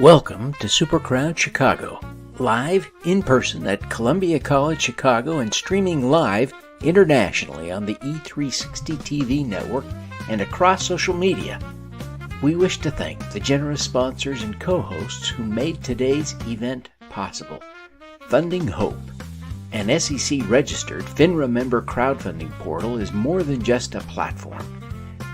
Welcome to SuperCrowdChicago, live in person at Columbia College Chicago and streaming live internationally on the E360 TV network and across social media. We wish to thank the generous sponsors and co-hosts who made today's event possible. Funding Hope, an SEC-registered FINRA member crowdfunding portal, is more than just a platform.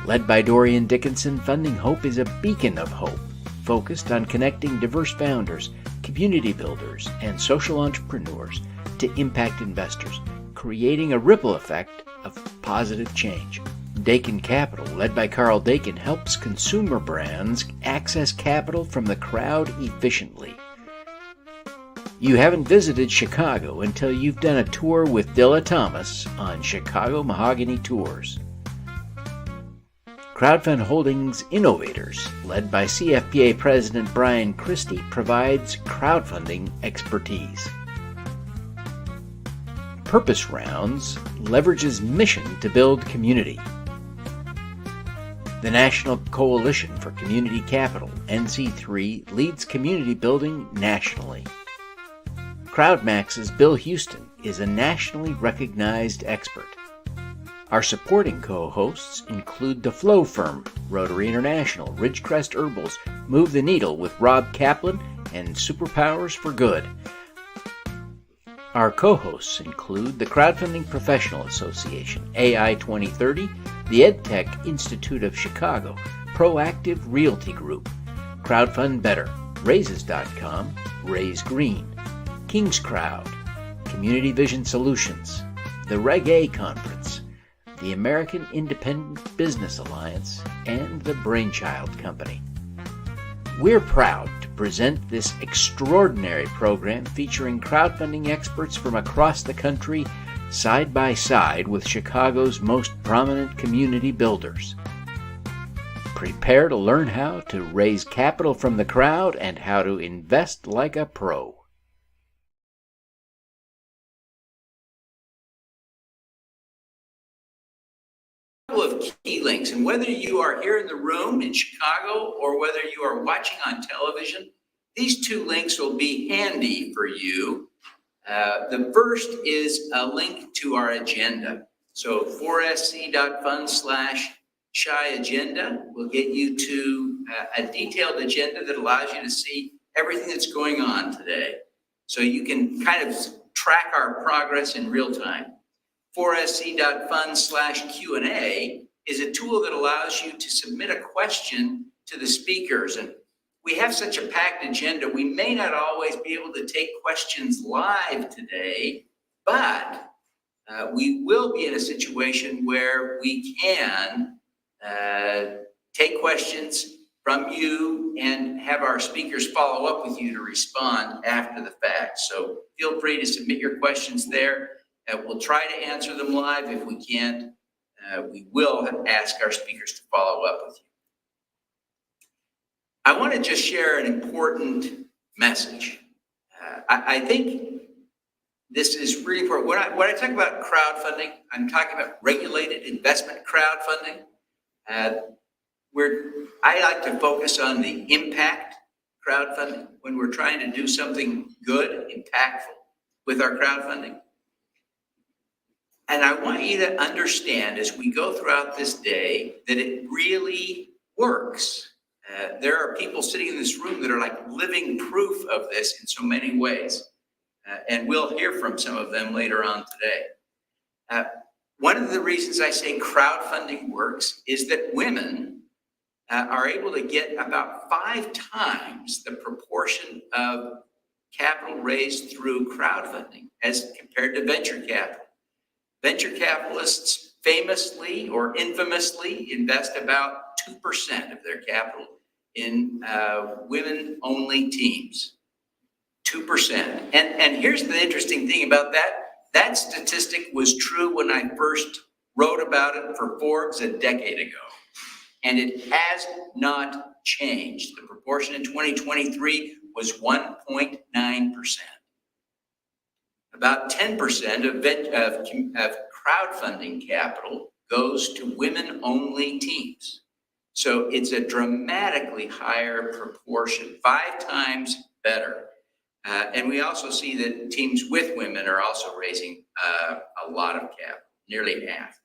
Led by Dorian Dickinson, Funding Hope is a beacon of hope, focused on connecting diverse founders, community builders, and social entrepreneurs to impact investors, creating a ripple effect of positive change. Dakin Capital, led by Carl Dakin, helps consumer brands access capital from the crowd efficiently. You haven't visited Chicago until you've done a tour with Dilla Thomas on Chicago Mahogany Tours. Crowdfund Holdings Innovators, led by CFPA President Brian Christie, provides crowdfunding expertise. Purpose Rounds leverages mission to build community. The National Coalition for Community Capital, NC3, leads community building nationally. CrowdMax's Bill Houston is a nationally recognized expert. Our supporting co-hosts include The Flow Firm, Rotary International, Ridgecrest Herbals, Move the Needle with Rob Kaplan, and Superpowers for Good. Our co-hosts include the Crowdfunding Professional Association, AI 2030, the EdTech Institute of Chicago, Proactive Realty Group, Crowdfund Better, Raises.com, Raise Green, King's Crowd, Community Vision Solutions, the Reg A Conference, the American Independent Business Alliance, and the Brainchild Company. We're proud to present this extraordinary program featuring crowdfunding experts from across the country, side by side with Chicago's most prominent community builders. Prepare to learn how to raise capital from the crowd and how to invest like a pro. Of key links, and whether you are here in the room in Chicago or whether you are watching on television, these two links will be handy for you. The first is a link to our agenda. So 4sc.fund/shy agenda will get you to a detailed agenda that allows you to see everything that's going on today. So you can kind of track our progress in real time. 4sc.fund/Q&A is a tool that allows you to submit a question to the speakers. And we have such a packed agenda, we may not always be able to take questions live today, but we will be in a situation where we can take questions from you and have our speakers follow up with you to respond after the fact. So feel free to submit your questions there. We'll try to answer them live. If we can't, we will ask our speakers to follow up with you. I want to just share an important message. I think this is really important. When I talk about crowdfunding, I'm talking about regulated investment crowdfunding. I like to focus on the impact crowdfunding when we're trying to do something good, impactful with our crowdfunding. And I want you to understand as we go throughout this day that it really works. There are people sitting in this room that are like living proof of this in so many ways. And we'll hear from some of them later on today. One of the reasons I say crowdfunding works is that women are able to get about 5 times the proportion of capital raised through crowdfunding as compared to venture capital. Venture capitalists famously or infamously invest about 2% of their capital in women-only teams. 2%. And here's the interesting thing about that. That statistic was true when I first wrote about it for Forbes a decade ago. And it has not changed. The proportion in 2023 was 1.9%. About 10% of crowdfunding capital goes to women-only teams. So it's a dramatically higher proportion, 5 times better. And we also see that teams with women are also raising a lot of capital. Nearly half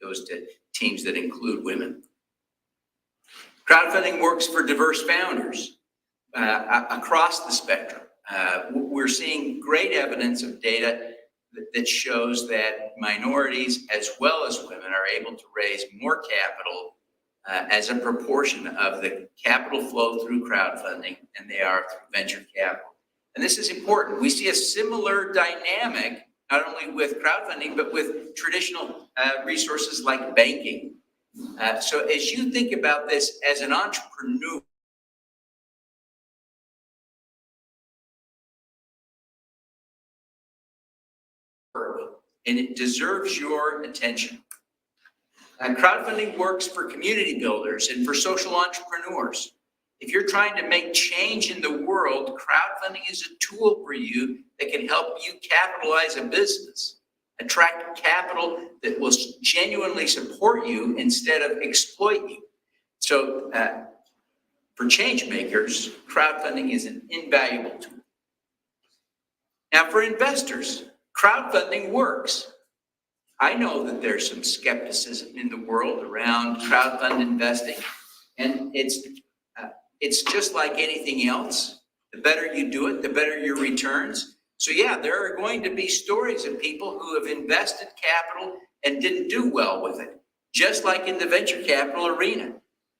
goes to teams that include women. Crowdfunding works for diverse founders across the spectrum. We're seeing great evidence of data that shows that minorities as well as women are able to raise more capital as a proportion of the capital flow through crowdfunding than they are through venture capital. And this is important. We see a similar dynamic, not only with crowdfunding, but with traditional resources like banking. So as you think about this as an entrepreneur, and it deserves your attention. Crowdfunding works for community builders and for social entrepreneurs. If you're trying to make change in the world, crowdfunding is a tool for you that can help you capitalize a business, attract capital that will genuinely support you instead of exploit you. So for change makers, crowdfunding is an invaluable tool. Now for investors, crowdfunding works. I know that there's some skepticism in the world around crowdfund investing, and it's just like anything else. The better you do it, the better your returns. So yeah, there are going to be stories of people who have invested capital and didn't do well with it, just like in the venture capital arena.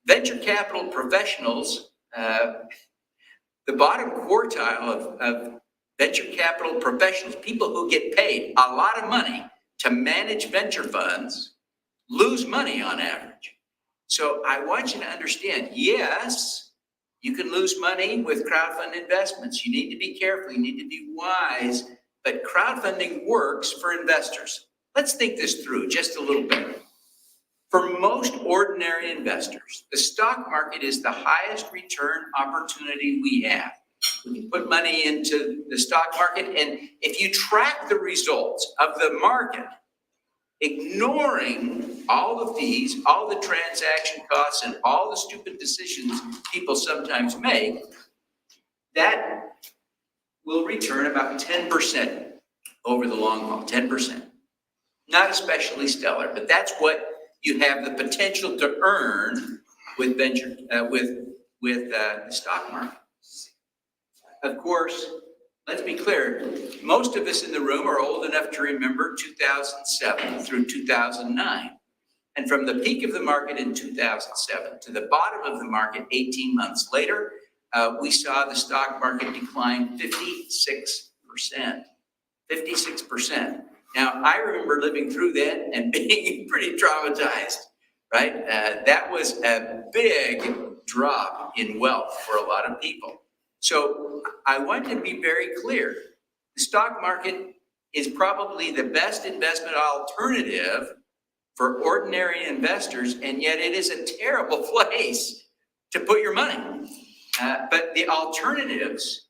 Venture capital professionals, the bottom quartile of venture capital professionals, people who get paid a lot of money to manage venture funds, lose money on average. So I want you to understand, yes, you can lose money with crowdfund investments. You need to be careful, you need to be wise, but crowdfunding works for investors. Let's think this through just a little bit. For most ordinary investors, the stock market is the highest return opportunity we have. We can put money into the stock market, and if you track the results of the market, ignoring all the fees, all the transaction costs, and all the stupid decisions people sometimes make, that will return about 10% over the long haul, 10%. Not especially stellar, but that's what you have the potential to earn with venture, with the stock market. Of course, let's be clear, most of us in the room are old enough to remember 2007 through 2009. And from the peak of the market in 2007 to the bottom of the market 18 months later, we saw the stock market decline 56%. 56%. Now, I remember living through that and being pretty traumatized, right? That was a big drop in wealth for a lot of people. So I want to be very clear. The stock market is probably the best investment alternative for ordinary investors, and yet it is a terrible place to put your money. But the alternatives,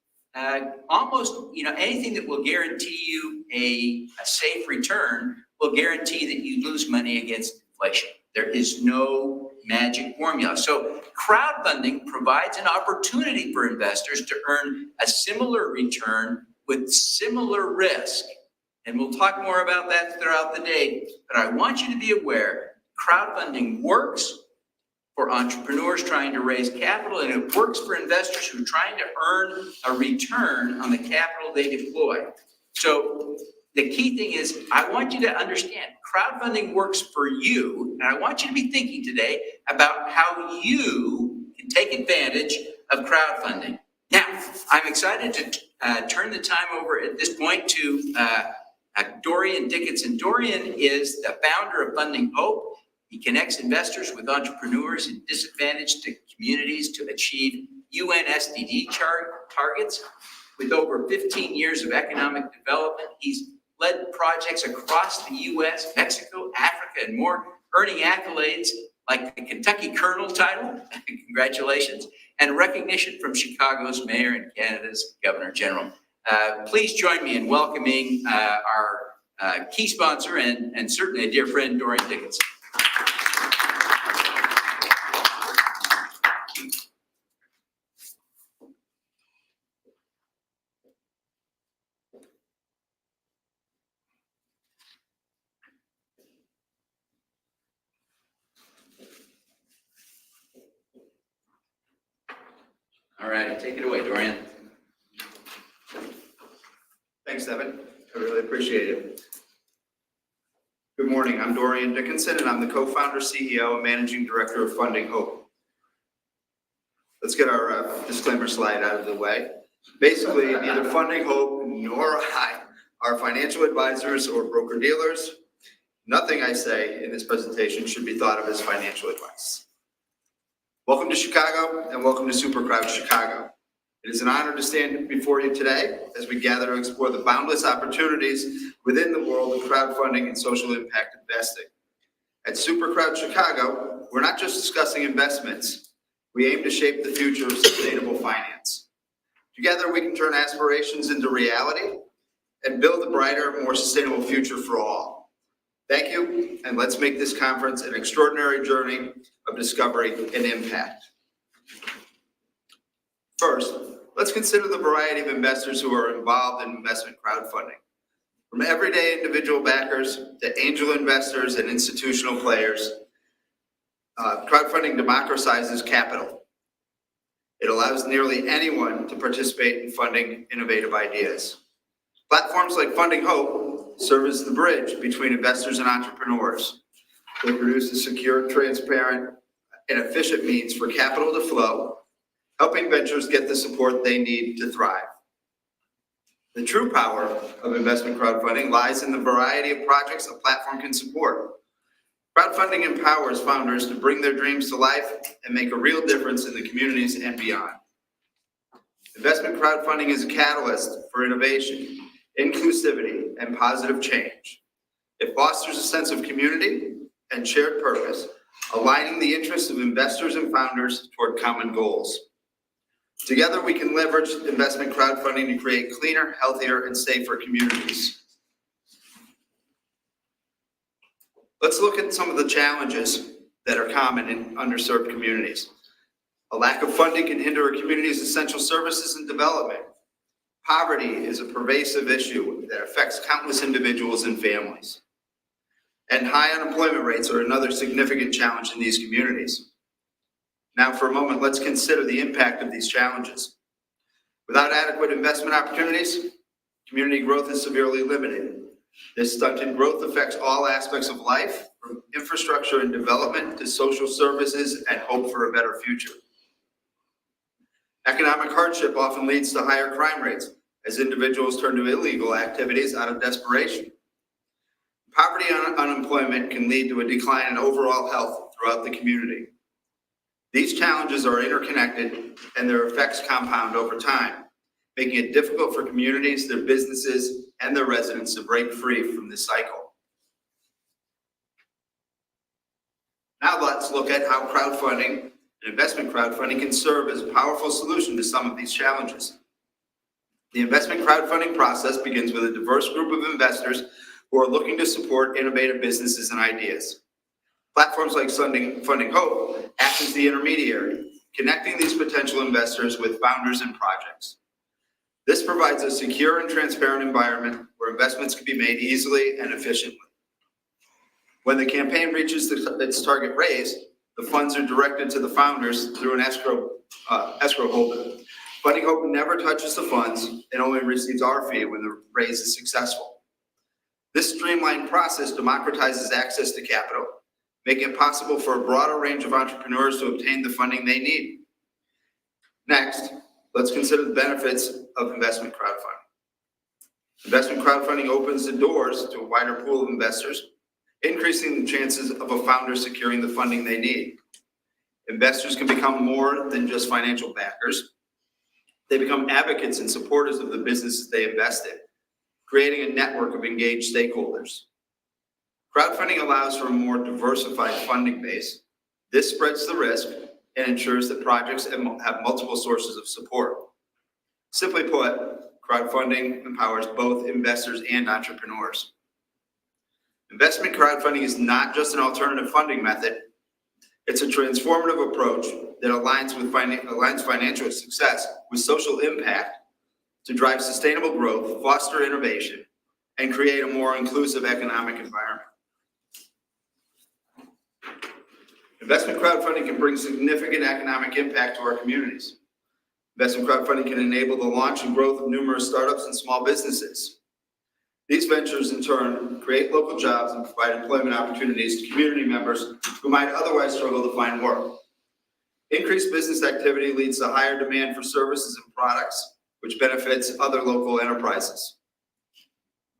almost, anything that will guarantee you a safe return will guarantee that you lose money against inflation. There is no magic formula. So crowdfunding provides an opportunity for investors to earn a similar return with similar risk. And we'll talk more about that throughout the day. But I want you to be aware, crowdfunding works for entrepreneurs trying to raise capital, and it works for investors who are trying to earn a return on the capital they deploy. So the key thing is, I want you to understand, crowdfunding works for you, and I want you to be thinking today about how you can take advantage of crowdfunding. Now, I'm excited to turn the time over at this point to Dorian Dickinson. Dorian is the founder of Funding Hope. He connects investors with entrepreneurs in disadvantaged communities to achieve UN SDG targets. With over 15 years of economic development, he's led projects across the US, Mexico, Africa, and more, earning accolades like the Kentucky Colonel title, congratulations, and recognition from Chicago's mayor and Canada's Governor General. Please join me in welcoming our key sponsor and certainly a dear friend, Dorian Dickinson. All right, take it away, Dorian. Thanks, Evan. I really appreciate it. Good morning. I'm Dorian Dickinson, and I'm the co-founder, CEO, and managing director of Funding Hope. Let's get our disclaimer slide out of the way. Basically, neither Funding Hope nor I are financial advisors or broker-dealers. Nothing I say in this presentation should be thought of as financial advice. Welcome to Chicago, and welcome to SuperCrowdChicago. It is an honor to stand before you today as we gather to explore the boundless opportunities within the world of crowdfunding and social impact investing. At SuperCrowdChicago, we're not just discussing investments. We aim to shape the future of sustainable finance. Together, we can turn aspirations into reality and build a brighter, more sustainable future for all. Thank you, and let's make this conference an extraordinary journey of discovery and impact. First, let's consider the variety of investors who are involved in investment crowdfunding. From everyday individual backers to angel investors and institutional players, crowdfunding democratizes capital. It allows nearly anyone to participate in funding innovative ideas. Platforms like Funding Hope serve as the bridge between investors and entrepreneurs. They produce a secure, transparent, and efficient means for capital to flow, helping ventures get the support they need to thrive. The true power of investment crowdfunding lies in the variety of projects a platform can support. Crowdfunding empowers founders to bring their dreams to life and make a real difference in the communities and beyond. Investment crowdfunding is a catalyst for innovation, inclusivity, and positive change. It fosters a sense of community and shared purpose, aligning the interests of investors and founders toward common goals. Together, we can leverage investment crowdfunding to create cleaner, healthier, and safer communities. Let's look at some of the challenges that are common in underserved communities. A lack of funding can hinder a community's essential services and development. Poverty is a pervasive issue that affects countless individuals and families. And high unemployment rates are another significant challenge in these communities. Now, for a moment, let's consider the impact of these challenges. Without adequate investment opportunities, community growth is severely limited. This stunted growth affects all aspects of life, from infrastructure and development to social services and hope for a better future. Economic hardship often leads to higher crime rates as individuals turn to illegal activities out of desperation. Poverty and unemployment can lead to a decline in overall health throughout the community. These challenges are interconnected and their effects compound over time, making it difficult for communities, their businesses, and their residents to break free from this cycle. Now let's look at how crowdfunding and investment crowdfunding can serve as a powerful solution to some of these challenges. The investment crowdfunding process begins with a diverse group of investors who are looking to support innovative businesses and ideas. Platforms like Funding Hope act as the intermediary, connecting these potential investors with founders and projects. This provides a secure and transparent environment where investments can be made easily and efficiently. When the campaign reaches its target raise, the funds are directed to the founders through an escrow holder. Funding Hope never touches the funds and only receives our fee when the raise is successful. This streamlined process democratizes access to capital, making it possible for a broader range of entrepreneurs to obtain the funding they need. Next, let's consider the benefits of investment crowdfunding. Investment crowdfunding opens the doors to a wider pool of investors, increasing the chances of a founder securing the funding they need. Investors can become more than just financial backers. They become advocates and supporters of the businesses they invest in, creating a network of engaged stakeholders. Crowdfunding allows for a more diversified funding base. This spreads the risk and ensures that projects have multiple sources of support. Simply put, crowdfunding empowers both investors and entrepreneurs. Investment crowdfunding is not just an alternative funding method. It's a transformative approach that aligns financial success with social impact to drive sustainable growth, foster innovation, and create a more inclusive economic environment. Investment crowdfunding can bring significant economic impact to our communities. Investment crowdfunding can enable the launch and growth of numerous startups and small businesses. These ventures, in turn, create local jobs and provide employment opportunities to community members who might otherwise struggle to find work. Increased business activity leads to higher demand for services and products, which benefits other local enterprises.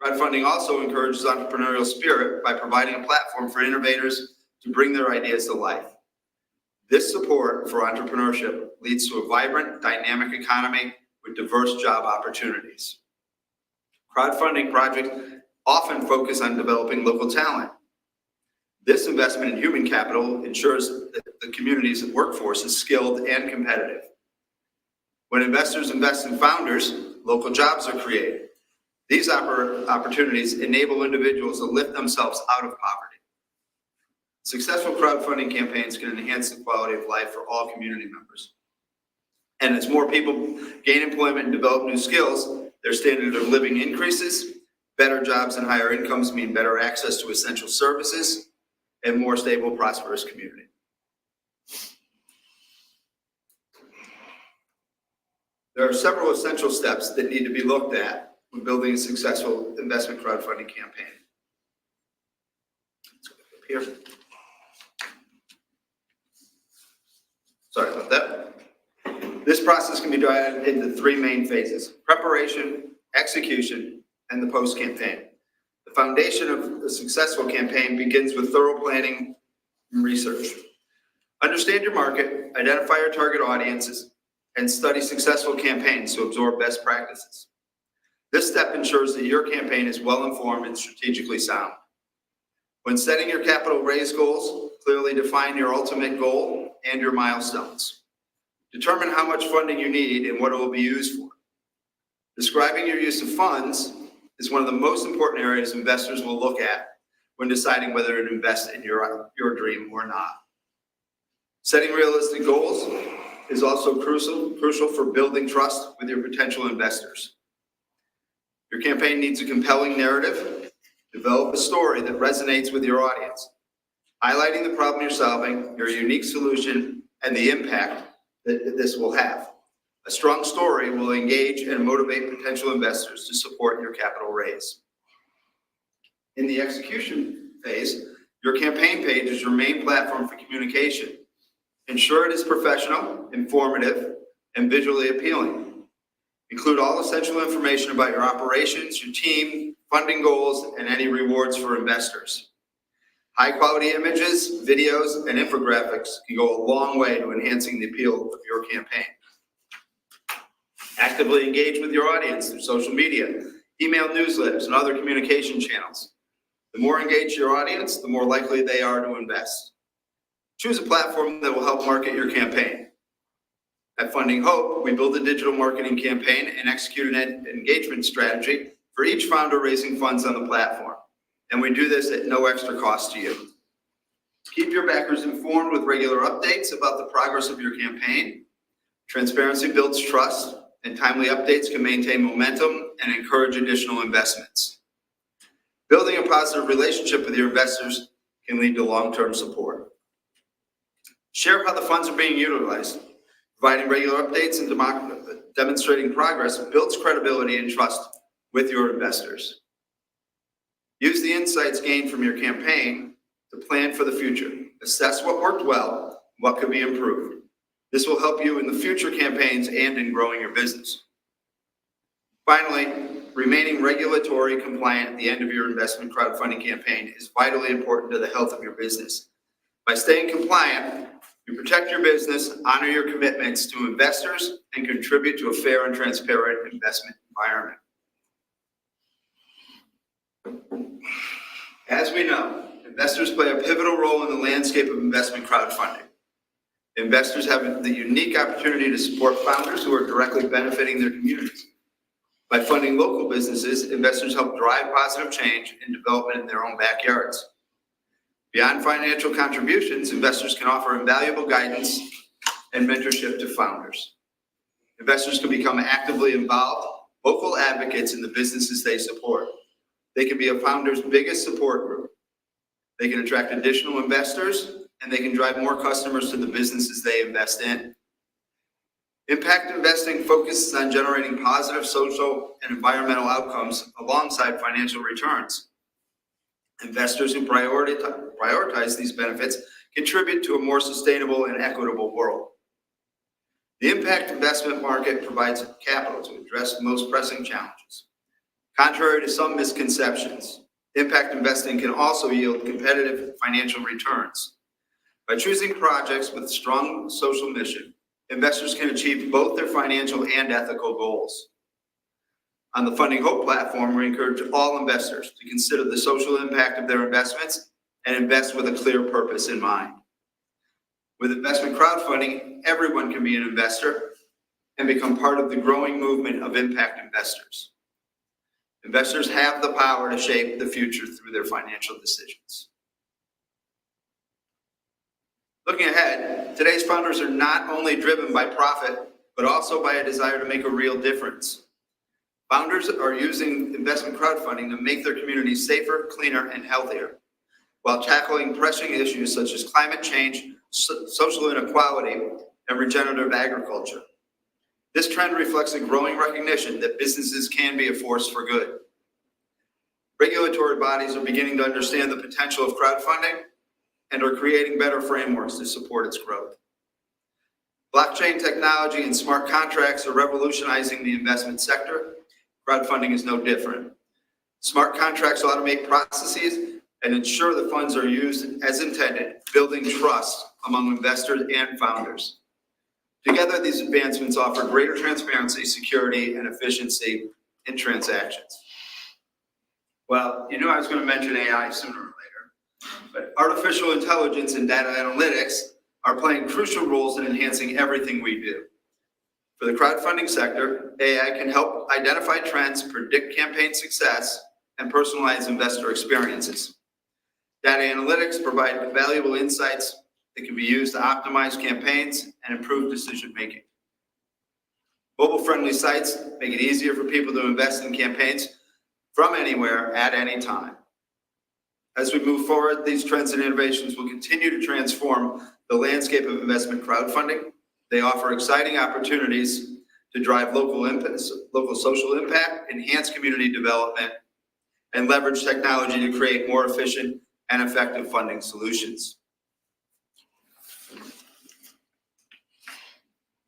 Crowdfunding also encourages entrepreneurial spirit by providing a platform for innovators to bring their ideas to life. This support for entrepreneurship leads to a vibrant, dynamic economy with diverse job opportunities. Crowdfunding projects often focus on developing local talent. This investment in human capital ensures that the community's workforce is skilled and competitive. When investors invest in founders, local jobs are created. These opportunities enable individuals to lift themselves out of poverty. Successful crowdfunding campaigns can enhance the quality of life for all community members. And as more people gain employment and develop new skills, their standard of living increases. Better jobs and higher incomes mean better access to essential services and more stable, prosperous community. There are several essential steps that need to be looked at when building a successful investment crowdfunding campaign. Let's go up here. Sorry about that. This process can be divided into three main phases: preparation, execution, and the post-campaign. The foundation of a successful campaign begins with thorough planning and research. Understand your market, identify your target audiences, and study successful campaigns to absorb best practices. This step ensures that your campaign is well-informed and strategically sound. When setting your capital raise goals, clearly define your ultimate goal and your milestones. Determine how much funding you need and what it will be used for. Describing your use of funds is one of the most important areas investors will look at when deciding whether to invest in your dream or not. Setting realistic goals is also crucial for building trust with your potential investors. Your campaign needs a compelling narrative. Develop a story that resonates with your audience, highlighting the problem you're solving, your unique solution, and the impact that this will have. A strong story will engage and motivate potential investors to support your capital raise. In the execution phase, your campaign page is your main platform for communication. Ensure it is professional, informative, and visually appealing. Include all essential information about your operations, your team, funding goals, and any rewards for investors. High-quality images, videos, and infographics can go a long way to enhancing the appeal of your campaign. Actively engage with your audience through social media, email newsletters, and other communication channels. The more engaged your audience, the more likely they are to invest. Choose a platform that will help market your campaign. At Funding Hope, we build a digital marketing campaign and execute an engagement strategy for each founder raising funds on the platform. And we do this at no extra cost to you. Keep your backers informed with regular updates about the progress of your campaign. Transparency builds trust, and timely updates can maintain momentum and encourage additional investments. Building a positive relationship with your investors can lead to long-term support. Share how the funds are being utilized. Providing regular updates and demonstrating progress builds credibility and trust with your investors. Use the insights gained from your campaign to plan for the future. Assess what worked well, what could be improved. This will help you in the future campaigns and in growing your business. Finally, remaining regulatory compliant at the end of your investment crowdfunding campaign is vitally important to the health of your business. By staying compliant, you protect your business, honor your commitments to investors, and contribute to a fair and transparent investment environment. As we know, investors play a pivotal role in the landscape of investment crowdfunding. Investors have the unique opportunity to support founders who are directly benefiting their communities. By funding local businesses, investors help drive positive change and development in their own backyards. Beyond financial contributions, investors can offer invaluable guidance and mentorship to founders. Investors can become actively involved, vocal advocates in the businesses they support. They can be a founder's biggest support group. They can attract additional investors, and they can drive more customers to the businesses they invest in. Impact investing focuses on generating positive social and environmental outcomes alongside financial returns. Investors who prioritize these benefits contribute to a more sustainable and equitable world. The impact investment market provides capital to address the most pressing challenges. Contrary to some misconceptions, impact investing can also yield competitive financial returns. By choosing projects with strong social mission, investors can achieve both their financial and ethical goals. On the Funding Hope platform, we encourage all investors to consider the social impact of their investments and invest with a clear purpose in mind. With investment crowdfunding, everyone can be an investor and become part of the growing movement of impact investors. Investors have the power to shape the future through their financial decisions. Looking ahead, today's founders are not only driven by profit, but also by a desire to make a real difference. Founders are using investment crowdfunding to make their communities safer, cleaner, and healthier, while tackling pressing issues such as climate change, social inequality, and regenerative agriculture. This trend reflects a growing recognition that businesses can be a force for good. Regulatory bodies are beginning to understand the potential of crowdfunding and are creating better frameworks to support its growth. Blockchain technology and smart contracts are revolutionizing the investment sector. Crowdfunding is no different. Smart contracts automate processes and ensure the funds are used as intended, building trust among investors and founders. Together, these advancements offer greater transparency, security, and efficiency in transactions. Well, you knew I was going to mention AI sooner or later, but artificial intelligence and data analytics are playing crucial roles in enhancing everything we do. For the crowdfunding sector, AI can help identify trends, predict campaign success, and personalize investor experiences. Data analytics provide valuable insights that can be used to optimize campaigns and improve decision-making. Mobile-friendly sites make it easier for people to invest in campaigns from anywhere at any time. As we move forward, these trends and innovations will continue to transform the landscape of investment crowdfunding. They offer exciting opportunities to drive local social impact, enhance community development, and leverage technology to create more efficient and effective funding solutions.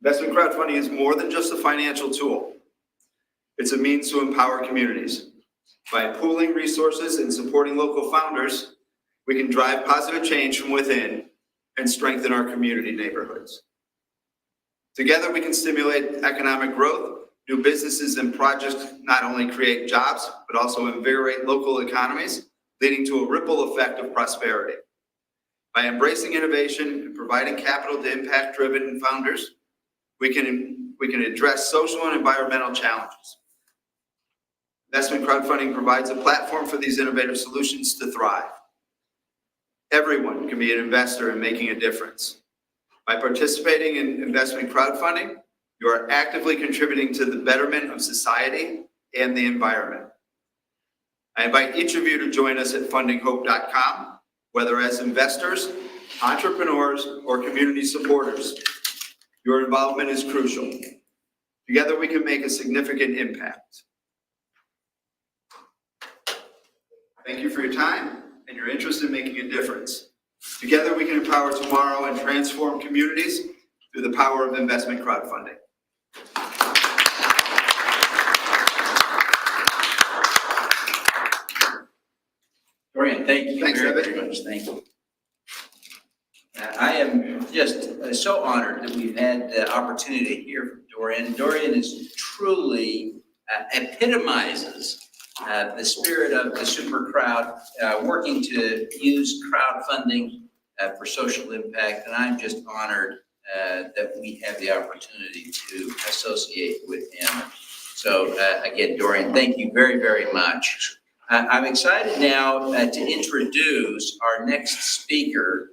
Investment crowdfunding is more than just a financial tool. It's a means to empower communities. By pooling resources and supporting local founders, we can drive positive change from within and strengthen our community neighborhoods. Together, we can stimulate economic growth. New businesses and projects not only create jobs, but also invigorate local economies, leading to a ripple effect of prosperity. By embracing innovation and providing capital to impact-driven founders, we can address social and environmental challenges. Investment crowdfunding provides a platform for these innovative solutions to thrive. Everyone can be an investor in making a difference. By participating in investment crowdfunding, you are actively contributing to the betterment of society and the environment. I invite each of you to join us at fundinghope.com, whether as investors, entrepreneurs, or community supporters. Your involvement is crucial. Together, we can make a significant impact. Thank you for your time and your interest in making a difference. Together, we can empower tomorrow and transform communities through the power of investment crowdfunding. Dorian, thank you. Thanks, very, Evan. very much. Thank you. I am just so honored that we've had the opportunity to hear from Dorian. Dorian is truly epitomizes the spirit of the super crowd, working to use crowdfunding for social impact. And I'm just honored that we have the opportunity to associate with him. So again, Dorian, thank you very, very much. I'm excited now to introduce our next speaker.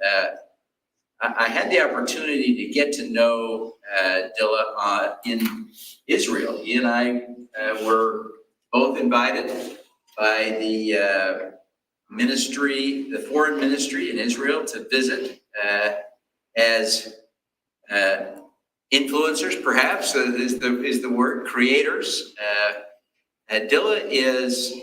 I had the opportunity to get to know Dilla in Israel. He and I were both invited by the ministry, the foreign ministry in Israel, to visit as influencers, perhaps, is the word, creators. Dilla is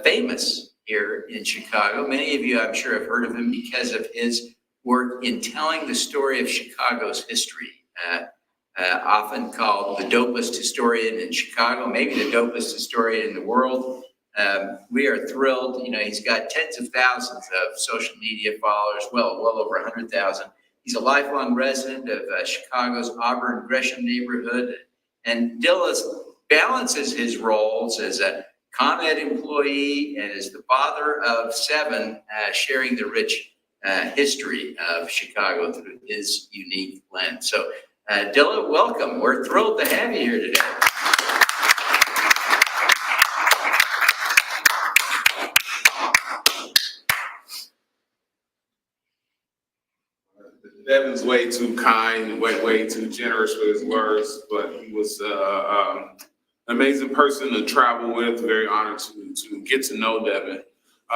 famous here in Chicago. Many of you, I'm sure, have heard of him because of his work in telling the story of Chicago's history. Often called the dopest historian in Chicago, maybe the dopest historian in the world. We are thrilled. He's got tens of thousands of social media followers, well over 100,000. He's a lifelong resident of Chicago's Auburn Gresham neighborhood, and Dilla balances his roles as a ComEd employee and as the father of 7, sharing the rich history of Chicago through his unique lens. So, Dilla, welcome. We're thrilled to have you here today. Devin's way too kind, way too generous with his words, but he was an amazing person to travel with. Very honored to get to know Devin.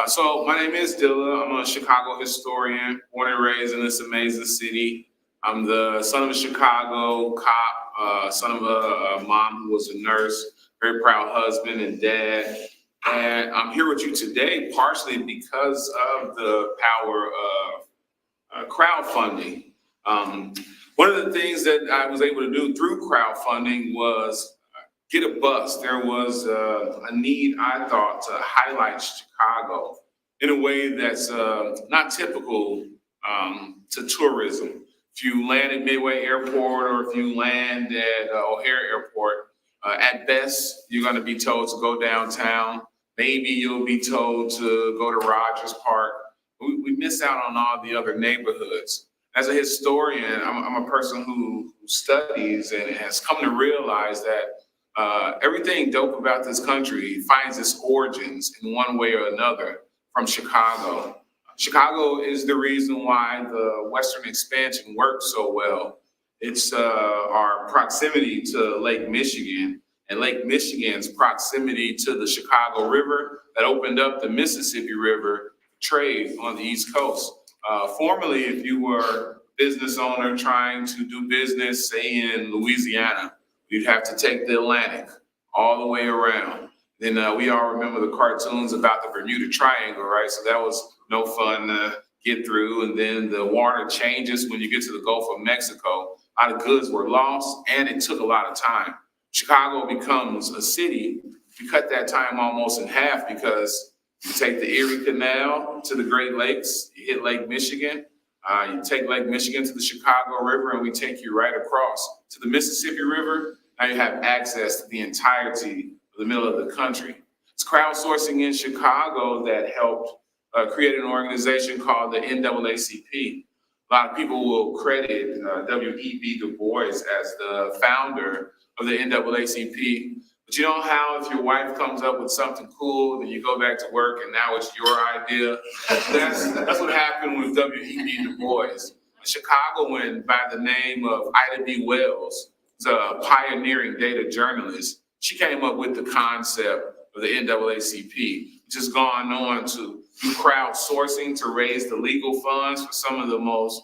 So my name is Dilla. I'm a Chicago historian, born and raised in this amazing city. I'm the son of a Chicago cop, son of a mom who was a nurse, very proud husband and dad. And I'm here with you today partially because of the power of crowdfunding. One of the things that I was able to do through crowdfunding was get a bus. There was a need, I thought, to highlight Chicago in a way that's not typical to tourism. If you land at Midway Airport or if you land at O'Hare Airport, at best, you're going to be told to go downtown. Maybe you'll be told to go to Rogers Park. We miss out on all the other neighborhoods. As a historian, I'm a person who studies and has come to realize that everything dope about this country finds its origins in one way or another from Chicago. Chicago is the reason why the Western expansion worked so well. It's our proximity to Lake Michigan and Lake Michigan's proximity to the Chicago River that opened up the Mississippi River trade on the East Coast. Formerly, if you were a business owner trying to do business, say in Louisiana, you'd have to take the Atlantic all the way around. Then we all remember the cartoons about the Bermuda Triangle, right? So that was no fun to get through. And then the water changes when you get to the Gulf of Mexico. A lot of goods were lost, and it took a lot of time. Chicago becomes a city. You cut that time almost in half because you take the Erie Canal to the Great Lakes, you hit Lake Michigan, you take Lake Michigan to the Chicago River, and we take you right across to the Mississippi River. Now you have access to the entirety of the middle of the country. It's crowdsourcing in Chicago that helped create an organization called the NAACP. A lot of people will credit W.E.B. Du Bois as the founder of the NAACP. But you know how if your wife comes up with something cool, then you go back to work and now it's your idea? That's what happened with W.E.B. Du Bois. A Chicagoan by the name of Ida B. Wells, who's a pioneering data journalist. She came up with the concept of the NAACP, which has gone on to do crowdsourcing to raise the legal funds for some of the most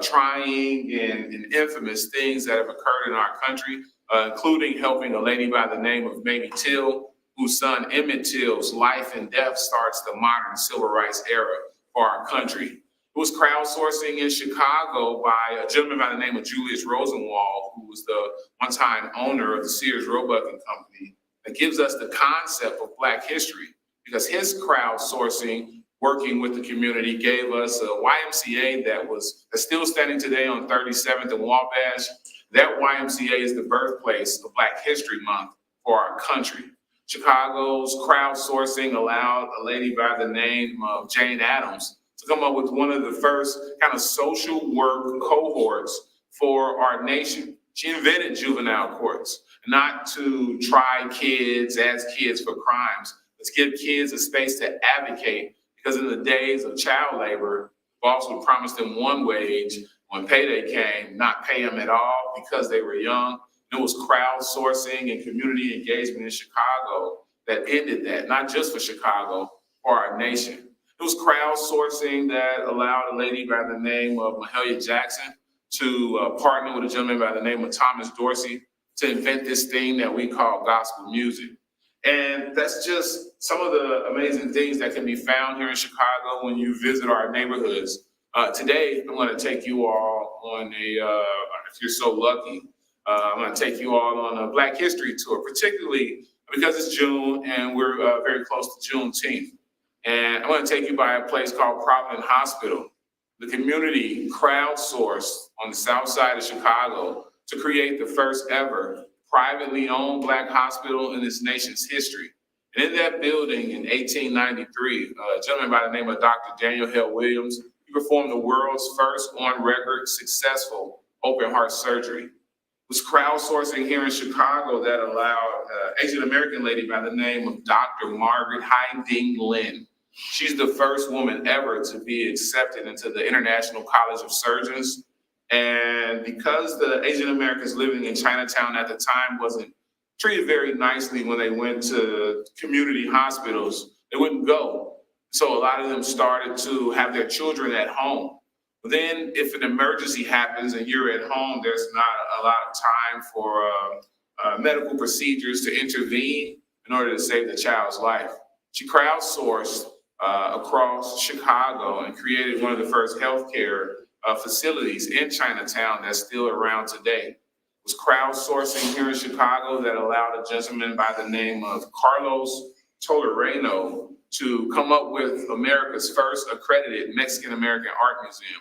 trying and infamous things that have occurred in our country. Including helping a lady by the name of Mamie Till, whose son Emmett Till's life and death starts the modern civil rights era for our country. It was crowdsourcing in Chicago by a gentleman by the name of Julius Rosenwald, who was the one-time owner of the Sears Roebuck and Company, that gives us the concept of Black history, because his crowdsourcing, working with the community, gave us a YMCA that's still standing today on 37th and Wabash. That YMCA is the birthplace of Black History Month for our country. Chicago's crowdsourcing allowed a lady by the name of Jane Addams to come up with one of the first kind of social work cohorts for our nation. She invented juvenile courts, not to try kids as kids for crimes, but to give kids a space to advocate, because in the days of child labor, the boss would promise them one wage. When payday came, not pay them at all because they were young. It was crowdsourcing and community engagement in Chicago that ended that, not just for Chicago, for our nation. It was crowdsourcing that allowed a lady by the name of Mahalia Jackson to partner with a gentleman by the name of Thomas Dorsey to invent this thing that we call gospel music. And that's just some of the amazing things that can be found here in Chicago when you visit our neighborhoods. Today, I'm going to take you all on if you're so lucky, I'm going to take you all on a Black History tour, particularly because it's June and we're very close to Juneteenth. And I'm going to take you by a place called Providence Hospital. The community crowdsourced on the south side of Chicago to create the first ever privately owned Black hospital in this nation's history. And in that building in 1893, a gentleman by the name of Dr. Daniel Hale Williams, he performed the world's first on-record successful open heart surgery. It was crowdsourcing here in Chicago that allowed an Asian American lady by the name of Dr. Margaret Hai-Ding Lin. She's the first woman ever to be accepted into the International College of Surgeons. And because the Asian Americans living in Chinatown at the time wasn't treated very nicely when they went to community hospitals, they wouldn't go. So a lot of them started to have their children at home. But then if an emergency happens and you're at home, there's not a lot of time for medical procedures to intervene in order to save the child's life. She crowdsourced across Chicago and created one of the first healthcare facilities in Chinatown that's still around today. It was crowdsourcing here in Chicago that allowed a gentleman by the name of Carlos Tolerano to come up with America's first accredited Mexican-American art museum.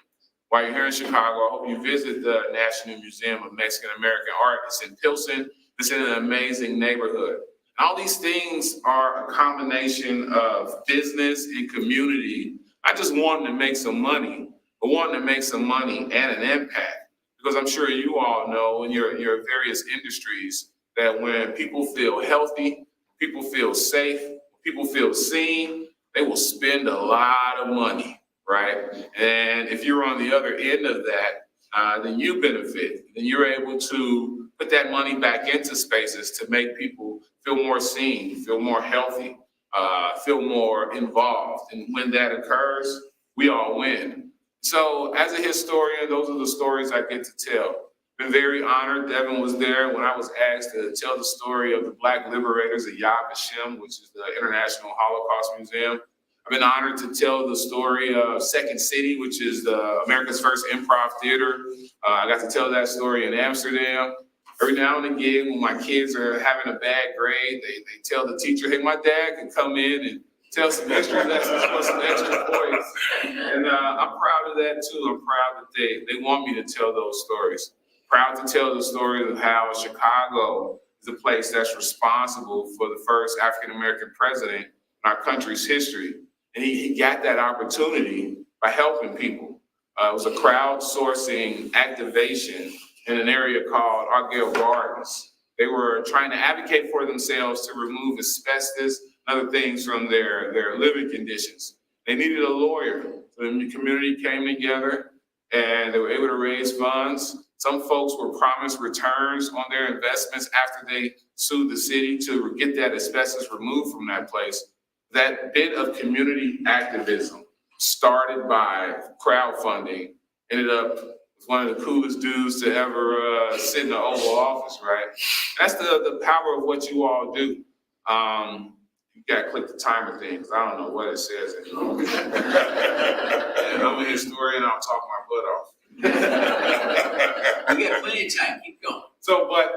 While you're here in Chicago, I hope you visit the National Museum of Mexican-American Art. It's in Pilsen. It's in an amazing neighborhood. All these things are a combination of business and community. I just wanted to make some money, but wanting to make some money and an impact. Because I'm sure you all know in your various industries that when people feel healthy, people feel safe, people feel seen, they will spend a lot of money, right? And if you're on the other end of that, then you benefit. Then you're able to put that money back into spaces to make people feel more seen, feel more healthy, feel more involved. And when that occurs, we all win. So as a historian, those are the stories I get to tell. Been very honored. Devin was there when I was asked to tell the story of the Black liberators at Yad Vashem, which is the International Holocaust Museum. I've been honored to tell the story of Second City, which is America's first improv theater. I got to tell that story in Amsterdam. Every now and again, when my kids are having a bad grade, they tell the teacher, hey, my dad can come in and tell some history lessons for some extra points. And I'm proud of that too. I'm proud that they want me to tell those stories. Proud to tell the story of how Chicago is a place that's responsible for the first African-American president in our country's history. And he got that opportunity by helping people. It was a crowdsourcing activation in an area called Argyle Gardens. They were trying to advocate for themselves to remove asbestos and other things from their living conditions. They needed a lawyer. So the community came together and they were able to raise funds. Some folks were promised returns on their investments after they sued the city to get that asbestos removed from that place. That bit of community activism started by crowdfunding ended up with one of the coolest dudes to ever sit in the Oval Office, right? That's the power of what you all do. You gotta click the timer thing, because I don't know what it says anymore. And I'm a historian, I'll talk my butt off. We got plenty of time, keep going. So, but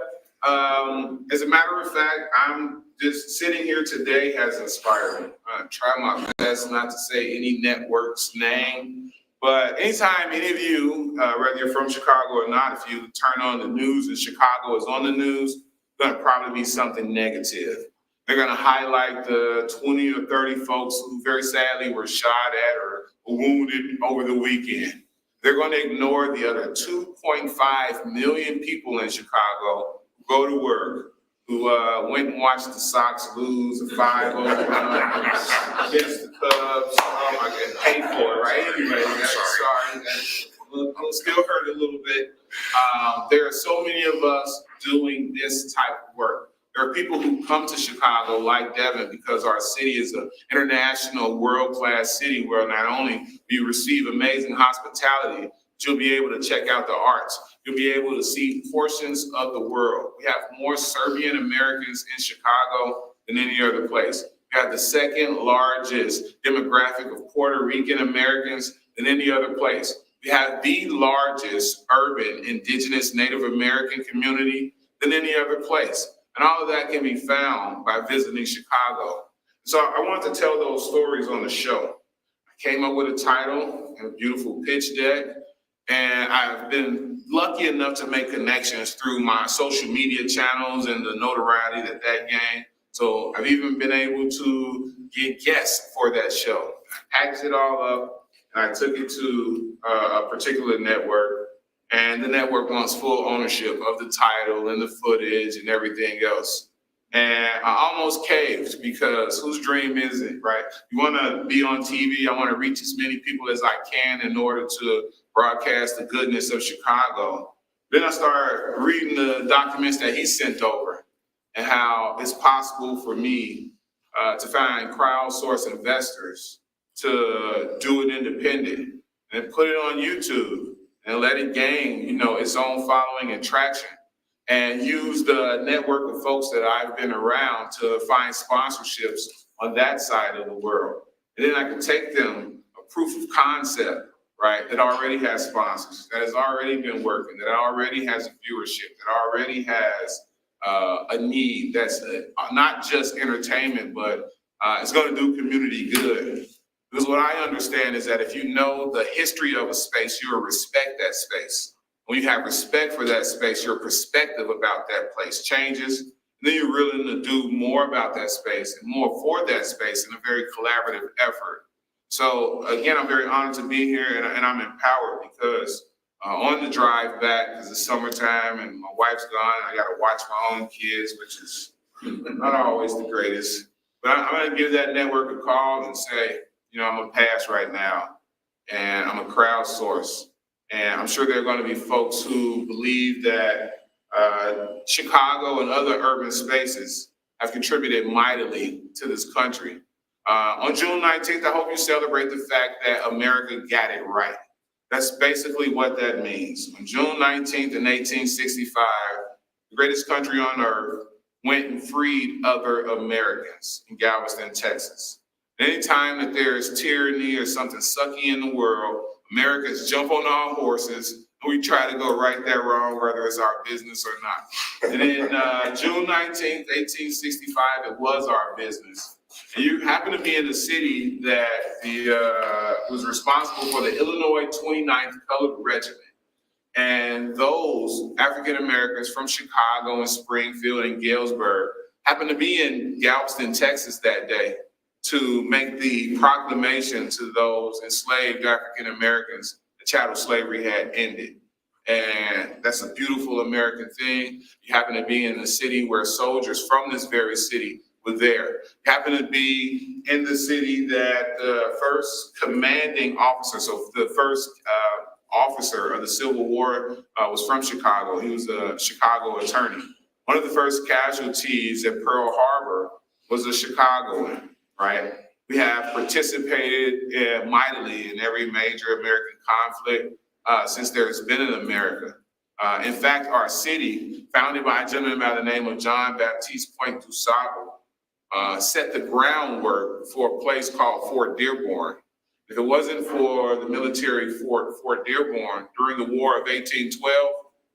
as a matter of fact, I'm just sitting here today has inspired me. I try my best not to say any network's name, but anytime any of you, whether you're from Chicago or not, if you turn on the news and Chicago is on the news, it's gonna probably be something negative. They're gonna highlight the 20 or 30 folks who very sadly were shot at or wounded over the weekend. They're going to ignore the other 2.5 million people in Chicago who go to work, who went and watched the Sox lose a 5-0 against the Cubs. Oh my God, paid for it, right? Anyway, sorry. That still hurt a little bit. There are so many of us doing this type of work. There are people who come to Chicago like Devin because our city is an international world-class city where not only do you receive amazing hospitality, You'll be able to check out the arts. You'll be able to see portions of the world. We have more Serbian Americans in Chicago than any other place. We have the second largest demographic of Puerto Rican Americans than any other place. We have the largest urban indigenous Native American community than any other place. And all of that can be found by visiting Chicago. So I wanted to tell those stories on the show. I came up with a title and a beautiful pitch deck, and I've been lucky enough to make connections through my social media channels and the notoriety that gained. So I've even been able to get guests for that show. I packaged it all up and I took it to a particular network, and the network wants full ownership of the title and the footage and everything else. And I almost caved because whose dream is it, right? You want to be on TV. I want to reach as many people as I can in order to broadcast the goodness of Chicago. Then I started reading the documents that he sent over and how it's possible for me to find crowdsource investors to do it independent and put it on YouTube and let it gain, its own following and traction, and use the network of folks that I've been around to find sponsorships on that side of the world. And then I can take them a proof of concept, right, that already has sponsors, that has already been working, that already has a viewership, that already has a need that's not just entertainment, but it's going to do community good. Because what I understand is that if you know the history of a space, you will respect that space. When you have respect for that space, your perspective about that place changes. And then you're willing to do more about that space and more for that space in a very collaborative effort. So again, I'm very honored to be here, and I'm empowered because on the drive back, because it's summertime and my wife's gone, I got to watch my own kids, which is not always the greatest. But I'm going to give that network a call and say, I'm going to pass right now, and I'm going to crowdsource. And I'm sure there are going to be folks who believe that Chicago and other urban spaces have contributed mightily to this country. On June 19th, I hope you celebrate the fact that America got it right. That's basically what that means. On June 19th in 1865, the greatest country on earth went and freed other Americans in Galveston, Texas. Anytime that there is tyranny or something sucky in the world, Americans jump on our horses and we try to go right that wrong, whether it's our business or not. And then June 19th, 1865, it was our business. And you happen to be in the city that was responsible for the Illinois 29th Colored Regiment. And those African Americans from Chicago and Springfield and Galesburg happened to be in Galveston, Texas that day to make the proclamation to those enslaved African Americans that chattel slavery had ended. And that's a beautiful American thing. You happen to be in a city where soldiers from this very city were there. You happen to be in the city that the first commanding officer, so the first officer of the Civil War was from Chicago. He was a Chicago attorney. One of the first casualties at Pearl Harbor was a Chicagoan. Right? We have participated mightily in every major American conflict since there's been in America. In fact, our city, founded by a gentleman by the name of John Baptiste Point du Sable, set the groundwork for a place called Fort Dearborn. If it wasn't for the military Fort Dearborn during the War of 1812,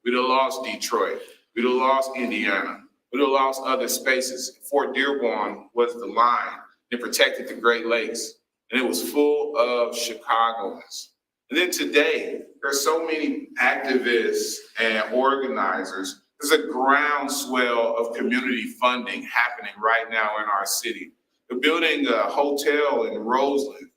we'd have lost Detroit. We'd have lost Indiana. We'd have lost other spaces. Fort Dearborn was the line. It protected the Great Lakes, and it was full of Chicagoans. And then today, there's so many activists and organizers. There's a groundswell of community funding happening right now in our city. They're building a hotel in Roseland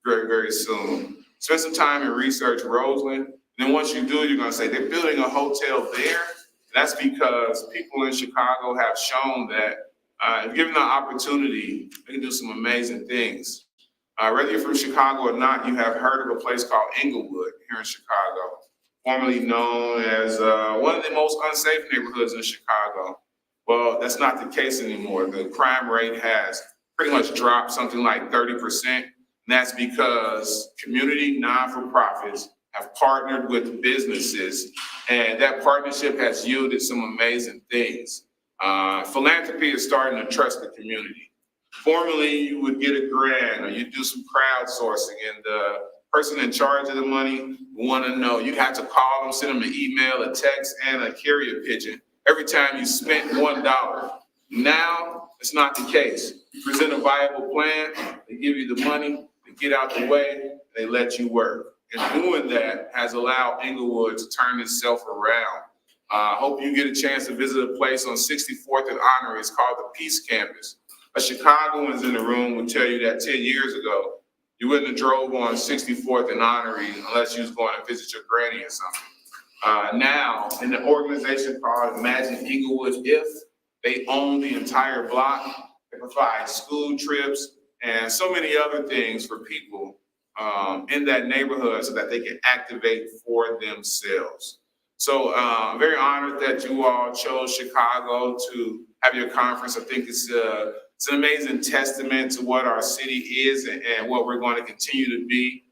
very, very soon. Spend some time and research Roseland. And then once you do, you're going to say, they're building a hotel there. And that's because people in Chicago have shown that if given the opportunity, they can do some amazing things. Whether you're from Chicago or not, you have heard of a place called Englewood here in Chicago, formerly known as one of the most unsafe neighborhoods in Chicago. Well, that's not the case anymore. The crime rate has pretty much dropped something like 30%. And that's because community non-for-profits have partnered with businesses, and that partnership has yielded some amazing things. Philanthropy is starting to trust the community. Formerly, you would get a grant or you'd do some crowdsourcing, and the person in charge of the money would want to know. You'd have to call them, send them an email, a text, and a carrier pigeon every time you spent $1. Now, it's not the case. You present a viable plan, they give you the money, they get out the way, they let you work. And doing that has allowed Inglewood to turn itself around. I hope you get a chance to visit a place on 64th and Honorary. It's called the Peace Campus. A Chicagoans in the room would tell you that 10 years ago, you wouldn't have drove on 64th and Honorary unless you was going to visit your granny or something. Now, in the organization called Imagine Inglewood, if they own the entire block, they provide school trips and so many other things for people in that neighborhood so that they can activate for themselves. So I'm very honored that you all chose Chicago to have your conference. I think it's an amazing testament to what our city is and what we're going to continue to be.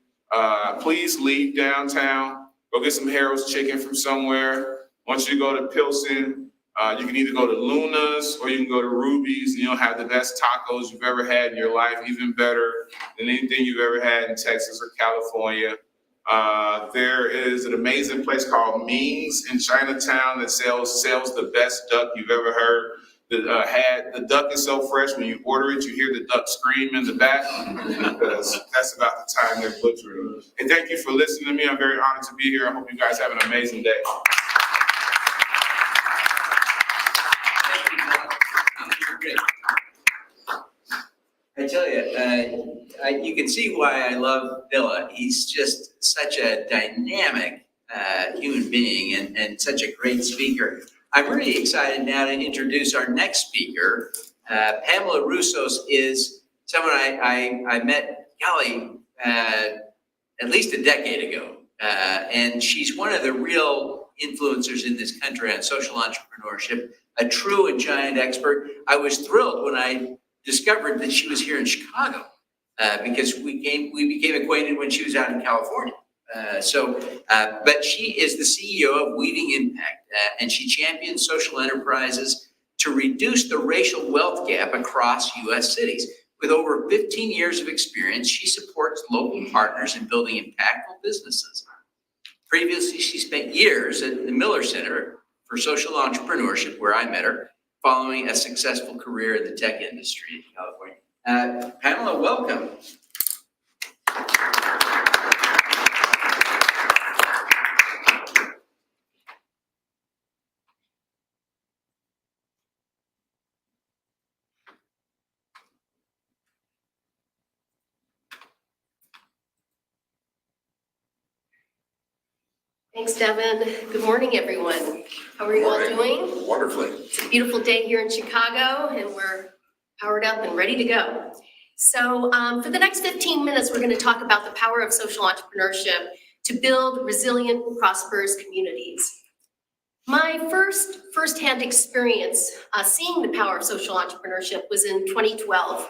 Please leave downtown, go get some Harold's chicken from somewhere. Once you go to Pilsen, you can either go to Luna's or you can go to Ruby's, and you'll have the best tacos you've ever had in your life, even better than anything you've ever had in Texas or California. There is an amazing place called Ming's in Chinatown that sells the best duck you've ever heard. The duck is so fresh, when you order it, you hear the duck scream in the back because that's about the time they're butchering. And thank you for listening to me. I'm very honored to be here. I hope you guys have an amazing day. I tell you, you can see why I love Villa. He's just such a dynamic human being and such a great speaker. I'm really excited now to introduce our next speaker. Pamela Roussos is someone I met, at least a decade ago. And she's one of the real influencers in this country on social entrepreneurship, a true and giant expert. I was thrilled when I discovered that she was here in Chicago because we became acquainted when she was out in California. But she is the CEO of Weaving Impact, and she champions social enterprises to reduce the racial wealth gap across U.S. cities. With over 15 years of experience, she supports local partners in building impactful businesses. Previously, she spent years at the Miller Center for Social Entrepreneurship, where I met her, following a successful career in the tech industry in California. Pamela, welcome. Thanks, Devin. Good morning, everyone. How are you all doing? Wonderfully. It's a beautiful day here in Chicago, and we're powered up and ready to go. So for the next 15 minutes, we're going to talk about the power of social entrepreneurship to build resilient, prosperous communities. My first-hand experience seeing the power of social entrepreneurship was in 2012.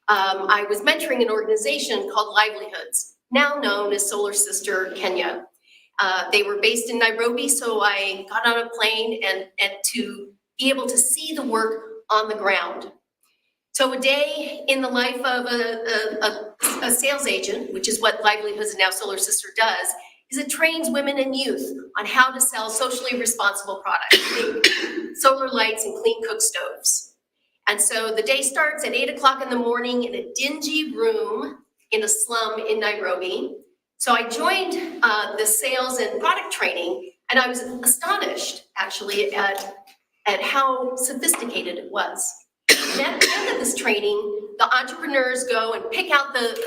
I was mentoring an organization called Livelihoods, now known as Solar Sister Kenya. They were based in Nairobi, so I got on a plane and to be able to see the work on the ground. So a day in the life of a sales agent, which is what Livelihoods and now Solar Sister does, is it trains women and youth on how to sell socially responsible products, solar lights and clean cook stoves. And so the day starts at 8 o'clock in the morning in a dingy room in a slum in Nairobi. So I joined the sales and product training, and I was astonished, actually, at how sophisticated it was. And at the end of this training, the entrepreneurs go and pick out the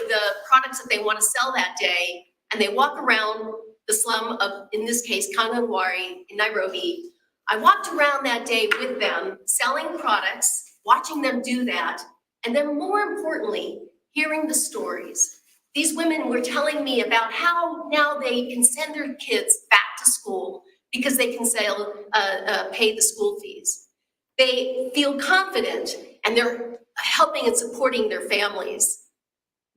products that they want to sell that day, and they walk around the slum of, in this case, Kangwari in Nairobi. I walked around that day with them, selling products, watching them do that, and then more importantly, hearing the stories. These women were telling me about how now they can send their kids back to school because they can pay the school fees. They feel confident and they're helping and supporting their families.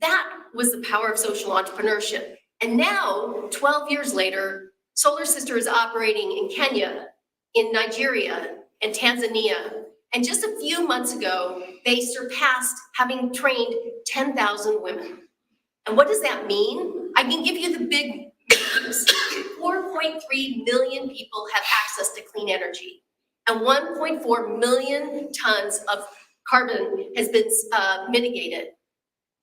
That was the power of social entrepreneurship. And now, 12 years later, Solar Sister is operating in Kenya, in Nigeria, and Tanzania. And just a few months ago, they surpassed having trained 10,000 women. And what does that mean? I can give you the big numbers. 4.3 million people have access to clean energy, and 1.4 million tons of carbon has been mitigated.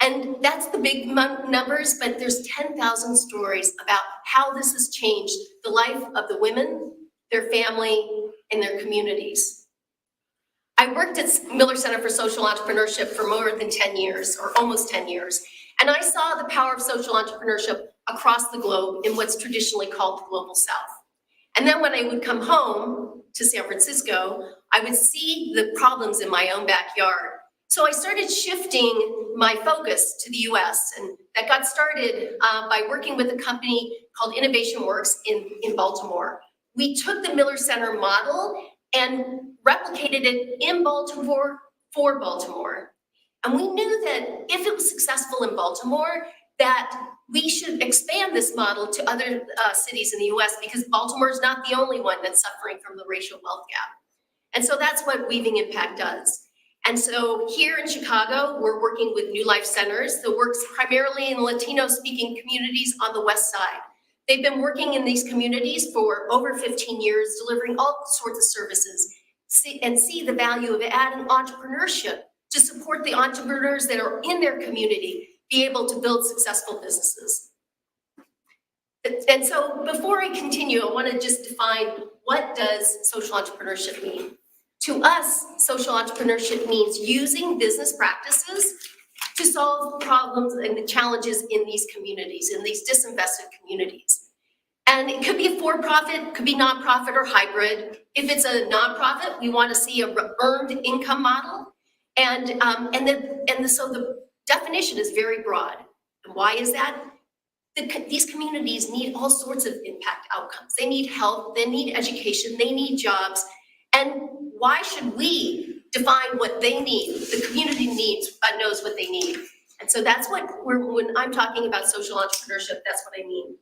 And that's the big numbers, but there's 10,000 stories about how this has changed the life of the women, their family, and their communities. I worked at Miller Center for Social Entrepreneurship for more than 10 years, or almost 10 years, and I saw the power of social entrepreneurship across the globe in what's traditionally called the Global South. And then when I would come home to San Francisco, I would see the problems in my own backyard. So I started shifting my focus to the US, and that got started by working with a company called Innovation Works in Baltimore. We took the Miller Center model and replicated it in Baltimore for Baltimore. And we knew that if it was successful in Baltimore, that we should expand this model to other cities in the US, because Baltimore is not the only one that's suffering from the racial wealth gap. And so that's what Weaving Impact does. And so here in Chicago, we're working with New Life Centers that works primarily in Latino-speaking communities on the West Side. They've been working in these communities for over 15 years, delivering all sorts of services, see the value of adding entrepreneurship to support the entrepreneurs that are in their community be able to build successful businesses. And so before I continue, I want to just define, what does social entrepreneurship mean? To us, social entrepreneurship means using business practices to solve problems and the challenges in these communities, in these disinvested communities. And it could be a for-profit, could be nonprofit or hybrid. If it's a nonprofit, we want to see a earned income model. So the definition is very broad. And why is that? These communities need all sorts of impact outcomes. They need health, they need education, they need jobs. And why should we define what they need? The community knows what they need. And so that's when I'm talking about social entrepreneurship, that's what I mean.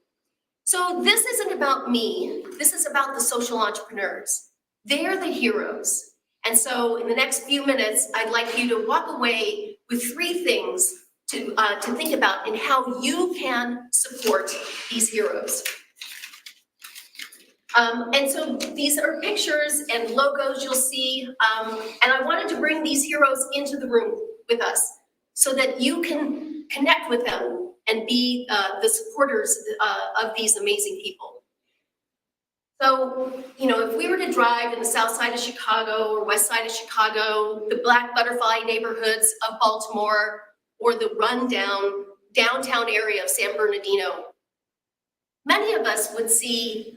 So this isn't about me, this is about the social entrepreneurs. They're the heroes. And so in the next few minutes, I'd like you to walk away with 3 things to think about in how you can support these heroes. And so these are pictures and logos you'll see, and I wanted to bring these heroes into the room with us so that you can connect with them and be the supporters of these amazing people. So, if we were to drive in the south side of Chicago or west side of Chicago, the Black Butterfly neighborhoods of Baltimore, or the rundown downtown area of San Bernardino, many of us would see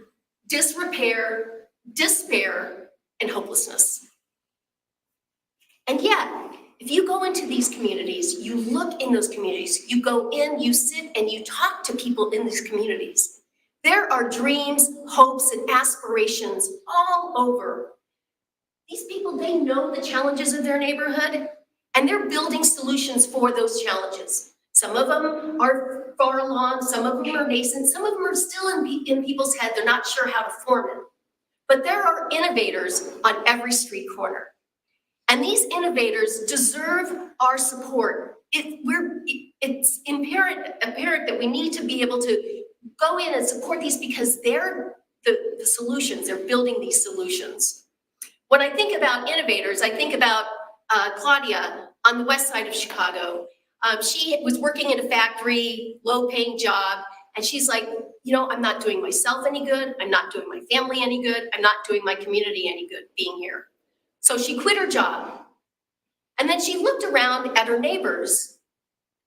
disrepair, despair, and hopelessness. And yet, if you go into these communities, you look in those communities, you go in, you sit, and you talk to people in these communities, there are dreams, hopes, and aspirations all over. These people, they know the challenges of their neighborhood, and they're building solutions for those challenges. Some of them are far along, some of them are nascent, some of them are still in people's head, they're not sure how to form it. But there are innovators on every street corner. And these innovators deserve our support. It's apparent that we need to be able to go in and support these because they're the solutions, they're building these solutions. When I think about innovators, I think about Claudia on the west side of Chicago. She was working in a factory, low-paying job, and she's like, I'm not doing myself any good, I'm not doing my family any good, I'm not doing my community any good being here. So she quit her job. And then she looked around at her neighbors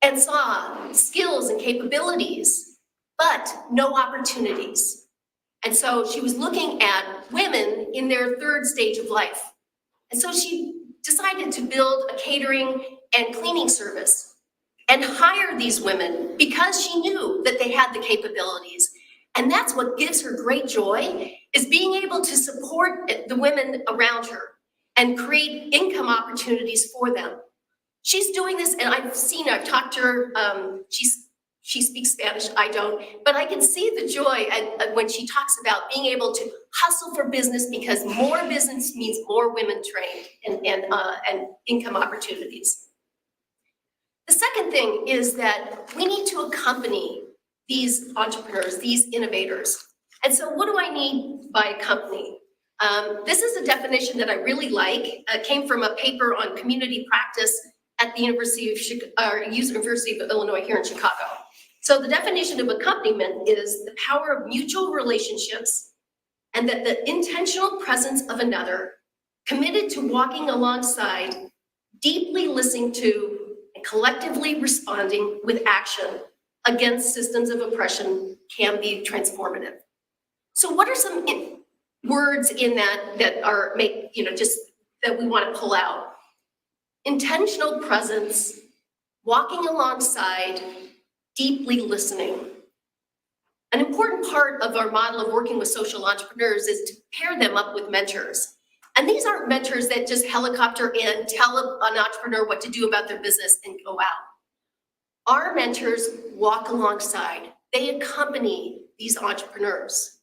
and saw skills and capabilities, but no opportunities. And so she was looking at women in their 3rd stage of life. And so she decided to build a catering and cleaning service and hire these women because she knew that they had the capabilities. And that's what gives her great joy, is being able to support the women around her and create income opportunities for them. She's doing this, and I've talked to her, she's She speaks Spanish, I don't, but I can see the joy when she talks about being able to hustle for business because more business means more women trained and income opportunities. The second thing is that we need to accompany these entrepreneurs, these innovators. And so what do I need by accompany? This is a definition that I really like. It came from a paper on community practice at the University of Illinois here in Chicago. So the definition of accompaniment is the power of mutual relationships and that the intentional presence of another committed to walking alongside, deeply listening to, and collectively responding with action against systems of oppression can be transformative. So what are some words in that are just that we want to pull out? Intentional presence, walking alongside, deeply listening. An important part of our model of working with social entrepreneurs is to pair them up with mentors. And these aren't mentors that just helicopter in, tell an entrepreneur what to do about their business and go out. Our mentors walk alongside. They accompany these entrepreneurs.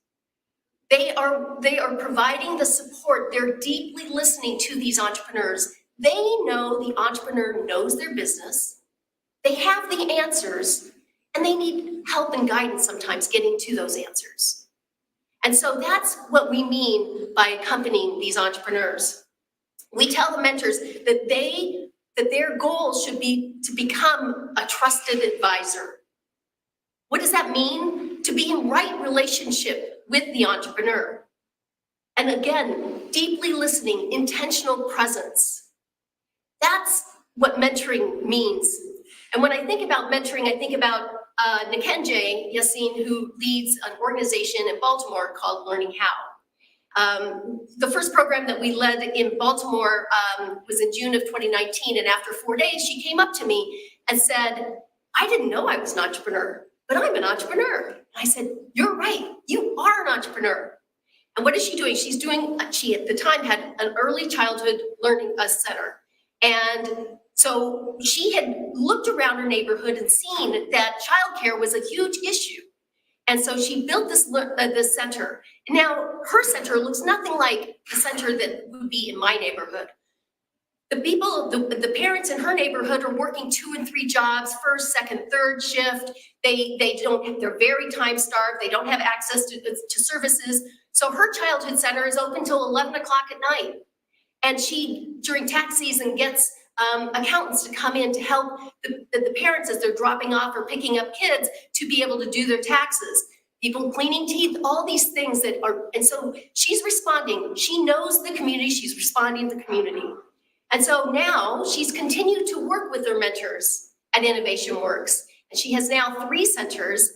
They are providing the support. They're deeply listening to these entrepreneurs. They know the entrepreneur knows their business. They have the answers, and they need help and guidance sometimes getting to those answers. And so that's what we mean by accompanying these entrepreneurs. We tell the mentors that their goal should be to become a trusted advisor. What does that mean? To be in right relationship with the entrepreneur. And again, deeply listening, intentional presence. That's what mentoring means. And when I think about mentoring, I think about Nikenje Yassin, who leads an organization in Baltimore called Learning How. The first program that we led in Baltimore was in June of 2019, and after 4 days, she came up to me and said, I didn't know I was an entrepreneur, but I'm an entrepreneur. And I said, you're right, you are an entrepreneur. And what is she doing? She at the time had an early childhood learning center. And so she had looked around her neighborhood and seen that childcare was a huge issue. And so she built this center. Now, her center looks nothing like the center that would be in my neighborhood. The parents in her neighborhood are working 2 and 3 jobs, first, second, third shift. They're very time starved. They don't have access to services. So her childhood center is open till 11 o'clock at night. And she, during tax season, gets accountants to come in to help the parents as they're dropping off or picking up kids to be able to do their taxes. People cleaning teeth, all these things and so she's responding. She knows the community, she's responding to the community. And so now she's continued to work with her mentors at Innovation Works. And she has now 3 centers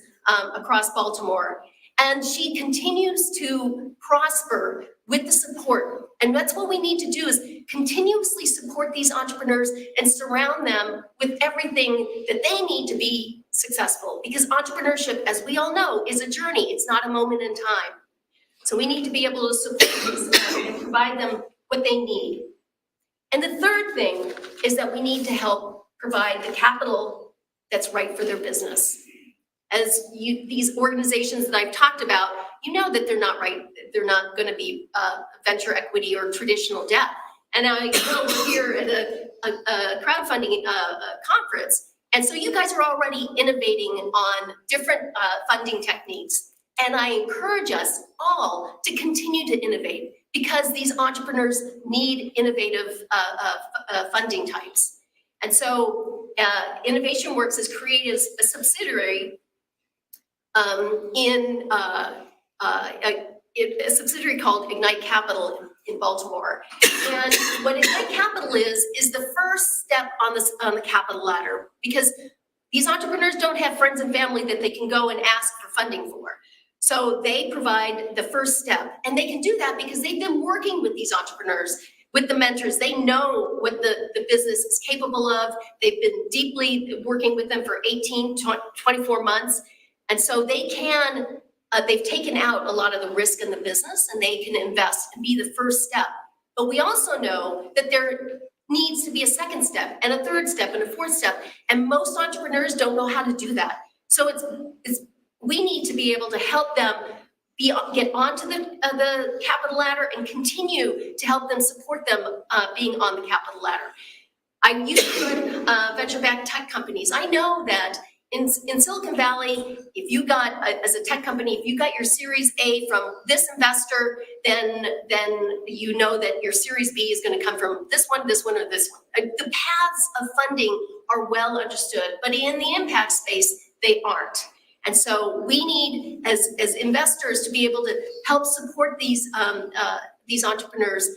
across Baltimore. And she continues to prosper with the support. And that's what we need to do, is continuously support these entrepreneurs and surround them with everything that they need to be successful. Because entrepreneurship, as we all know, is a journey. It's not a moment in time. So we need to be able to support these and provide them what they need. And the third thing is that we need to help provide the capital that's right for their business. As these organizations that I've talked about, you know that they're not right. They're not going to be venture equity or traditional debt. And I know we're here at a crowdfunding conference. And so you guys are already innovating on different funding techniques. And I encourage us all to continue to innovate, because these entrepreneurs need innovative funding types. And so Innovation Works has created a subsidiary a subsidiary called Ignite Capital in Baltimore. And what Ignite Capital is the first step on the capital ladder, because these entrepreneurs don't have friends and family that they can go and ask for funding for. So they provide the first step, and they can do that because they've been working with these entrepreneurs, with the mentors. They know what the business is capable of. They've been deeply working with them for 18 to 24 months. And so they can, they've taken out a lot of the risk in the business, and they can invest and be the first step. But we also know that there needs to be a second step and a third step and a fourth step. And most entrepreneurs don't know how to do that. So we need to be able to help them get onto the capital ladder and continue to help them support them being on the capital ladder. I used to run venture-backed tech companies. I know that in Silicon Valley, if you got, as a tech company, if you got your Series A from this investor, then you know that your Series B is going to come from this one, or this one. The paths of funding are well understood, but in the impact space, they aren't. And so we need, as investors, to be able to help support these entrepreneurs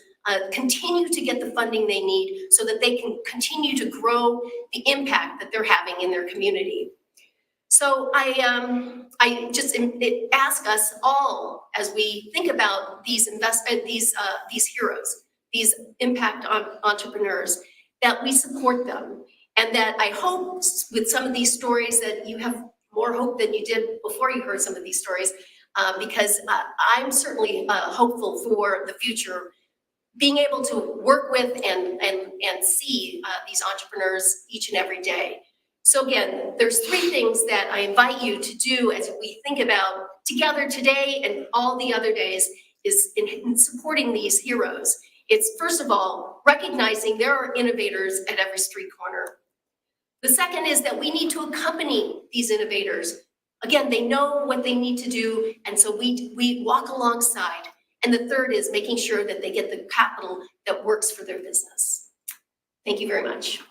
continue to get the funding they need so that they can continue to grow the impact that they're having in their community. So I just ask us all, as we think about these heroes, these impact entrepreneurs, that we support them, and that I hope with some of these stories that you have more hope than you did before you heard some of these stories, because I'm certainly hopeful for the future, being able to work with and see these entrepreneurs each and every day. So again, there's 3 things that I invite you to do as we think about together today and all the other days is in supporting these heroes. It's, first of all, recognizing there are innovators at every street corner. The second is that we need to accompany these innovators. Again, they know what they need to do, and so we walk alongside. And the third is making sure that they get the capital that works for their business. Thank you very much.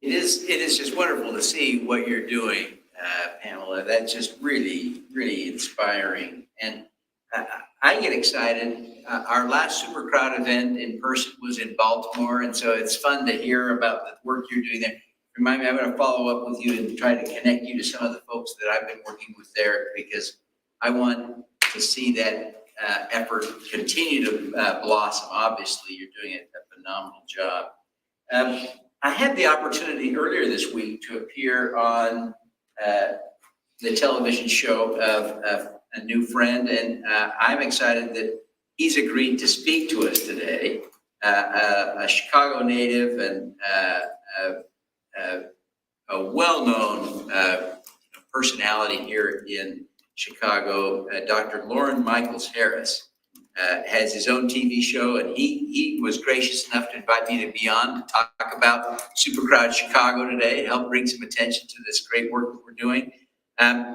It is just wonderful to see what you're doing, Pamela. That's just really, really inspiring. And I get excited. Our last Super Crowd event in person was in Baltimore, and so it's fun to hear about the work you're doing there. Remind me, I'm going to follow up with you and try to connect you to some of the folks that I've been working with there, because I want to see that effort continue to blossom. Obviously, you're doing a phenomenal job. I had the opportunity earlier this week to appear on the television show of a new friend, and I'm excited that he's agreed to speak to us today. A Chicago native and a well-known personality here in Chicago, Dr. Lauren Michaels Harris, has his own TV show, and he was gracious enough to invite me to be on to talk about SuperCrowdChicago today and help bring some attention to this great work that we're doing.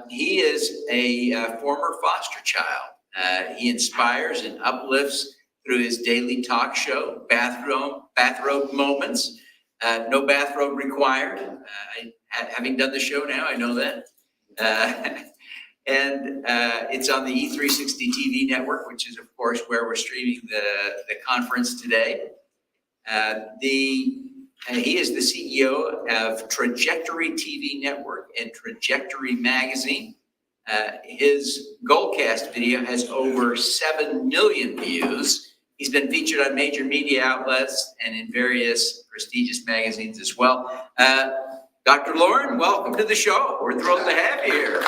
He is a former foster child. He inspires and uplifts through his daily talk show, Bathrobe Moments. No bathrobe required. Having done the show now, I know that. And it's on the E360 TV network, which is, of course, where we're streaming the conference today. He is the CEO of Trajectory TV Network and Trajectory Magazine. His Goalcast video has over 7 million views. He's been featured on major media outlets and in various prestigious magazines as well. Dr. Lauren, welcome to the show. We're thrilled to have you here.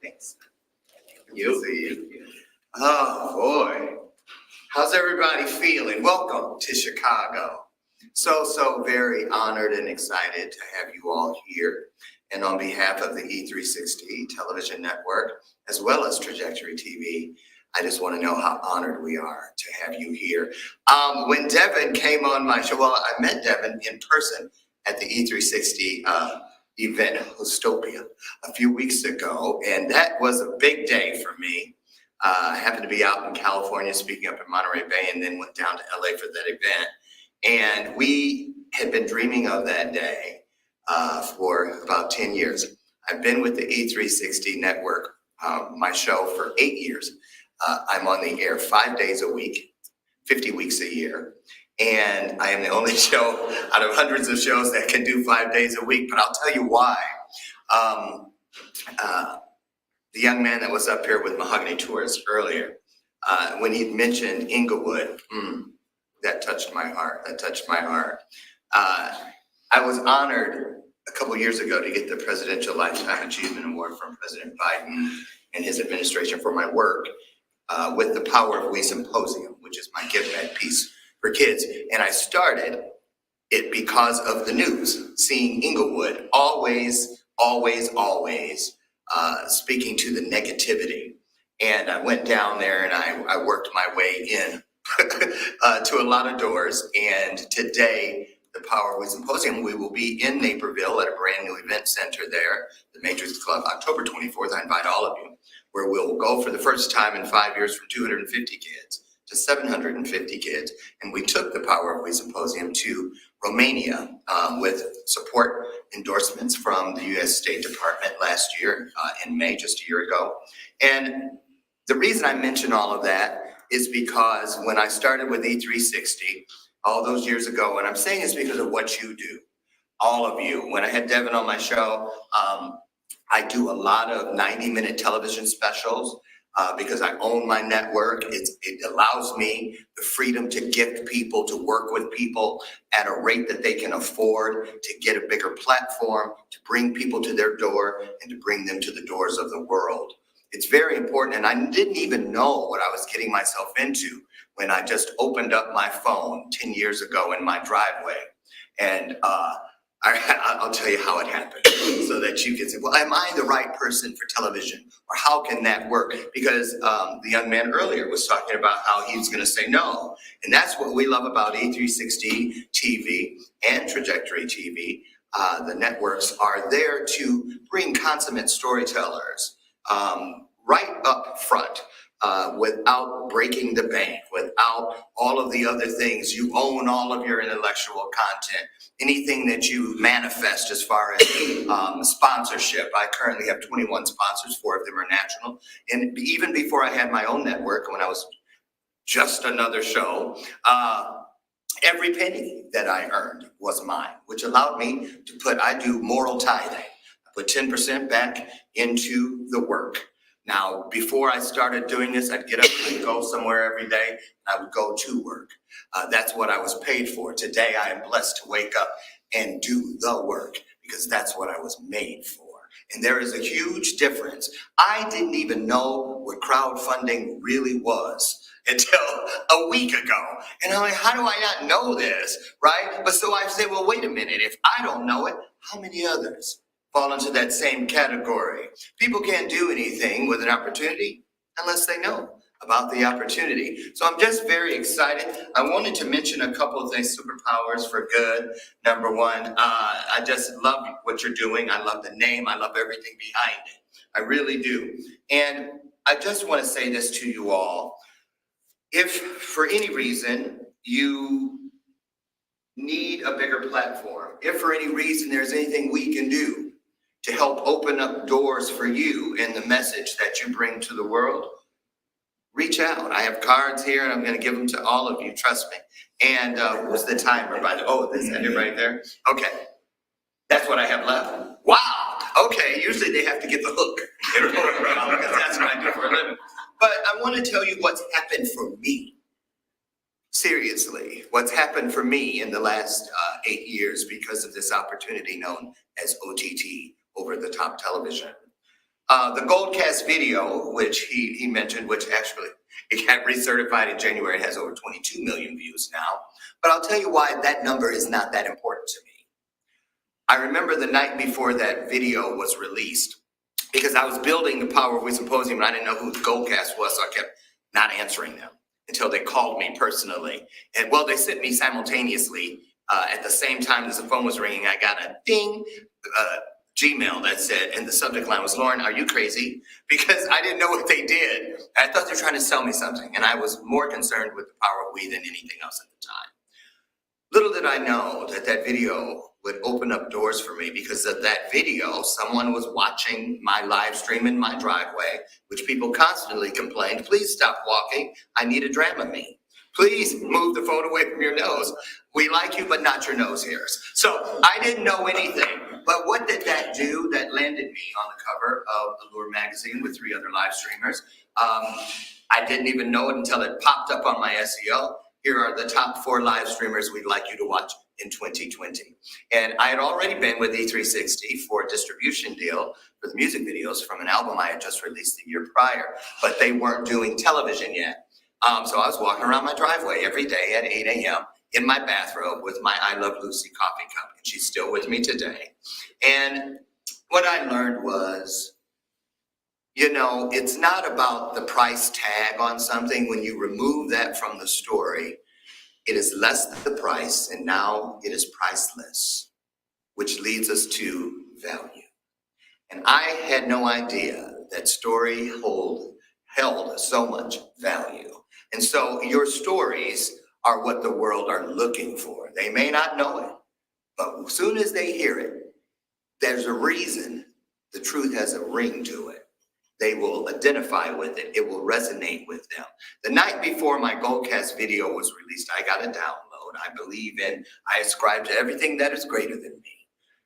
Thanks. You. Oh, boy. How's everybody feeling? Welcome to Chicago. So very honored and excited to have you all here. And on behalf of the E360 television network, as well as Trajectory TV, I just want to know how honored we are to have you here. When Devin came on my show, well, I met Devin in person at the E360 event, Hostopia, a few weeks ago, and that was a big day for me. I happened to be out in California speaking up in Monterey Bay, and then went down to LA for that event. And we had been dreaming of that day for about 10 years. I've been with the E360 network, my show, for 8 years. I'm on the air 5 days a week, 50 weeks a year. And I am the only show out of hundreds of shows that can do 5 days a week, but I'll tell you why. The young man that was up here with Mahogany Tours earlier, when he mentioned Inglewood, that touched my heart. I was honored a couple years ago to get the Presidential Lifetime Achievement Award from President Biden. and his administration for my work with the Power of We Symposium, which is my give back piece for kids. And I started it because of the news, seeing Inglewood always speaking to the negativity. And I went down there and I worked my way in to a lot of doors. And today, the Power of We Symposium, we will be in Naperville at a brand new event center there, the Matrix Club, October 24th. I invite all of you, where we'll go for the first time in 5 years from 250 kids to 750 kids. And we took the Power of We Symposium to Romania with support endorsements from the U.S. State Department last year in May, just a year ago. And the reason I mention all of that is because when I started with E360 all those years ago, and I'm saying this because of what you do, all of you. When I had Devin on my show, I do a lot of 90-minute television specials because I own my network. It allows me the freedom to gift people, to work with people at a rate that they can afford, to get a bigger platform, to bring people to their door, and to bring them to the doors of the world. It's very important, and I didn't even know what I was getting myself into when I just opened up my phone 10 years ago in my driveway. And I'll tell you how it happened so that you can say, well, am I the right person for television? Or how can that work? Because the young man earlier was talking about how he was going to say no. And that's what we love about E360 TV and Trajectory TV. The networks are there to bring consummate storytellers right up front. Without breaking the bank, without all of the other things. You own all of your intellectual content, anything that you manifest as far as sponsorship. I currently have 21 sponsors, 4 of them are national. And even before I had my own network, when I was just another show, every penny that I earned was mine, which allowed me to I do moral tithing. I put 10% back into the work. Now, before I started doing this, I'd get up and go somewhere every day, and I would go to work. That's what I was paid for. Today, I am blessed to wake up and do the work because that's what I was made for. And there is a huge difference. I didn't even know what crowdfunding really was until a week ago. And I'm like, how do I not know this, right? But so I say, well, wait a minute. If I don't know it, how many others fall into that same category? People can't do anything with an opportunity unless they know about the opportunity. So I'm just very excited. I wanted to mention a couple of things. Superpowers for Good. Number one, I just love what you're doing. I love the name. I love everything behind it. I really do. And I just want to say this to you all. If for any reason you need a bigger platform, if for any reason there's anything we can do to help open up doors for you and the message that you bring to the world, reach out. I have cards here and I'm going to give them to all of you. Trust me. And what's the timer? This ended right there. Okay. That's what I have left. Wow. Okay. Usually they have to get the hook and roll it around because that's what I do for a living. But I want to tell you what's happened for me. Seriously, what's happened for me in the last 8 years because of this opportunity known as OTT, over the top television. The Goldcast video, which he mentioned, which actually it got recertified in January, it has over 22 million views now. But I'll tell you why that number is not that important to me. I remember the night before that video was released, because I was building the Power of We Symposium and I didn't know who the Goldcast was, so I kept not answering them until they called me personally. And well, they sent me simultaneously at the same time as the phone was ringing. I got a ding, Gmail that said, and the subject line was, Lauren, are you crazy? Because I didn't know what they did. I thought they were trying to sell me something, and I was more concerned with the Power of We than anything else at the time. Little did I know that that video would open up doors for me. Because of that video, someone was watching my live stream in my driveway, which people constantly complained, please stop walking, I need a Dramamine. Please move the phone away from your nose. We like you, but not your nose hairs. So I didn't know anything. But what did that do? That landed me on the cover of Allure magazine with 3 other live streamers. I didn't even know it until it popped up on my SEO. here are the top 4 live streamers we'd like you to watch in 2020. And I had already been with E360 for a distribution deal for the music videos from an album I had just released the year prior, but they weren't doing television yet. So I was walking around my driveway every day at 8 a.m. in my bathrobe with my I Love Lucy coffee cup, and she's still with me today. And what I learned was, you know, it's not about the price tag on something. When you remove that from the story, it is less the price, and now it is priceless, which leads us to value. And I had no idea that story held so much value. And so your stories are what the world are looking for. They may not know it, but as soon as they hear it, there's a reason. The truth has a ring to it. They will identify with it. It will resonate with them. The night before my Goldcast video was released, I got a download. I ascribe to everything that is greater than me.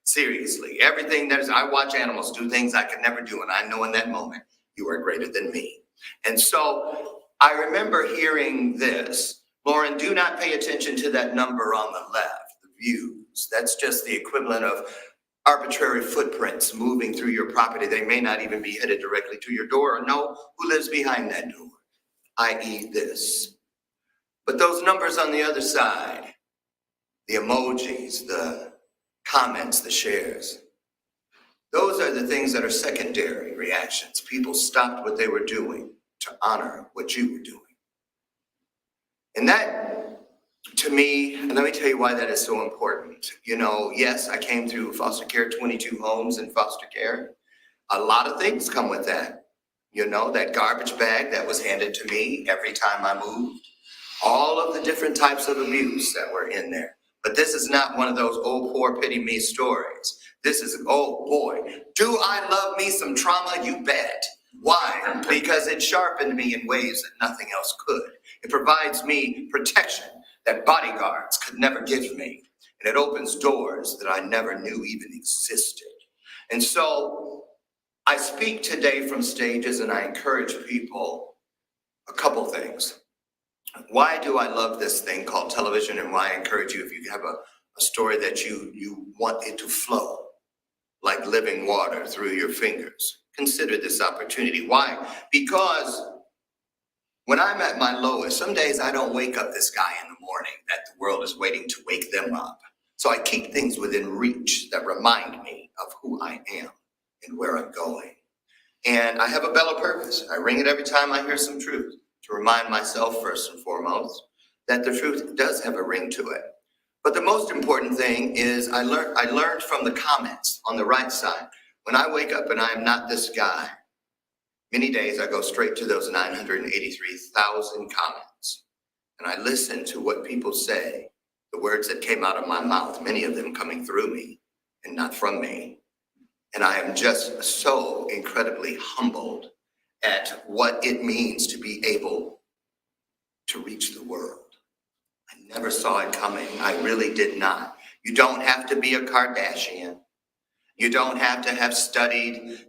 Seriously, everything that is, I watch animals do things I could never do, and I know in that moment, you are greater than me. And so I remember hearing this, Lauren, do not pay attention to that number on the left, the views. That's just the equivalent of arbitrary footprints moving through your property. They may not even be headed directly to your door or know who lives behind that door, i.e. this. But those numbers on the other side, the emojis, the comments, the shares, those are the things that are secondary reactions. People stopped what they were doing to honor what you were doing. And that, to me, and let me tell you why that is so important. You know, yes, I came through foster care, 22 homes in foster care. A lot of things come with that. You know, that garbage bag that was handed to me every time I moved. All of the different types of abuse that were in there. But this is not one of those, oh, poor pity me stories. This is, oh boy, do I love me some trauma? You bet. Why? Because it sharpened me in ways that nothing else could. It provides me protection that bodyguards could never give me. And it opens doors that I never knew even existed. And so I speak today from stages and I encourage people a couple things. Why do I love this thing called television, and why I encourage you, if you have a story that you want it to flow like living water through your fingers, consider this opportunity. Why? Because when I'm at my lowest, some days I don't wake up this guy in the morning that the world is waiting to wake them up. So I keep things within reach that remind me of who I am and where I'm going. And I have a bell of purpose. I ring it every time I hear some truth, to remind myself first and foremost that the truth does have a ring to it. But the most important thing is I learned from the comments on the right side. When I wake up and I am not this guy, many days I go straight to those 983,000 comments. And I listen to what people say, the words that came out of my mouth, many of them coming through me and not from me. And I am just so incredibly humbled at what it means to be able to reach the world. I never saw it coming. I really did not. You don't have to be a Kardashian. You don't have to have studied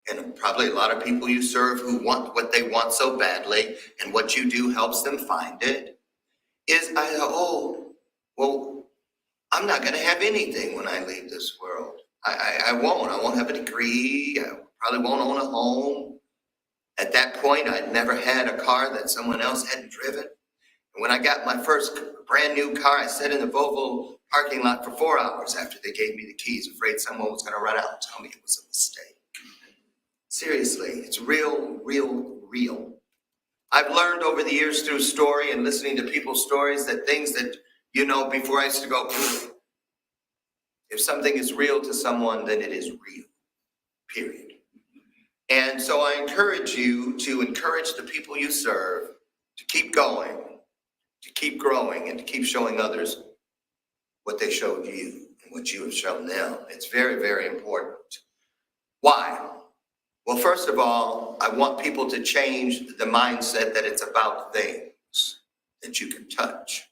and probably a lot of people you serve who want what they want so badly, and what you do helps them find it, is I thought, oh, well, I'm not going to have anything when I leave this world. I won't have a degree. I probably won't own a home. At that point, I'd never had a car that someone else hadn't driven. And when I got my first brand new car, I sat in the Volvo parking lot for 4 hours after they gave me the keys, afraid someone was going to run out and tell me it was a mistake. Seriously, it's real, real, real. I've learned over the years through story and listening to people's stories that things that, before I used to go, if something is real to someone, then it is real, period. And so I encourage you to encourage the people you serve to keep going, to keep growing, and to keep showing others what they showed you and what you have shown them. It's very, very important. Why? Well, first of all, I want people to change the mindset that it's about things that you can touch.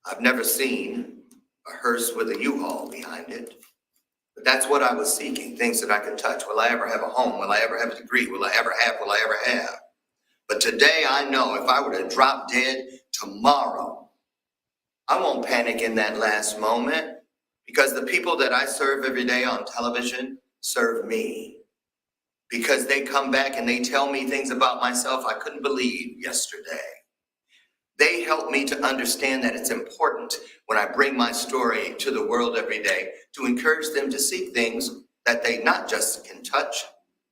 I've never seen a hearse with a U-Haul behind it, but that's what I was seeking, things that I could touch. Will I ever have a home? Will I ever have a degree? Will I ever have? But today I know if I were to drop dead tomorrow, I won't panic in that last moment, because the people that I serve every day on television serve me. Because they come back and they tell me things about myself I couldn't believe yesterday. They help me to understand that it's important when I bring my story to the world every day to encourage them to seek things that they not just can touch,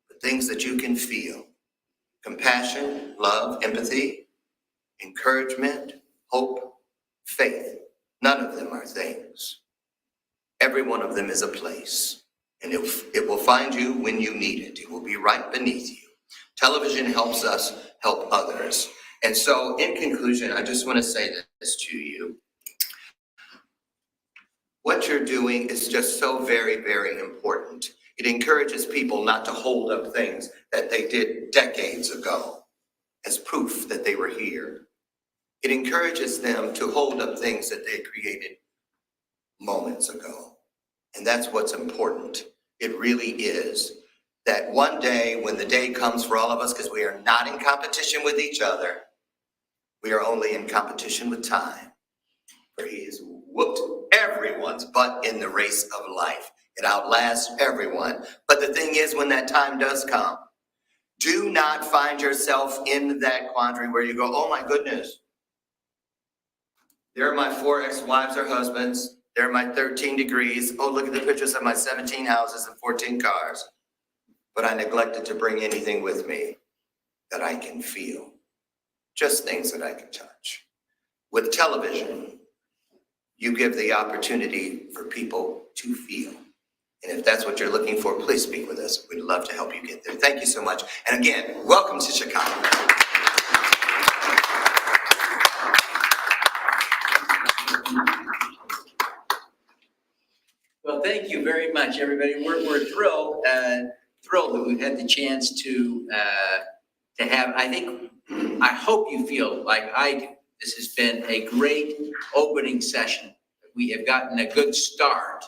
but things that you can feel. Compassion, love, empathy, encouragement, hope, faith. None of them are things. Every one of them is a place. And it will find you when you need it. It will be right beneath you. Television helps us help others. And so in conclusion, I just want to say this to you. What you're doing is just so very, very important. It encourages people not to hold up things that they did decades ago as proof that they were here. It encourages them to hold up things that they created moments ago. And that's what's important. It really is. That one day, when the day comes for all of us, because we are not in competition with each other, we are only in competition with time. For he has whooped everyone's butt in the race of life. It outlasts everyone. But the thing is, when that time does come, do not find yourself in that quandary where you go, oh my goodness, there are my 4 ex-wives or husbands. There are my 13 degrees. Oh, look at the pictures of my 17 houses and 14 cars. But I neglected to bring anything with me that I can feel. Just things that I can touch. With television, you give the opportunity for people to feel. And if that's what you're looking for, please speak with us. We'd love to help you get there. Thank you so much. And again, welcome to Chicago. Well, thank you very much, everybody. We're thrilled that we've had the chance to have. I hope you feel like I do. This has been a great opening session. We have gotten a good start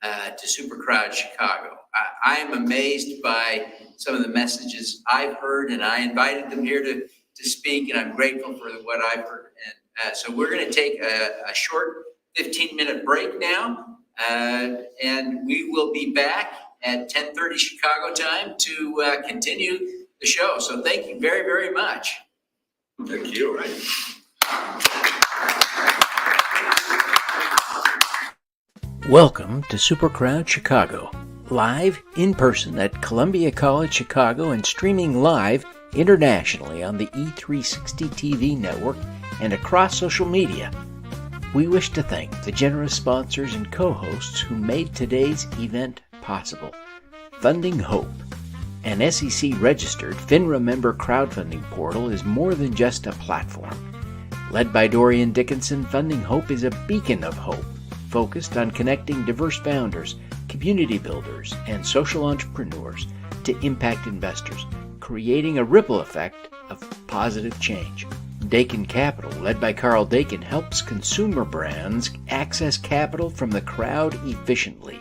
to SuperCrowd Chicago. I am amazed by some of the messages I've heard, and I invited them here to speak, and I'm grateful for what I've heard. And so we're going to take a short 15-minute break now. And we will be back at 10:30 Chicago time to continue the show. So thank you very, very much. Thank you. Welcome to SuperCrowd Chicago, live in person at Columbia College Chicago and streaming live internationally on the E360 TV network and across social media. We wish to thank the generous sponsors and co-hosts who made today's event possible. Funding Hope, an SEC-registered FINRA member crowdfunding portal, is more than just a platform. Led by Dorian Dickinson, Funding Hope is a beacon of hope, focused on connecting diverse founders, community builders, and social entrepreneurs to impact investors, creating a ripple effect of positive change. Dakin Capital, led by Carl Dakin, helps consumer brands access capital from the crowd efficiently.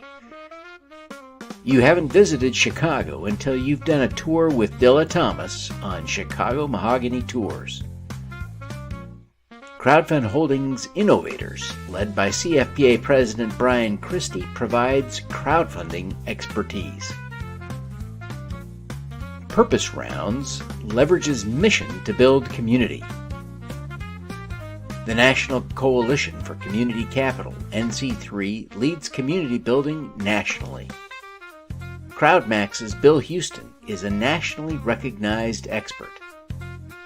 You haven't visited Chicago until you've done a tour with Dilla Thomas on Chicago Mahogany Tours. Crowdfund Holdings Innovators, led by CFPA President Brian Christie, provides crowdfunding expertise. Purpose Rounds leverages mission to build community. The National Coalition for Community Capital, NC3, leads community building nationally. CrowdMax's Bill Houston is a nationally recognized expert.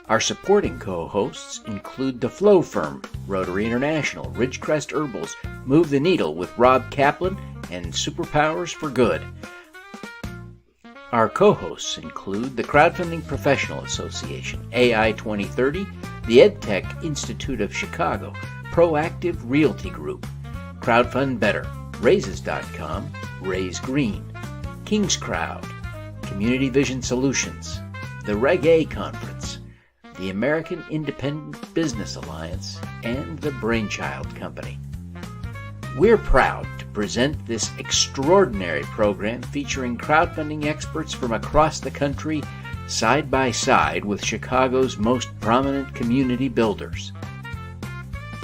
Our supporting co-hosts include The Flow Firm, Rotary International, Ridgecrest Herbals, Move the Needle with Rob Kaplan, and Superpowers for Good. Our co-hosts include the Crowdfunding Professional Association, AI 2030, the EdTech Institute of Chicago, Proactive Realty Group, Crowdfund Better, Raises.com, Raise Green, King's Crowd, Community Vision Solutions, the Reg A Conference, the American Independent Business Alliance, and the Brainchild Company. We're proud to present this extraordinary program featuring crowdfunding experts from across the country, side by side with Chicago's most prominent community builders.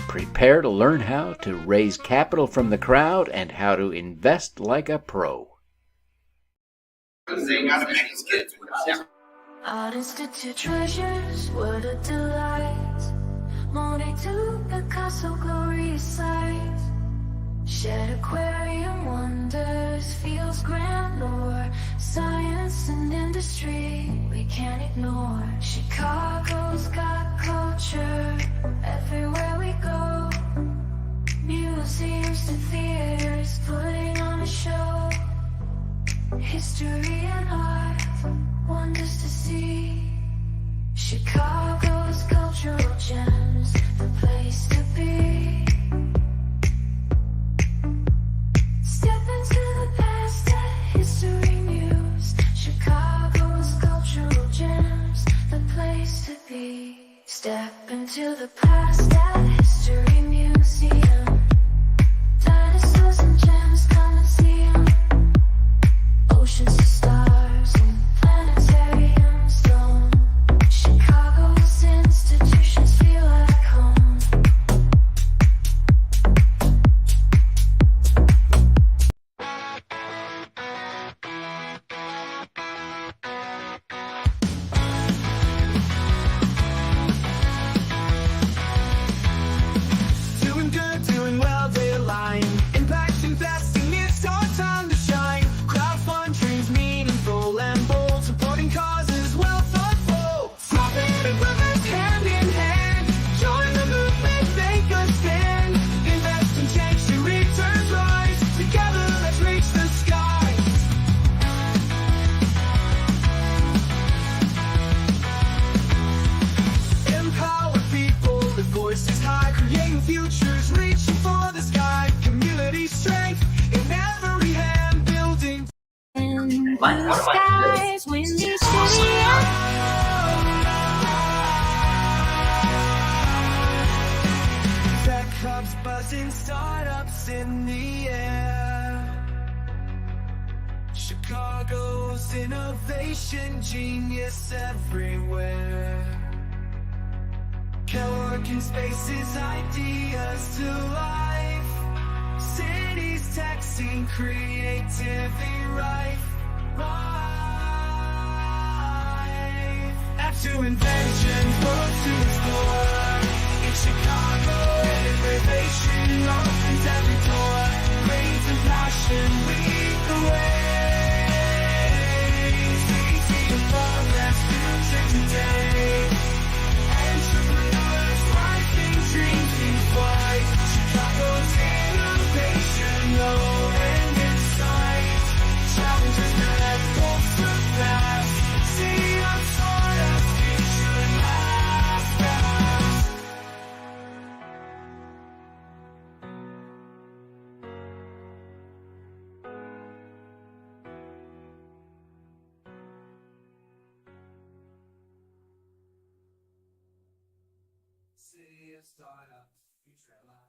Prepare to learn how to raise capital from the crowd and how to invest like a pro. Artists to treasures, what a delight. Monet to Picasso, glorious sight. Shed aquarium wonders, feels grandeur. Science and industry, we can't ignore. Chicago's got culture, everywhere we go. Museums to theaters, putting on a show. History and art, wonders to see. Chicago's cultural gems, the place to be. Step into the past, that history muse. Chicago's cultural gems, the place to be. Step into the past, that history museum. Dinosaurs and gems, come and see 'em. Oceans to stars and planetariums dome. Chicago's institutions feel like home. Doing good, doing well, they align. Impact investing, it's our time to shine. Crowdfund dreams meaningful and bold. Supporting causes well thoughtful. Profit and purpose hand in hand. Join the movement, make a stand. Invest in change to returns rise. Together, let's reach the skies. Empower people, the voices high, creating futures, reaching for the sky. Community strength in every hand, building. Blue skies, windy city. Tech hubs buzzing, startups in the air. Chicago's innovation genius everywhere. Co-working spaces, ideas to life. Cities, tech scene, creativity rife. Apps to inventions, worlds to explore. In Chicago, innovation opens every door. Rains and passion lead the way. Easy to progress, future today. Entrepreneurs, rising dreams in flight. Chicago's innovation, no end in sight. Challenges that goals surpass. See our sort of future last fast. See a startup, future at last.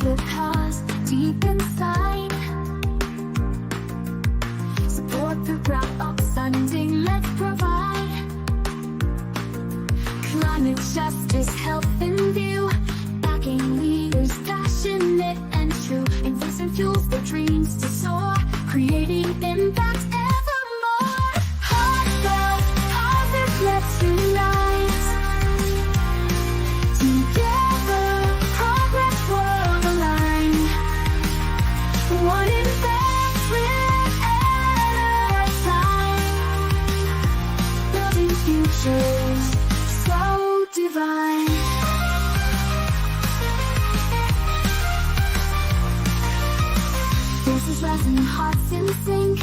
the cause deep inside. Support the crowd funding, let's provide. Climate justice, health in view. Backing leaders passionate and true. Investing fuels their dreams to soar. Creating impact evermore. Heartfelt, positive, let's unite. Together, progress will align. One investment at a time. Building futures so divine. Voices rising, hearts in sync.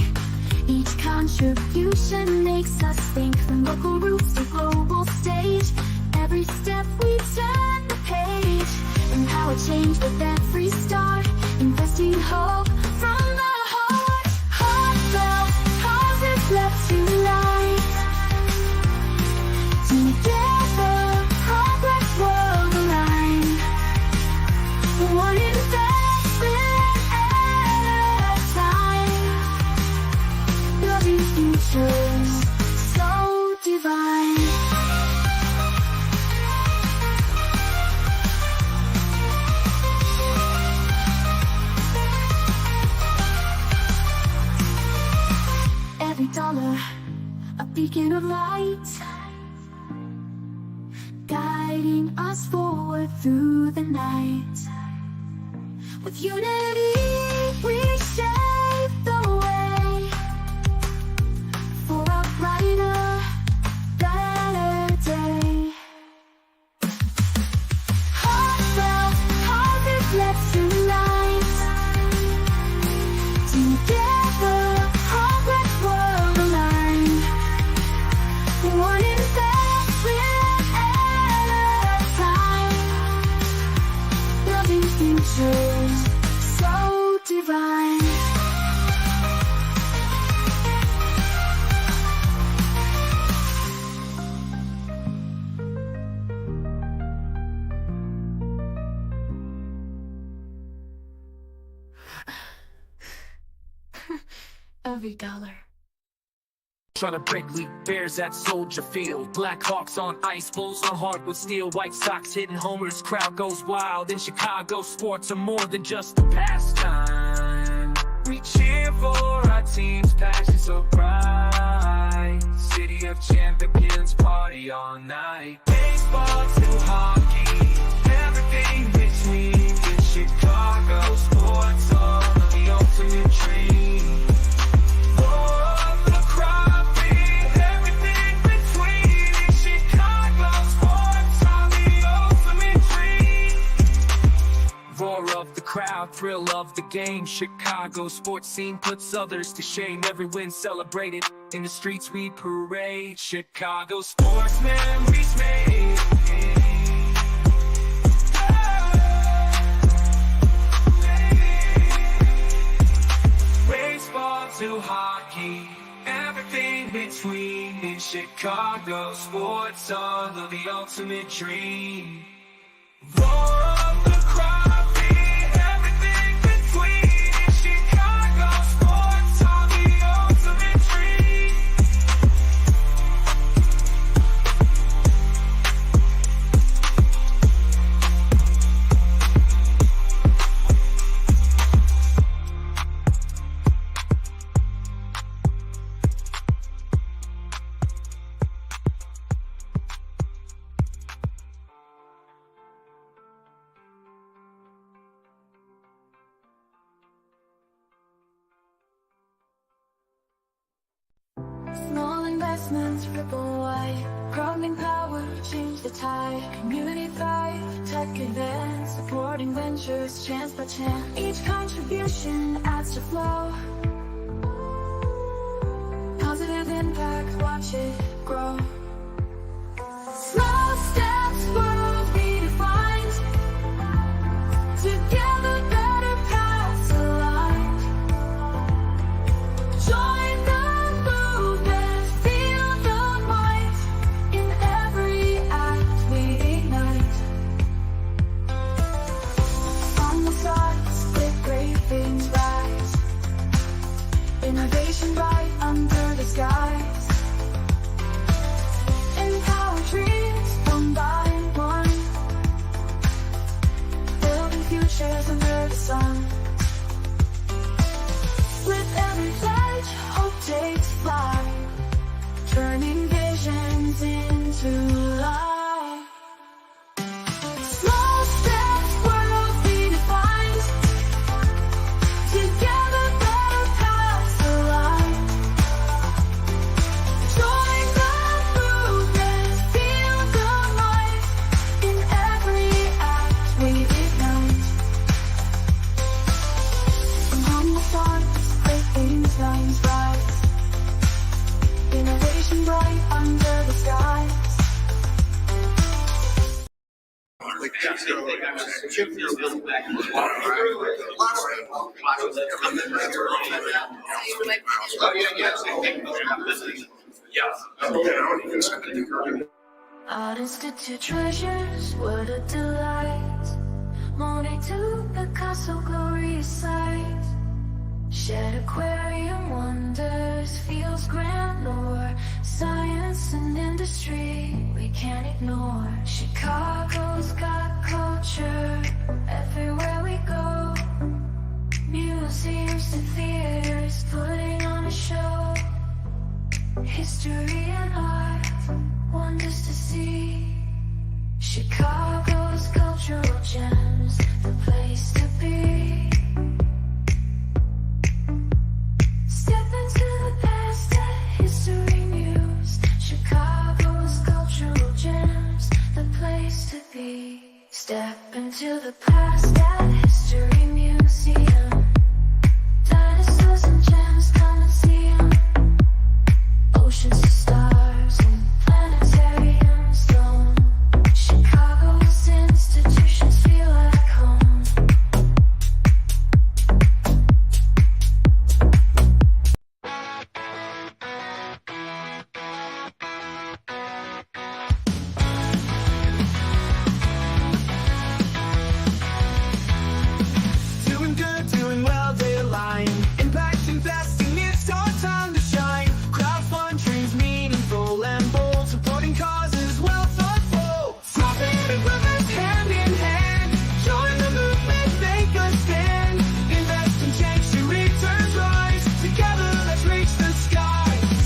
Each contribution makes us think. From local roots to global stage, every step we turn the page. Empower change with every start. Investing hope from the heart. Heartfelt, positive, let's unite. Together, progress will align. One investment at a time. Building futures so divine. Every dollar, a beacon of light, guiding us forward through the night. With unity, we shape the way for a brighter, better day. Heartfelt, positive, let's unite. Together, progress will align. One investment at a time. Building futures so divine. Every dollar. Trying to break league bears at Soldier Field. Black Hawks on ice, Bulls on hardwood steel. White Sox hitting homers, crowd goes wild. In Chicago, sports are more than just a pastime. We cheer for our team's passion so bright. City of champions, party all night. Baseball to hockey, everything between. In Chicago, sports are the ultimate dream. Roar of the crowd, thrill of the game. Chicago sports scene puts others to shame. Every win celebrated, in the streets we parade. Chicago sports memories made. Baseball to hockey, everything between. In Chicago, sports are the ultimate dream. Roar of the crowd. Small investments ripple wide. Crowding power, change the tide. Community thrive, tech advance. Supporting ventures, chance by chance. Each contribution adds to flow. Positive impact, watch it grow. Small steps, world redefined. Together, better paths aligned. Join the movement, feel the might. In every act we ignite. On the side. turning visions into life. Small steps, worlds redefined. Together, better paths align. Join the movement, feel the light. In every act we ignite. From the stars, great Einstein's rise. Innovation bright under the skies. Art Institute treasures, what a delight. Monet to Picasso, glorious sight. Shared aquarium wonders, feels grandeur. Science and industry we can't ignore. Chicago's got culture everywhere we go. Museums to theaters, putting on a show. History and art, wonders to see. Chicago's cultural gems, the place to be. Step into the past, that history muse. Chicago's cultural gems, the place to be. Step into the past, that history museum. Dinosaurs and gems, come and see 'em. Oceans to stars and planetariums dome. Chicago's institutions feel like home. Doing good, doing well, they align. Impact investing, it's our time to shine. Crowdfund dreams meaningful and bold, supporting causes well thoughtful. Profit and purpose hand in hand. Join the movement, make a stand. Invest and change to returns rise. Together, let's reach the skies.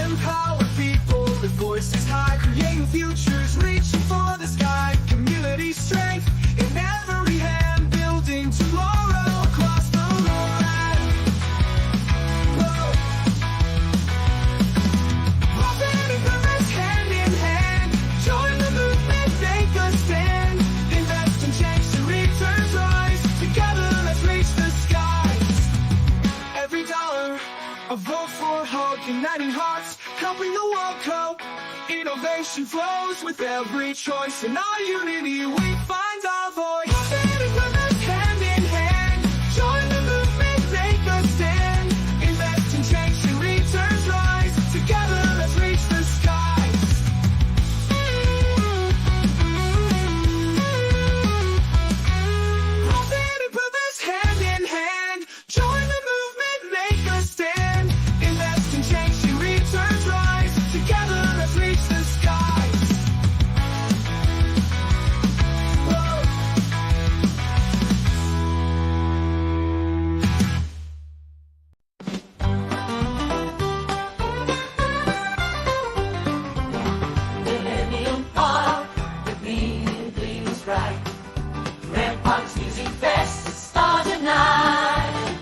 Empower people, the voices high, creating futures, reaching for the sky. Community strength in every hand, building tomorrow across the land. Whoa. Profit and purpose hand in hand. Join the movement, make a stand. Invest and change to returns rise. Together, let's reach the skies. Every dollar, a vote for hope, uniting hearts, helping the world cope. Innovation flows with every choice. In our unity, we find our voice. Profit and purpose hand in hand. Join the movement, make a stand. Invest and change to returns rise. Together, let's reach the skies. Profit and purpose hand in hand. Join the movement, make a stand. Invest and change to returns rise. Together, let's reach the skies. Whoa. Millennium Park, the green gleams bright. Red Park's Music Fest, it starts at 9.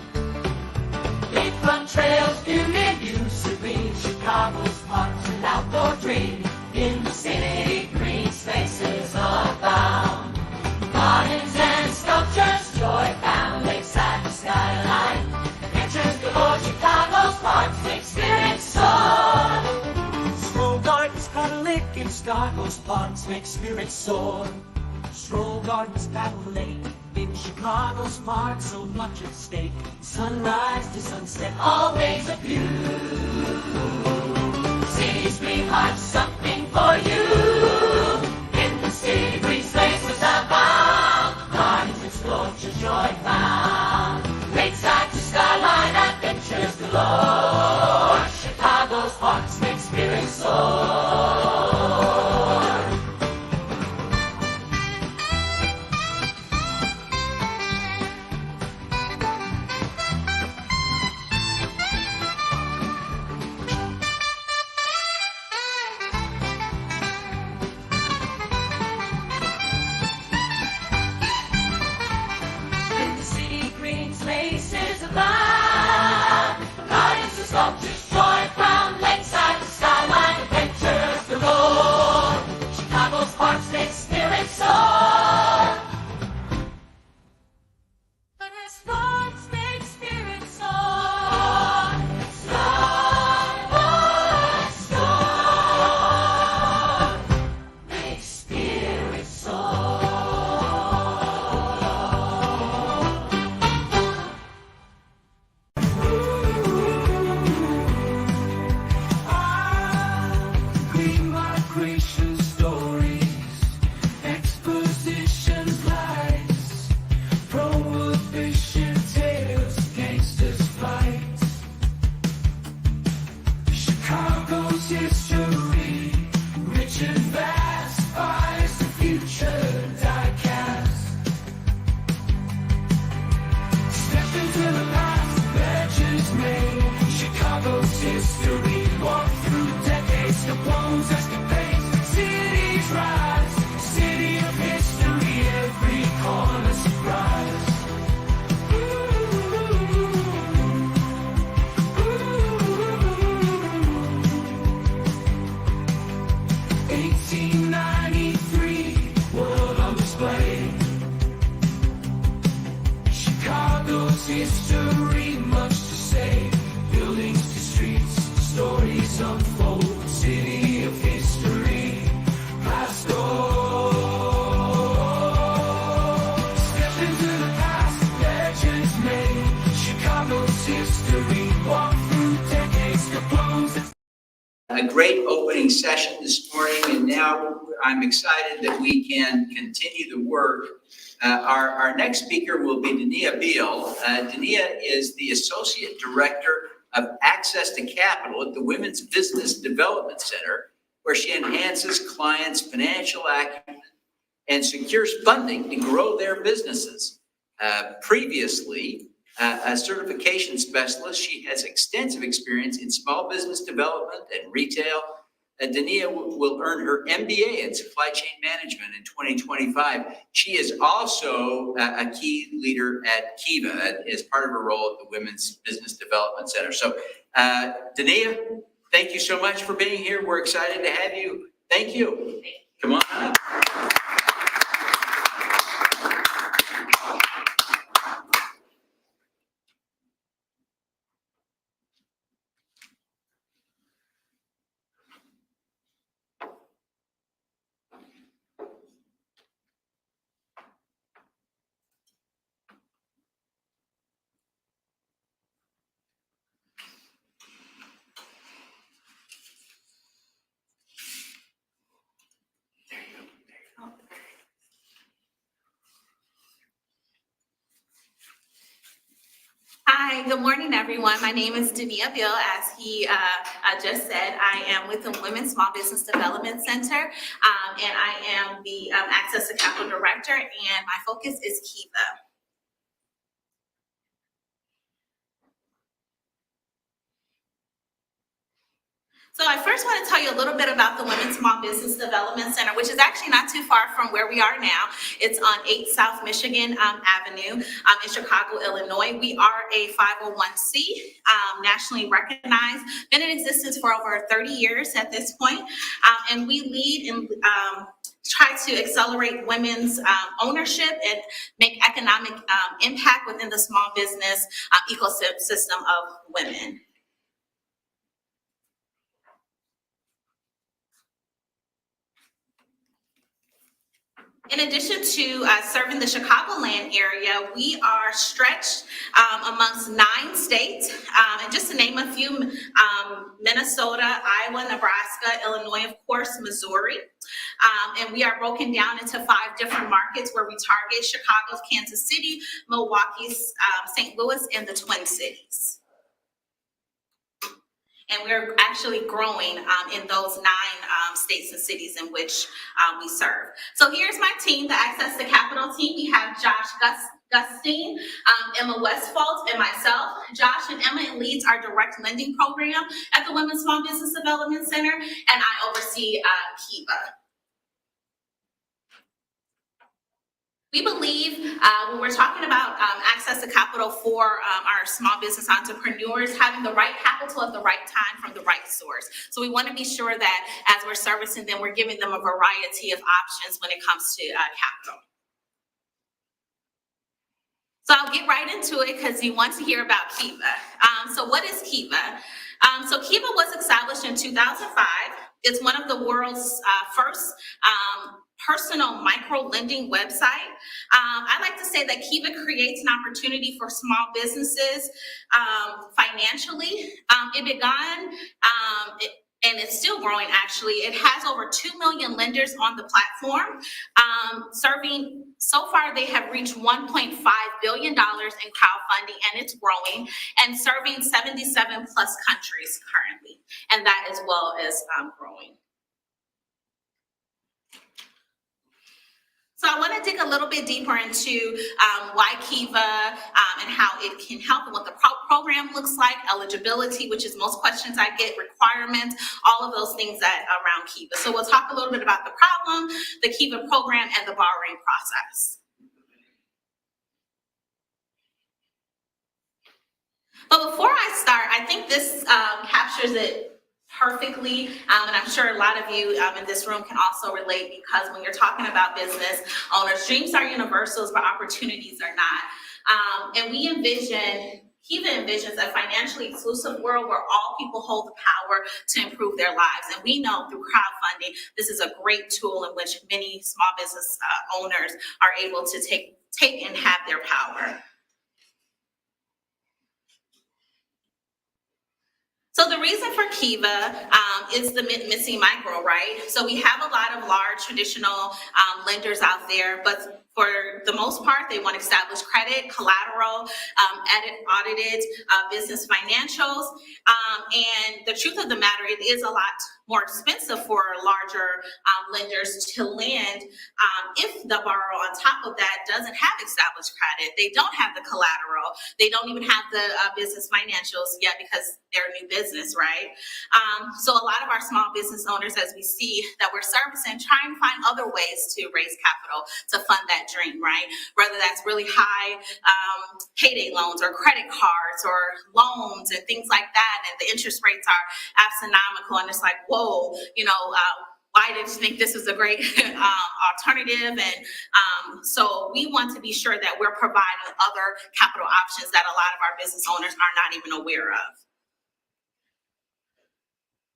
Lakefront trails, beauty views serene. Chicago's parks and outdoor dream. In the city, green spaces abound. Gardens and sculptures, joy found. Lakeside, the skyline. Pictures galore, Chicago's parks make spirits soar. Stroll gardens, cuddling in Chicago's parks make spirits soar. Stroll gardens, Battle Lake, in Chicago's parks, so much at stake. Sunrise to sunset, always a view. City's green hearts, something for you. In the city, green spaces abound. Gardens explored, to joy found. Lakeside to skyline, adventures galore. Chicago's parks make spirits soar. history, much to say. Buildings to streets, stories unfold. City of history, Glasgow. Step into the past, legends made. Chicago's history, walk through decades to close. A great opening session this morning, and now I'm excited that we can continue the work. Our next speaker will be Dania Beal. Dania is the Associate Director of Access to Capital at the Women's Business Development Center, where she enhances clients' financial acumen and secures funding to grow their businesses. Previously, a certification specialist, she has extensive experience in small business development and retail. Dania will earn her MBA in supply chain management in 2025. She is also a key leader at Kiva as part of her role at the Women's Business Development Center. So, Dania, thank you so much for being here. We're excited to have you. Thank you. Come on up. Hi, good morning, everyone. My name is Dania Beal. As he just said, I am with the Women's Small Business Development Center, and I am the Access to Capital Director, and my focus is Kiva. So I first want to tell you a little bit about the Women's Small Business Development Center, which is actually not too far from where we are now. It's on 8 South Michigan Avenue in Chicago, Illinois. We are a 501c, nationally recognized, been in existence for over 30 years at this point, and we lead and try to accelerate women's ownership and make economic impact within the small business ecosystem of women. In addition to serving the Chicagoland area, we are stretched amongst 9 states, and just to name a few, Minnesota, Iowa, Nebraska, Illinois, of course, Missouri. And we are broken down into 5 different markets where we target: Chicago, Kansas City, Milwaukee, St. Louis, and the Twin Cities. And we're actually growing in those 9 states and cities in which we serve. So here's my team, the Access to Capital team. We have Josh Gustine, Emma Westfalt, and myself. Josh and Emma leads our direct lending program at the Women's Small Business Development Center, and I oversee Kiva. We believe when we're talking about access to capital for our small business entrepreneurs, having the right capital at the right time from the right source. So we want to be sure that as we're servicing them, we're giving them a variety of options when it comes to capital. So I'll get right into it because you want to hear about Kiva. So what is Kiva? So Kiva was established in 2005. It's one of the world's first personal micro lending website. I like to say that Kiva creates an opportunity for small businesses financially. It began, and it's still growing actually. It has over 2 million lenders on the platform, serving, so far they have reached $1.5 billion in crowdfunding, and it's growing, and serving 77 plus countries currently, and that as well as growing. So I want to dig a little bit deeper into why Kiva and how it can help, and what the program looks like, eligibility, which is most questions I get, requirements, all of those things that around Kiva. So we'll talk a little bit about the problem, the Kiva program, and the borrowing process. But before I start, I think this captures it perfectly, and I'm sure a lot of you in this room can also relate, because when you're talking about business owners, dreams are universals, but opportunities are not. And Kiva envisions a financially inclusive world where all people hold the power to improve their lives. And we know through crowdfunding, this is a great tool in which many small business owners are able to take and have their power. So the reason for Kiva is the missing micro, right? So we have a lot of large traditional lenders out there, but for the most part, they want established credit, collateral, audited business financials. And the truth of the matter, it is a lot more expensive for larger lenders to lend if the borrower on top of that doesn't have established credit. They don't have the collateral. They don't even have the business financials yet because they're a new business, right? So a lot of our small business owners, as we see that we're servicing, trying to find other ways to raise capital to fund that dream, right? Whether that's really high payday loans or credit cards or loans and things like that, and the interest rates are astronomical, and it's like, whoa, why did you think this was a great alternative? And so we want to be sure that we're providing other capital options that a lot of our business owners are not even aware of.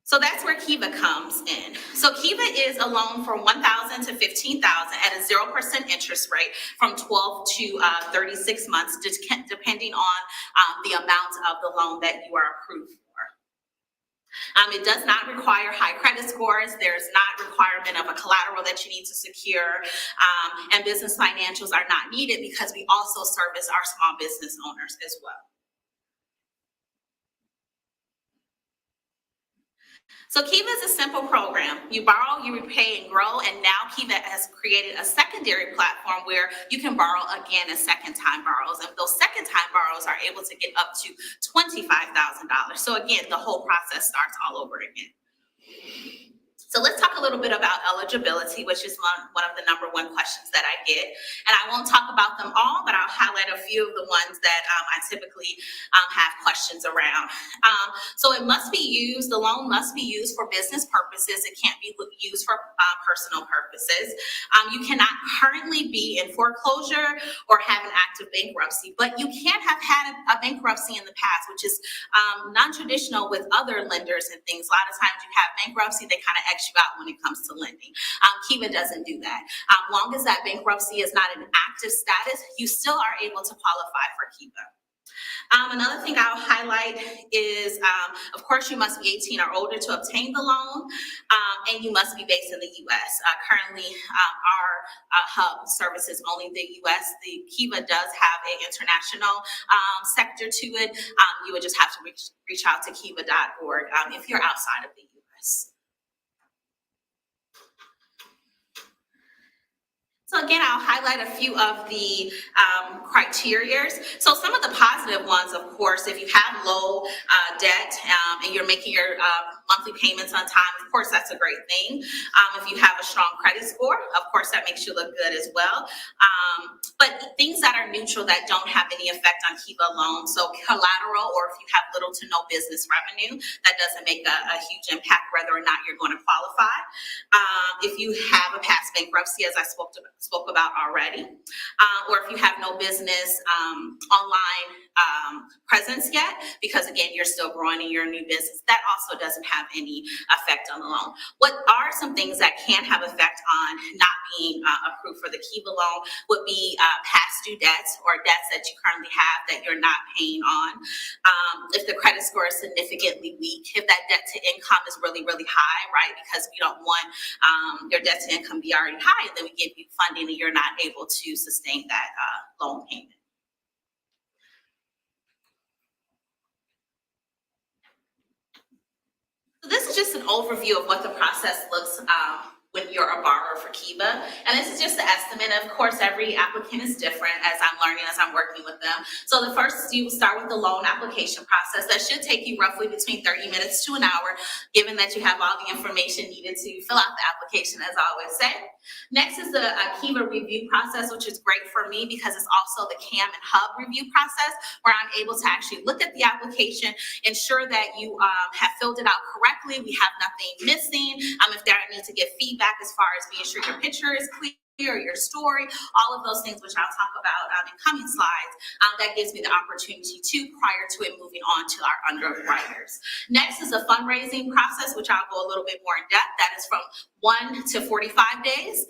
So that's where Kiva comes in. So Kiva is a loan for $1,000 to $15,000 at a 0% interest rate from 12 to 36 months, depending on the amount of the loan that you are approved for. It does not require high credit scores. There's not requirement of a collateral that you need to secure, and business financials are not needed because we also service our small business owners as well. So Kiva is a simple program. You borrow, you repay, and grow, and now Kiva has created a secondary platform where you can borrow again as second-time borrowers, and those second-time borrowers are able to get up to $25,000. So again, the whole process starts all over again. So let's talk a little bit about eligibility, which is one of the number one questions that I get. And I won't talk about them all, but I'll highlight a few of the ones that I typically have questions around. So it must be used, the loan must be used for business purposes. It can't be used for personal purposes. You cannot currently be in foreclosure or have an active bankruptcy, but you can have had a bankruptcy in the past, which is non-traditional with other lenders and things. A lot of times you have bankruptcy, they kind of you out when it comes to lending. Kiva doesn't do that. Long as that bankruptcy is not an active status, you still are able to qualify for Kiva. Another thing I'll highlight is, of course, you must be 18 or older to obtain the loan, and you must be based in the U.S. Currently, our hub services only the U.S. The Kiva does have an international sector to it. You would just have to reach out to kiva.org if you're outside of the U.S. So again, I'll highlight a few of the criteria. So some of the positive ones, of course, if you have low debt and you're making your monthly payments on time, of course, that's a great thing. If you have a strong credit score, of course, that makes you look good as well. But things that are neutral that don't have any effect on Kiva loans, so collateral, or if you have little to no business revenue, that doesn't make a huge impact whether or not you're going to qualify. If you have a past bankruptcy, as I spoke about already, or if you have no business online presence yet, because again, you're still growing in your new business, that also doesn't have any effect on the loan. What are some things that can have effect on not being approved for the Kiva loan would be past due debts or debts that you currently have that you're not paying on. If the credit score is significantly weak, if that debt to income is really, really high, right? Because we don't want your debt to income be already high, and then we give you funding and you're not able to sustain that loan payment. So this is just an overview of what the process looks when you're a borrower for Kiva. And this is just the estimate. Of course, every applicant is different as I'm learning, as I'm working with them. So the first, you start with the loan application process. That should take you roughly between 30 minutes to an hour, given that you have all the information needed to fill out the application, as I always say. Next is the Kiva review process, which is great for me because it's also the CAM and Hub review process, where I'm able to actually look at the application, ensure that you have filled it out correctly, we have nothing missing. If there I need to get feedback as far as being sure your picture is clear, or your story, all of those things, which I'll talk about in coming slides, that gives me the opportunity to, prior to it moving on to our underwriters. Next is a fundraising process, which I'll go a little bit more in depth. That is from 1 to 45 days.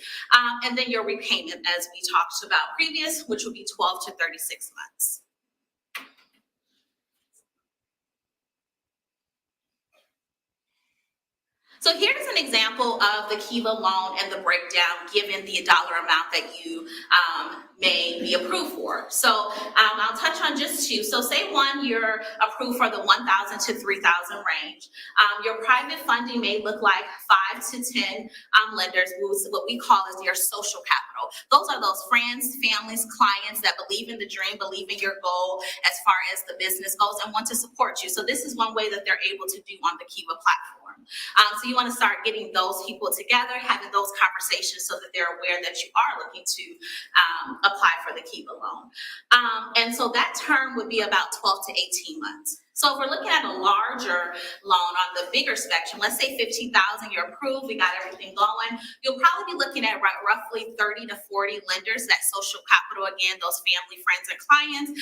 And then your repayment, as we talked about previous, which would be 12 to 36 months. So here's an example of the Kiva loan and the breakdown given the dollar amount that you may be approved for. So I'll touch on just two. So say one, you're approved for the 1,000 to 3,000 range. Your private funding may look like 5 to 10 lenders, what we call is your social capital. Those are those friends, families, clients that believe in the dream, believe in your goal as far as the business goes and want to support you. So this is one way that they're able to do on the Kiva platform. So you want to start getting those people together, having those conversations so that they're aware that you are looking to apply for the Kiva loan. And so that term would be about 12 to 18 months. So if we're looking at a larger loan on the bigger spectrum, let's say 15,000, you're approved, we got everything going, you'll probably be looking at roughly 30 to 40 lenders, that social capital, again, those family, friends, and clients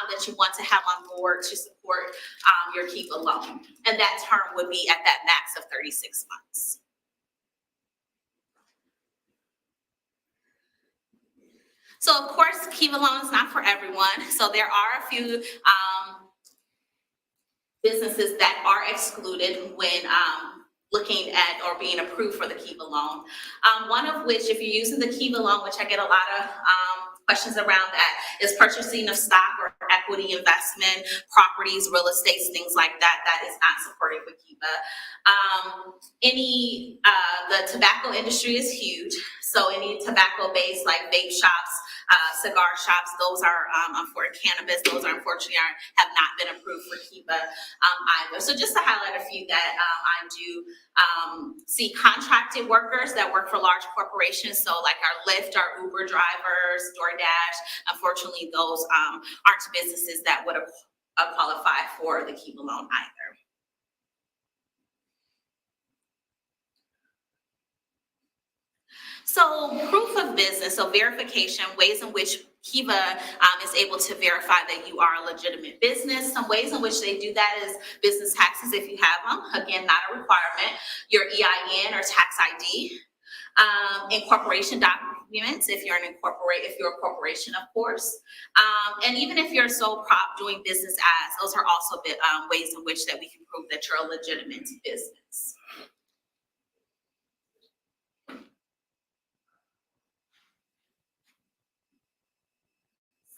that you want to have on board to support your Kiva loan. And that term would be at that max of 36 months. So of course, Kiva loan is not for everyone. So there are a few businesses that are excluded when looking at or being approved for the Kiva loan. One of which, if you're using the Kiva loan, which I get a lot of questions around that, is purchasing of stock or equity investment, properties, real estate, things like that. That is not supported with Kiva. The tobacco industry is huge. So any tobacco-based like vape shops, cigar shops, those are for cannabis, those are unfortunately have not been approved for Kiva either. So just to highlight a few that I do see, contracted workers that work for large corporations, so like our Lyft, our Uber drivers, DoorDash, unfortunately those aren't businesses that would qualify for the Kiva loan either. So proof of business, so verification, ways in which Kiva is able to verify that you are a legitimate business. Some ways in which they do that is business taxes if you have them. Again, not a requirement. Your EIN or tax ID. Incorporation documents if you're a corporation, of course. And even if you're a sole prop doing business as, those are also ways in which that we can prove that you're a legitimate business.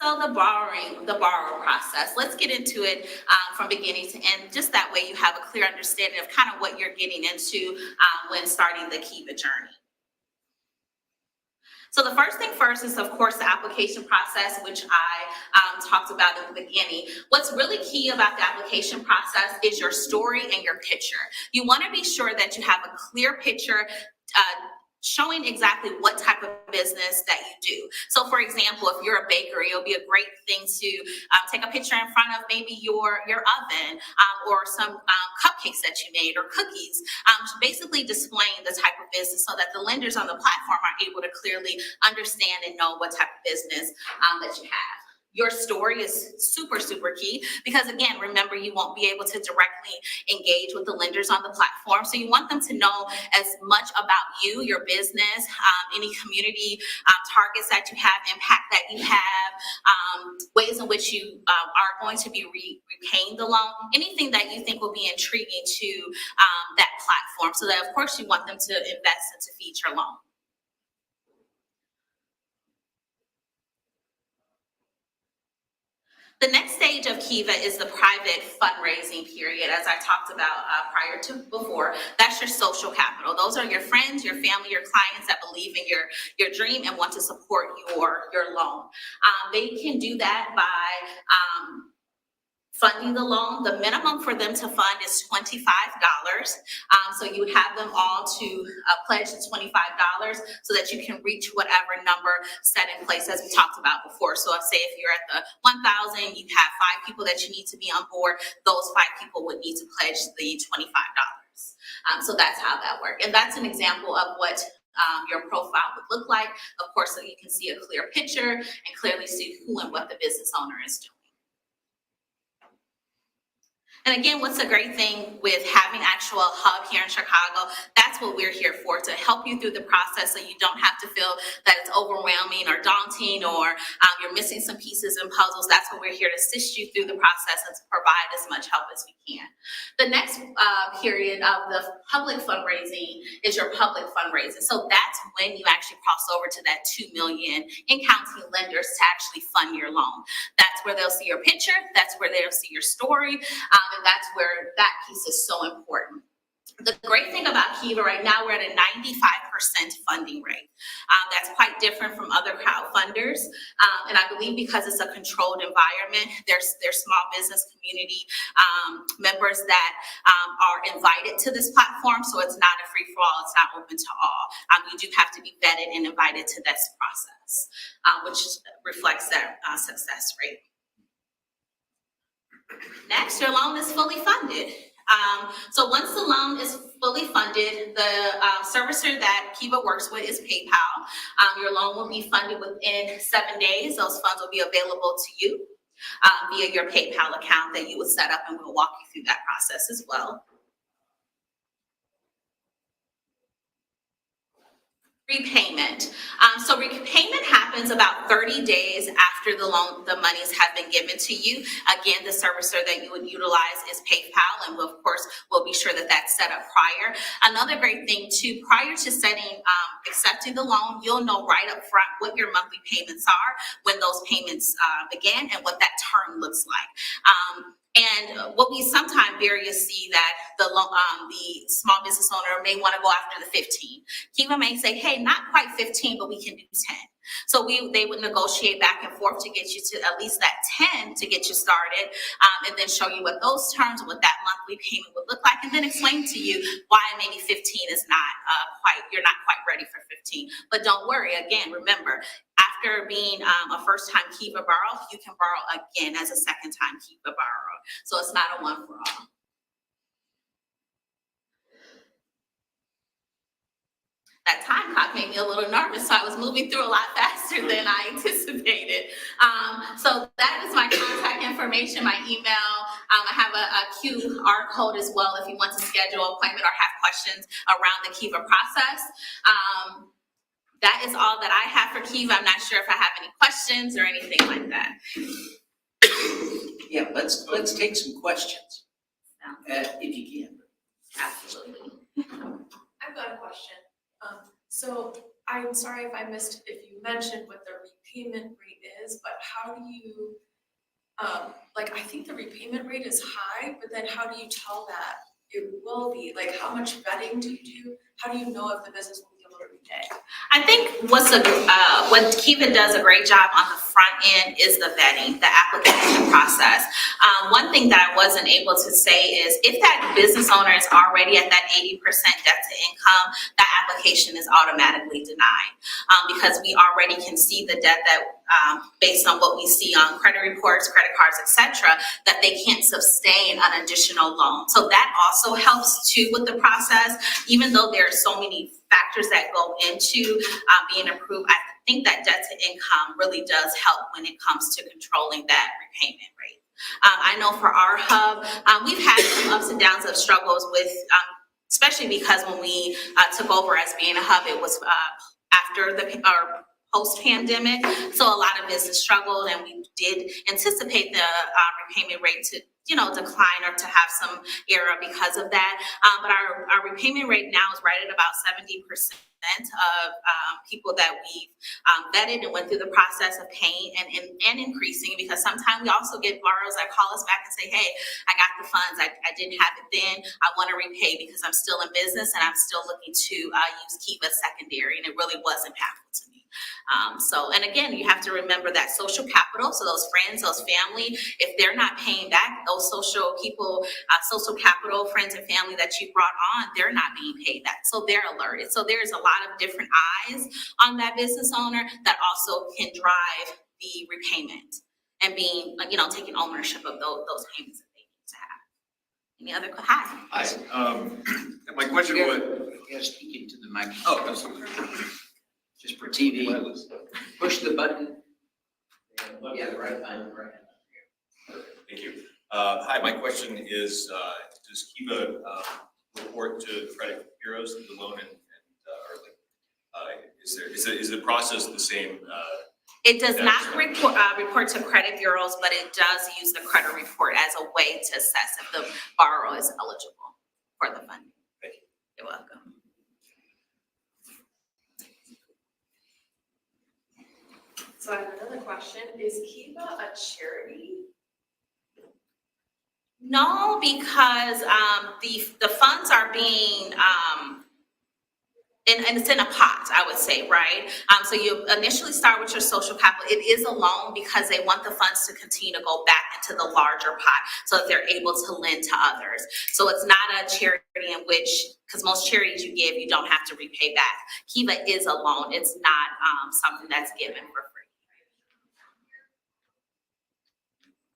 So the borrower process, let's get into it from beginning to end. Just that way you have a clear understanding of kind of what you're getting into when starting the Kiva journey. So the first thing first is, of course, the application process, which I talked about in the beginning. What's really key about the application process is your story and your picture. You want to be sure that you have a clear picture showing exactly what type of business that you do. So for example, if you're a bakery, it'll be a great thing to take a picture in front of maybe your oven or some cupcakes that you made or cookies, basically displaying the type of business so that the lenders on the platform are able to clearly understand and know what type of business that you have. Your story is super, super key because, again, remember, you won't be able to directly engage with the lenders on the platform. So you want them to know as much about you, your business, any community targets that you have, impact that you have, ways in which you are going to be repaying the loan, anything that you think will be intriguing to that platform so that, of course, you want them to invest and to feed your loan. The next stage of Kiva is the private fundraising period, as I talked about prior to before. That's your social capital. Those are your friends, your family, your clients that believe in your dream and want to support your loan. They can do that by funding the loan. The minimum for them to fund is $25. So you would have them all to pledge the $25 so that you can reach whatever number set in place as we talked about before. So say if you're at the 1,000, you have 5 people that you need to be on board. Those 5 people would need to pledge the $25. So that's how that works. And that's an example of what your profile would look like. Of course, so you can see a clear picture and clearly see who and what the business owner is doing. And again, what's a great thing with having actual hub here in Chicago, that's what we're here for, to help you through the process so you don't have to feel that it's overwhelming or daunting or you're missing some pieces and puzzles. That's what we're here to assist you through the process and to provide as much help as we can. The next period of the public fundraising is your public fundraising. So that's when you actually cross over to that $2 million in counting lenders to actually fund your loan. That's where they'll see your picture. That's where they'll see your story. And that's where that piece is so important. The great thing about Kiva right now, we're at a 95% funding rate. That's quite different from other crowdfunders. And I believe because it's a controlled environment, there's small business community members that are invited to this platform. So it's not a free-for-all, it's not open to all. You do have to be vetted and invited to this process, which reflects that success rate. Next, your loan is fully funded. So once the loan is fully funded, the servicer that Kiva works with is PayPal. Your loan will be funded within 7 days. Those funds will be available to you via your PayPal account that you will set up, and we'll walk you through that process as well. Repayment. So repayment happens about 30 days after the monies have been given to you. Again, the servicer that you would utilize is PayPal, and we'll, of course, we'll be sure that that's set up prior. Another great thing too, prior to accepting the loan, you'll know right up front what your monthly payments are, when those payments begin, and what that term looks like. And what we sometimes see that the small business owner may want to go after the 15. Kiva may say, hey, not quite 15, but we can do 10. So they would negotiate back and forth to get you to at least that 10 to get you started, and then show you what those terms, what that monthly payment would look like, and then explain to you why maybe 15 is not you're not quite ready for 15. But don't worry, again, remember, after being a first-time Kiva borrower, you can borrow again as a second-time Kiva borrower. So it's not a one for all. That time clock made me a little nervous, so I was moving through a lot faster than I anticipated. So that is my contact information, my email. I have a QR code as well if you want to schedule an appointment or have questions around the Kiva process. That is all that I have for Kiva. I'm not sure if I have any questions or anything like that. Yeah, let's take some questions, if you can. Absolutely. I've got a question. So I'm sorry if you mentioned what the repayment rate is, but how do you, I think the repayment rate is high, but then how do you tell that it will be? Like, how much vetting do you do? How do you know if the business will be able to repay? I think what Kiva does a great job on the front end is the vetting, the application process. One thing that I wasn't able to say is if that business owner is already at that 80% debt to income, that application is automatically denied because we already can see the debt that based on what we see on credit reports, credit cards, etc., that they can't sustain an additional loan. So that also helps too with the process, even though there are so many factors that go into being approved. I think that debt to income really does help when it comes to controlling that repayment rate. I know for our hub, we've had some ups and downs of struggles with, especially because when we took over as being a hub, it was after our post-pandemic. So a lot of business struggled, and we did anticipate the repayment rate to decline or to have some error because of that. But our repayment rate now is right at about 70% of people that we've vetted and went through the process of paying and increasing, because sometimes we also get borrowers that call us back and say, hey, I got the funds, I didn't have it then, I want to repay because I'm still in business and I'm still looking to use Kiva secondary, and it really was impactful to me. And again, you have to remember that social capital. So those friends, those family, if they're not paying back, those social people, social capital, friends and family that you brought on, they're not being paid back. So they're alerted. So there's a lot of different eyes on that business owner that also can drive the repayment and being, taking ownership of those payments that they need to have. Any other? Hi. Hi. My question You gotta speak into the mic. Oh, absolutely. Just for TV. Push the button. Yeah, right on, right. Thank you. Hi, my question is, does Kiva report to credit bureaus, the loan is the process the same? It does not report to credit bureaus, but it does use the credit report as a way to assess if the borrower is eligible for the funding. Thank you. You're welcome. So I have another question. Is Kiva a charity? No, because the funds are being and it's in a pot, I would say, right? So you initially start with your social capital. It is a loan because they want the funds to continue to go back into the larger pot so that they're able to lend to others. So it's not a charity in which, because most charities you give, you don't have to repay back. Kiva is a loan. It's not something that's given for free.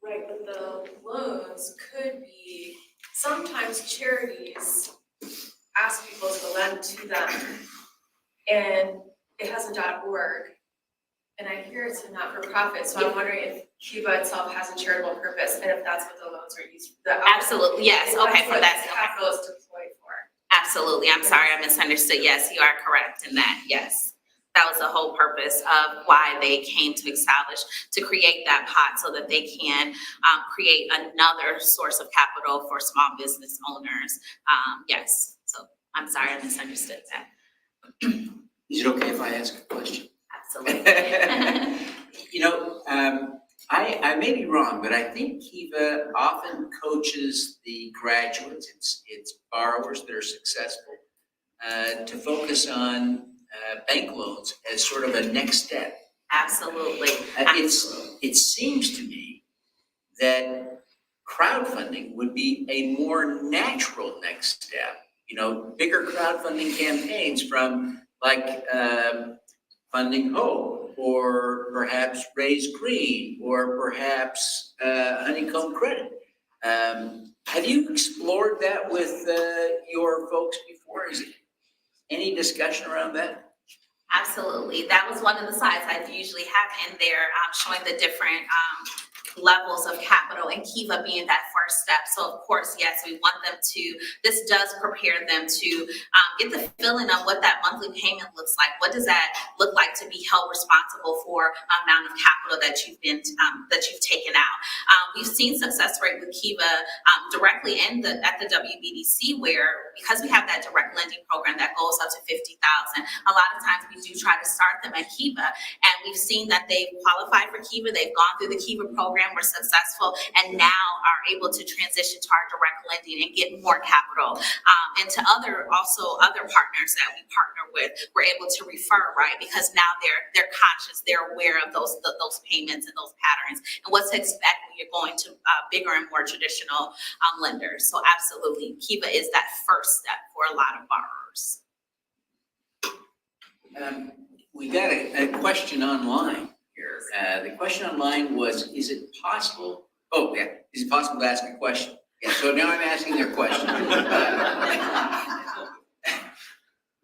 Right, but the loans could be, sometimes charities ask people to lend to them, and it has a .org, and I hear it's a not-for-profit, so I'm wondering if Kiva itself has a charitable purpose, and if that's what the loans are used for. Absolutely, yes, okay, for that. Capital is deployed for. Absolutely, I'm sorry, I misunderstood. Yes, you are correct in that, yes. That was the whole purpose of why they came to establish, to create that pot so that they can create another source of capital for small business owners. Yes, so I'm sorry, I misunderstood that. Is it okay if I ask a question? Absolutely. You know, I may be wrong, but I think Kiva often coaches the graduates, its borrowers that are successful, to focus on bank loans as sort of a next step. Absolutely. It seems to me that crowdfunding would be a more natural next step. You know, bigger crowdfunding campaigns from like Funding Hope, or perhaps Raise Green, or perhaps Honeycomb Credit. Have you explored that with your folks before? Is it any discussion around that? Absolutely. That was one of the slides I usually have in there, showing the different levels of capital, and Kiva being that first step. So of course, yes, we want them to, this does prepare them to get the feeling of what that monthly payment looks like. What does that look like to be held responsible for amount of capital that you've taken out? We've seen success rate with Kiva directly at the WBDC, where because we have that direct lending program that goes up to $50,000, a lot of times we do try to start them at Kiva, and we've seen that they've qualified for Kiva, they've gone through the Kiva program, were successful, and now are able to transition to our direct lending and get more capital. And to other partners that we partner with, we're able to refer, right? Because now they're conscious, they're aware of those payments and those patterns and what to expect when you're going to bigger and more traditional lenders. So absolutely, Kiva is that first step for a lot of borrowers. We got a question online here. The question online was, is it possible to ask a question? Yeah, so now I'm asking their question.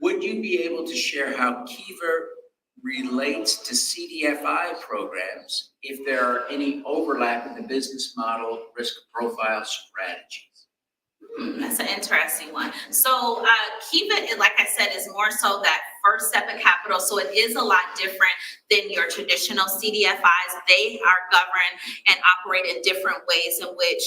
Would you be able to share how Kiva relates to CDFI programs if there are any overlap in the business model, risk profile strategies? That's an interesting one. So Kiva, like I said, is more so that first step in capital. So it is a lot different than your traditional CDFIs. They are governed and operate in different ways in which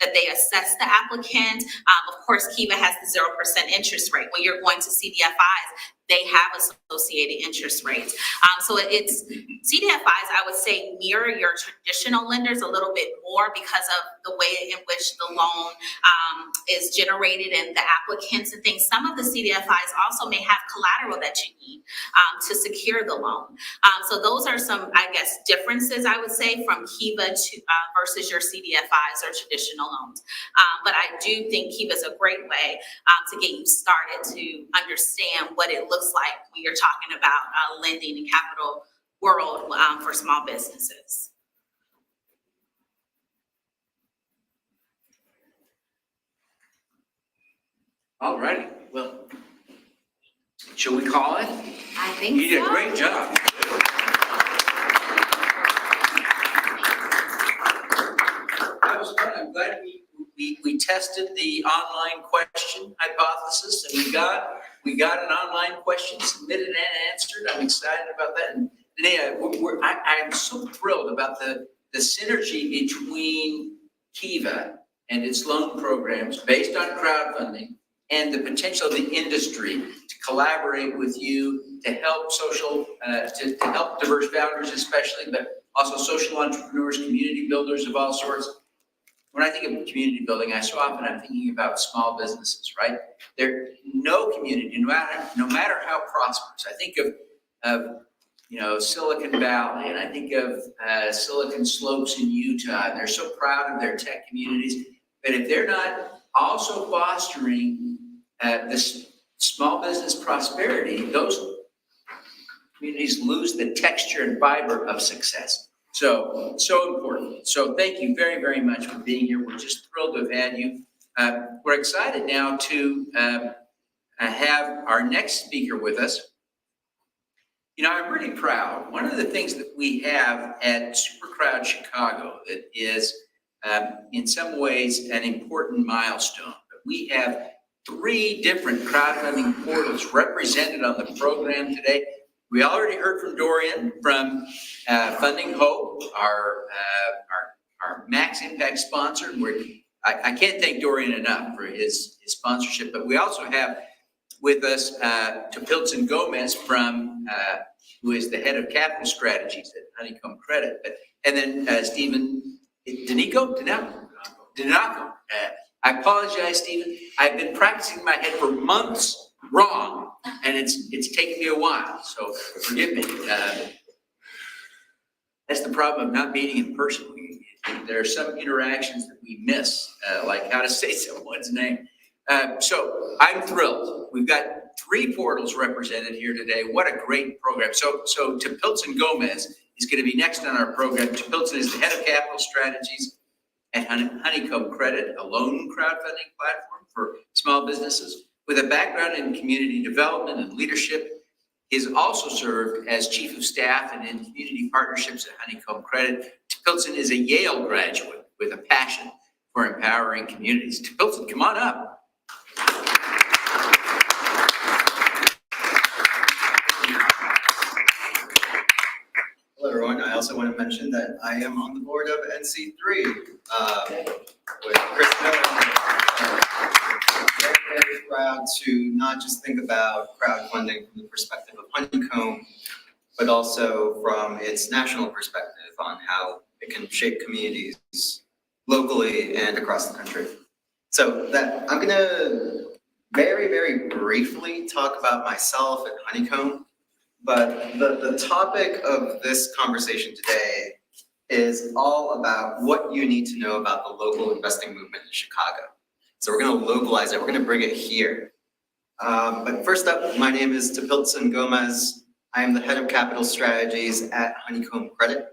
that they assess the applicant. Of course, Kiva has the 0% interest rate. When you're going to CDFIs, they have associated interest rates. So it's CDFIs, I would say, mirror your traditional lenders a little bit more because of the way in which the loan is generated and the applicants and things. Some of the CDFIs also may have collateral that you need to secure the loan. So those are some, I guess, differences, I would say, from Kiva to versus your CDFIs or traditional loans. But I do think Kiva is a great way to get you started to understand what it looks like when you're talking about lending and capital world for small businesses. All righty. Well, Shall we call it? I think so. You did a great job. That was fun. I'm glad we tested the online question hypothesis, and we got an online question submitted and answered. I'm excited about that. And Linnea, I'm so thrilled about the synergy between Kiva and its loan programs based on crowdfunding and the potential of the industry to collaborate with you to help to help diverse founders especially, but also social entrepreneurs, community builders of all sorts. When I think of community building, I'm thinking about small businesses, right? No community, no matter how prosperous. I think of Silicon Valley, and I think of Silicon Slopes in Utah, and they're so proud of their tech communities. But if they're not also fostering this small business prosperity, those communities lose the texture and fiber of success. So important. So thank you very, very much for being here. We're just thrilled to have had you. We're excited now to have our next speaker with us. I'm really proud. One of the things that we have at SuperCrowdChicago that is in some ways an important milestone. We have 3 different crowdfunding portals represented on the program today. We already heard from Dorian from Funding Hope, our Max Impact sponsor. I can't thank Dorian enough for his sponsorship, but we also have with us Topilson Gomez from who is the head of capital strategies at Honeycomb Credit, and then Stephen Danico. I apologize, Stephen. I've been practicing in my head for months wrong, and it's taken me a while, so forgive me. That's the problem of not meeting in person. There are some interactions that we miss, like how to say someone's name. So I'm thrilled. We've got 3 portals represented here today. What a great program. So Topilson Gomez is going to be next on our program. Topilson is the head of capital strategies at Honeycomb Credit, a loan crowdfunding platform for small businesses. With a background in community development and leadership, he has also served as chief of staff and in community partnerships at Honeycomb Credit. Topilson is a Yale graduate with a passion for empowering communities. Topilson, come on up. Hello, everyone. I also want to mention that I am on the board of NC3 with Chris Miller. Very, very proud to not just think about crowdfunding from the perspective of Honeycomb, but also from its national perspective on how it can shape communities locally and across the country. So I'm going to very, very briefly talk about myself at Honeycomb. But the topic of this conversation today is all about what you need to know about the local investing movement in Chicago. So we're going to localize it. We're going to bring it here. But first up, my name is Topilson Gomez. I am the head of capital strategies at Honeycomb Credit.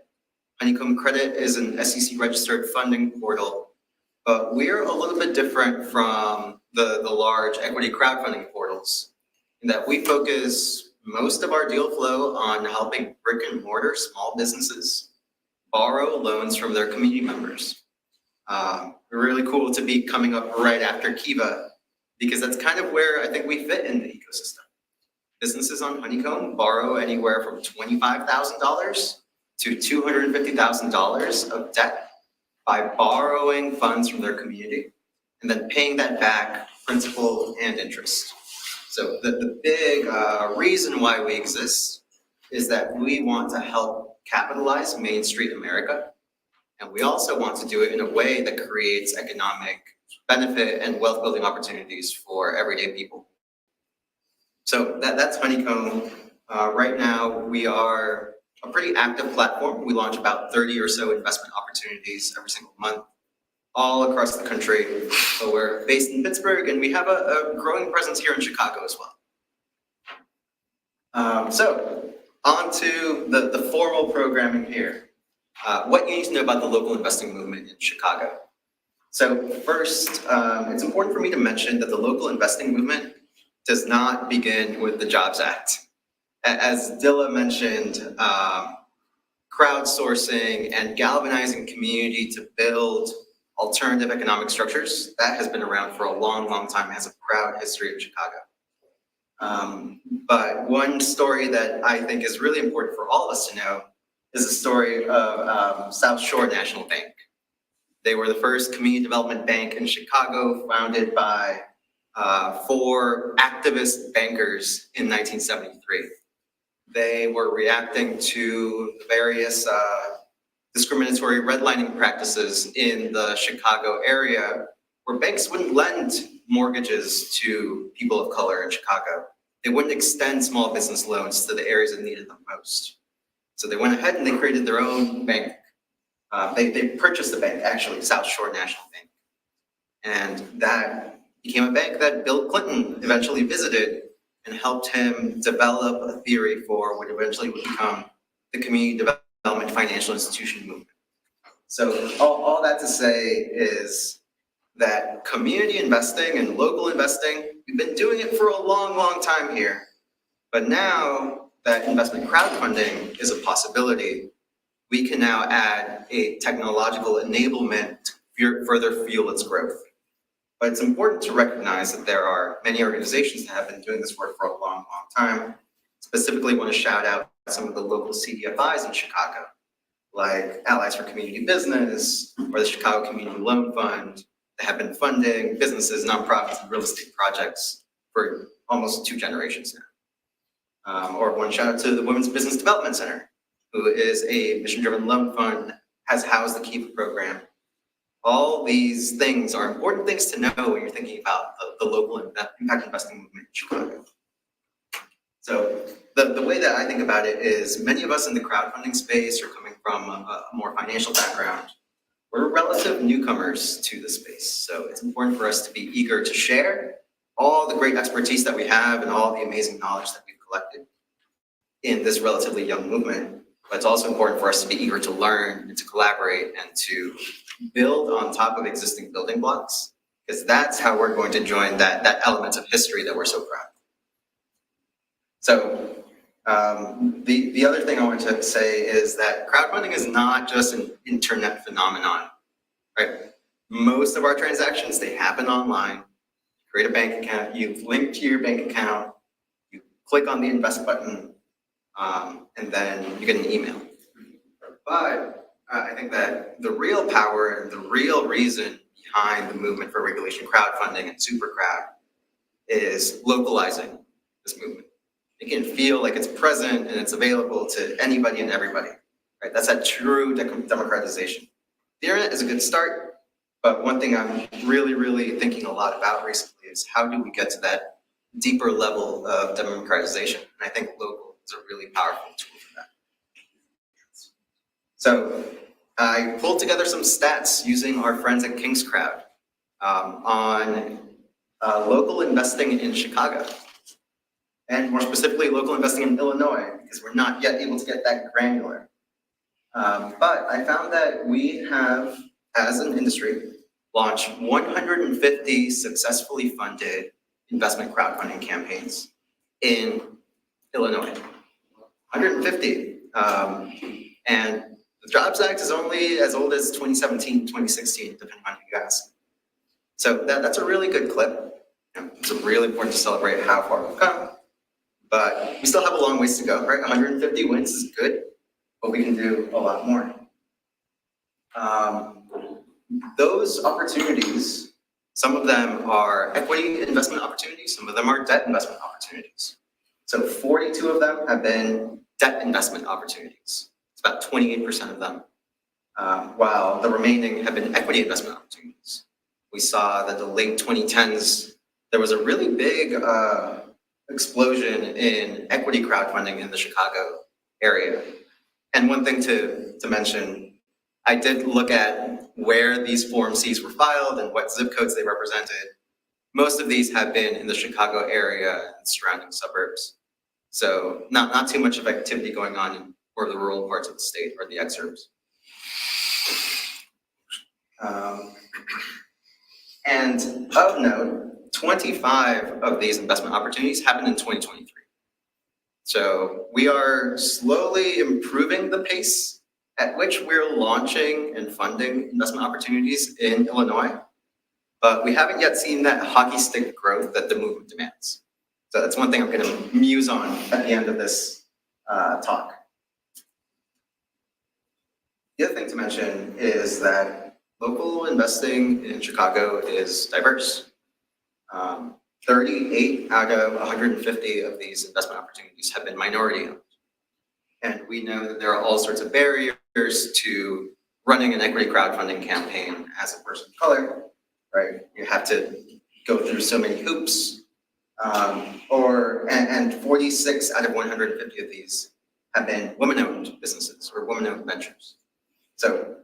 Honeycomb Credit is an SEC registered funding portal, but we're a little bit different from the large equity crowdfunding portals in that we focus most of our deal flow on helping brick and mortar small businesses borrow loans from their community members. Really cool to be coming up right after Kiva, because that's kind of where I think we fit in the ecosystem. Businesses on Honeycomb borrow anywhere from $25,000 to $250,000 of debt by borrowing funds from their community and then paying that back principal and interest. So the big reason why we exist is that we want to help capitalize Main Street America. And we also want to do it in a way that creates economic benefit and wealth building opportunities for everyday people. So that's Honeycomb. Right now, we are a pretty active platform. We launch about 30 or so investment opportunities every single month, all across the country. So we're based in Pittsburgh, and we have a growing presence here in Chicago as well. So on to the formal programming here. What you need to know about the local investing movement in Chicago. So first, it's important for me to mention that the local investing movement does not begin with the Jobs Act. As Dilla mentioned, crowdsourcing and galvanizing community to build alternative economic structures, that has been around for a long, long time, has a proud history in Chicago. But one story that I think is really important for all of us to know is the story of South Shore National Bank. They were the first community development bank in Chicago, founded by 4 activist bankers in 1973. They were reacting to various discriminatory redlining practices in the Chicago area, where banks wouldn't lend mortgages to people of color in Chicago. They wouldn't extend small business loans to the areas that needed them most. So they went ahead and they created their own bank. They purchased the bank, actually, South Shore National Bank. And that became a bank that Bill Clinton eventually visited and helped him develop a theory for what eventually would become the community development financial institution movement. So all that to say is that community investing and local investing, we've been doing it for a long, long time here. But now that investment crowdfunding is a possibility, we can now add a technological enablement to further fuel its growth. But it's important to recognize that there are many organizations that have been doing this work for a long, long time. Specifically, want to shout out some of the local CDFIs in Chicago, like Allies for Community Business or the Chicago Community Loan Fund, that have been funding businesses, nonprofits, and real estate projects for almost 2 generations now. Or one shout out to the Women's Business Development Center, who is a mission-driven loan fund, has housed the KIVA program. All these things are important things to know when you're thinking about the local impact investing movement in Chicago. So the way that I think about it is many of us in the crowdfunding space are coming from a more financial background. We're relative newcomers to the space. So it's important for us to be eager to share all the great expertise that we have and all the amazing knowledge that we've collected in this relatively young movement. But it's also important for us to be eager to learn and to collaborate and to build on top of existing building blocks, because that's how we're going to join that element of history that we're so proud of. So the other thing I want to say is that crowdfunding is not just an internet phenomenon, right? Most of our transactions, they happen online. You create a bank account, you link to your bank account, you click on the invest button, and then you get an email. But I think that the real power and the real reason behind the movement for regulation crowdfunding and SuperCrowd is localizing this movement. Making it feel like it's present and it's available to anybody and everybody, right? That's that true democratization. The internet is a good start, but one thing I'm really, really thinking a lot about recently is how do we get to that deeper level of democratization? And I think local is a really powerful tool for that. So I pulled together some stats using our friends at King's Crowd on local investing in Chicago, and more specifically, local investing in Illinois, because we're not yet able to get that granular. But I found that we have, as an industry, launched 150 successfully funded investment crowdfunding campaigns in Illinois. 150. And the Jobs Act is only as old as 2017, 2016, depending on who you ask. So that's a really good clip. It's really important to celebrate how far we've come. But we still have a long ways to go, right? 150 wins is good, but we can do a lot more. Those opportunities, some of them are equity investment opportunities, some of them are debt investment opportunities. So 42 of them have been debt investment opportunities. It's about 28% of them, while the remaining have been equity investment opportunities. We saw that the late 2010s, there was a really big explosion in equity crowdfunding in the Chicago area. And one thing to mention, I did look at where these Form Cs were filed and what zip codes they represented. Most of these have been in the Chicago area and surrounding suburbs. So not too much of activity going on in more of the rural parts of the state or the exurbs. And of note, 25 of these investment opportunities happened in 2023. So we are slowly improving the pace at which we're launching and funding investment opportunities in Illinois, but we haven't yet seen that hockey stick growth that the movement demands. So that's one thing I'm going to muse on at the end of this talk. The other thing to mention is that local investing in Chicago is diverse. 38 out of 150 of these investment opportunities have been minority owned. And we know that there are all sorts of barriers to running an equity crowdfunding campaign as a person of color, right? You have to go through so many hoops. And 46 out of 150 of these have been women-owned businesses or women-owned ventures. So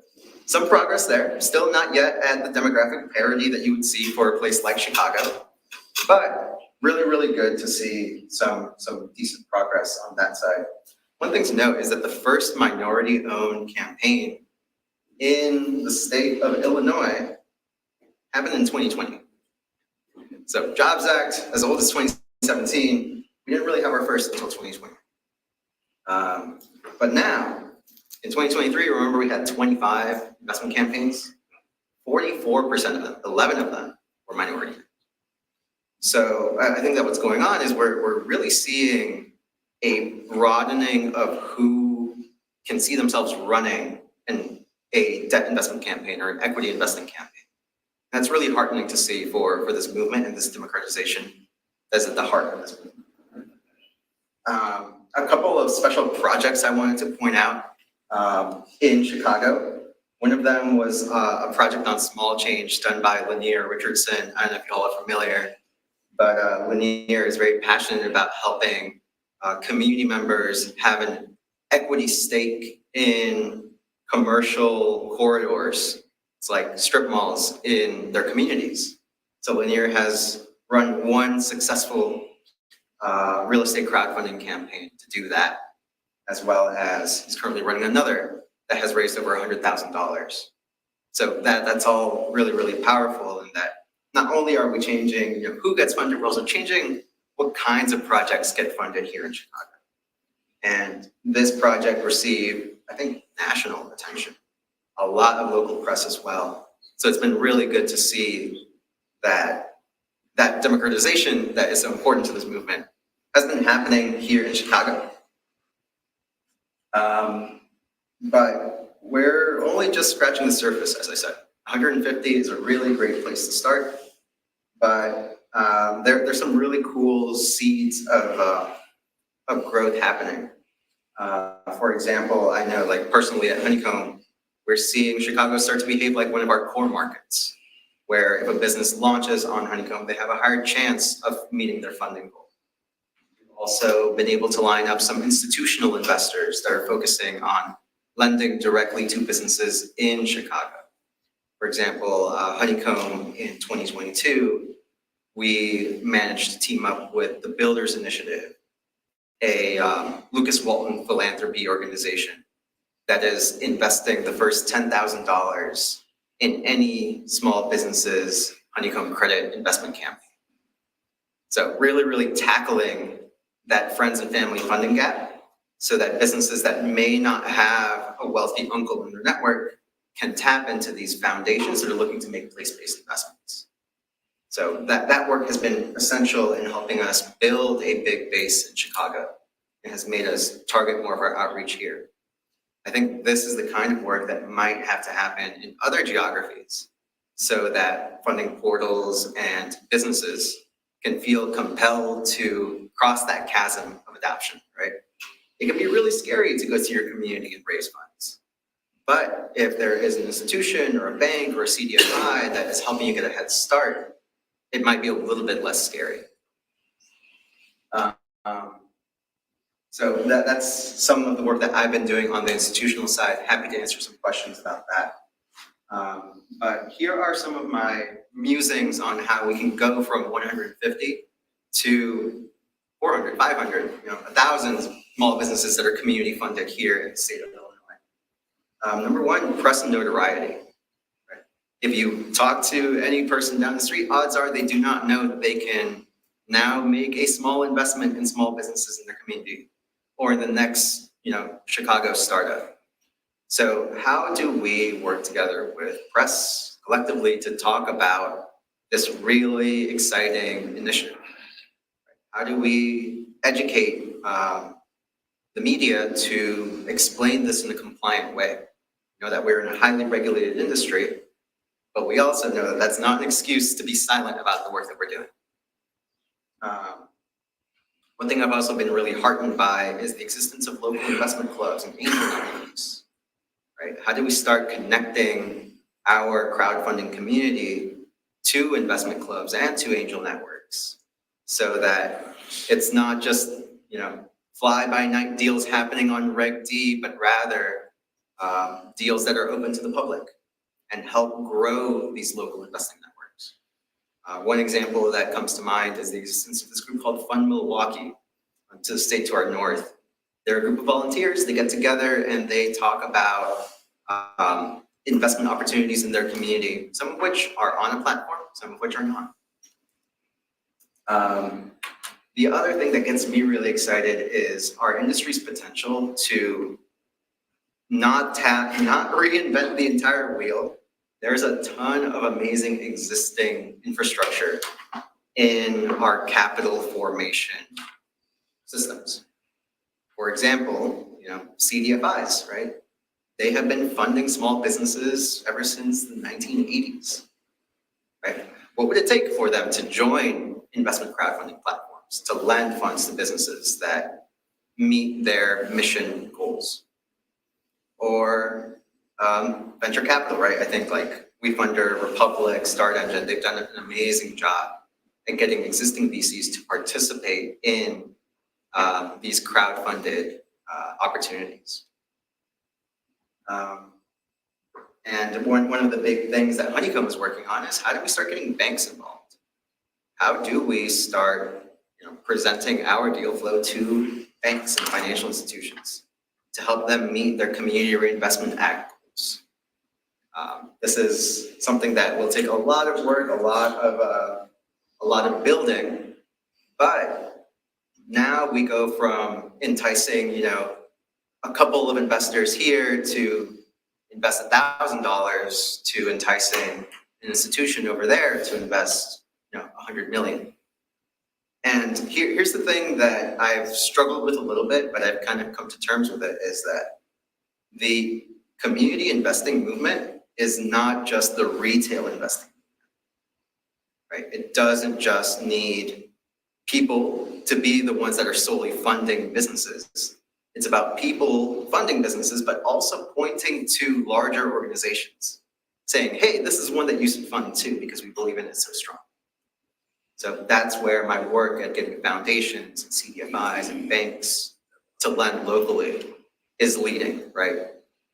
some progress there, still not yet at the demographic parity that you would see for a place like Chicago, but really, really good to see some decent progress on that side. One thing to note is that the first minority-owned campaign in the state of Illinois happened in 2020. So Jobs Act, as old as 2017, we didn't really have our first until 2020. But now, in 2023, remember we had 25 investment campaigns, 44% of them, 11 of them were minority. So I think that what's going on is we're really seeing a broadening of who can see themselves running a debt investment campaign or an equity investing campaign. That's really heartening to see for this movement and this democratization that's at the heart of this movement. A couple of special projects I wanted to point out in Chicago. One of them was a project on small change done by Lanier Richardson. I don't know if you all are familiar, but Lanier is very passionate about helping community members have an equity stake in commercial corridors. It's like strip malls in their communities. So Lanier has run one successful real estate crowdfunding campaign to do that, as well as he's currently running another that has raised over $100,000. So that's all really, really powerful in that not only are we changing who gets funded, we're also changing what kinds of projects get funded here in Chicago. And this project received, I think, national attention, a lot of local press as well. So it's been really good to see that democratization that is so important to this movement has been happening here in Chicago. But we're only just scratching the surface, as I said. 150 is a really great place to start, but there's some really cool seeds of growth happening. For example, I know, like personally at Honeycomb, we're seeing Chicago start to behave like one of our core markets, where if a business launches on Honeycomb, they have a higher chance of meeting their funding goal. We've also been able to line up some institutional investors that are focusing on lending directly to businesses in Chicago. For example, Honeycomb in 2022, we managed to team up with the Builders Initiative, a Lucas Walton philanthropy organization that is investing the first $10,000 in any small business's Honeycomb credit investment campaign. So really, really tackling that friends and family funding gap so that businesses that may not have a wealthy uncle in their network can tap into these foundations that are looking to make place-based investments. So that work has been essential in helping us build a big base in Chicago. It has made us target more of our outreach here. I think this is the kind of work that might have to happen in other geographies so that funding portals and businesses can feel compelled to cross that chasm of adoption, right? It can be really scary to go to your community and raise funds. But if there is an institution or a bank or a CDFI that is helping you get a head start, it might be a little bit less scary. So that's some of the work that I've been doing on the institutional side. Happy to answer some questions about that. But here are some of my musings on how we can go from 150 to 400, 500, 1,000 small businesses that are community funded here in the state of Illinois. Number one, press and notoriety. Right? if you talk to any person down the street, odds are they do not know that they can now make a small investment in small businesses in their community or in the next, Chicago startup. So how do we work together with press collectively to talk about this really exciting initiative? How do we educate the media to explain this in a compliant way? That we're in a highly regulated industry, but we also know that that's not an excuse to be silent about the work that we're doing. One thing I've also been really heartened by is the existence of local investment clubs and angel networks, right? How do we start connecting our crowdfunding community to investment clubs and to angel networks so that it's not just, fly-by-night deals happening on Reg D, but rather deals that are open to the public and help grow these local investing networks. One example that comes to mind is the existence of this group called Fund Milwaukee to the state to our north. They're a group of volunteers. They get together and they talk about investment opportunities in their community, some of which are on a platform, some of which are not. The other thing that gets me really excited is our industry's potential to not reinvent the entire wheel. There's a ton of amazing existing infrastructure in our capital formation systems. For example, CDFIs, right? They have been funding small businesses ever since the 1980s, right? What would it take for them to join investment crowdfunding platforms, to lend funds to businesses that meet their mission goals? Or venture capital, right? I think WeFunder, Republic, Start Engine, they've done an amazing job at getting existing VCs to participate in these crowdfunded opportunities. And one of the big things that Honeycomb is working on is how do we start getting banks involved? How do we start presenting our deal flow to banks and financial institutions to help them meet their Community Reinvestment Act goals? This is something that will take a lot of work, a lot of building, but now we go from enticing, a couple of investors here to invest $1,000 to enticing an institution over there to invest, $100 million. And here's the thing that I've struggled with a little bit, but I've kind of come to terms with it, is that the community investing movement is not just the retail investing, right? It doesn't just need people to be the ones that are solely funding businesses. It's about people funding businesses, but also pointing to larger organizations, saying, hey, this is one that you should fund too, because we believe in it so strong. So that's where my work at getting foundations and CDFIs and banks to lend locally is leading, right?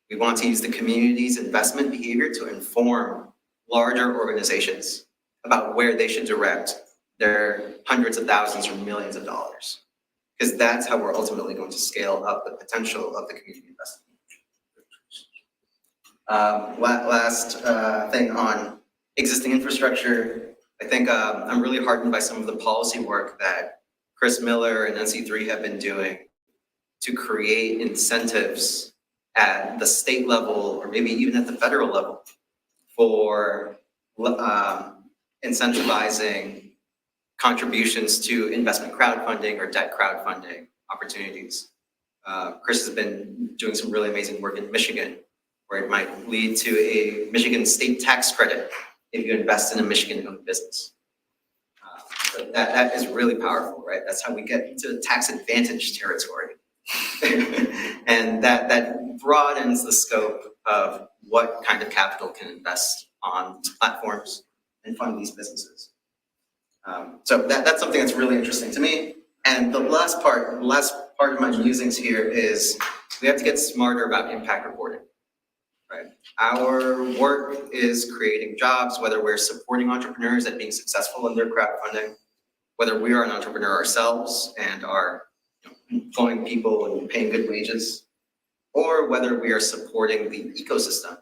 We want to use the community's investment behavior to inform larger organizations about where they should direct their hundreds of thousands or millions of dollars, because that's how we're ultimately going to scale up the potential of the community investment. Last thing on existing infrastructure, I think I'm really heartened by some of the policy work that Chris Miller and NC3 have been doing to create incentives at the state level or maybe even at the federal level for incentivizing contributions to investment crowdfunding or debt crowdfunding opportunities. Chris has been doing some really amazing work in Michigan, where it might lead to a Michigan state tax credit if you invest in a Michigan-owned business. So that is really powerful, right? That's how we get into tax advantage territory. And that broadens the scope of what kind of capital can invest on platforms and fund these businesses. So that's something that's really interesting to me. And the last part of my musings here is we have to get smarter about impact reporting, right? Our work is creating jobs, whether we're supporting entrepreneurs at being successful in their crowdfunding, whether we are an entrepreneur ourselves and are employing people and paying good wages, or whether we are supporting the ecosystem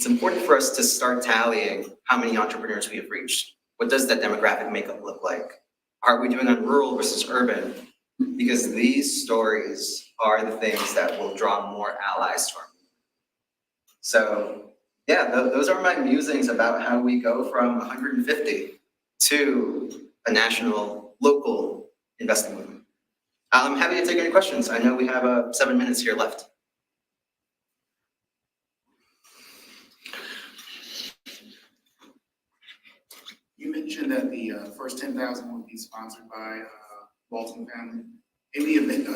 it's important for us to start tallying how many entrepreneurs we have reached. What does that demographic makeup look like? How are we doing on rural versus urban? Because these stories are the things that will draw more allies to our movement. So yeah, those are my musings about how we go from 150 to a national, local investing movement. I'm happy to take any questions. I know we have 7 minutes here left. You mentioned that the first 10,000 would be sponsored by Walton family. In the event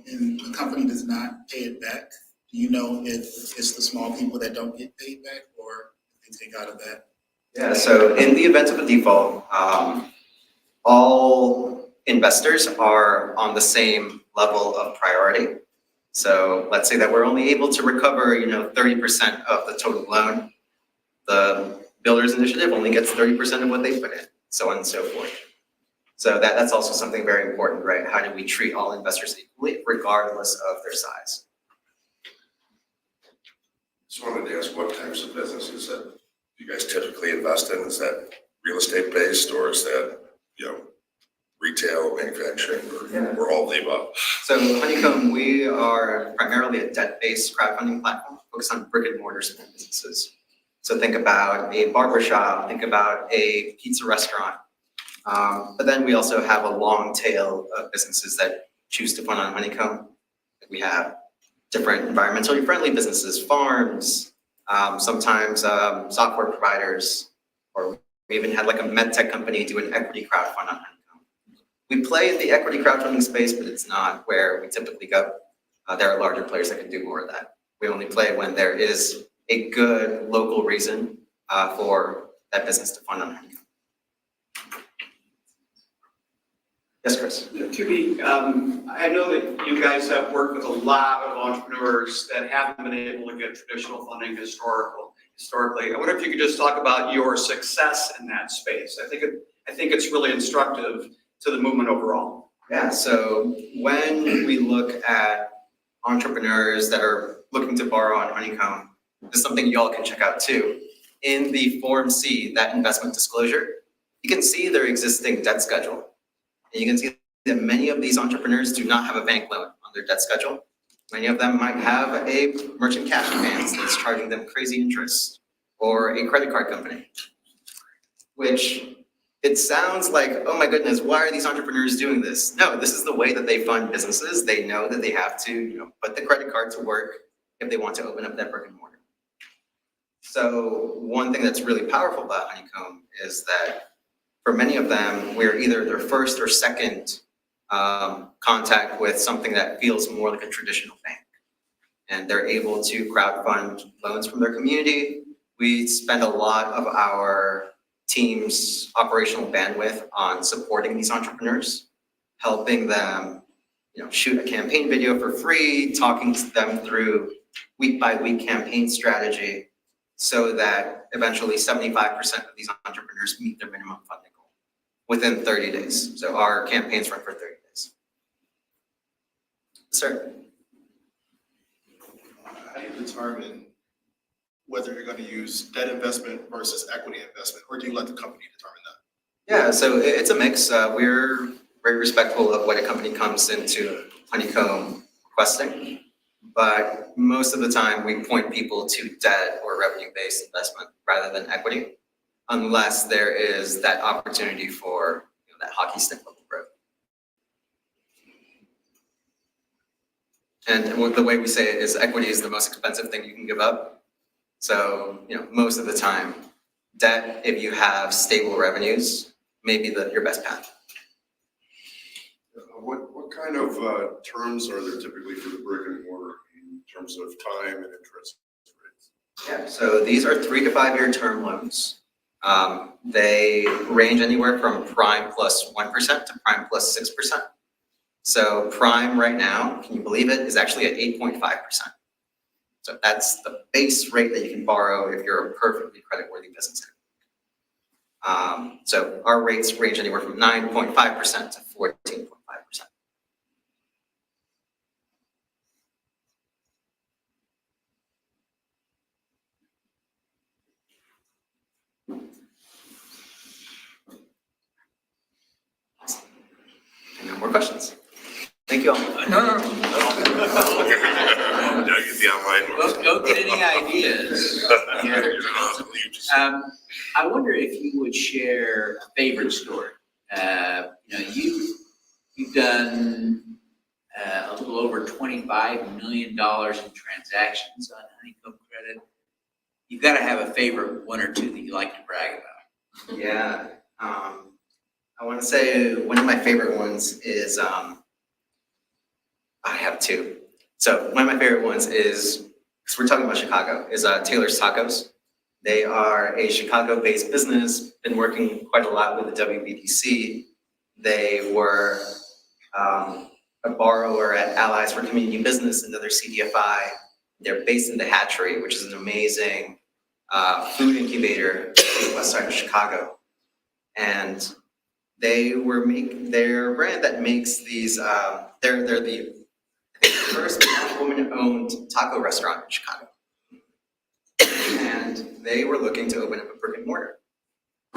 and the company does not pay it back, do you know if it's the small people that don't get paid back or if they take out of that? Yeah, so in the event of a default, all investors are on the same level of priority. So let's say that we're only able to recover, 30% of the total loan. The Builders Initiative only gets 30% of what they put in, so on and so forth. So that's also something very important, right? How do we treat all investors equally, regardless of their size? Just wanted to ask what types of businesses that you guys typically invest in? Is that real estate based or is that, retail, manufacturing, or all of the above? So Honeycomb, we are primarily a debt-based crowdfunding platform focused on brick and mortar small businesses. So think about a barbershop, think about a pizza restaurant. But then we also have a long tail of businesses that choose to fund on Honeycomb. We have different environmentally friendly businesses, farms, sometimes software providers, or we even had like a med tech company do an equity crowdfund on Honeycomb. We play in the equity crowdfunding space, but it's not where we typically go. There are larger players that can do more of that. We only play when there is a good local reason for that business to fund on Honeycomb. Yes, Chris. QB, I know that you guys have worked with a lot of entrepreneurs that haven't been able to get traditional funding historically. I wonder if you could just talk about your success in that space. I think it's really instructive to the movement overall. Yeah, so when we look at entrepreneurs that are looking to borrow on Honeycomb, this is something y'all can check out too. In the Form C, that investment disclosure, you can see their existing debt schedule. And you can see that many of these entrepreneurs do not have a bank loan on their debt schedule. Many of them might have a merchant cash advance that's charging them crazy interest, or a credit card company, which it sounds like, oh my goodness, why are these entrepreneurs doing this? No, this is the way that they fund businesses. They know that they have to, put the credit card to work if they want to open up that brick and mortar. So one thing that's really powerful about Honeycomb is that for many of them, we're either their first or second contact with something that feels more like a traditional bank. And they're able to crowdfund loans from their community. We spend a lot of our team's operational bandwidth on supporting these entrepreneurs, helping them, shoot a campaign video for free, talking to them through week by week campaign strategy, so that eventually 75% of these entrepreneurs meet their minimum funding goal within 30 days. So our campaigns run for 30 days. Sir? How do you determine whether you're going to use debt investment versus equity investment, or do you let the company determine that? Yeah, so it's a mix. We're very respectful of what a company comes into Honeycomb requesting, but most of the time we point people to debt or revenue-based investment rather than equity, unless there is that opportunity for that hockey stick level growth. And the way we say it is equity is the most expensive thing you can give up. So, most of the time, debt, if you have stable revenues, may be your best path. What kind of terms are there typically for the brick and mortar in terms of time and interest rates? Yeah, so these are 3 to 5 year term loans. They range anywhere from prime plus 1% to prime plus 6%. So prime right now, can you believe it, is actually at 8.5%. So that's the base rate that you can borrow if you're a perfectly creditworthy business. So our rates range anywhere from 9.5% to 14.5%. more questions? Thank you all. No. Now get the online ones. Don't get any ideas. I wonder if you would share a favorite story. You've done a little over $25 million in transactions on Honeycomb Credit. You've got to have a favorite one or two that you like to brag about. Yeah, I want to say one of my favorite ones is, I have two. So one of my favorite ones is, because we're talking about Chicago, is Taylor's Tacos. They are a Chicago-based business, been working quite a lot with the WBDC. They were a borrower at Allies for Community Business, another CDFI. They're based in the Hatchery, which is an amazing food incubator on the west side of Chicago. And they're a brand that makes these, they're the first woman-owned taco restaurant in Chicago. And they were looking to open up a brick and mortar.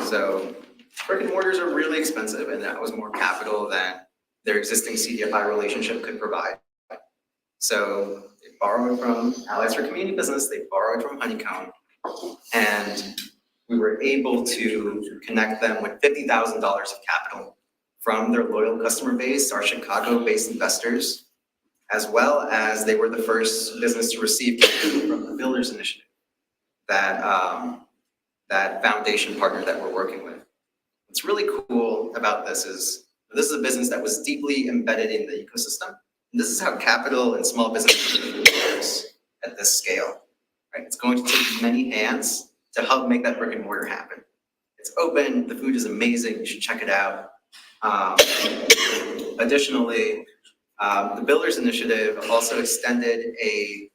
So brick and mortars are really expensive, and that was more capital than their existing CDFI relationship could provide. So they borrowed from Allies for Community Business, they borrowed from Honeycomb, and we were able to connect them with $50,000 of capital from their loyal customer base, our Chicago-based investors, as well as they were the first business to receive capital from the Builders Initiative, that foundation partner that we're working with. What's really cool about this is a business that was deeply embedded in the ecosystem. And this is how capital and small business works at this scale, right? It's going to take many hands to help make that brick and mortar happen. It's open, the food is amazing, you should check it out. Additionally, the Builders Initiative also extended a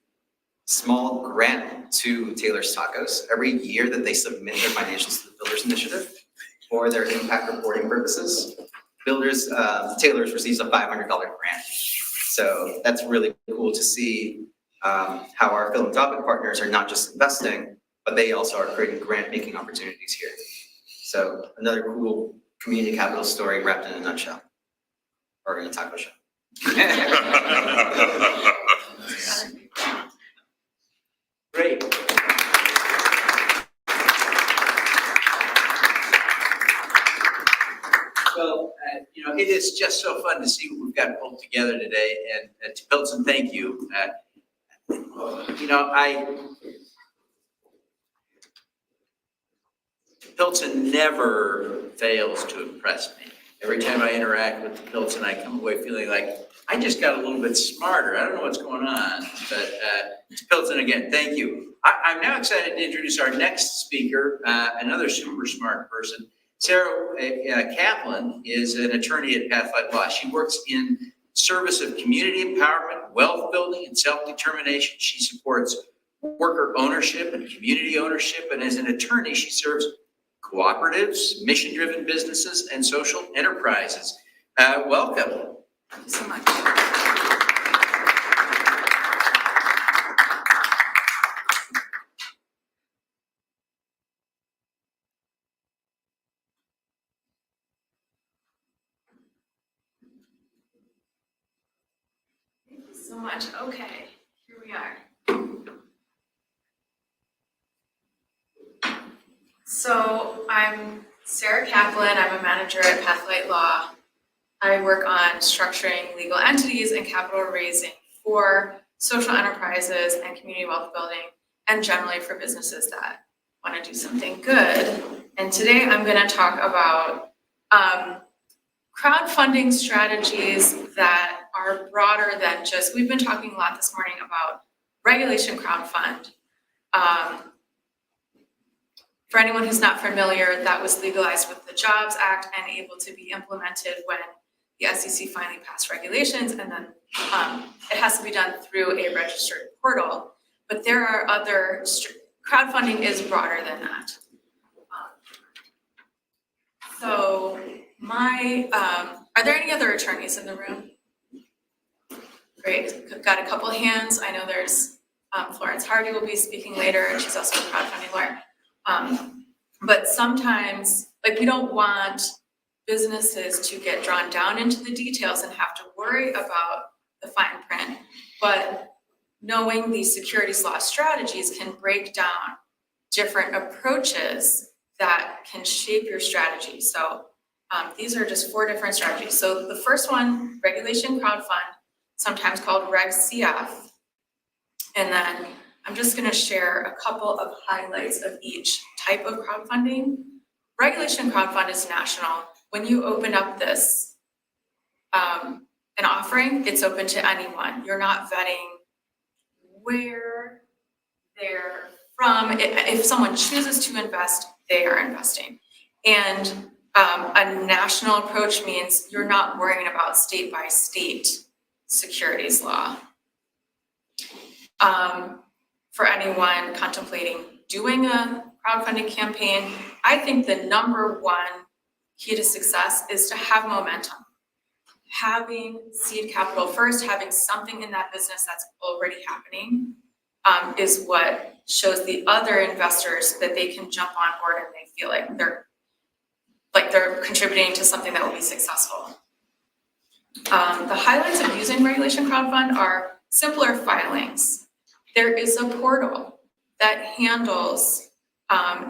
small grant to Taylor's Tacos every year that they submit their financials to the Builders Initiative for their impact reporting purposes. Taylor's receives a $500 grant. So that's really cool to see how our philanthropic partners are not just investing, but they also are creating grant-making opportunities here. So another cool community capital story wrapped in a nutshell, or in a taco shell. Great. Well, it is just so fun to see what we've got pulled together today. And to Pilson, thank you. Pilson never fails to impress me. Every time I interact with Pilson, I come away feeling like I just got a little bit smarter. I don't know what's going on, but to Pilson again, thank you. I'm now excited to introduce our next speaker, another super smart person. Sarah Kaplan is an attorney at Pathlight Law. She works in service of community empowerment, wealth building, and self-determination. She supports worker ownership and community ownership, and as an attorney, she serves cooperatives, mission-driven businesses, and social enterprises. Welcome. Thank you so much. Thank you so much. Okay, here we are. So I'm Sarah Kaplan. I'm a manager at Pathlight Law. I work on structuring legal entities and capital raising for social enterprises and community wealth building, and generally for businesses that want to do something good. And today I'm going to talk about crowdfunding strategies that are broader than just, we've been talking a lot this morning about regulation crowdfund. For anyone who's not familiar, that was legalized with the Jobs Act and able to be implemented when the SEC finally passed regulations, and then it has to be done through a registered portal. But there are other, crowdfunding is broader than that. So are there any other attorneys in the room? Great, got a couple hands. I know there's Florence Hardy will be speaking later, and she's also a crowdfunding lawyer. But sometimes, like, we don't want businesses to get drawn down into the details and have to worry about the fine print, but knowing these securities law strategies can break down different approaches that can shape your strategy. So these are just 4 different strategies. So the first one, regulation crowdfund, sometimes called Reg CF. And then I'm just gonna share a couple of highlights of each type of crowdfunding. Regulation crowdfund is national. When you open up this, an offering, it's open to anyone. You're not vetting where they're from. If someone chooses to invest, they are investing. And a national approach means you're not worrying about state by state securities law. For anyone contemplating doing a crowdfunding campaign, I think the number 1 key to success is to have momentum. Having seed capital first, having something in that business that's already happening, is what shows the other investors that they can jump on board and they feel like they're contributing to something that will be successful. The highlights of using regulation crowdfund are simpler filings. There is a portal that handles,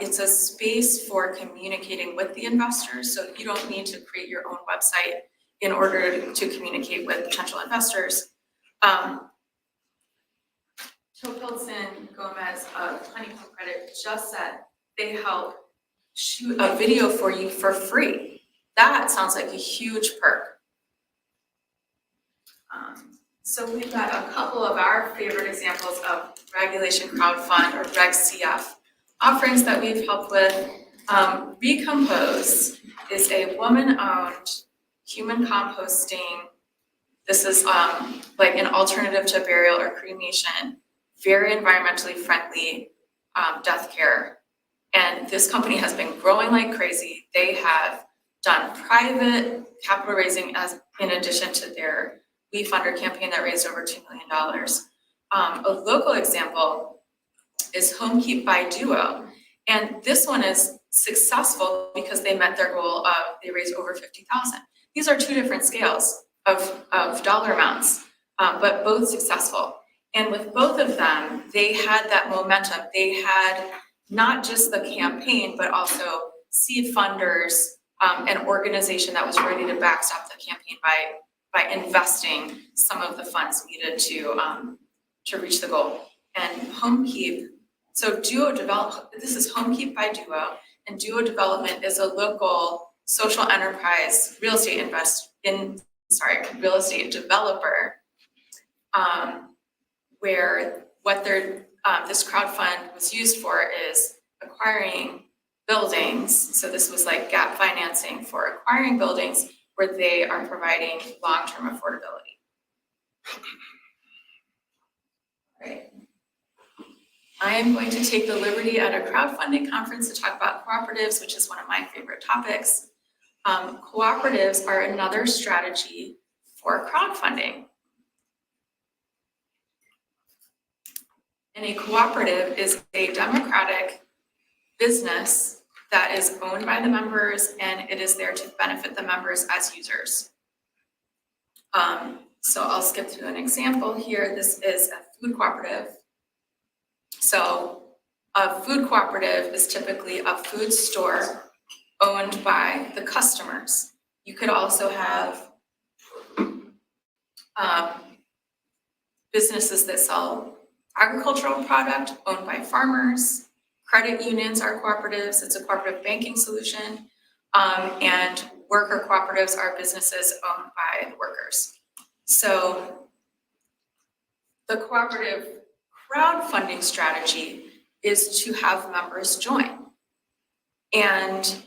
it's a space for communicating with the investors, so you don't need to create your own website in order to communicate with potential investors. Topilson Gomez of Honeycomb Credit just said they help shoot a video for you for free. That sounds like a huge perk. So we've got a couple of our favorite examples of regulation crowdfund or Reg CF offerings that we've helped with. Recompose is a woman-owned human composting. This is like an alternative to burial or cremation, very environmentally friendly death care. And this company has been growing like crazy. They have done private capital raising as in addition to their WeFunder campaign that raised over $2 million. A local example is Homekeep by Duo. And this one is successful because they met their goal of, they raised over $50,000. These are 2 different scales of dollar amounts, but both successful. And with both of them, they had that momentum. They had not just the campaign, but also seed funders, an organization that was ready to backstop the campaign by investing some of the funds needed to reach the goal. And Homekeep, so Duo Develop, this is Homekeep by Duo, and Duo Development is a local social enterprise real estate real estate developer, where what this crowdfund was used for is acquiring buildings. So this was like gap financing for acquiring buildings where they are providing long-term affordability. All right. I am going to take the liberty at a crowdfunding conference to talk about cooperatives, which is one of my favorite topics. Cooperatives are another strategy for crowdfunding. And a cooperative is a democratic business that is owned by the members, and it is there to benefit the members as users. So I'll skip through an example here. This is a food cooperative. So a food cooperative is typically a food store owned by the customers. You could also have businesses that sell agricultural product owned by farmers. Credit unions are cooperatives. It's a cooperative banking solution. And worker cooperatives are businesses owned by the workers. So the cooperative crowdfunding strategy is to have members join. And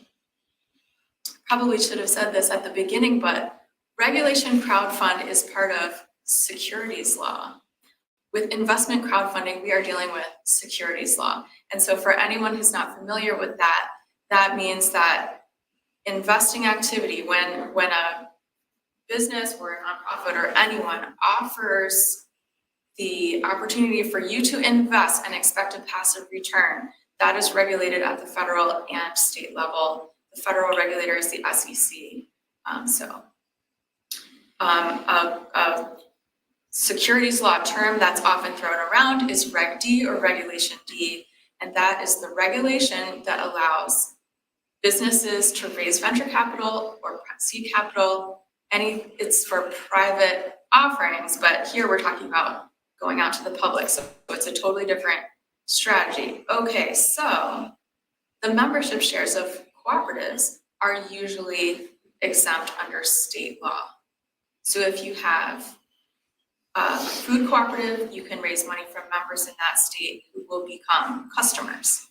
probably should have said this at the beginning, but regulation crowdfund is part of securities law. With investment crowdfunding, we are dealing with securities law. And so for anyone who's not familiar with that, that means that investing activity, when a business or a nonprofit or anyone offers the opportunity for you to invest and expect a passive return, that is regulated at the federal and state level. The federal regulator is the SEC. A securities law term that's often thrown around is Reg D or Regulation D, and that is the regulation that allows businesses to raise venture capital or seed capital. It's for private offerings, but here we're talking about going out to the public, so it's a totally different strategy. Okay, so the membership shares of cooperatives are usually exempt under state law. So if you have a food cooperative, you can raise money from members in that state who will become customers.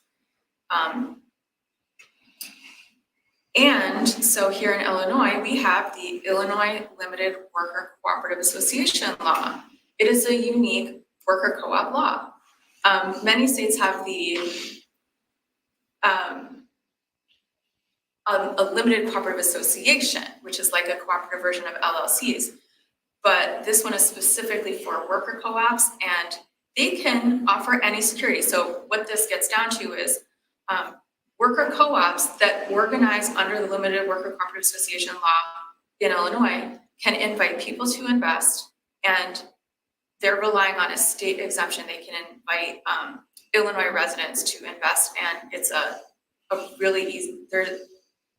And so here in Illinois, we have the Illinois Limited Worker Cooperative Association law. It is a unique worker co-op law. Many states have a limited cooperative association, which is like a cooperative version of LLCs. But this one is specifically for worker co-ops, and they can offer any security. So what this gets down to is worker co-ops that organize under the Limited Worker Cooperative Association law in Illinois can invite people to invest, and they're relying on a state exemption. They can invite Illinois residents to invest, and it's a really easy,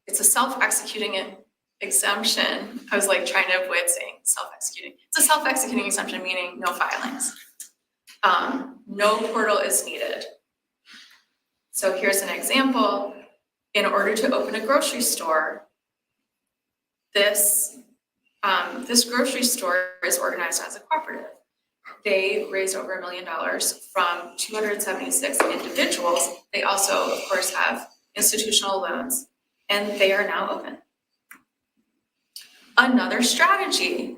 it's a self-executing exemption. I was like trying to avoid saying self-executing. It's a self-executing exemption, meaning no filings. No portal is needed. So here's an example. In order to open a grocery store, this grocery store is organized as a cooperative. They raised over $1 million from 276 individuals. They also, of course, have institutional loans, and they are now open. Another strategy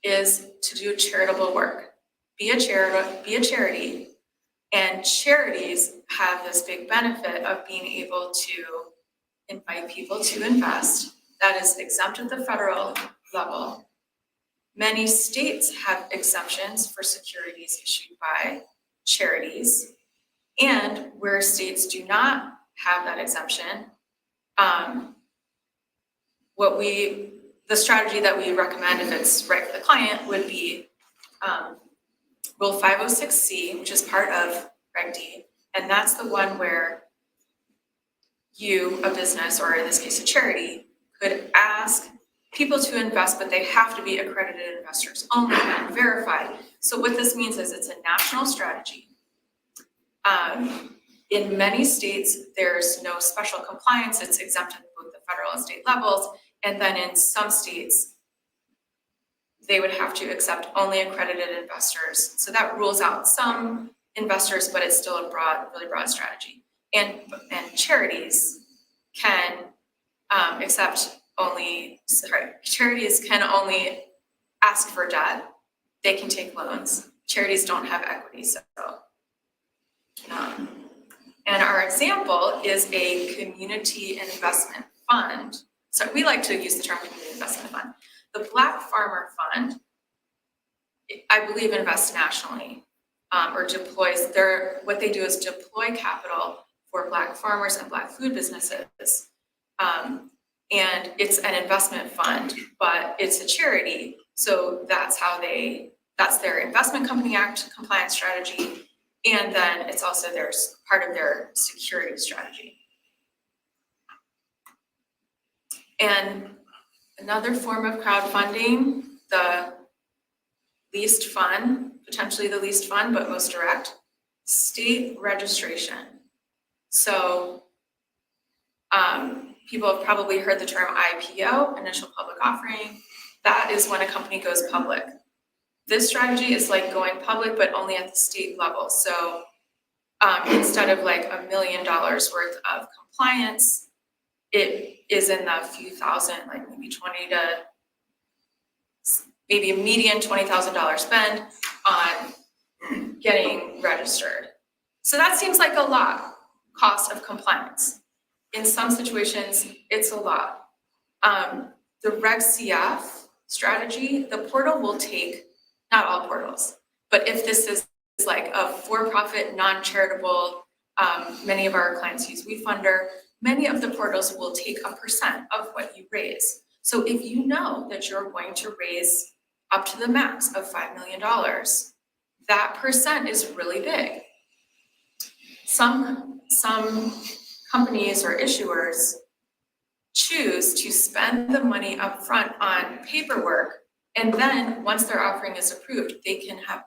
is to do charitable work. Be a charity, and charities have this big benefit of being able to invite people to invest. That is exempt at the federal level. Many states have exemptions for securities issued by charities, and where states do not have that exemption, the strategy that we recommend, if it's right for the client, would be Rule 506C, which is part of Reg D, and that's the one where you, a business, or in this case a charity, could ask people to invest, but they have to be accredited investors only and verified. So what this means is it's a national strategy. In many states, there's no special compliance. It's exempt at both the federal and state levels. And then in some states, they would have to accept only accredited investors. So that rules out some investors, but it's still a really broad strategy. And charities can charities can only ask for debt. They can take loans. Charities don't have equity, so. And our example is a community investment fund. So we like to use the term community investment fund. The Black Farmer Fund, I believe, invests nationally or deploys what they do is deploy capital for Black farmers and Black food businesses. And it's an investment fund, but it's a charity. So that's their Investment Company Act compliance strategy. And then it's also part of their security strategy. And another form of crowdfunding, the least fun, potentially the least fun, but most direct, state registration. So people have probably heard the term IPO, initial public offering. That is when a company goes public. This strategy is like going public, but only at the state level. So instead of like $1 million worth of compliance, it is in the few thousand, like maybe a median $20,000 spend on getting registered. So that seems like a lot, cost of compliance. In some situations, it's a lot. The Reg CF strategy, the portal will take, not all portals, but if this is like a for-profit, non-charitable Many of our clients use WeFunder. Many of the portals will take a percent of what you raise. So if you know that you're going to raise up to the max of $5 million, that percent is really big. Some companies or issuers choose to spend the money up front on paperwork, and then once their offering is approved, they can have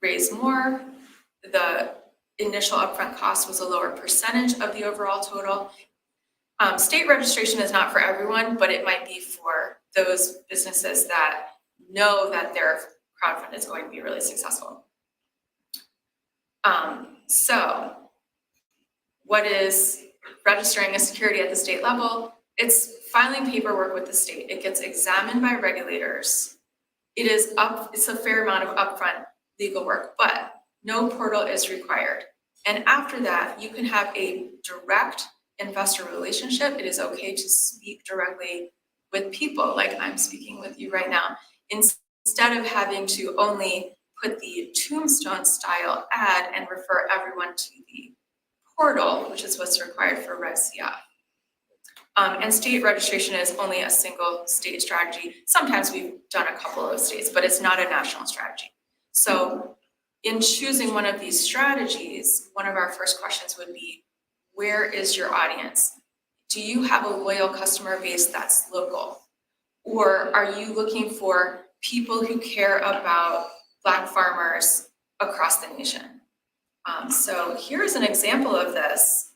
raise more. The initial upfront cost was a lower percentage of the overall total. State registration is not for everyone, but it might be for those businesses that know that their crowdfund is going to be really successful. So what is registering a security at the state level? It's filing paperwork with the state. It gets examined by regulators. It's a fair amount of upfront legal work, but no portal is required. And after that, you can have a direct investor relationship. It is okay to speak directly with people like I'm speaking with you right now, instead of having to only put the tombstone style ad and refer everyone to the portal, which is what's required for Reg CF. And state registration is only a single state strategy. Sometimes we've done a couple of states, but it's not a national strategy. So in choosing one of these strategies, one of our first questions would be, where is your audience? Do you have a loyal customer base that's local? Or are you looking for people who care about Black farmers across the nation? So here's an example of this.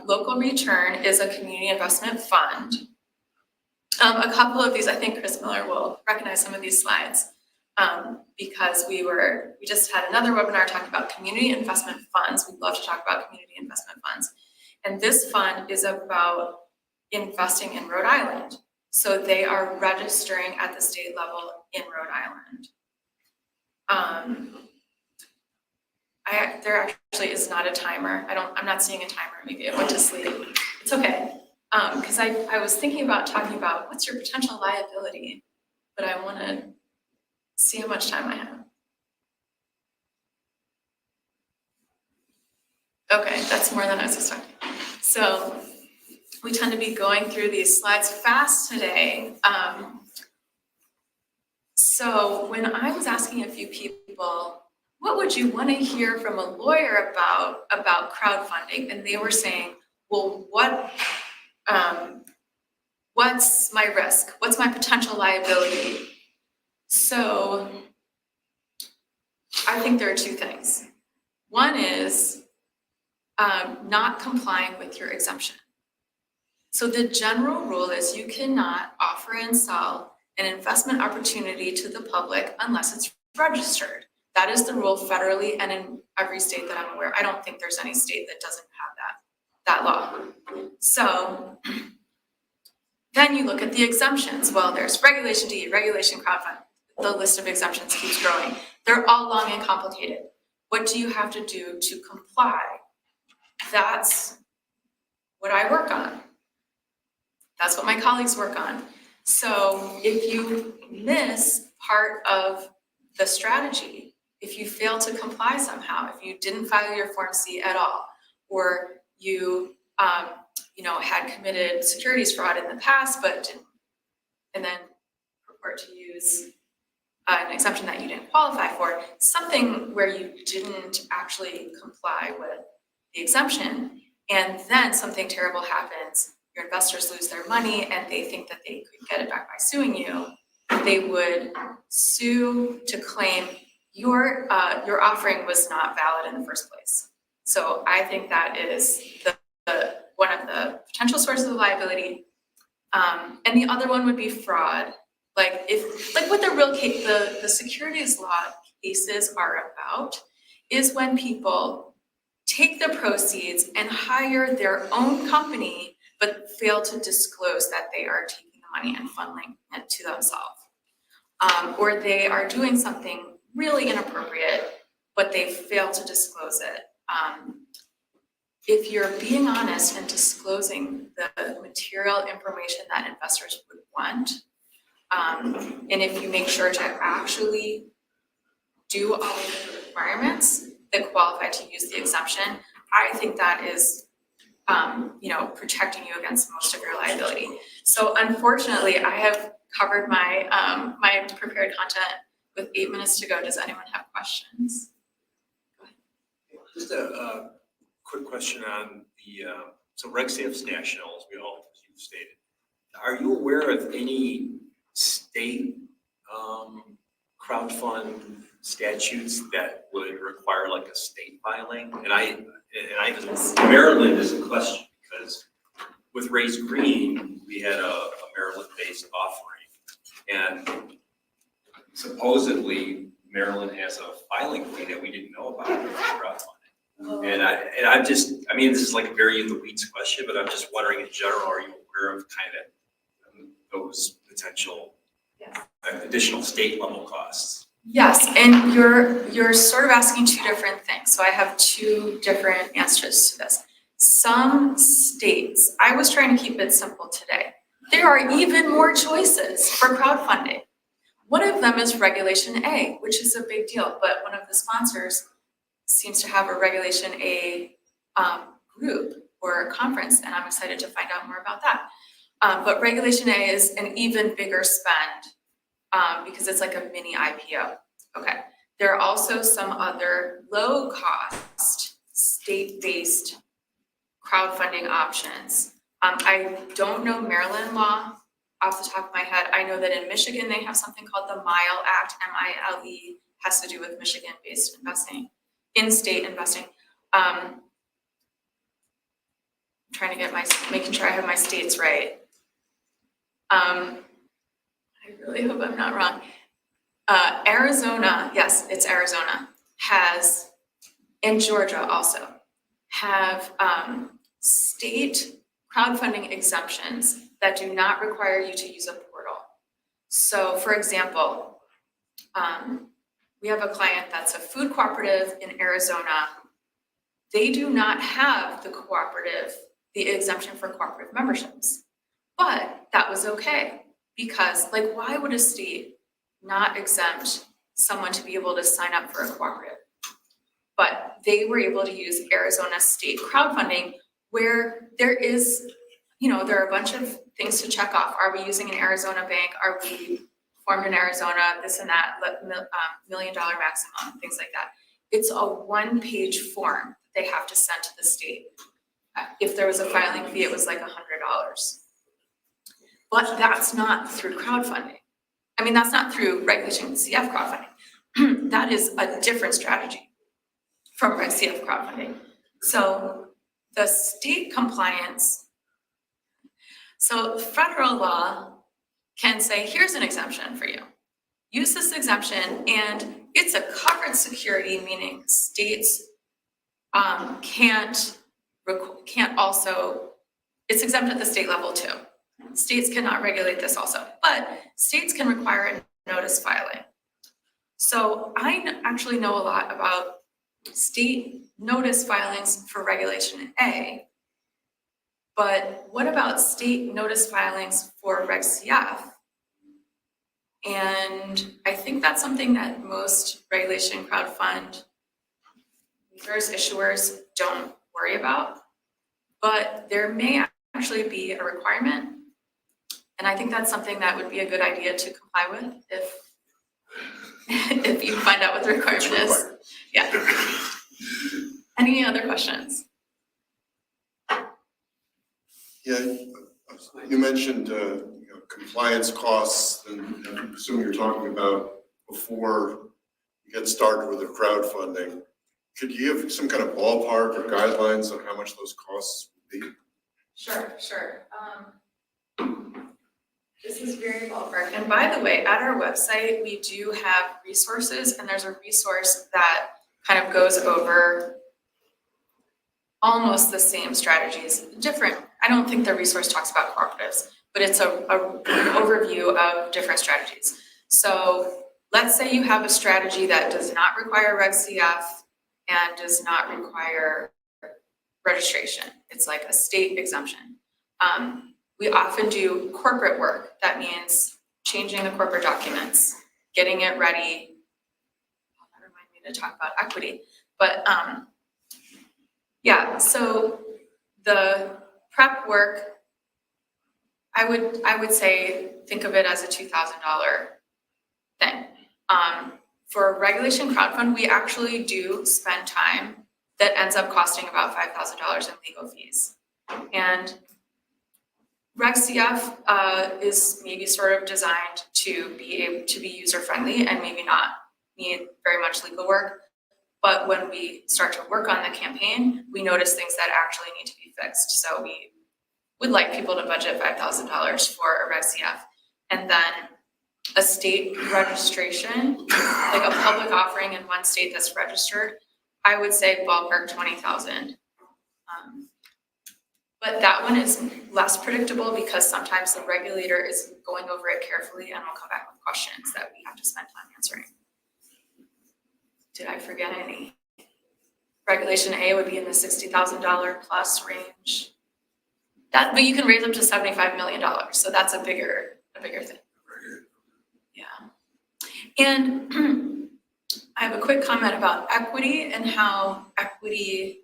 Local Return is a community investment fund. A couple of these, I think Chris Miller will recognize some of these slides, because we just had another webinar talking about community investment funds. We'd love to talk about community investment funds. And this fund is about investing in Rhode Island. So they are registering at the state level in Rhode Island. There actually is not a timer. I'm not seeing a timer. Maybe it went to sleep. It's okay. Because I was thinking about talking about what's your potential liability, but I want to see how much time I have. Okay, that's more than I was expecting. So we tend to be going through these slides fast today. So when I was asking a few people, what would you want to hear from a lawyer about crowdfunding? And they were saying, well, what's my risk? What's my potential liability? So I think there are two things. One is not complying with your exemption. So the general rule is you cannot offer and sell an investment opportunity to the public unless it's registered. That is the rule federally and in every state that I'm aware. I don't think there's any state that doesn't have that law. So then you look at the exemptions. Well, there's Regulation D, Regulation Crowdfund. The list of exemptions keeps growing. They're all long and complicated. What do you have to do to comply? That's what I work on. That's what my colleagues work on. So if you miss part of the strategy, if you fail to comply somehow, if you didn't file your Form C at all, or you had committed securities fraud in the past, but didn't, and then purport to use an exemption that you didn't qualify for, something where you didn't actually comply with the exemption, and then something terrible happens, your investors lose their money and they think that they could get it back by suing you, they would sue to claim your offering was not valid in the first place. So I think that is one of the potential sources of liability. And the other one would be fraud. What the real case, the securities law cases are about is when people take the proceeds and hire their own company, but fail to disclose that they are taking the money and funneling it to themselves. Or they are doing something really inappropriate, but they fail to disclose it. If you're being honest and disclosing the material information that investors would want, and if you make sure to actually do all of the requirements, that qualify to use the exemption, I think that is, protecting you against most of your liability. So unfortunately, I have covered my, my prepared content with 8 minutes to go. Does anyone have questions? Just a quick question on the, so Reg CF's national, as we all, as you've stated. Are you aware of any state crowdfund statutes that would require like a state filing? And Maryland is a question because with Raise Green, we had a Maryland-based offering. And supposedly Maryland has a filing fee that we didn't know about for crowdfunding. And I'm just, I mean, this is like a very in the weeds question, but I'm just wondering in general, are you aware of kind of those potential additional state level costs? Yes, and you're sort of asking two different things. So I have two different answers to this. Some states, I was trying to keep it simple today. There are even more choices for crowdfunding. One of them is Regulation A, which is a big deal, but one of the sponsors seems to have a Regulation A group or conference, and I'm excited to find out more about that. But Regulation A is an even bigger spend because it's like a mini IPO. Okay. There are also some other low-cost, state-based crowdfunding options. I don't know Maryland law off the top of my head. I know that in Michigan, they have something called the MILE Act, M-I-L-E, has to do with Michigan-based investing, in-state investing. I'm trying to get making sure I have my states right. I really hope I'm not wrong. Arizona, yes, it's Arizona, has, and Georgia also, have state crowdfunding exemptions that do not require you to use a portal. So for example, we have a client that's a food cooperative in Arizona. They do not have the exemption for cooperative memberships, but that was okay because like, why would a state not exempt someone to be able to sign up for a cooperative? But they were able to use Arizona state crowdfunding where there is, there are a bunch of things to check off. Are we using an Arizona bank? Are we formed in Arizona? This and that, $1 million maximum, things like that. It's a one-page form they have to send to the state. If there was a filing fee, it was like $100. But that's not through crowdfunding. I mean, that's not through Regulation CF crowdfunding. That is a different strategy from Reg CF crowdfunding. So the state compliance, so federal law can say, here's an exemption for you. Use this exemption, and it's a covered security, meaning states can't also, it's exempt at the state level too. States cannot regulate this also, but states can require a notice filing. So I actually know a lot about state notice filings for Regulation A, but what about state notice filings for Reg CF? And I think that's something that most regulation crowdfund users, issuers don't worry about, but there may actually be a requirement. And I think that's something that would be a good idea to comply with if you find out what the requirement is. Yeah. Any other questions? Yeah, you mentioned compliance costs, and I presume you're talking about before you get started with the crowdfunding. Could you give some kind of ballpark or guidelines on how much those costs would be? Sure. This is very ballpark. And by the way, at our website, we do have resources, and there's a resource that kind of goes over almost the same strategies, different. I don't think the resource talks about cooperatives, but it's an overview of different strategies. So let's say you have a strategy that does not require Reg CF and does not require registration. It's like a state exemption. We often do corporate work. That means changing the corporate documents, getting it ready. That remind me to talk about equity. But, yeah, so the prep work, I would say, think of it as a $2,000 thing. For regulation crowdfund, we actually do spend time that ends up costing about $5,000 in legal fees. And RegCF is maybe sort of designed to be user-friendly and maybe not need very much legal work. But when we start to work on the campaign, we notice things that actually need to be fixed. So we would like people to budget $5,000 for a RegCF. And then a state registration, like a public offering in one state that's registered, I would say ballpark 20,000. But that one is less predictable because sometimes the regulator is going over it carefully and will come back with questions that we have to spend time answering. Did I forget any? Regulation A would be in the $60,000 plus range. But you can raise up to $75 million, so that's a bigger thing. Yeah. And I have a quick comment about equity and how equity,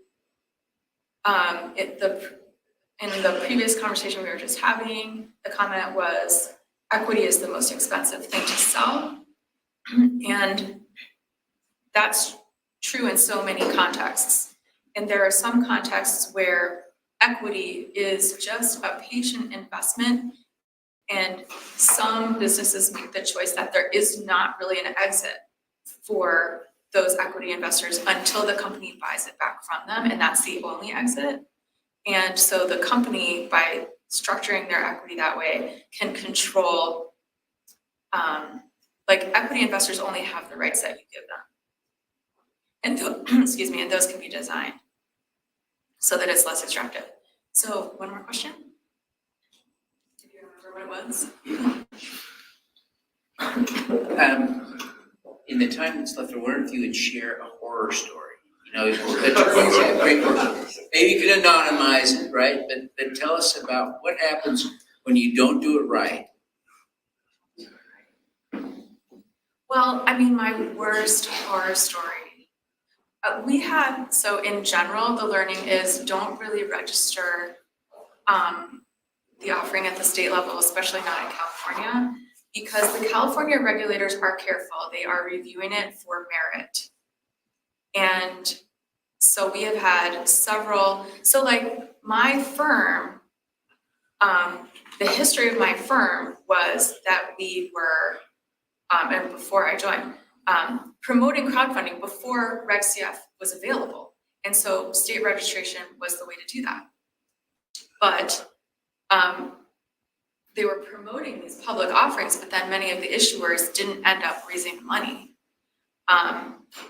in the previous conversation we were just having, the comment was equity is the most expensive thing to sell. And that's true in so many contexts. And there are some contexts where equity is just a patient investment, and some businesses make the choice that there is not really an exit for those equity investors until the company buys it back from them, and that's the only exit. And so the company, by structuring their equity that way, can control, like equity investors only have the rights that you give them. And excuse me, and those can be designed so that it's less extractive. So one more question. Do you remember what it was? In the time that's left, I wonder if you would share a horror story. You know, maybe you can anonymize it, right? But tell us about what happens when you don't do it right. Well, I mean, my worst horror story. So in general, the learning is don't really register the offering at the state level, especially not in California, because the California regulators are careful. They are reviewing it for merit. And so we have had several, so like my firm, the history of my firm was that we were, and before I joined, promoting crowdfunding before RegCF was available. And so state registration was the way to do that. But they were promoting these public offerings, but then many of the issuers didn't end up raising money.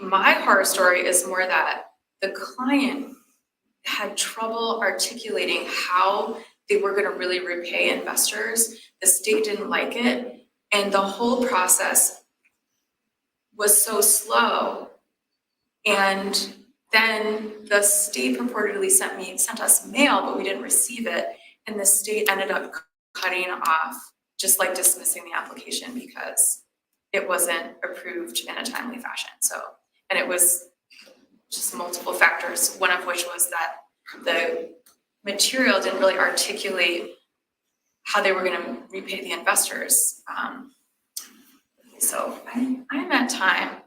My horror story is more that the client had trouble articulating how they were going to really repay investors. The state didn't like it, and the whole process was so slow. And then the state purportedly sent us mail, but we didn't receive it, and the state ended up cutting off, just like dismissing the application because it wasn't approved in a timely fashion. So, and it was just multiple factors, one of which was that the material didn't really articulate how they were going to repay the investors. So I'm at time.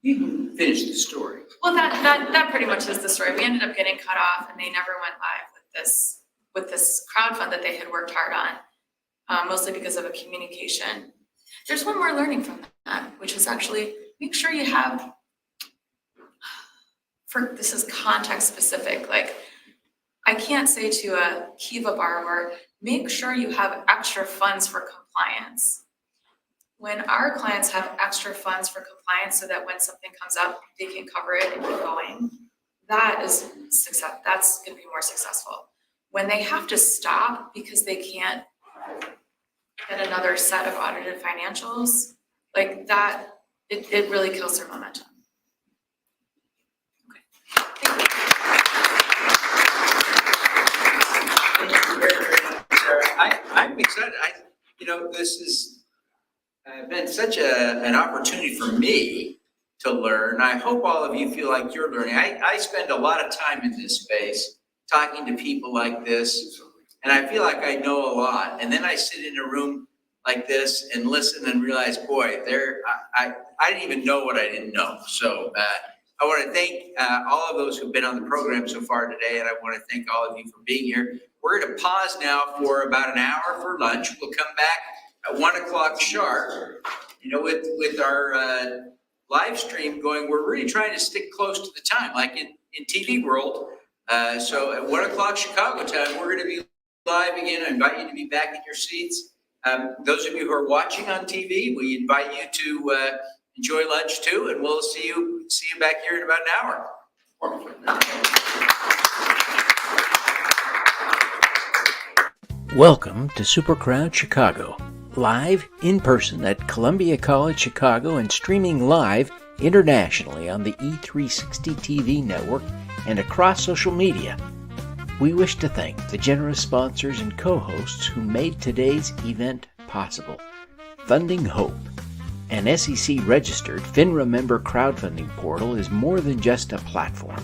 You can finish the story. Well, that pretty much is the story. We ended up getting cut off, and they never went live with this crowdfund that they had worked hard on, mostly because of a communication. There's one more learning from that, which is actually make sure you have, this is context specific, like I can't say to a Kiva borrower, make sure you have extra funds for compliance. When our clients have extra funds for compliance so that when something comes up, they can cover it and keep going, that is success. That's going to be more successful. When they have to stop because they can't get another set of audited financials, like that, it really kills their momentum. Okay. I'm excited. This has been such an opportunity for me to learn. I hope all of you feel like you're learning. I spend a lot of time in this space talking to people like this, and I feel like I know a lot. And then I sit in a room like this and listen and realize, boy, I didn't even know what I didn't know. So I want to thank all of those who've been on the program so far today, and I want to thank all of you for being here. We're going to pause now for about an hour for lunch. We'll come back at 1 o'clock sharp. You know, with our live stream going, we're really trying to stick close to the time, like in TV world. So at 1 o'clock Chicago time, we're going to be live again. I invite you to be back in your seats. Those of you who are watching on TV, we invite you to enjoy lunch too, and we'll see you back here in about an hour. Welcome to SuperCrowd Chicago, live in person at Columbia College Chicago and streaming live internationally on the E360 TV network and across social media. We wish to thank the generous sponsors and co-hosts who made today's event possible. Funding Hope, an SEC-registered FINRA member crowdfunding portal, is more than just a platform.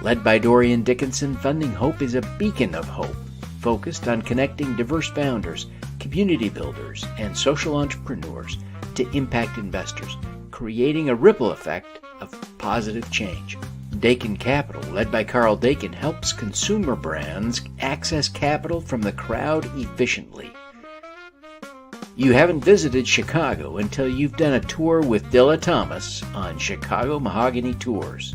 Led by Dorian Dickinson, Funding Hope is a beacon of hope, focused on connecting diverse founders, community builders, and social entrepreneurs to impact investors, creating a ripple effect of positive change. Dakin Capital, led by Carl Dakin, helps consumer brands access capital from the crowd efficiently. You haven't visited Chicago until you've done a tour with Dilla Thomas on Chicago Mahogany Tours.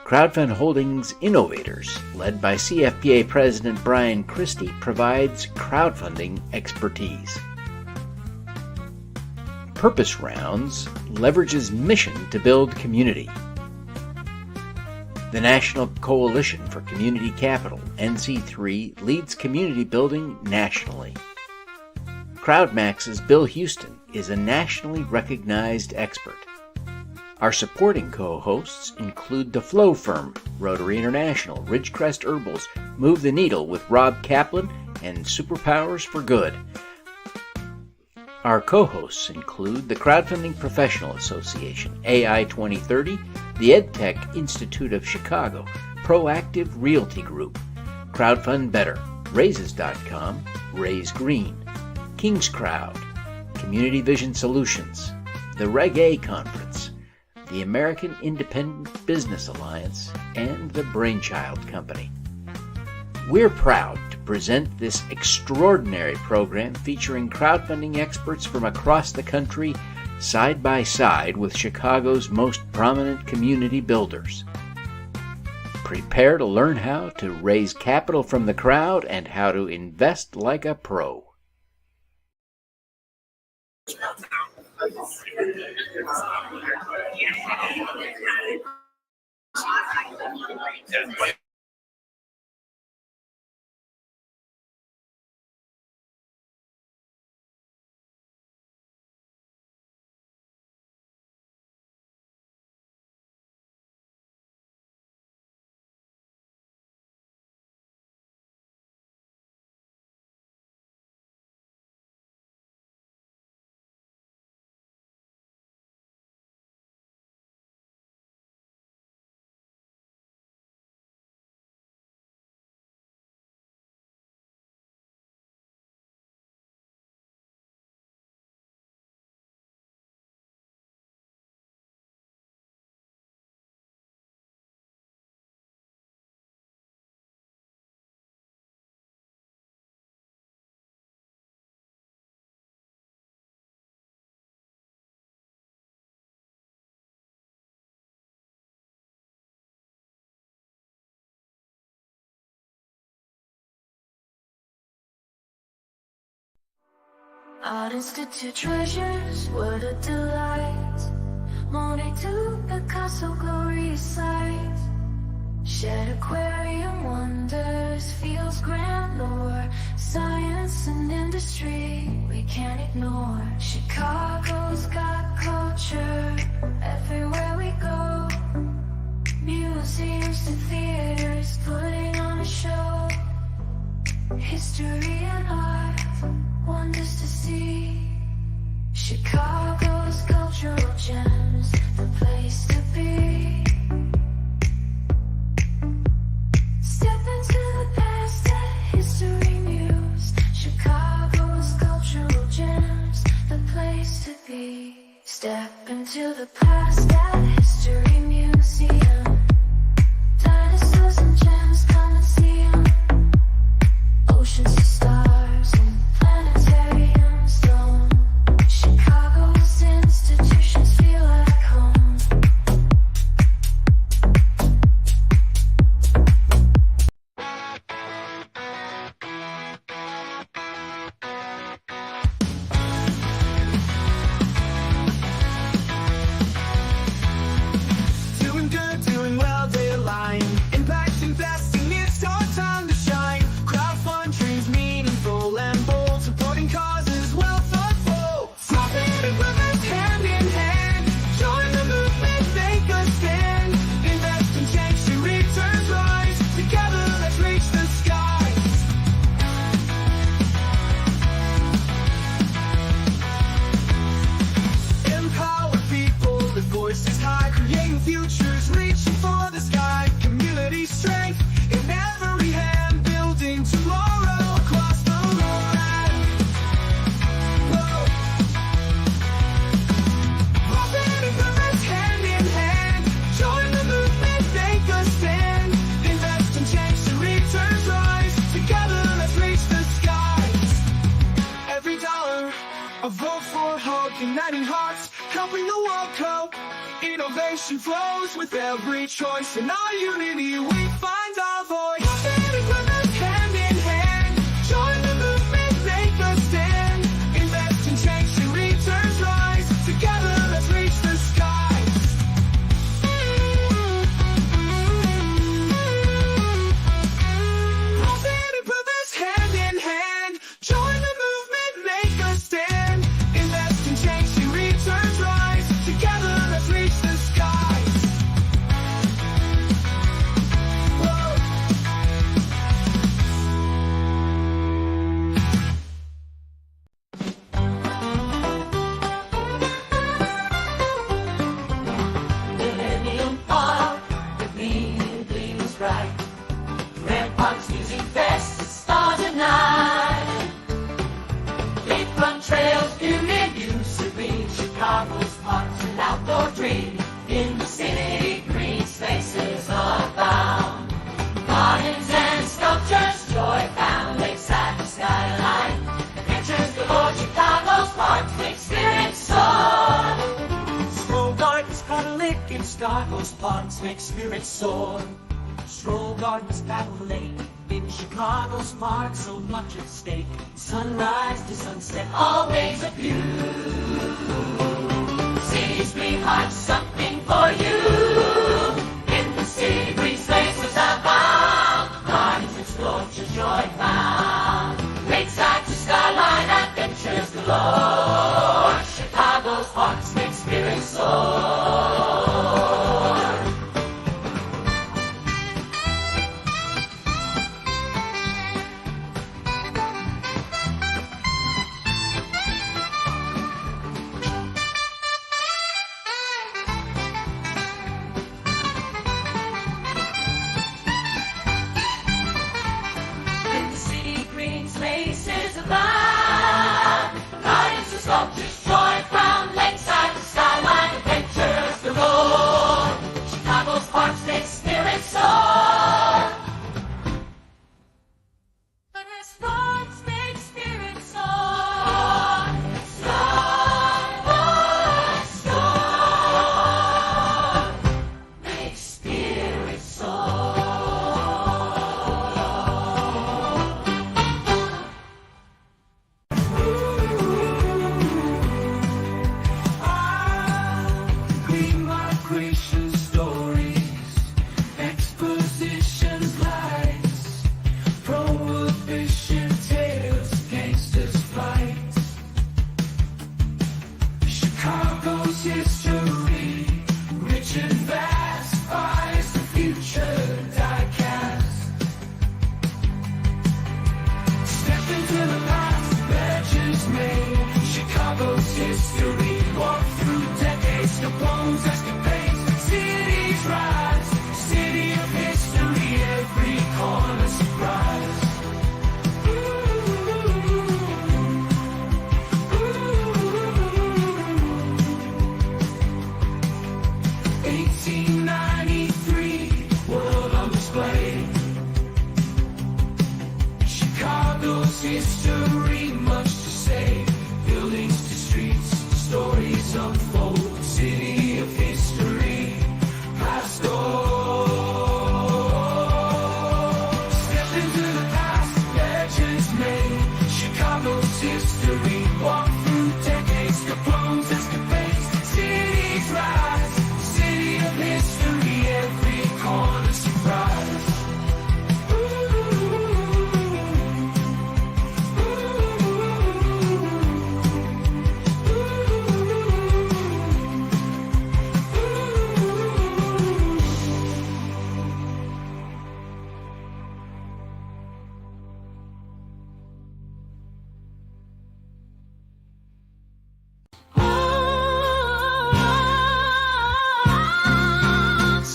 Crowdfund Holdings Innovators, led by CFPA President Brian Christie, provides crowdfunding expertise. Purpose Rounds leverages mission to build community. The National Coalition for Community Capital, NC3, leads community building nationally. CrowdMax's Bill Houston is a nationally recognized expert. Our supporting co-hosts include The Flow Firm, Rotary International, Ridgecrest Herbals, Move the Needle with Rob Kaplan, and Superpowers for Good. Our co-hosts include the Crowdfunding Professional Association, AI 2030, the EdTech Institute of Chicago, Proactive Realty Group, Crowdfund Better, Raises.com, Raise Green, King's Crowd, Community Vision Solutions, the Reg A Conference, the American Independent Business Alliance, and the Brainchild Company. We're proud to present this extraordinary program featuring crowdfunding experts from across the country, side by side with Chicago's most prominent community builders. Prepare to learn how to raise capital from the crowd and how to invest like a pro. Art Institute treasures, what a delight. Monet to Picasso, glorious sight. Shed aquarium wonders, feels grand lore. Science and industry, we can't ignore. Chicago's got culture, everywhere we go. Museums to theaters, putting on a show. History and art, wonders to see. Chicago's cultural gems, the place to be. Step into the past that history muse. Chicago's cultural gems, the place to be. Step into the past at History Museum. Dinosaurs and gems, come and see 'em. Oceans to stars and planetariums dome. Chicago's institutions feel like home. Doing good, doing well, they align. Impact investing, it's our time to shine. Crowdfund dreams meaningful and bold. Supporting causes well thoughtful. Profit and purpose hand in hand. Join the movement, make a stand. Invest and change to returns rise. Together, let's reach the skies. Empower people with voices high, creating futures, reaching for the sky. Community strength in every hand, building tomorrow across the land. Whoa. Profit and purpose hand in hand. Join the movement, make a stand. Invest and change to returns rise. Together, let's reach the skies. Every dollar, a vote for hope, uniting hearts, helping the world cope. Innovation flows with every choice. In our unity, we find our voice. Profit and purpose hand in hand. Join the movement, make a stand. Invest and change to returns rise. Together, let's reach the skies. Profit and purpose hand in hand. Join the movement, make a stand. Invest and change to returns rise. Together, let's reach the skies. Whoa. Millennium Park, the gleaming bright. Red Park's Music Fest, it starts at 9. Lakefront trails, beauty used to be. Chicago's parks and outdoor dream. In the city, green spaces abound. Gardens and sculptures, joy found. Lakeside to skyline. Adventures galore, Chicago's parks make spirits soar. Stroll gardens, cuddling in Chicago's parks make spirits soar. Stroll gardens, Battle Lake, in Chicago's parks, so much at stake. Sunrise to sunset, always a view. City's green hearts, something for you. In the city, green spaces abound. Gardens explored, to joy found. Lakeside to skyline, adventures galore. Chicago's parks make spirits soar. history, much to say. Buildings to streets, stories unfold. City of history, past gold. Step into the past, legends made. Chicago's history, walk through decades, Capone's escapades. Cities rise, city of history, every corner surprise.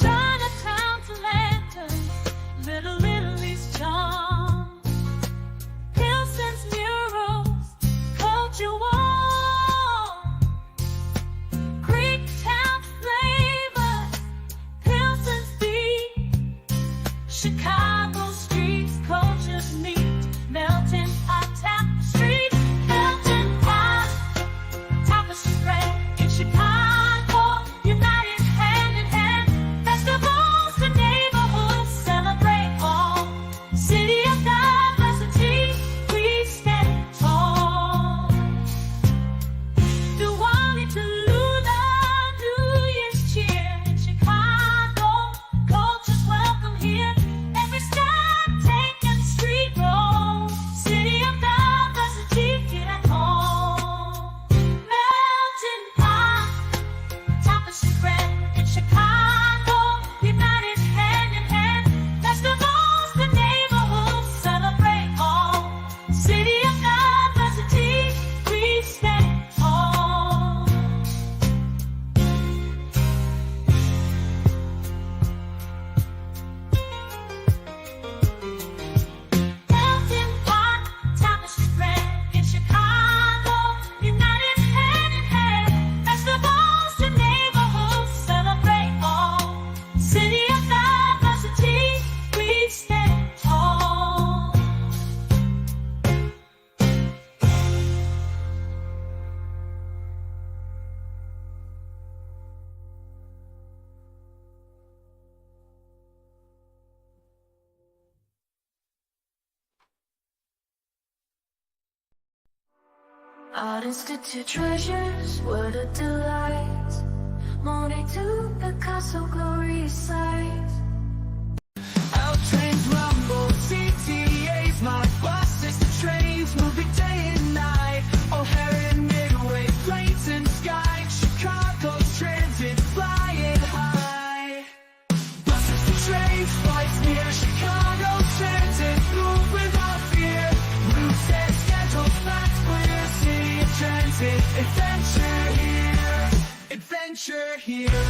Chinatown to lanterns, Little Italy's charm. Pilsen's murals, culture warm. Greektown flavor, Pilsen's beat. Chicago streets, cultures meet. Melting pot tapestries, melting pot tapestry bread in Chicago, united hand in hand. Festivals to neighborhoods celebrate all. City of diversity, we stand tall. Diwali to Lula, New Year's cheer in Chicago. Cultures welcome here. Every step taken, street roll. City of diversity, get at home. Melting pot, tapestry bread in Chicago, united hand in hand. Festivals, the neighborhoods celebrate all. City of diversity, we stand tall. Melting pot, tapestry bread in Chicago, united hand in hand. Festivals to neighborhoods celebrate all. City of diversity, we stand tall. Art Institute treasures, what a delight. Monet to Picasso, glorious sight. L trains rumble, CTAs, my buses, the trains moving day and night. O'Hare and Midway, planes and sky. Chicago's transit flying high. Buses to trains, flights near. Chicago's transit move without fear. Routes and schedules, facts clear. City of transit, adventure here. Adventure here.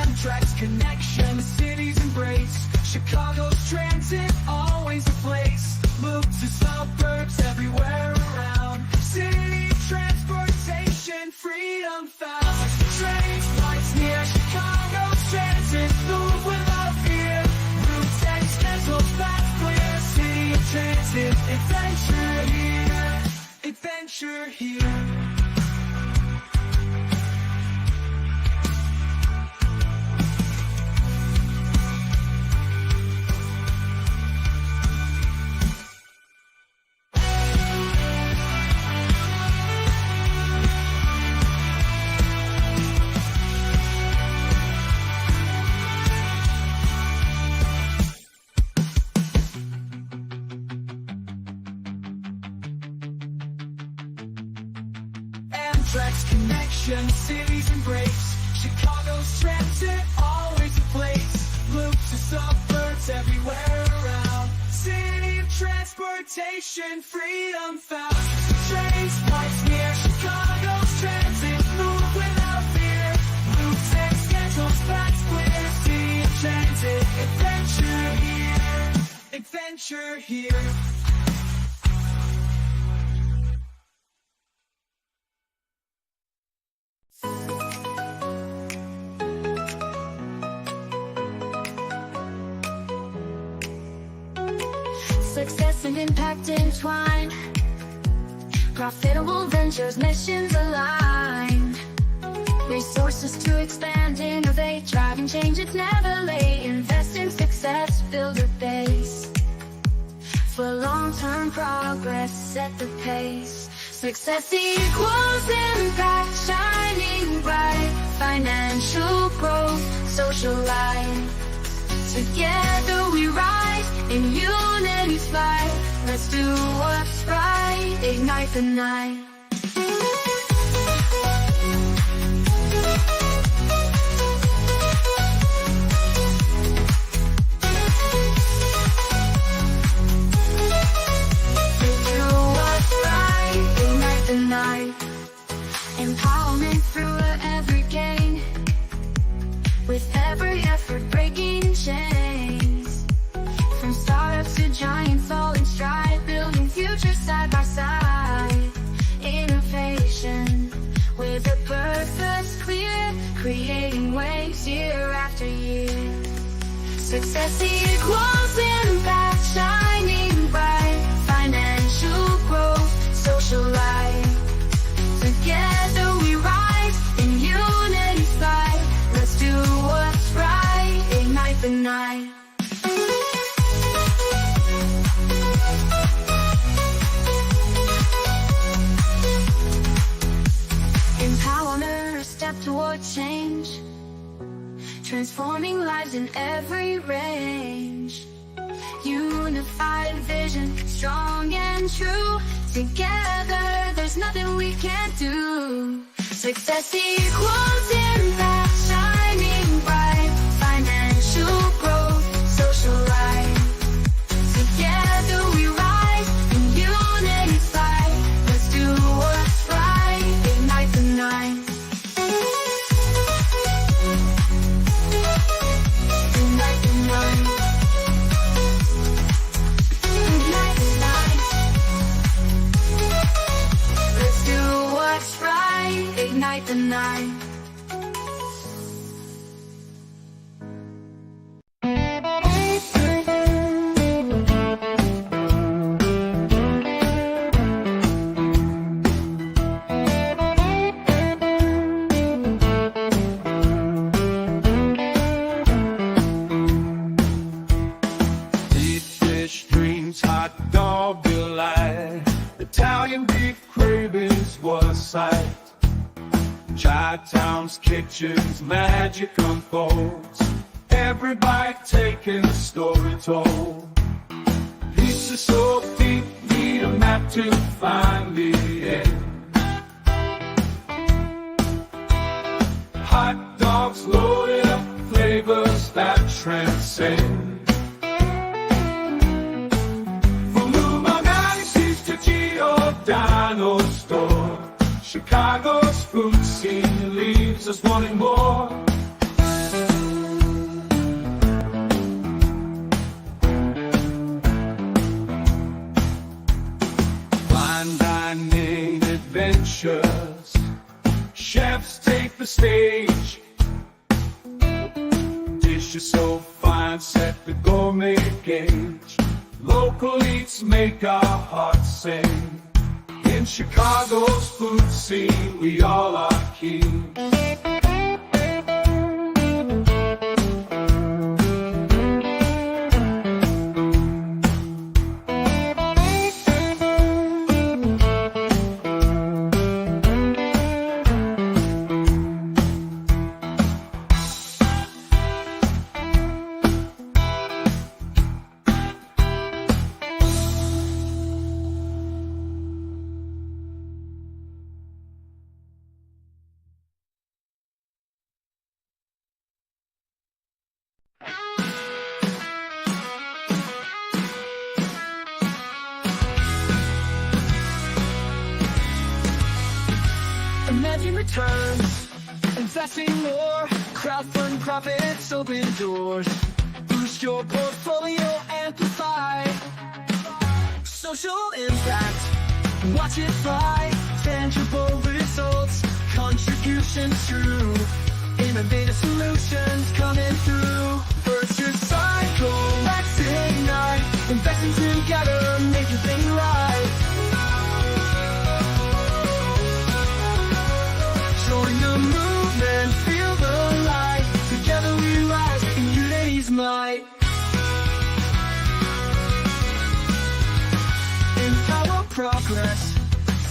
Amtrak's connection, the city's embrace. Chicago's transit, always a place. Move to suburbs everywhere around. City transportation, freedom found. Trains, flights near. Chicago's transit, move without fear. Routes and schedules, that's clear. City of transit, adventure here. Adventure here. Amtrak's connection, city's embrace. Chicago's transit, always a place. Loops to suburbs everywhere around. City of transportation, freedom found. Trains, flights near. Chicago's transit, move without fear. Routes and schedules, facts clear. City of transit, adventure here. Adventure here. success and impact entwined. Profitable ventures, missions aligned. Resources to expand, innovate, driving change, it's never late. Invest in success, build a base. For long-term progress, set the pace. Success equals impact, shining bright. Financial growth, social life. Together we rise, in unity fight. Let's do what's right, ignite the night. Empowerment through every gain, with every effort breaking chains. From startups to giants all in stride, building future side by side. Innovation with a purpose clear, creating waves year after year. Success equals impact, shining bright. Financial growth, social life. Together we rise, in unity fight. Let's do what's right, ignite the night. Empowerment, a step toward change. Transforming lives in every range. Unified vision, strong and true. Together, there's nothing we can't do. Success equals impact, shining bright. Financial growth, social life. Together we rise, in unity fight. Let's do what's right, ignite the night. Ignite the night. Ignite the night. Let's do what's right, ignite the night. Deep dish dreams, hot dog delight. Italian beef cravings, what a sight. Chi-town's kitchen's magic unfolds. Every bite taken, a story told. Pizza so deep, need a map to find the end. Hot dogs loaded up, flavors that transcend. From Lou Malnati's to Giordano's store, Chicago's food scene leaves us wanting more. Fine dining adventures, chefs take the stage. Dishes so fine set the gourmet gauge. Local eats make our hearts sing. In Chicago's food scene, we all are keen. Imagine returns, investing more, crowdfund profits, open doors. Boost your portfolio, amplify social impact. Watch it fly, tangible results, contributions true. Innovative solutions coming through. Virtuous cycle, let's ignite, investing together. movement, feel the light. Together we rise in unity's might. Empower progress,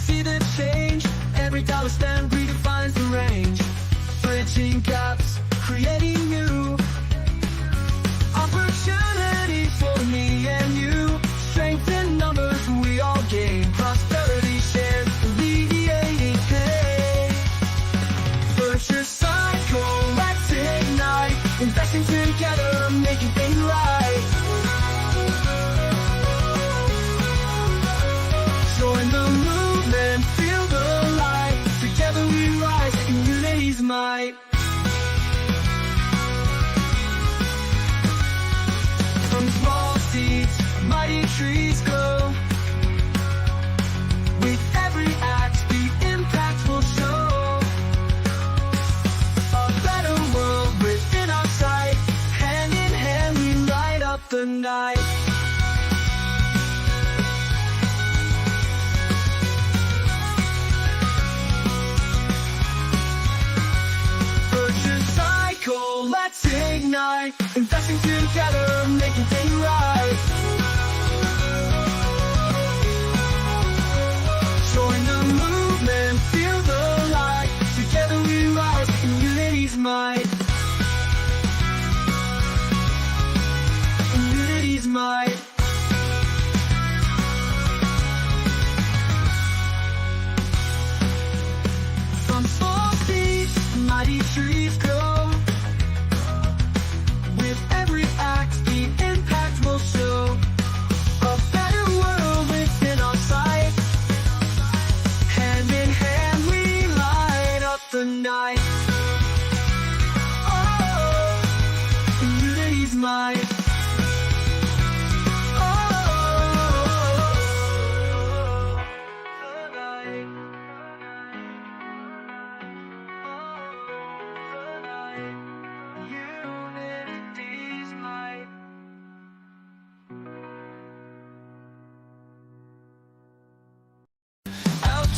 see the change. Every dollar spent redefines the range. Bridging gaps, creating new opportunity for me and you. Strength in numbers, we all gain. Prosperity shared, alleviating pain. Virtuous cycle, let's ignite. Investing together, making things right. Join the movement, feel the light. Together we rise in unity's might. From small seeds, mighty trees grow. With every act, the impact will show. A better world within our sight. Hand in hand we light up the night. Virtuous cycle, let's ignite. Investing together, making things right. Join the movement, feel the light. Together we rise in unity's might. In unity's might. From small seeds, mighty trees grow. With every act, the impact will show. A better world within our sight. Hand in hand we light up the night. Oh, in unity's might.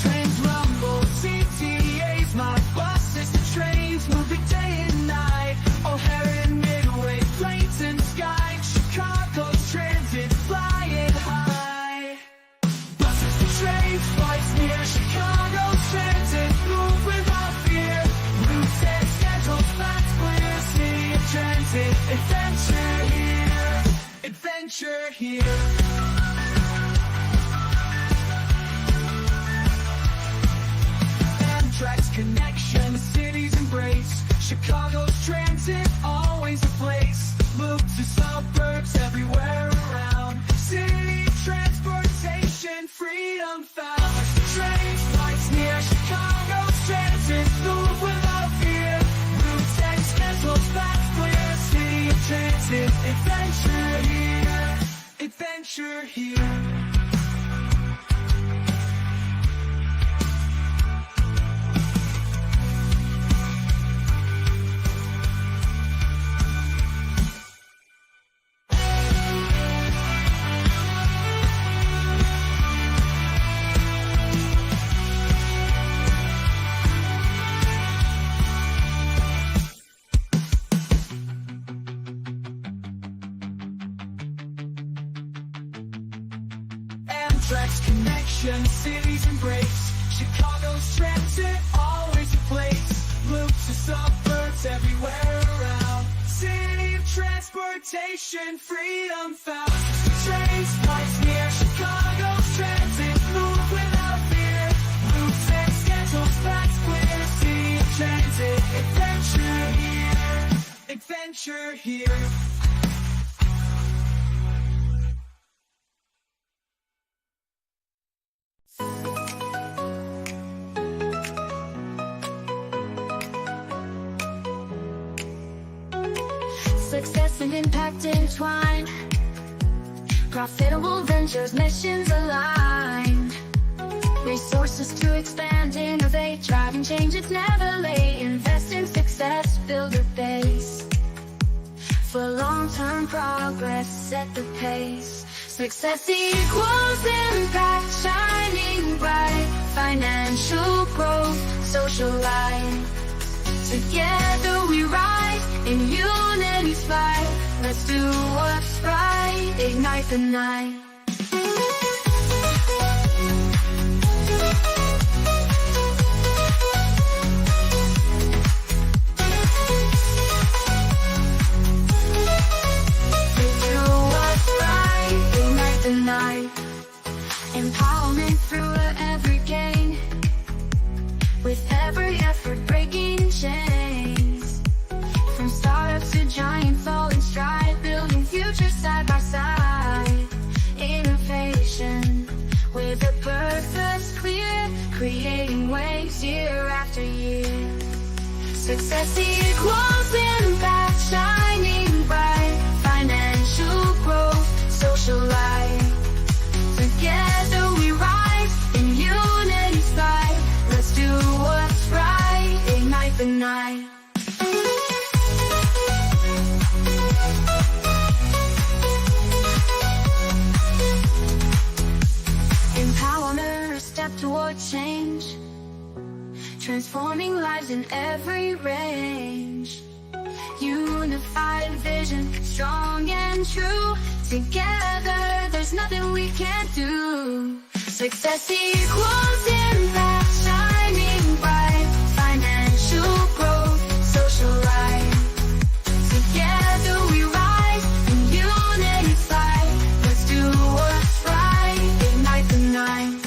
Trains rumble, CTAs, my buses, the trains moving day and night. O'Hare and Midway, planes and sky. Chicago's transit flying high. Buses and trains, flights near. Chicago's transit move without fear. Routes and schedules, fast, clear. City of transit, adventure here. Adventure here. Tracks connection, cities embrace. Chicago's transit, always a place. Move to suburbs everywhere around. City transportation, freedom found. Trains, flights near. Chicago's transit, move without fear. Routes and schedules, fast, clear. City of transit, adventure here. Adventure here. Tracks connection, cities embrace. Chicago's transit, always a place. Move to suburbs everywhere around. City of transportation, freedom found. Trains, flights near. Chicago's transit, move without fear. Routes and schedules, fast, clear. City of transit, adventure here. Adventure here. Success and impact entwined. Profitable ventures, missions aligned. Resources to expand, innovate, driving change, it's never late. Invest in success, build a base. For long-term progress, set the pace. Success equals impact, shining bright. Financial growth, social life. ignite the night. Empowerment through every gain, with every effort breaking chains. From startups to giants all in stride, building futures side by side. Innovation with a purpose clear, creating waves year after year. Success equals impact, shining bright. Financial growth, social life. Together we rise, in unity's light. Let's do what's right, ignite the night. Empowerment, a step toward change, transforming lives in every range. Unified vision, strong and true. Together, there's nothing we can't do. Success equals impact, shining bright. Financial growth, social life. Together we rise, in unity's light. Let's do what's right, ignite the night.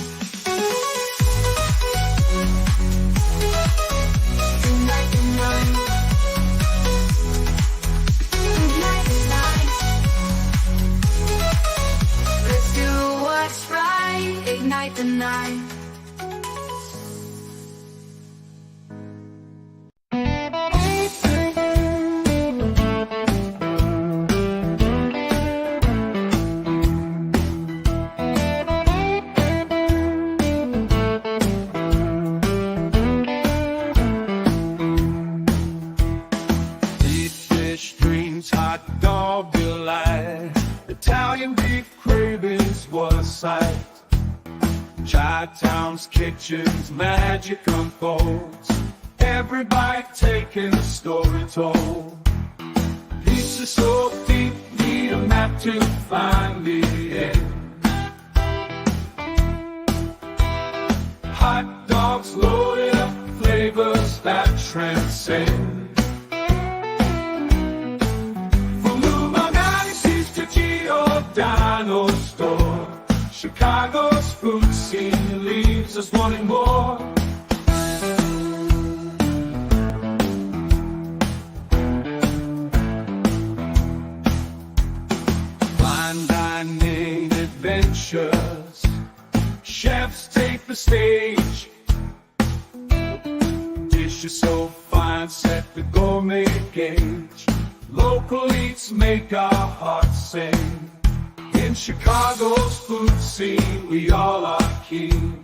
Ignite the night. Ignite the night. Let's do what's right, ignite the night. Deep dish dreams, hot dog delight. Italian beef cravings, what a sight. Chi-town's kitchen's magic unfolds. Every bite taking a story told. Pizza so deep, need a map to find the end. Hot dogs loaded up, flavors that transcend. From Lumagalaxies to Giordano's store, Chicago's food scene leaves us wanting more. Fine dining adventures, chefs take the stage. Dishes so fine set the gourmet gauge. Local eats make our hearts sing. In Chicago's food scene, we all are keen.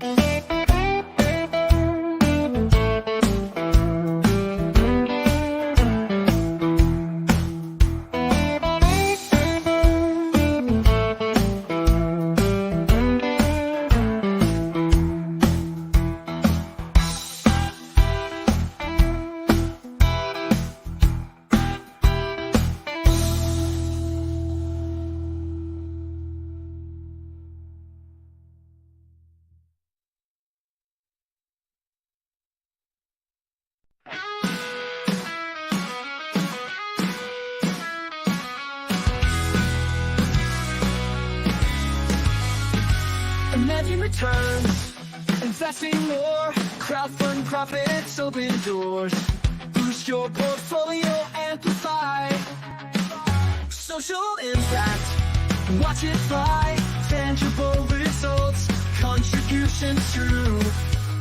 Imagine returns, investing more, crowdfund profits, open doors. Boost your portfolio, amplify social impact, watch it fly. Tangible results, contributions true.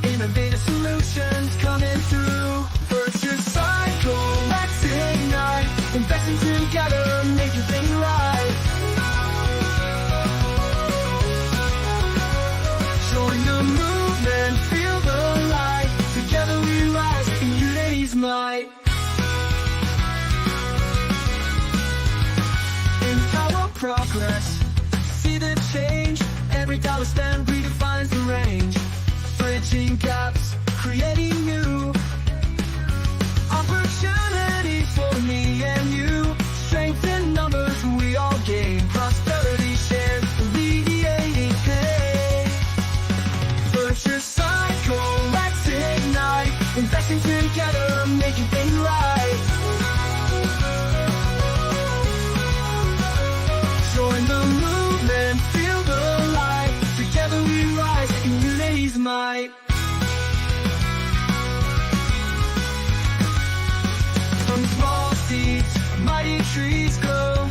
Innovative solutions coming through. Virtuous cycle, let's ignite. Investing together, make your thing right. Join the movement, feel the light. Together we rise in unity's might. Empower progress, see the change. Every dollar spent redefines the range. Bridging gaps, creating new opportunity for me and you. Strength in numbers, we all gain prosperity shared. trees grow.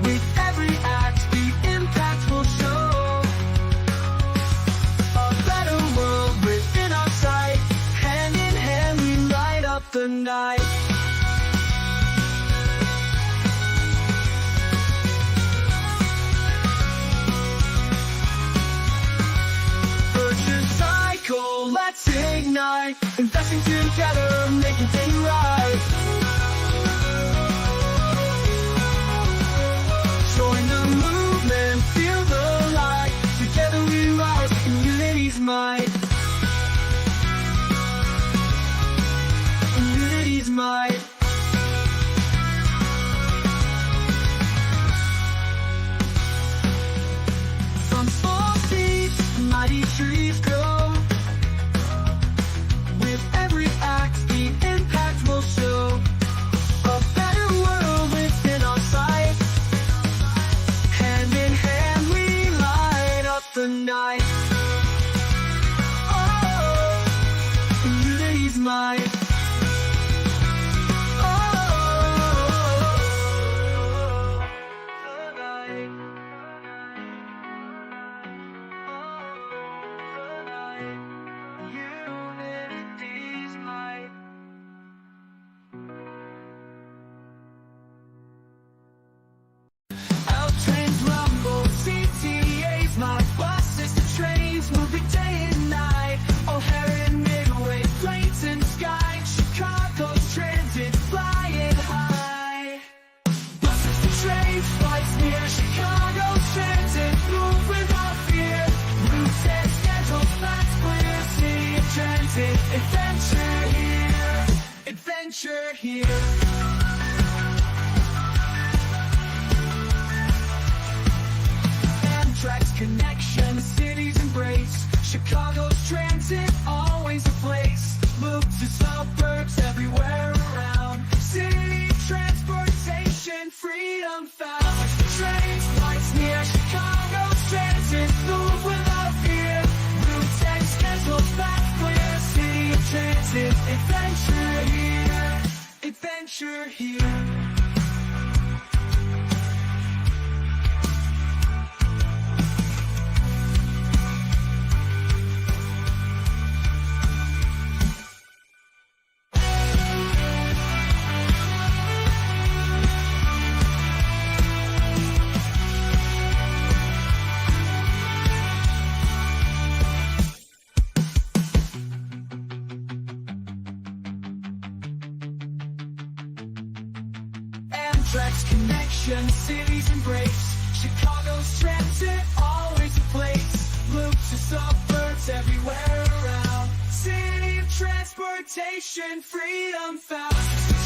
With every act, the impact will show. A better world within our sight. Hand in hand, we light up the night. Virtuous cycle, let's ignite. Investing together, making things right. Join the movement, feel the light. Together we rise, community's might. Community's might. From small seeds, mighty trees grow. With every act, the impact will show. A better world within our sight. Hand in hand, we light up the night. Oh, community's might. Trains rumble, CTAs, my buses, the trains moving day and night. O'Hare and Midway, planes and sky, Chicago's transit flying high. Buses and trains, flights near Chicago's transit move without fear. Routes and schedules, fast, clear, city of transit. Adventure here, adventure here. Tracks connection, cities embrace. Chicago's transit, always a place. Move to suburbs everywhere around. City transportation, freedom found. Trains, flights near Chicago's transit, move without fear. Routes and schedules, fast, clear, city of transit. Adventure here, adventure here. Tracks connection, cities embrace. Chicago's transit, always a place. Move to suburbs everywhere around. City of transportation, freedom found.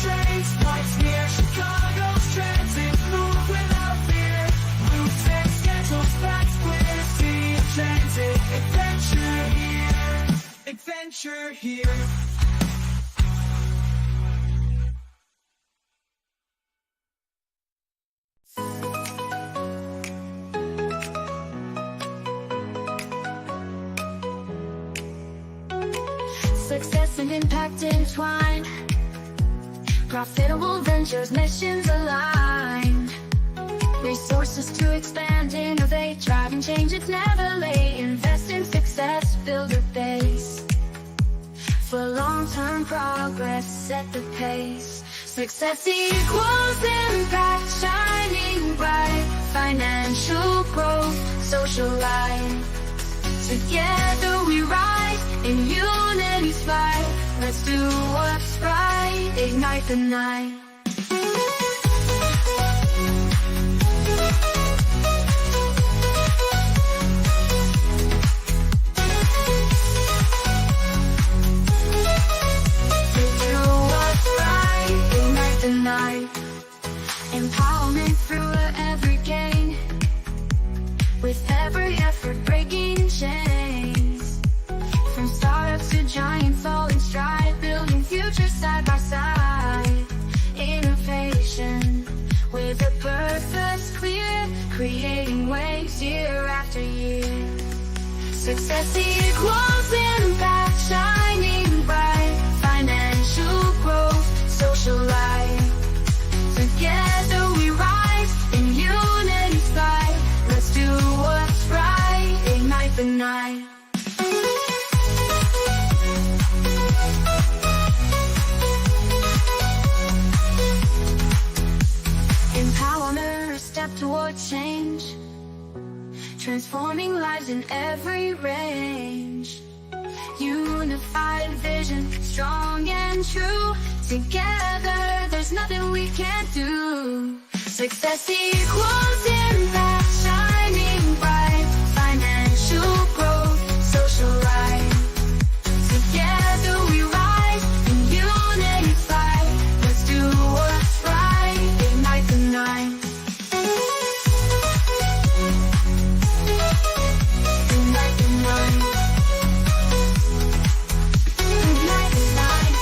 Trains, flights near Chicago's transit, move without fear. Routes and schedules, fast, clear, city of transit. Adventure here, adventure here. Success and impact entwined. Profitable ventures, missions aligned. Resources to expand, innovate, driving change, it's never late. Invest in success, build a base. For long-term progress, set the pace. Success equals impact, shining bright. Financial growth, social life. Together we rise, in unity's fight. Let's do what's right, ignite the night. Let's do what's right, ignite the night. Empowerment through every gain. With every effort breaking chains. From startups to giants all in stride. Building futures side by side. Innovation with a purpose clear. Creating waves year after year. Success equals impact, shining bright. Financial growth, social life. transforming lives in every range. Unified vision, strong and true. Together, there's nothing we can't do. Success equals impact, shining bright. Financial growth, social right. Together we rise in unity fight. Let's do what's right, ignite the night. Ignite the night. Ignite the night.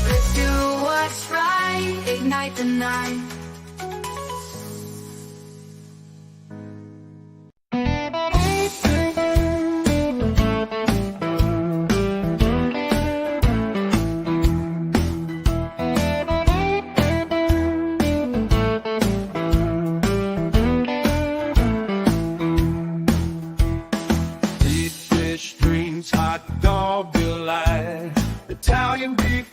Let's do what's right, ignite the night. Deep fish dreams, hot dog delight, Italian beef.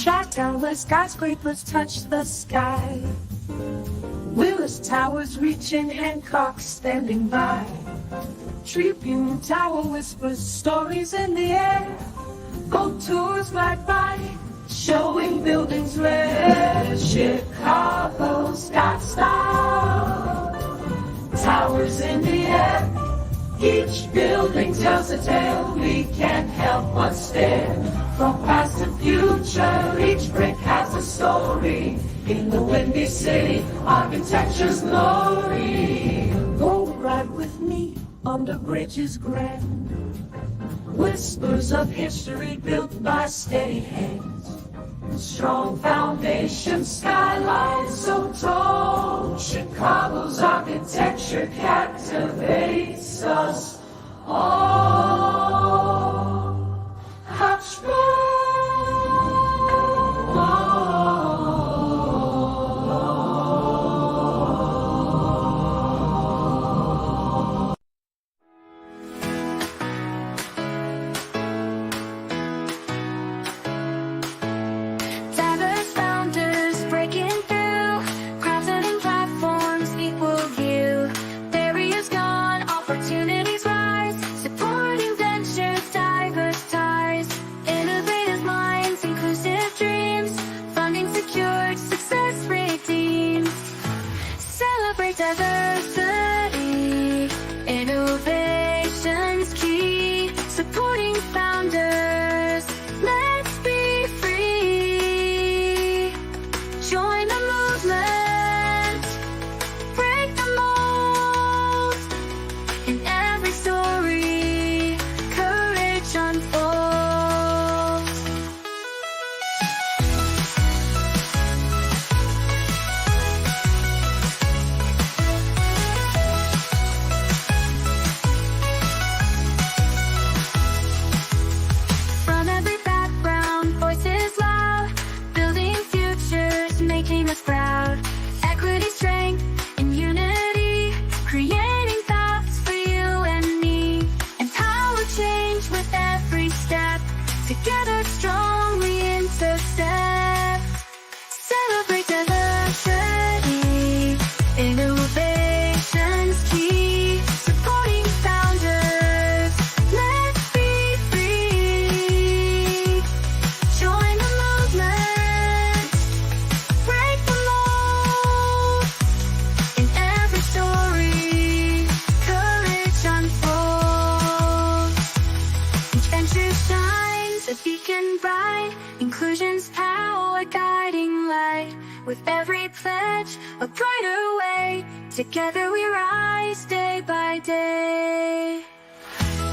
Chi-tower skyscrapers touch the sky. Willis Towers reaching, Hancock standing by. Tribune Tower whispers stories in the air. Boat tours glide by, showing buildings rare. Chicago's got style. Towers in the air. Each building tells a tale we can't help but stare. From past to future, each brick has a story. In the Windy City, architecture's glory. Go ride with me under bridges grand. Whispers of history built by steady hands. Strong foundation, skyline so tall. Chicago's architecture captivates us all. Hotch Diverse founders breaking through, crowdfunding platforms, equal view. Barriers gone, opportunities rise, supporting With every pledge, a brighter way. Together we rise day by day.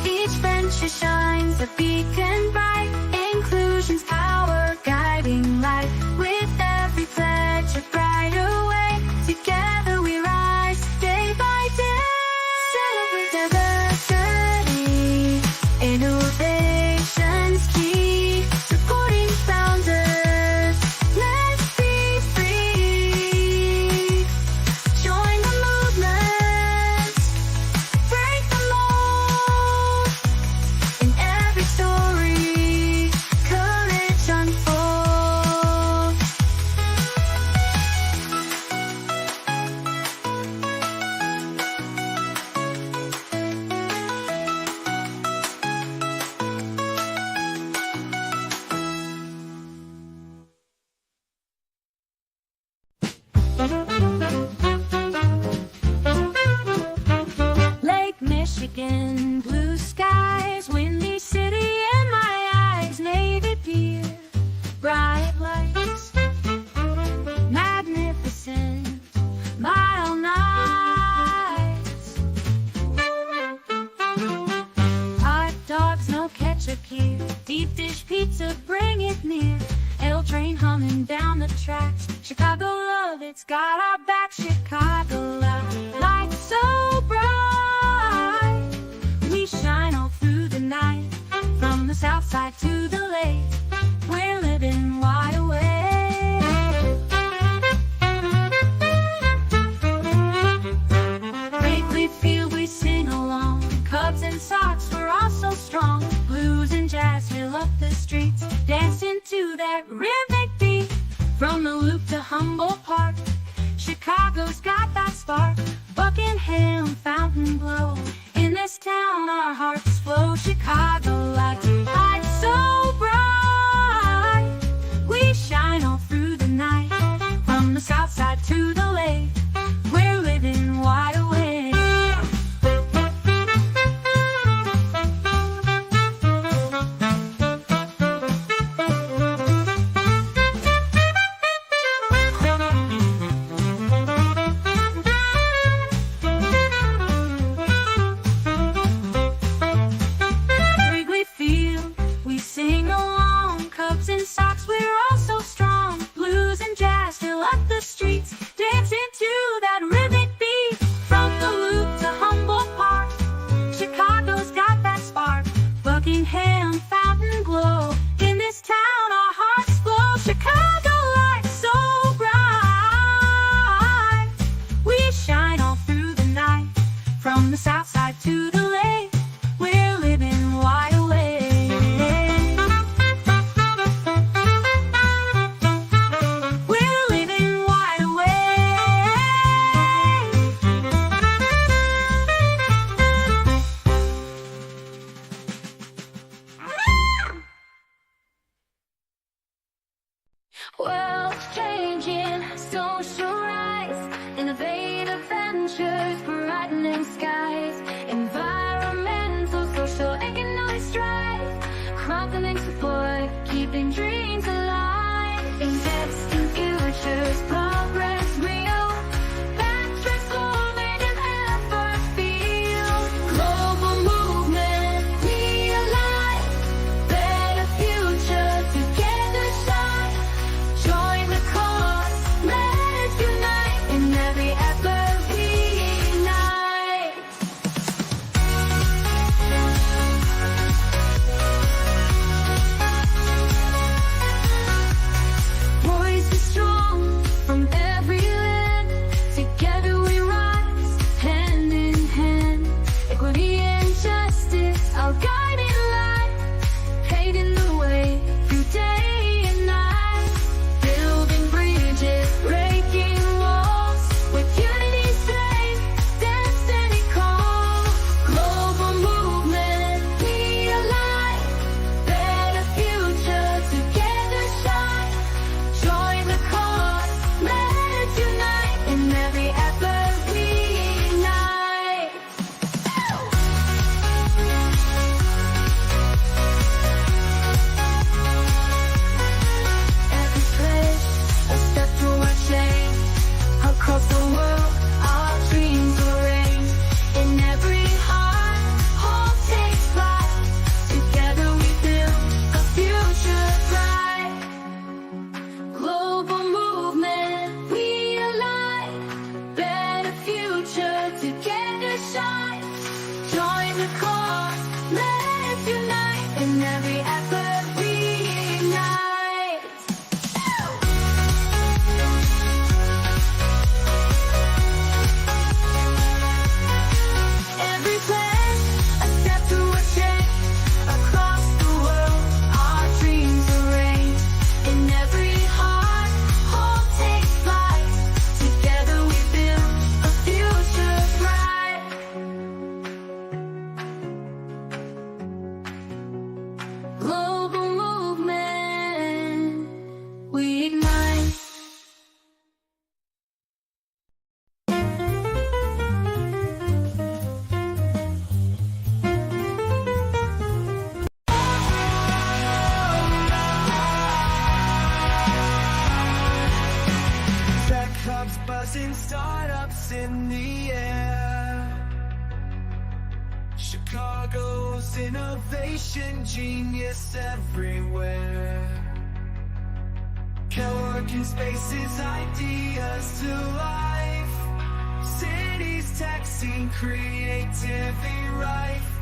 Each venture shines a beacon bright. Inclusion's power guiding light. With every pledge, a brighter way. Together we rise day by day. Celebrate diversity, innovation's key. Supporting founders, let's be free. Join the movement, break the mold. In every story, courage unfolds. Lake Michigan, blue skies, windy city in my eyes, navy pier, bright lights, magnificent, mile nights. Hot dogs, no ketchup here, deep dish pizza, bring it near. L train humming down the tracks, Chicago love, it's got our back. Chicago love, lights so bright, we shine all through the night. From the south side to the lake, we're living wide awake. Bravely feel we sing along, Cubs and Sox, we're all so strong. Blues and jazz fill up the streets, dancing to that rhythmic beat. From the Loop to Humboldt Park, Chicago's got that spark. Buckingham, Fontainebleau, in this town our hearts flow. Chicago lights, lights so bright, we shine all through the night. From the south side to the lake, we're living wide awake. Wrigley Field, we sing along. Cubs and Sox, we're all so strong. Blues and jazz fill up the streets, dancing to that rhythmic beat. From the Loop to Humboldt Park, Chicago's got that spark. Buckingham, Fontainebleau, in this town our hearts flow. Chicago lights so bright, we shine all through the night. From the south side to the lake, we're living wide awake. We're living wide awake. World changing, social rise, innovative ventures, brightening skies, environmental, social, economic strife, crowdfunding support, keeping dreams alive, invest in futures, progress real, back transformative effort feel, global movement, realize, better future, together shine, join the cause, let's unite, in every effort we ignite. Chicago's innovation genius everywhere. Working spaces, ideas to life. Cities taxing creativity rife.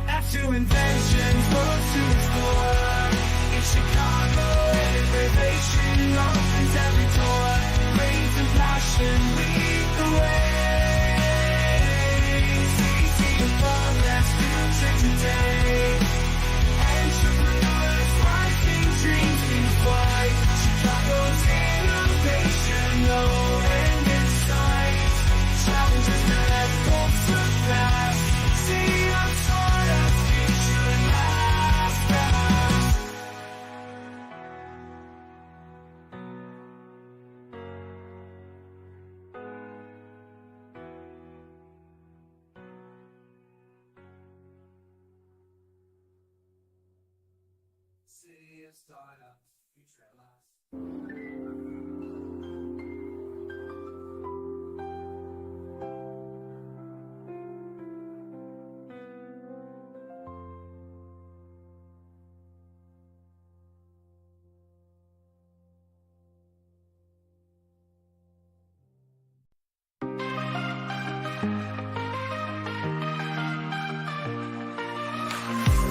After inventions, world to explore. In Chicago, innovation opens every door. Brains and passion lead the way. See the far less future today. Entrepreneurs rising, dreams in flight. Chicago's innovation, no end in sight. Challenges that won't surpass. See our sort of future last fast. City of startup, future at last.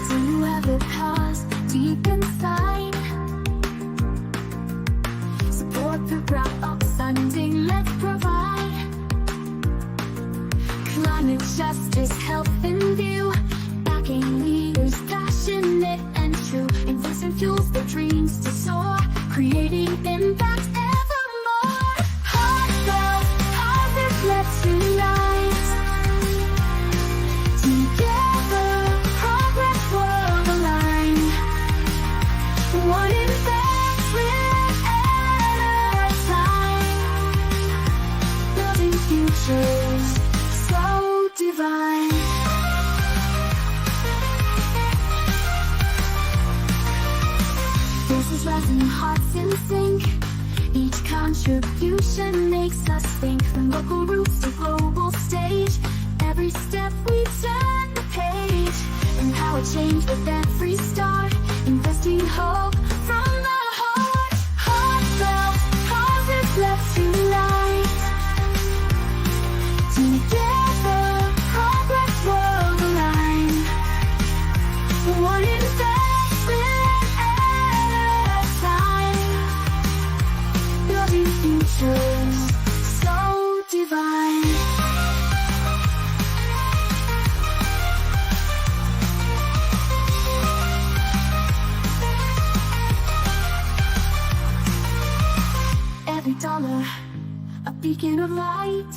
Do you ever pause deep inside? Support the ground up funding, let's provide. Climate justice, health in view. Backing leaders passionate and true. Investment fuels their dreams to soar. Creating impact evermore. Heartfelt, positive, let's unite. Together, progress world aligned. One investment at a time. Building futures so divine. Voices rising, hearts in sync. Each contribution makes us think. From local roots to global stage. Every step we turn the page. Empower change with every start. Investing hope from the heart. Heartfelt, positive, let's unite. Together, progress world aligned. One investment at a time. Building futures so divine. Every dollar, a beacon of light,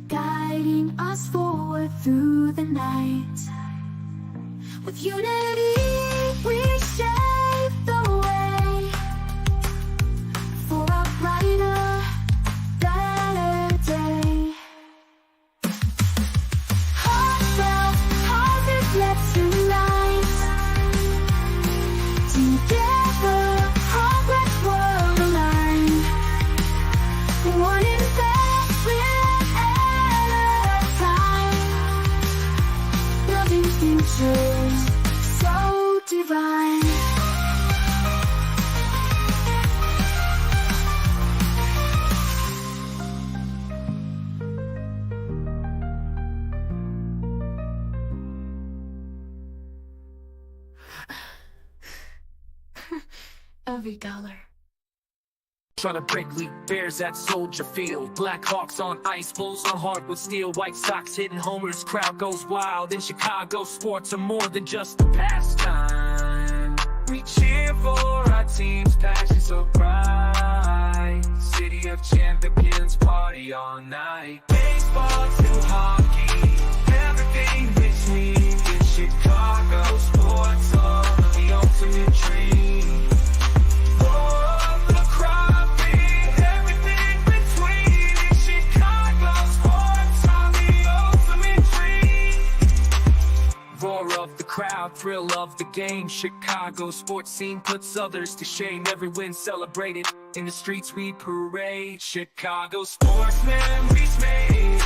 guiding us forward through the night. With unity, we shape the way for a brighter, better day. Heartfelt, positive, let's unite. Together, progress world aligned. One investment at a time. Building futures so divine. Every dollar. Trying to break league bears at Soldier Field. Black Hawks on ice, Bulls on hardwood steel. White Sox hitting homers, crowd goes wild. In Chicago, sports are more than just a pastime. We cheer for our team's passion so bright. City of champions, party all night. Baseball to hockey, everything between. In Chicago, sports are the ultimate dream. Roar of the crowd, thrill of the game. Chicago's sports scene puts others to shame. Every win celebrated, in the streets we parade. Chicago sports memories made.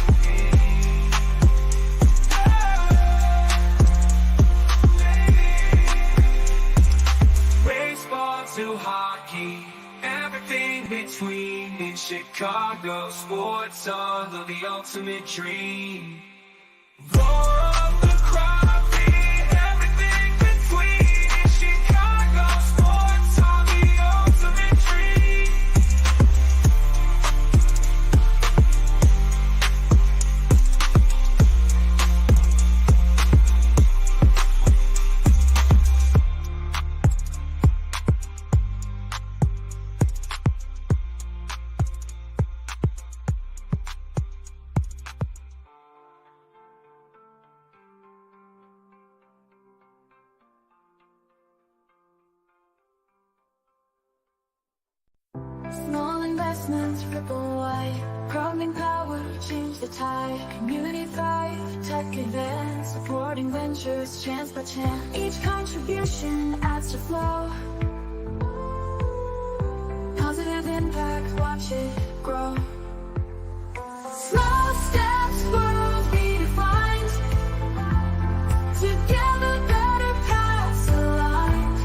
Baseball to hockey, everything between. In Chicago, sports are the ultimate dream. Roar of the crowd, everything between. In Chicago, sports are the ultimate dream. Small investments ripple wide, crowding power, change the tide. Community thrive, tech advance, supporting ventures chance by chance. Each contribution adds to flow. Positive impact, watch it grow. Small steps, world redefined. Together, better paths aligned.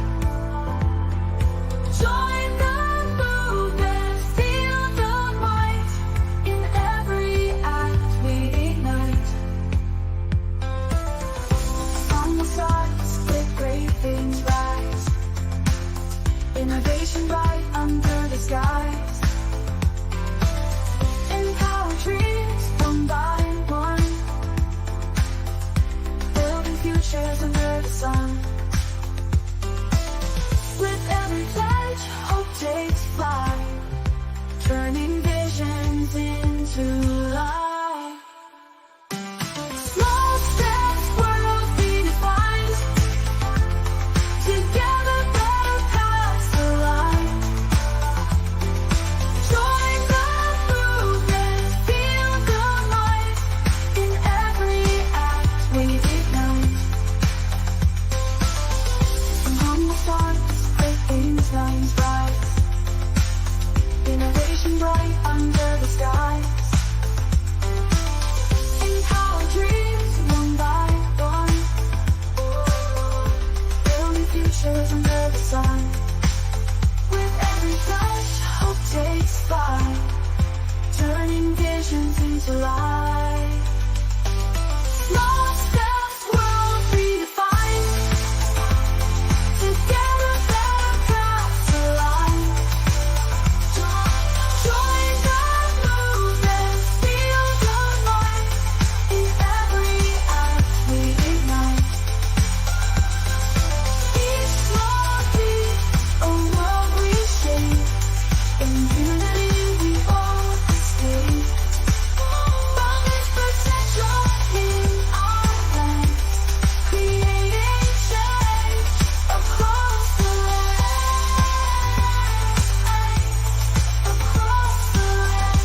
Join the movement, feel the might. In every act we ignite. On the stars, with great things rise. Innovation bright under the skies. Empower dreams one by one. Building futures under the sun. With every pledge, hope takes flight. Turning visions into life. Small steps, world redefined. Together, better paths aligned. Join the movement, feel the might. In every act we ignite. From humble stars, great things rise. Innovation bright under the skies. Empower dreams one by one. Building futures under the sun. With every touch, hope takes flight. Turning visions into life. Small steps, world redefined. Together, better paths aligned. Join the movement, feel the might. In every act we ignite. Each small beat, a world we shape. In unity we all escape. Boundless potential in our hands. Creating change across the land. Across the land.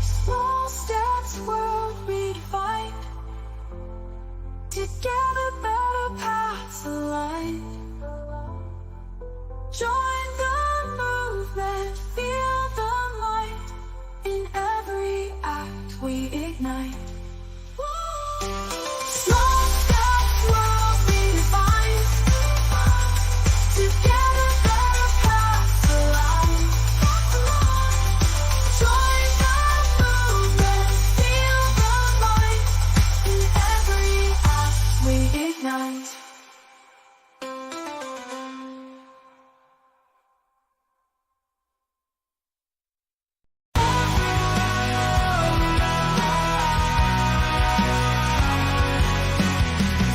Small steps, world redefined. Together, better paths aligned. Join the movement, feel the might. In every act we ignite. Small steps, world redefined. Together, better paths aligned. Join the movement, feel the might. In every act we ignite.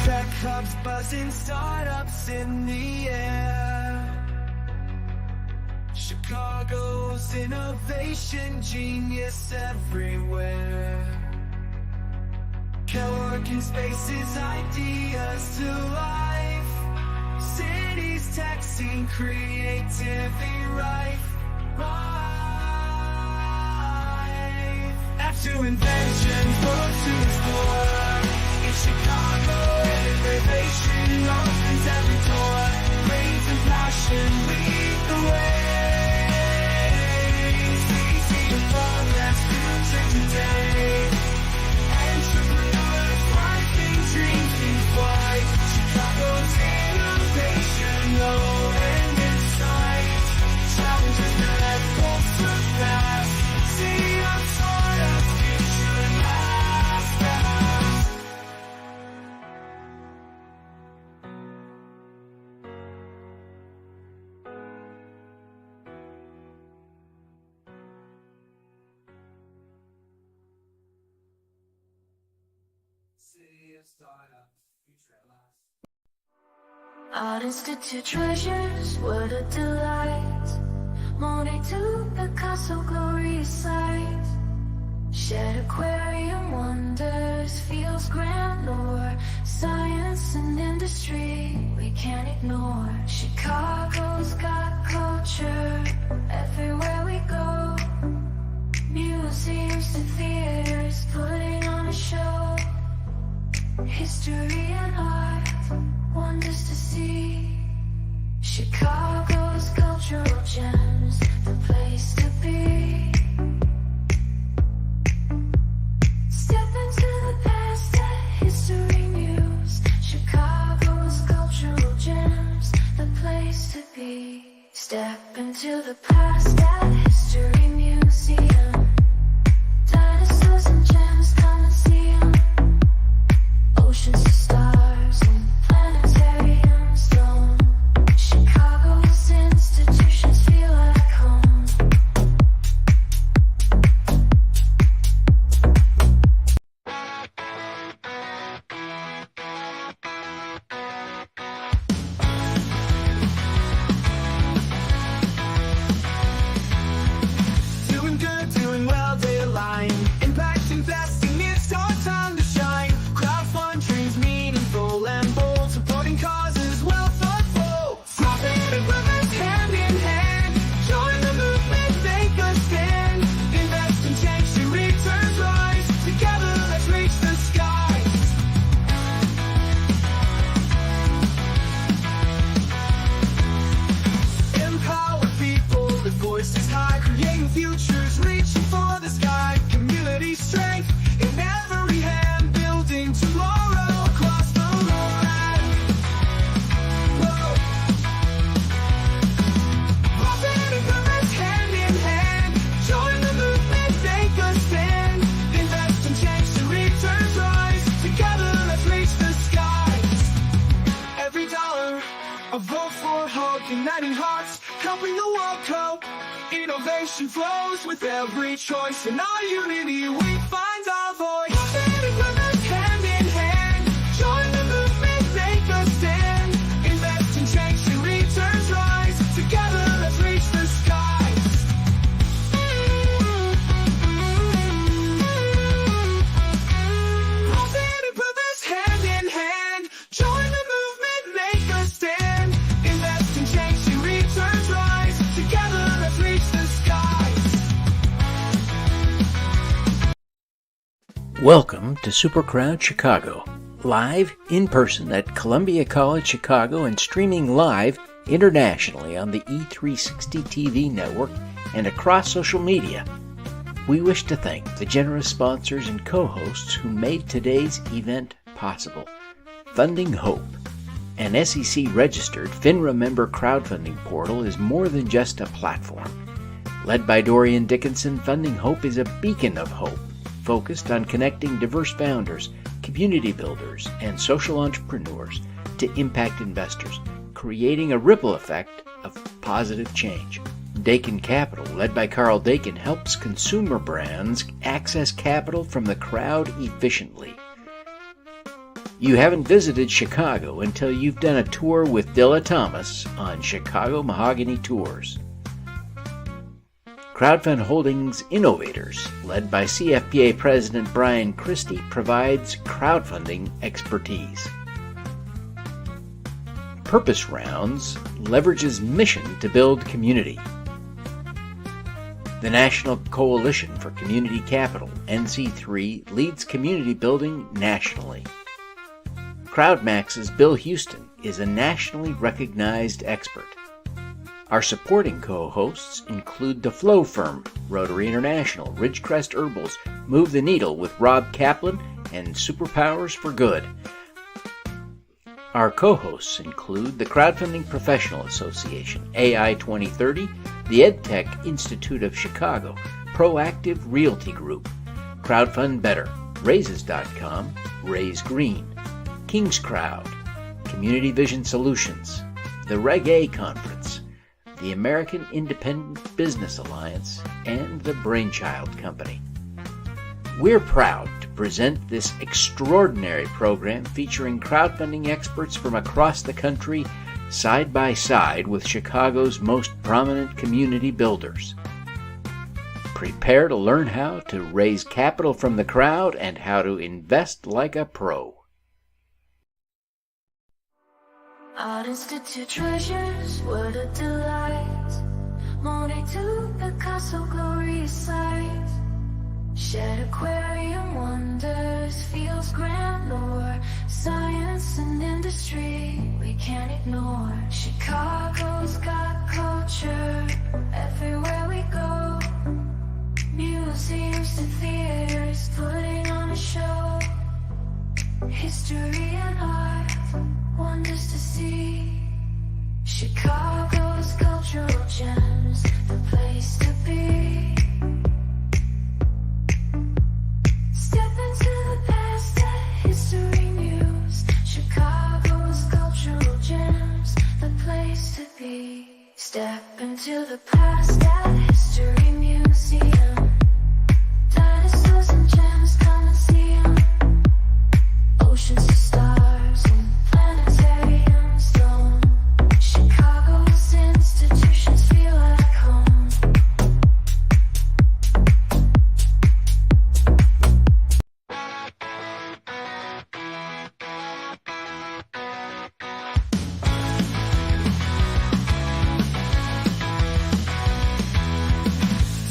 Tech hubs buzzing, startups in the air. Chicago's innovation genius everywhere. Co-working spaces, ideas to life. Cities, tech scene, creativity rife. Life. After invention, world to explore. Chicago, innovation opens every door. Brains and passion lead the way. Easy to progress, future today. Entrepreneurs, finding dreams in flight. Chicago's innovation, no end in sight. Challenges that goals surpass. See our sort of future last fast. City of startup, future at last. Art Institute treasures, what a delight. Monet to Picasso, glorious sight. Shared aquarium wonders, feels grandeur. Science and industry, we can't ignore. Chicago's got culture, everywhere we go. Museums to theaters, putting on a show. History and art, wonders to see. Chicago's cultural gems, the place to be. Step into the past at History Muse. Chicago's cultural gems, the place to be. Step into the past at History Museum. Dinosaurs and gems, come and see 'em. Oceans to stars and planetariums dome. Chicago's institutions feel like home. Doing good, doing well, they align. Impact investing, it's our time to shine. Crowdfund dreams meaningful and bold. Supporting causes well thoughtful. Profit and purpose hand in hand. Join the movement, make a stand. Invest and change to returns rise. Together, let's reach the skies. Empower people with voices high, creating futures, reaching for the sky. Community strength in every hand, building tomorrow across the land. Whoa. Profit and purpose hand in hand. Join the movement, make a stand. Invest and change to returns rise. Together, let's reach the skies. Every dollar, a vote for hope, uniting hearts, helping the world cope. Innovation flows with every choice. In our unity, we find our voice. Profit and purpose hand in hand. Join the movement, make a stand. Invest and change to returns rise. Together, let's reach the skies. Profit and purpose hand in hand. Join the movement, make a stand. Invest and change to returns rise. Together, let's reach the skies. Welcome to SuperCrowd Chicago, live in person at Columbia College Chicago and streaming live internationally on the E360 TV network and across social media. We wish to thank the generous sponsors and co-hosts who made today's event possible. Funding Hope, an SEC-registered FINRA member crowdfunding portal, is more than just a platform. Led by Dorian Dickinson, Funding Hope is a beacon of hope, focused on connecting diverse founders, community builders, and social entrepreneurs to impact investors, creating a ripple effect of positive change. Dakin Capital, led by Carl Dakin, helps consumer brands access capital from the crowd efficiently. You haven't visited Chicago until you've done a tour with Dilla Thomas on Chicago Mahogany Tours. Crowdfund Holdings Innovators, led by CFPA President Brian Christie, provides crowdfunding expertise. Purpose Rounds leverages mission to build community. The National Coalition for Community Capital, NC3, leads community building nationally. CrowdMax's Bill Houston is a nationally recognized expert. Our supporting co-hosts include The Flow Firm, Rotary International, Ridgecrest Herbals, Move the Needle with Rob Kaplan, and Superpowers for Good. Our co-hosts include the Crowdfunding Professional Association, AI 2030, the EdTech Institute of Chicago, Proactive Realty Group, Crowdfund Better, Raises.com, Raise Green, King's Crowd, Community Vision Solutions, the Reg A Conference, the American Independent Business Alliance, and the Brainchild Company. We're proud to present this extraordinary program featuring crowdfunding experts from across the country, side by side with Chicago's most prominent community builders. Prepare to learn how to raise capital from the crowd and how to invest like a pro. Art Institute treasures, what a delight. Monet to Picasso, glorious sight. Shed aquarium wonders, feels grand lore. Science and industry, we can't ignore. Chicago's got culture, everywhere we go. Museums to theaters, putting on a show. History and art, wonders to see. Chicago's cultural gems, the place to be. Step into the past, that history muse. Chicago's cultural gems, the place to be. Step into the past, that history museum. Dinosaurs and gems, come and see 'em. Oceans to stars and planetariums dome. Chicago's institutions feel like home.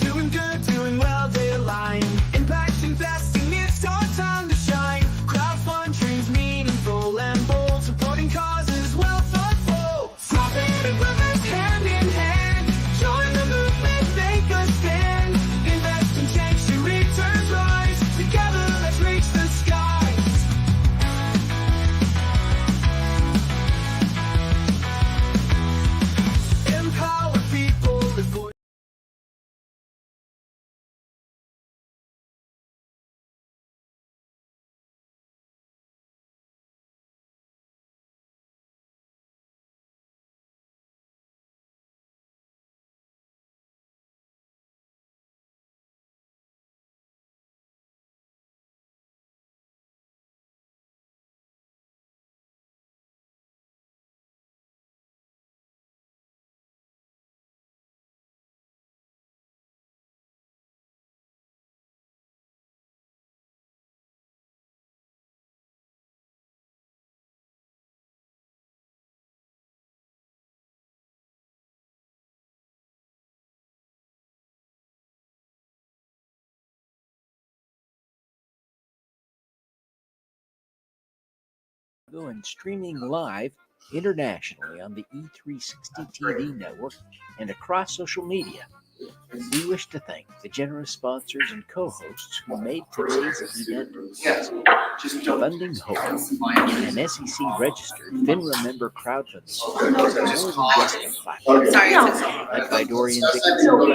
Doing good, doing well, they align. Impact investing, it's our time to shine. Crowdfund dreams meaningful and bold, supporting causes well thought through. Profit and purpose hand in hand. Join the movement, make a stand. Invest and change to returns rise. Together, let's reach the skies. Empower people before. And streaming live internationally on the E360 TV network and across social media. We wish to thank the generous sponsors and co-hosts who made today's event possible. Funding Hope, an SEC-registered FINRA member crowdfunding investing platform led by Dorian Dickinson.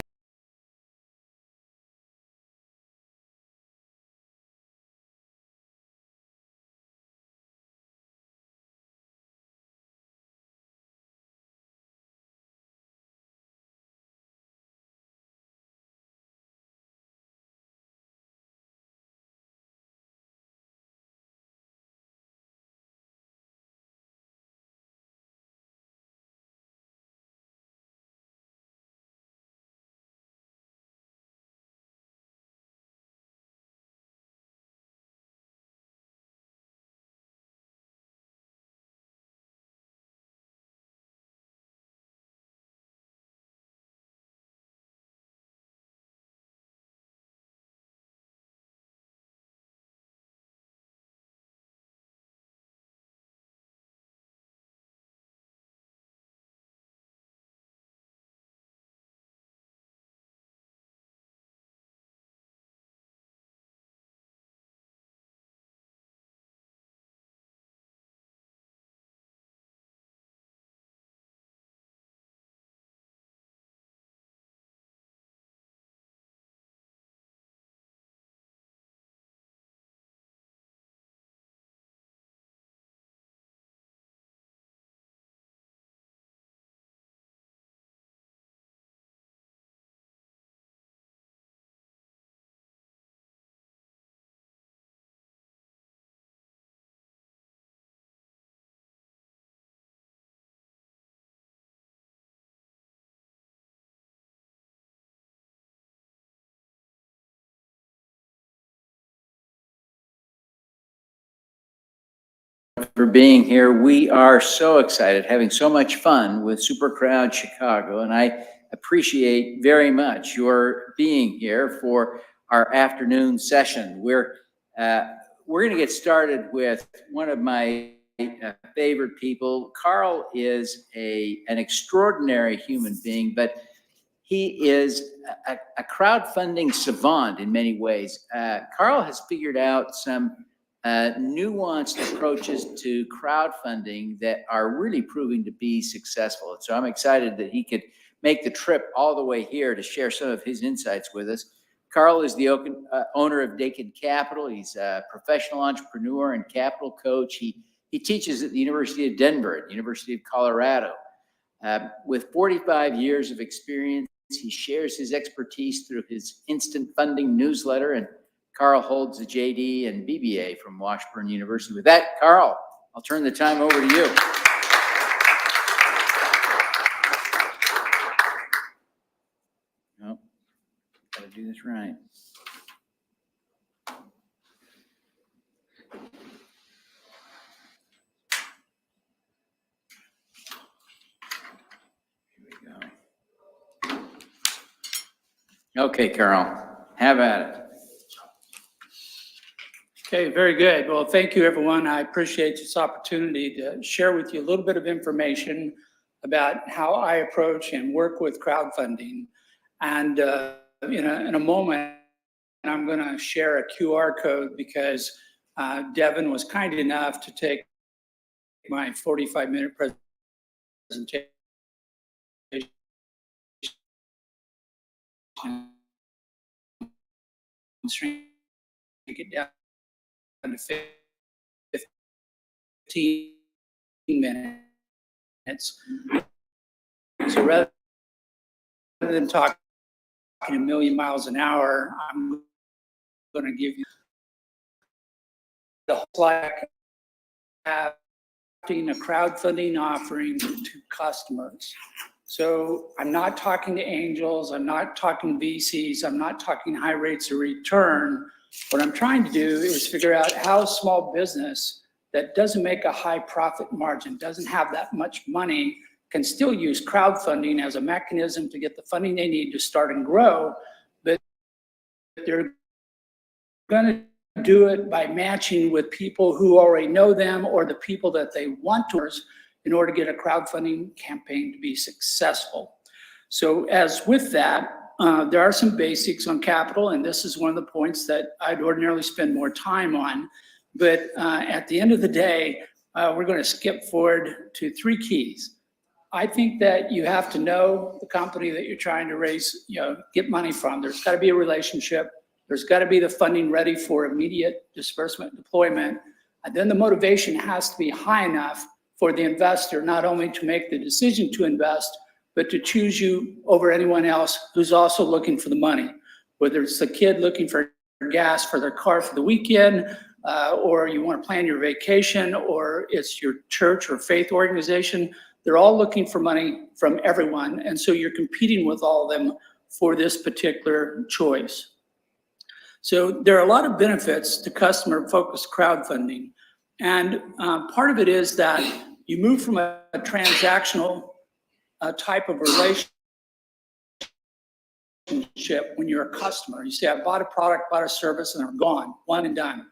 for being here. We are so excited, having so much fun with SuperCrowd Chicago, and I appreciate very much your being here for our afternoon session. We're going to get started with one of my favorite people. Carl is an extraordinary human being, but he is a crowdfunding savant in many ways. Carl has figured out some nuanced approaches to crowdfunding that are really proving to be successful. And so I'm excited that he could make the trip all the way here to share some of his insights with us. Carl is the owner of Dakin Capital. He's a professional entrepreneur and capital coach. He teaches at the University of Denver, at the University of Colorado. With 45 years of experience, he shares his expertise through his instant funding newsletter, and Carl holds a JD and BBA from Washburn University. With that, Carl, I'll turn the time over to you. Nope, gotta do this right. Okay, Carl, have at it. Okay, very good. Well, thank you, everyone. I appreciate this opportunity to share with you a little bit of information about how I approach and work with crowdfunding. And in a moment, I'm going to share a QR code because Devin was kind enough to take my 45-minute presentation and shrink it down to 15 minutes. So rather than talking a million miles an hour, I'm going to give you the whole slide. Having a crowdfunding offering to customers. So I'm not talking to angels, I'm not talking VCs, I'm not talking high rates of return. What I'm trying to do is figure out how a small business that doesn't make a high profit margin, doesn't have that much money, can still use crowdfunding as a mechanism to get the funding they need to start and grow, but they're going to do it by matching with people who already know them or the people that they want to in order to get a crowdfunding campaign to be successful. So as with that, there are some basics on capital, and this is one of the points that I'd ordinarily spend more time on. But at the end of the day, we're going to skip forward to 3 keys. I think that you have to know the company that you're trying to raise, get money from. There's got to be a relationship. There's got to be the funding ready for immediate disbursement deployment. And then the motivation has to be high enough for the investor not only to make the decision to invest, but to choose you over anyone else who's also looking for the money. Whether it's the kid looking for gas for their car for the weekend, or you want to plan your vacation, or it's your church or faith organization, they're all looking for money from everyone. And so you're competing with all of them for this particular choice. So there are a lot of benefits to customer-focused crowdfunding. And part of it is that you move from a transactional type of relationship when you're a customer. You say, I bought a product, bought a service, and they're gone, one and done.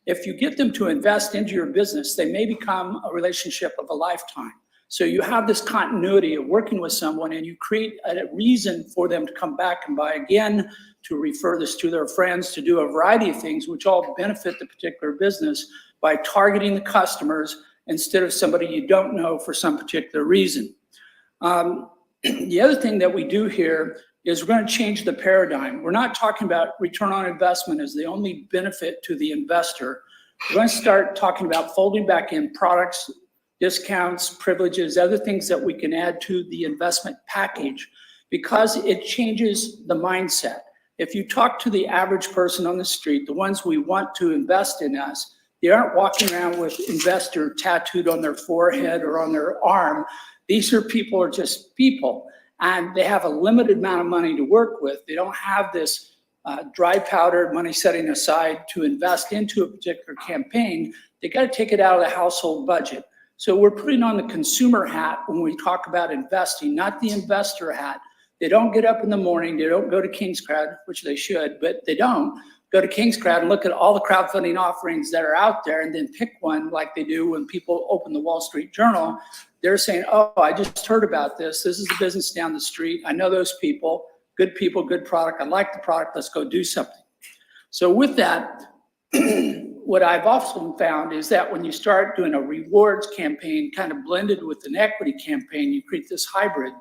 If you get them to invest into your business, they may become a relationship of a lifetime. So you have this continuity of working with someone, and you create a reason for them to come back and buy again, to refer this to their friends, to do a variety of things which all benefit the particular business by targeting the customers instead of somebody you don't know for some particular reason. The other thing that we do here is we're going to change the paradigm. We're not talking about return on investment as the only benefit to the investor. We're going to start talking about folding back in products, discounts, privileges, other things that we can add to the investment package because it changes the mindset. If you talk to the average person on the street, the ones we want to invest in us, they aren't walking around with investor tattooed on their forehead or on their arm. These are people are just people, and they have a limited amount of money to work with. They don't have this dry powder money setting aside to invest into a particular campaign. they got to take it out of the household budget. So we're putting on the consumer hat when we talk about investing, not the investor hat. They don't get up in the morning, they don't go to King's Crowd, which they should, but they don't go to King's Crowd and look at all the crowdfunding offerings that are out there and then pick one like they do when people open the Wall Street Journal. They're saying, oh, I just heard about this. This is the business down the street. I know those people, good product. I like the product. Let's go do something. So with that, what I've often found is that when you start doing a rewards campaign kind of blended with an equity campaign, you create this hybrid.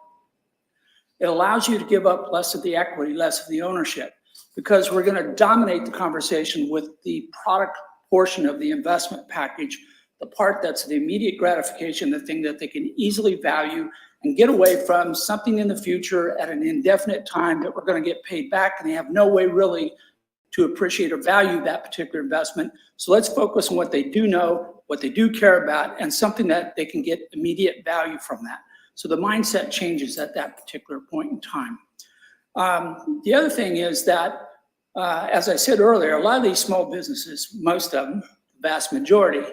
It allows you to give up less of the equity, less of the ownership, because we're going to dominate the conversation with the product portion of the investment package, the part that's the immediate gratification, the thing that they can easily value and get away from something in the future at an indefinite time that we're going to get paid back, and they have no way really to appreciate or value that particular investment. So let's focus on what they do know, what they do care about, and something that they can get immediate value from that. So the mindset changes at that particular point in time. The other thing is that, as I said earlier, a lot of these small businesses, most of them, the vast majority,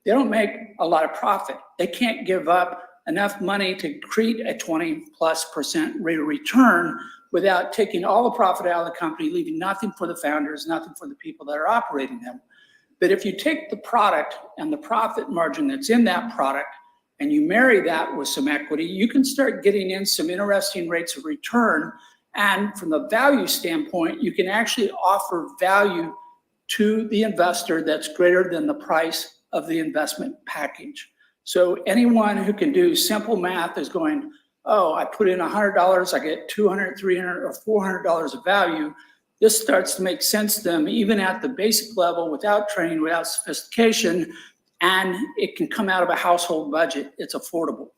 they don't make a lot of profit. They can't give up enough money to create a 20+% rate of return without taking all the profit out of the company, leaving nothing for the founders, nothing for the people that are operating them. But if you take the product and the profit margin that's in that product and you marry that with some equity, you can start getting in some interesting rates of return. And from the value standpoint, you can actually offer value to the investor that's greater than the price of the investment package. So anyone who can do simple math is going, oh, I put in $100, I get $200, $300, or $400 of value. This starts to make sense to them, even at the basic level, without training, without sophistication, and it can come out of a household budget. It's affordable.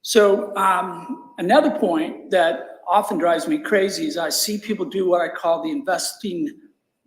So another point that often drives me crazy is I see people do what I call the investing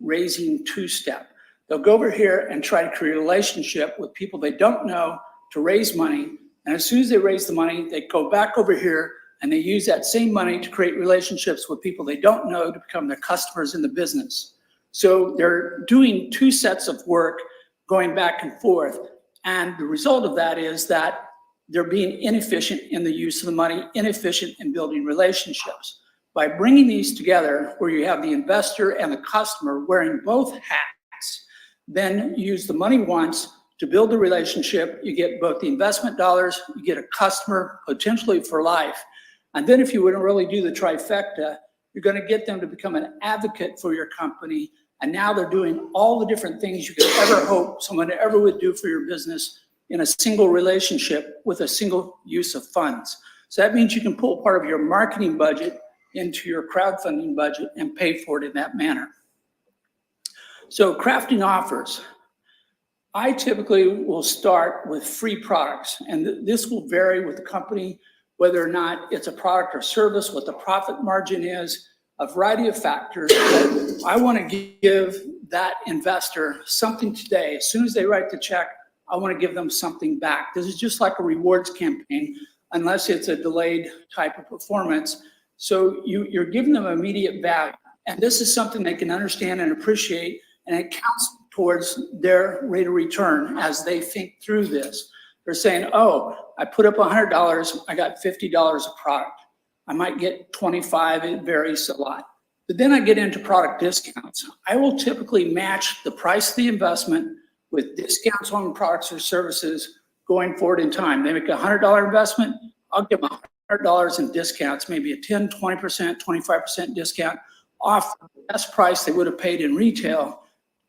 raising two-step. They'll go over here and try to create a relationship with people they don't know to raise money. And as soon as they raise the money, they go back over here and they use that same money to create relationships with people they don't know to become their customers in the business. So they're doing two sets of work going back and forth. And the result of that is that they're being inefficient in the use of the money, inefficient in building relationships. By bringing these together, where you have the investor and the customer wearing both hats, then use the money once to build the relationship. You get both the investment dollars, you get a customer potentially for life. And then if you would really do the trifecta, you're going to get them to become an advocate for your company. And now they're doing all the different things you could ever hope someone ever would do for your business in a single relationship with a single use of funds. So that means you can pull part of your marketing budget into your crowdfunding budget and pay for it in that manner. So crafting offers. I typically will start with free products, and this will vary with the company, whether or not it's a product or service, what the profit margin is, a variety of factors. But I want to give that investor something today. As soon as they write the check, I want to give them something back. This is just like a rewards campaign, unless it's a delayed type of performance. So you're giving them immediate value. And this is something they can understand and appreciate, and it counts towards their rate of return as they think through this. They're saying, oh, I put up $100, I got $50 of product. I might get 25, it varies a lot. But then I get into product discounts. I will typically match the price of the investment with discounts on products or services going forward in time. They make a $100 investment, I'll give them $100 in discounts, maybe a 10, 20%, 25% discount off the best price they would have paid in retail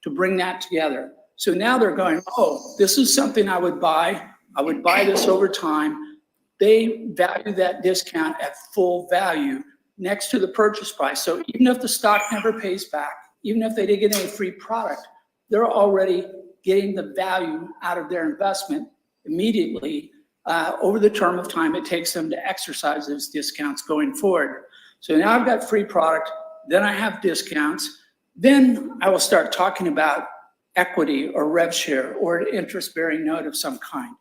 to bring that together. So now they're going, oh, this is something I would buy. I would buy this over time. They value that discount at full value next to the purchase price. So even if the stock never pays back, even if they didn't get any free product, they're already getting the value out of their investment immediately over the term of time it takes them to exercise those discounts going forward. So now I've got free product, then I have discounts, then I will start talking about equity or rev share or an interest-bearing note of some kind.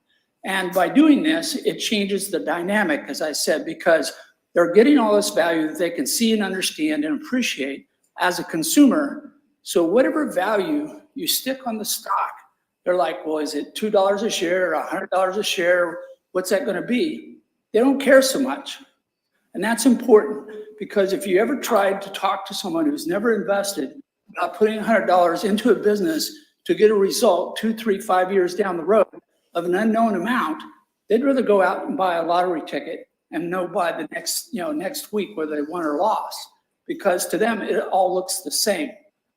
And by doing this, it changes the dynamic, as I said, because they're getting all this value that they can see and understand and appreciate as a consumer. So whatever value you stick on the stock, They're like, well, is it $2 a share or $100 a share? What's that going to be? They don't care so much. And that's important, because if you ever tried to talk to someone who's never invested about putting $100 into a business to get a result 2, 3, 5 years down the road of an unknown amount, they'd rather go out and buy a lottery ticket and know by the next week whether they won or lost, because to them it all looks the same.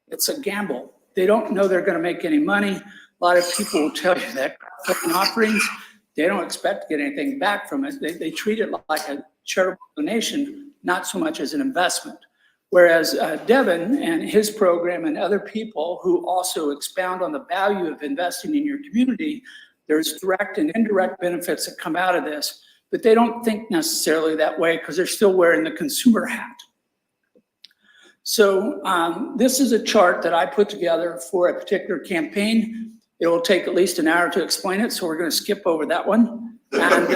It's a gamble. They don't know they're going to make any money. A lot of people will tell you that crowdfunding offerings, they don't expect to get anything back from it. They treat it like a charitable donation, not so much as an investment. Whereas Devin and his program and other people who also expound on the value of investing in your community, there's direct and indirect benefits that come out of this, but they don't think necessarily that way because they're still wearing the consumer hat. So this is a chart that I put together for a particular campaign. It will take at least an hour to explain it, so we're going to skip over that one. And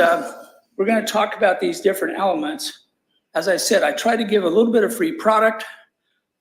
we're going to talk about these different elements. As I said, I try to give a little bit of free product.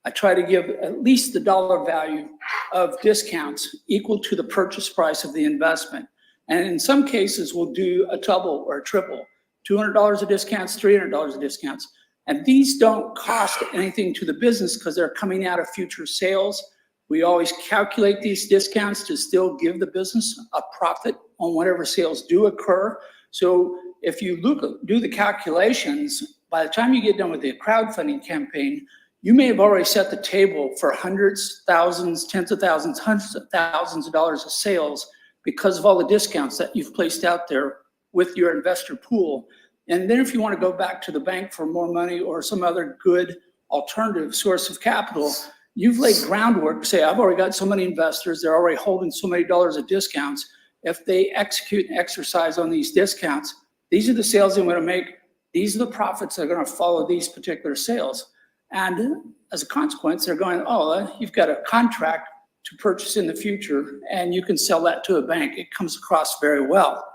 I try to give at least the dollar value of discounts equal to the purchase price of the investment. And in some cases, we'll do a double or a triple, $200 of discounts, $300 of discounts. And these don't cost anything to the business because they're coming out of future sales. We always calculate these discounts to still give the business a profit on whatever sales do occur. So if you do the calculations, by the time you get done with the crowdfunding campaign, you may have already set the table for hundreds, thousands, tens of thousands, hundreds of thousands of dollars of sales because of all the discounts that you've placed out there with your investor pool. And then if you want to go back to the bank for more money or some other good alternative source of capital, you've laid groundwork to say, I've already got so many investors, they're already holding so many dollars of discounts. If they execute and exercise on these discounts, these are the sales they're going to make. These are the profits that are going to follow these particular sales. And as a consequence, they're going, oh, you've got a contract to purchase in the future, and you can sell that to a bank. It comes across very well.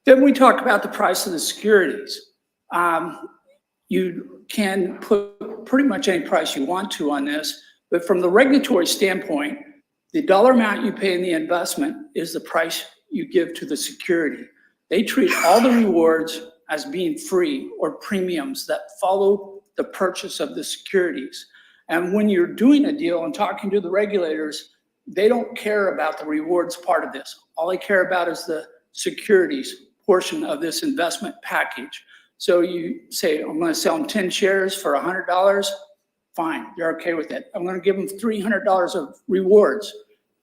Then we talk about the price of the securities. You can put pretty much any price you want to on this, but from the regulatory standpoint, the dollar amount you pay in the investment is the price you give to the security. They treat all the rewards as being free or premiums that follow the purchase of the securities. And when you're doing a deal and talking to the regulators, they don't care about the rewards part of this. All they care about is the securities portion of this investment package. So you say, I'm going to sell them 10 shares for $100. Fine, they're okay with it. I'm going to give them $300 of rewards.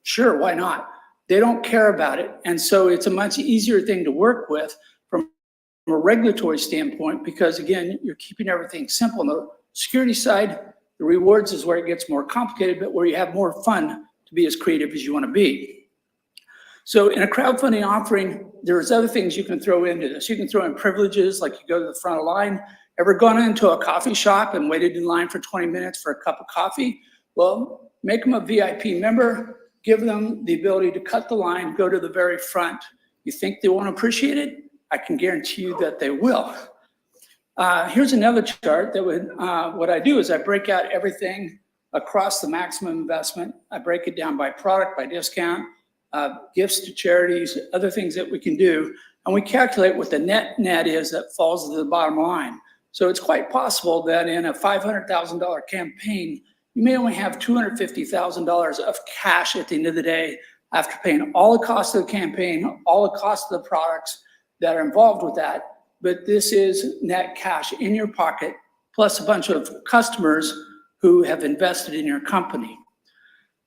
Sure, why not? They don't care about it. And so it's a much easier thing to work with from a regulatory standpoint, because again, you're keeping everything simple. On the security side, the rewards is where it gets more complicated, but where you have more fun to be as creative as you want to be. So in a crowdfunding offering, there's other things you can throw into this. You can throw in privileges, like you go to the front of the line. Ever gone into a coffee shop and waited in line for 20 minutes for a cup of coffee? Well, make them a VIP member, give them the ability to cut the line, go to the very front. You think they won't appreciate it? I can guarantee you that they will. Here's another chart that would, what I do is I break out everything across the maximum investment. I break it down by product, by discount, gifts to charities, other things that we can do. And we calculate what the net is that falls to the bottom line. So it's quite possible that in a $500,000 campaign, you may only have $250,000 of cash at the end of the day after paying all the costs of the campaign, all the costs of the products that are involved with that. But this is net cash in your pocket, plus a bunch of customers who have invested in your company.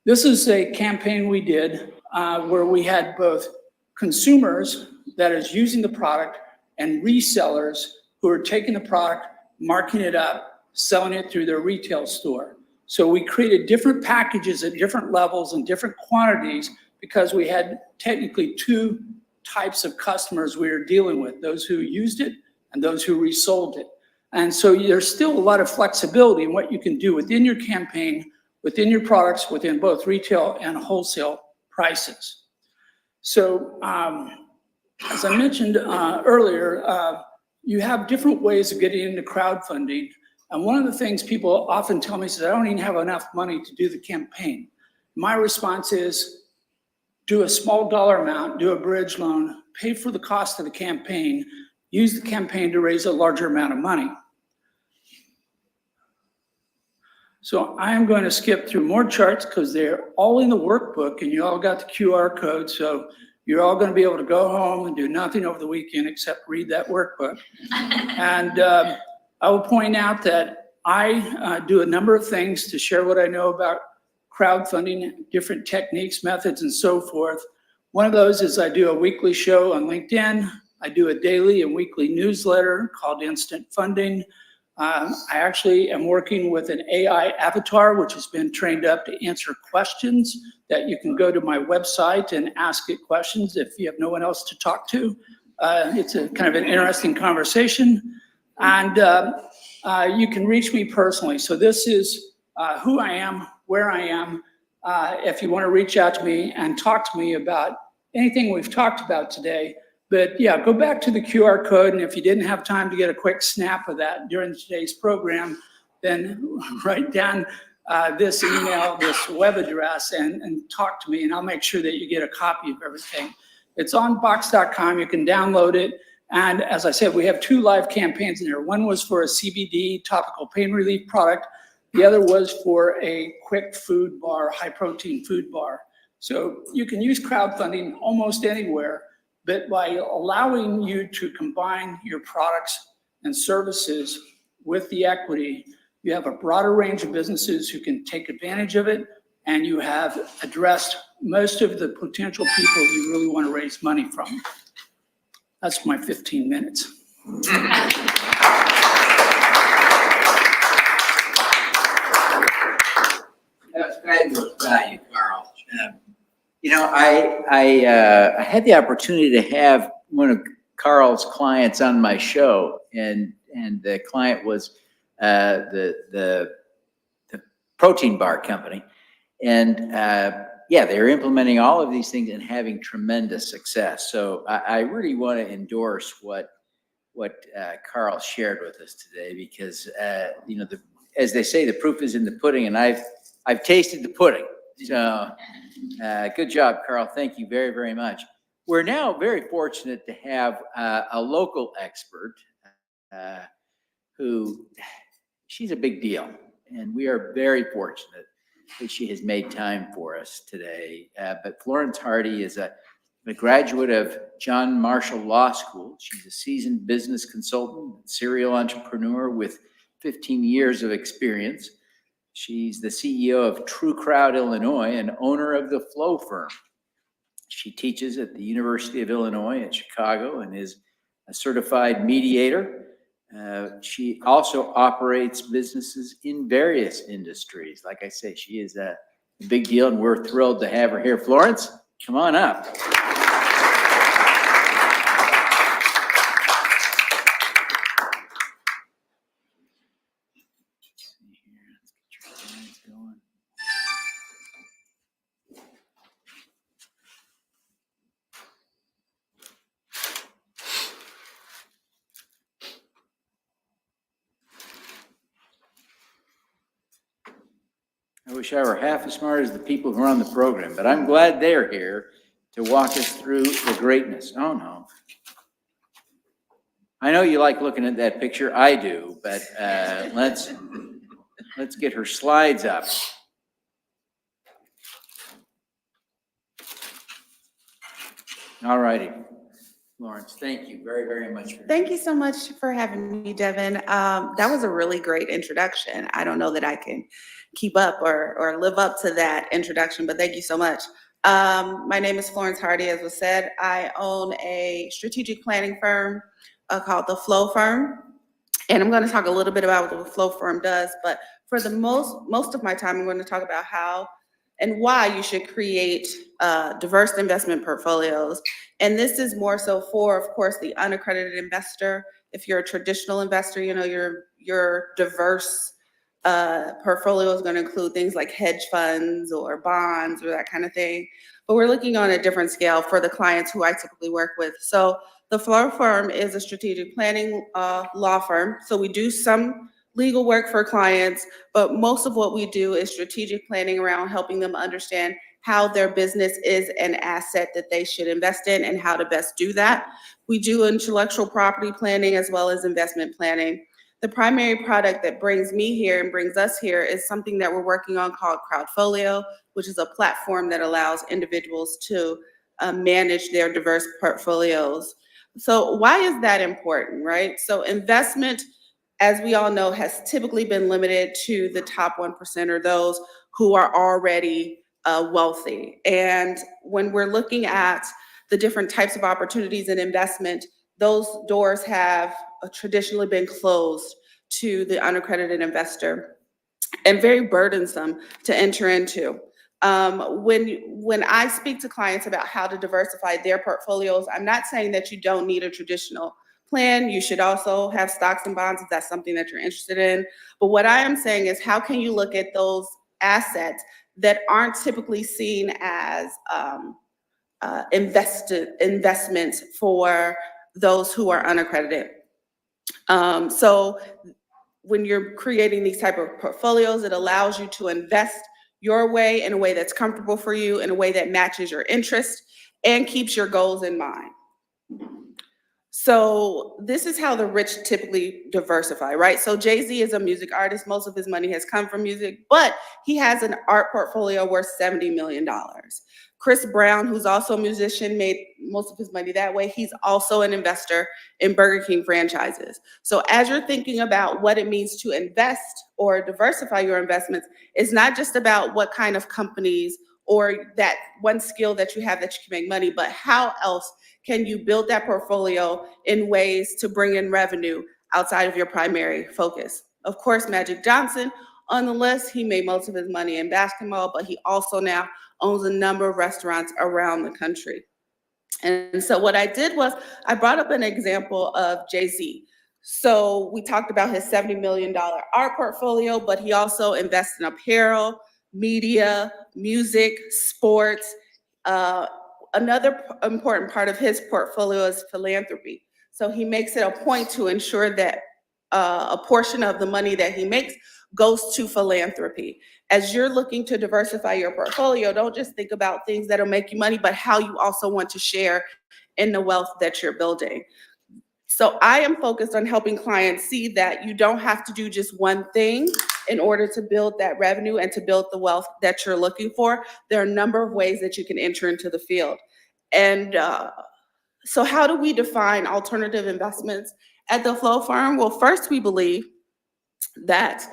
This is a campaign we did where we had both consumers that is using the product and resellers who are taking the product, marking it up, selling it through their retail store. So we created different packages at different levels and different quantities because we had technically two types of customers we were dealing with, those who used it and those who resold it. And so there's still a lot of flexibility in what you can do within your campaign, within your products, within both retail and wholesale prices. So as I mentioned earlier, you have different ways of getting into crowdfunding. And one of the things people often tell me is I don't even have enough money to do the campaign. My response is, do a small dollar amount, do a bridge loan, pay for the cost of the campaign, use the campaign to raise a larger amount of money. So I am going to skip through more charts because they're all in the workbook and you all got the QR code. So you're all going to be able to go home and do nothing over the weekend except read that workbook. And I will point out that I do a number of things to share what I know about crowdfunding, different techniques, methods, and so forth. One of those is I do a weekly show on LinkedIn. I do a daily and weekly newsletter called Instant Funding. I actually am working with an AI avatar, which has been trained up to answer questions that you can go to my website and ask it questions if you have no one else to talk to. It's a kind of an interesting conversation. And you can reach me personally. So this is who I am, where I am. If you want to reach out to me and talk to me about anything we've talked about today. But yeah, go back to the QR code, and if you didn't have time to get a quick snap of that during today's program, then write down this email, this web address, and talk to me, and I'll make sure that you get a copy of everything. It's on box.com. You can download it. And as I said, we have 2 live campaigns in there. One was for a CBD topical pain relief product. The other was for a quick food bar, high protein food bar. So you can use crowdfunding almost anywhere, but by allowing you to combine your products and services with the equity, you have a broader range of businesses who can take advantage of it, and you have addressed most of the potential people you really want to raise money from. That's my 15 minutes. That was fabulous value, Carl. You know, I had the opportunity to have one of Carl's clients on my show, and the client was the protein bar company, and yeah, they're implementing all of these things and having tremendous success. So I really want to endorse what Carl shared with us today, because you know, as they say, the proof is in the pudding, and I've tasted the pudding. So good job, Carl. Thank you very, very much. We're now very fortunate to have a local expert who, she's a big deal, and we are very fortunate that she has made time for us today. But Florence Hardy is a graduate of John Marshall Law School. She's a seasoned business consultant, serial entrepreneur with 15 years of experience. She's the CEO of True Crowd Illinois and owner of the Flow Firm. She teaches at the University of Illinois at Chicago and is a certified mediator. She also operates businesses in various industries. Like I say, she is a big deal, and we're thrilled to have her here. Florence, come on up. I wish I were half as smart as the people who are on the program, but I'm glad they're here to walk us through the greatness. Oh, no. I know you like looking at that picture. I do, but let's get her slides up. All righty. Lawrence, thank you very, very much. Thank you so much for having me, Devin. That was a really great introduction. I don't know that I can keep up or live up to that introduction, but thank you so much. My name is Florence Hardy, as was said. I own a strategic planning firm called the Flow Firm. And I'm going to talk a little bit about what the Flow Firm does, but for the most of my time, I'm going to talk about how and why you should create diverse investment portfolios. And this is more so for, of course, the unaccredited investor. If you're a traditional investor, you know, your diverse portfolio is going to include things like hedge funds or bonds or that kind of thing. But we're looking on a different scale for the clients who I typically work with. So the Flow Firm is a strategic planning law firm. So we do some legal work for clients, but most of what we do is strategic planning around helping them understand how their business is an asset that they should invest in and how to best do that. We do intellectual property planning as well as investment planning. The primary product that brings me here and brings us here is something that we're working on called Crowdfolio, which is a platform that allows individuals to manage their diverse portfolios. So why is that important, right? So investment, as we all know, has typically been limited to the top 1% or those who are already wealthy. And when we're looking at the different types of opportunities in investment, those doors have traditionally been closed to the unaccredited investor and very burdensome to enter into. When I speak to clients about how to diversify their portfolios, I'm not saying that you don't need a traditional plan. You should also have stocks and bonds if that's something that you're interested in. But what I am saying is, how can you look at those assets that aren't typically seen as investments for those who are unaccredited? So when you're creating these type of portfolios, it allows you to invest your way in a way that's comfortable for you, in a way that matches your interest and keeps your goals in mind. So this is how the rich typically diversify, right? So Jay-Z is a music artist. Most of his money has come from music, but he has an art portfolio worth $70 million. Chris Brown, who's also a musician, made most of his money that way. He's also an investor in Burger King franchises. So as you're thinking about what it means to invest or diversify your investments, it's not just about what kind of companies or that one skill that you have that you can make money, but how else can you build that portfolio in ways to bring in revenue outside of your primary focus? Of course, Magic Johnson on the list, he made most of his money in basketball, but he also now owns a number of restaurants around the country. And so what I did was I brought up an example of Jay-Z. So we talked about his $70 million art portfolio, but he also invests in apparel, media, music, sports. Another important part of his portfolio is philanthropy. So he makes it a point to ensure that a portion of the money that he makes goes to philanthropy. As you're looking to diversify your portfolio, don't just think about things that'll make you money, but how you also want to share in the wealth that you're building. So I am focused on helping clients see that you don't have to do just one thing in order to build that revenue and to build the wealth that you're looking for. There are a number of ways that you can enter into the field. And so how do we define alternative investments at the Flow Firm? Well, first we believe that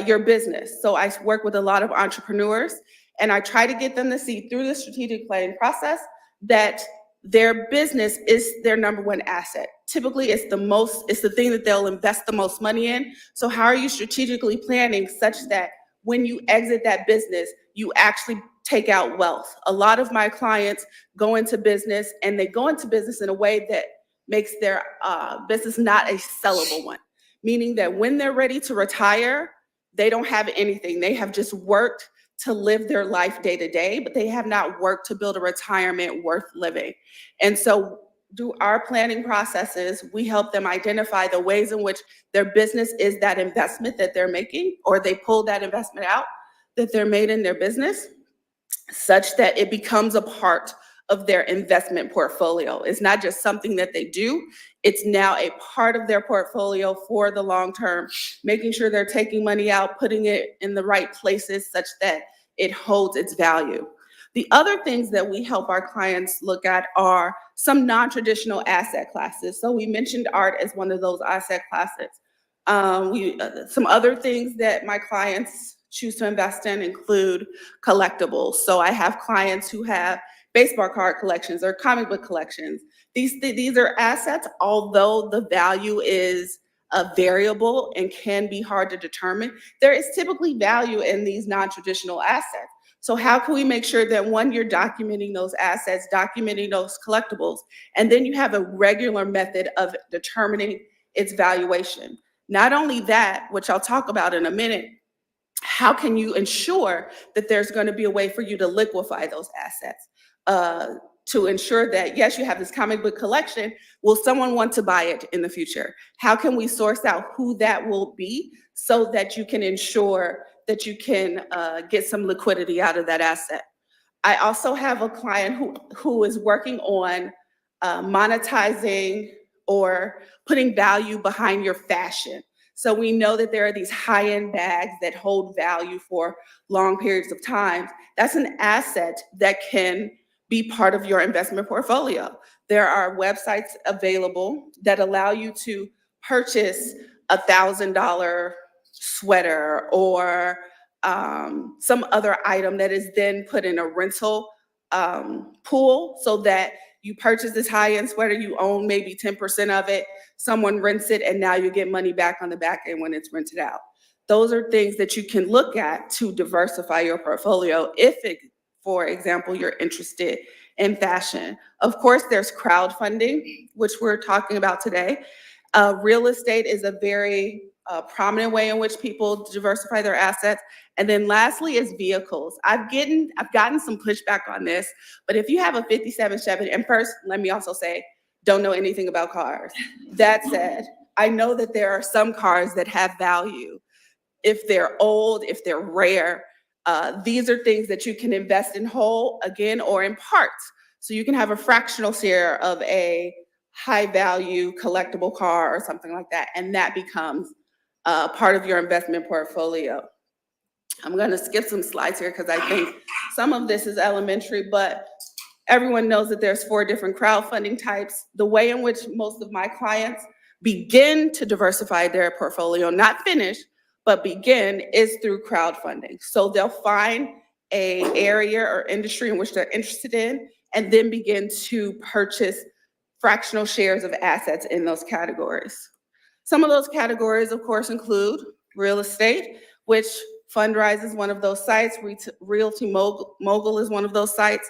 your business. So I work with a lot of entrepreneurs and I try to get them to see through the strategic planning process that their business is their number one asset. Typically, it's the thing that they'll invest the most money in. So how are you strategically planning such that when you exit that business, you actually take out wealth? A lot of my clients go into business and they go into business in a way that makes their business not a sellable one, meaning that when they're ready to retire, they don't have anything. They have just worked to live their life day to day, but they have not worked to build a retirement worth living. And so through our planning processes, we help them identify the ways in which their business is that investment that they're making, or they pull that investment out that they're made in their business, such that it becomes a part of their investment portfolio. It's not just something that they do, it's now a part of their portfolio for the long term, making sure they're taking money out, putting it in the right places such that it holds its value. The other things that we help our clients look at are some non-traditional asset classes. So we mentioned art as one of those asset classes. Some other things that my clients choose to invest in include collectibles. So I have clients who have baseball card collections or comic book collections. These are assets, although the value is variable and can be hard to determine, there is typically value in these non-traditional assets. So how can we make sure that one, you're documenting those assets, documenting those collectibles, and then you have a regular method of determining its valuation. Not only that, which I'll talk about in a minute, how can you ensure that there's going to be a way for you to liquefy those assets? To ensure that, yes, you have this comic book collection, will someone want to buy it in the future? How can we source out who that will be so that you can ensure that you can get some liquidity out of that asset? I also have a client who is working on monetizing or putting value behind your fashion. So we know that there are these high-end bags that hold value for long periods of time. That's an asset that can be part of your investment portfolio. There are websites available that allow you to purchase $1,000 sweater or some other item that is then put in a rental pool, so that you purchase this high-end sweater, you own maybe 10% of it, someone rents it, and now you get money back on the back end when it's rented out. Those are things that you can look at to diversify your portfolio if, for example, you're interested in fashion. Of course, there's crowdfunding, which we're talking about today. Real estate is a very prominent way in which people diversify their assets. And then lastly is vehicles. I've gotten some pushback on this, but if you have a 57 Chevy, and first, let me also say, don't know anything about cars. That said, I know that there are some cars that have value. If they're old, if they're rare, these are things that you can invest in whole, again, or in parts. So you can have a fractional share of a high value collectible car or something like that, and that becomes part of your investment portfolio. I'm going to skip some slides here because I think some of this is elementary, but everyone knows that there's 4 different crowdfunding types. The way in which most of my clients begin to diversify their portfolio, not finish, but begin, is through crowdfunding. So they'll find an area or industry in which they're interested in, and then begin to purchase fractional shares of assets in those categories. Some of those categories, of course, include real estate, which Fundrise is one of those sites. Realty Mogul is one of those sites.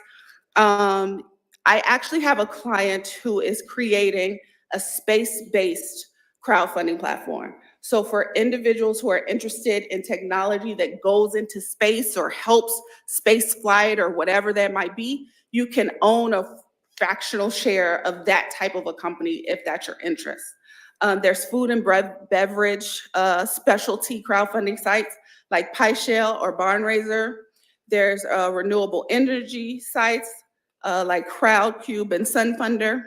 I actually have a client who is creating a space-based crowdfunding platform. So for individuals who are interested in technology that goes into space or helps space flight or whatever that might be, you can own a fractional share of that type of a company if that's your interest. There's food and beverage specialty crowdfunding sites like PieShell or Barnraiser. There's renewable energy sites like Crowdcube and Sunfunder.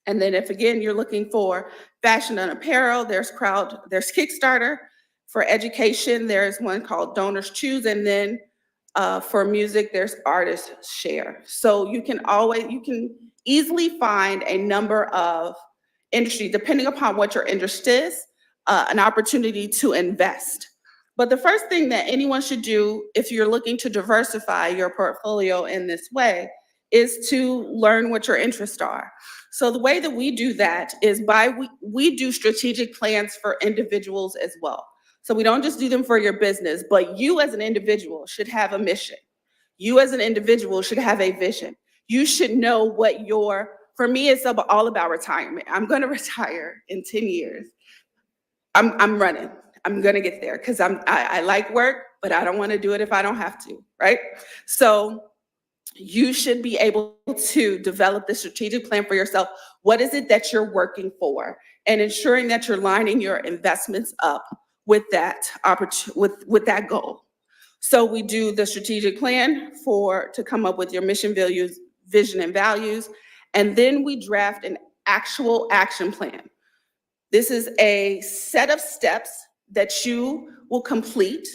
And then if, again, you're looking for fashion and apparel, there's Kickstarter. For education, there's one called Donors Choose. And then for music, there's Artist Share. So you can easily find a number of industries, depending upon what your interest is, an opportunity to invest. But the first thing that anyone should do if you're looking to diversify your portfolio in this way is to learn what your interests are. So the way that we do that is we do strategic plans for individuals as well. So we don't just do them for your business, but you as an individual should have a mission. You as an individual should have a vision. You should know what for me, it's all about retirement. I'm gonna retire in 10 years. I'm running. I'm gonna get there because I like work, but I don't wanna do it if I don't have to, right? So you should be able to develop the strategic plan for yourself. What is it that you're working for? And ensuring that you're lining your investments up with that with that goal. So we do the strategic plan to come up with your mission, values, vision, and values. And then we draft an actual action plan. This is a set of steps that you will complete,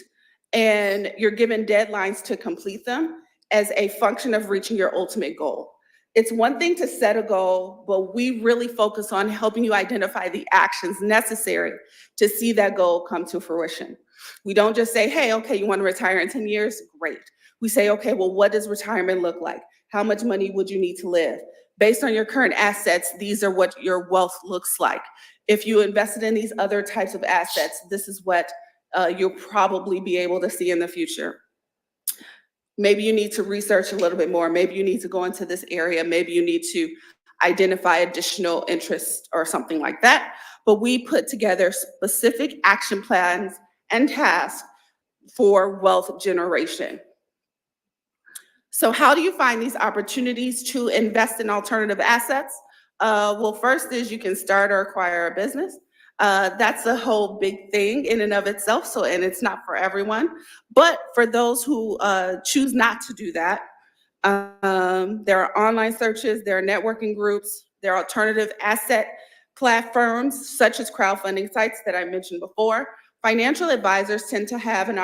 and you're given deadlines to complete them as a function of reaching your ultimate goal. It's one thing to set a goal, but we really focus on helping you identify the actions necessary to see that goal come to fruition. We don't just say, hey, okay, you want to retire in 10 years? Great. We say, okay, well, what does retirement look like? How much money would you need to live? Based on your current assets, these are what your wealth looks like. If you invested in these other types of assets, this is what you'll probably be able to see in the future. Maybe you need to research a little bit more. Maybe you need to go into this area. Maybe you need to identify additional interests or something like that. But we put together specific action plans and tasks for wealth generation. So how do you find these opportunities to invest in alternative assets? Well, first is you can start or acquire a business. That's a whole big thing in and of itself, and it's not for everyone. But for those who choose not to do that, There are online searches, there are networking groups, there are alternative asset platforms such as crowdfunding sites that I mentioned before. Financial advisors tend to have an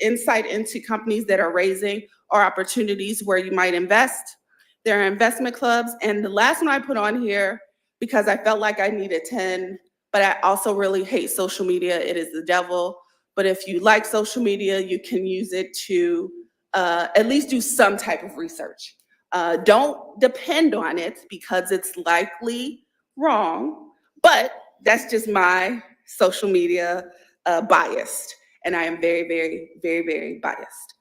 insight into companies that are raising or opportunities where you might invest. There are investment clubs, and the last one I put on here because I felt like I needed 10, but I also really hate social media. It is the devil. But if you like social media, you can use it to at least do some type of research. Don't depend on it because it's likely wrong, but that's just my social media biased. And I am very, very, very, very biased.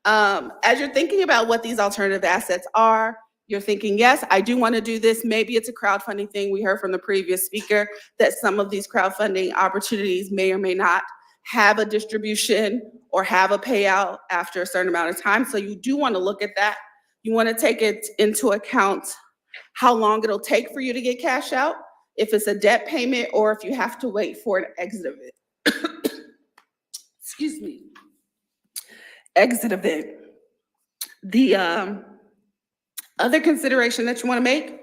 As you're thinking about what these alternative assets are, you're thinking, yes, I do want to do this. Maybe it's a crowdfunding thing. We heard from the previous speaker that some of these crowdfunding opportunities may or may not have a distribution or have a payout after a certain amount of time. So you do want to look at that. You want to take it into account how long it'll take for you to get cash out, if it's a debt payment or if you have to wait for an exit event. Excuse me. Exit event. The other consideration that you want to make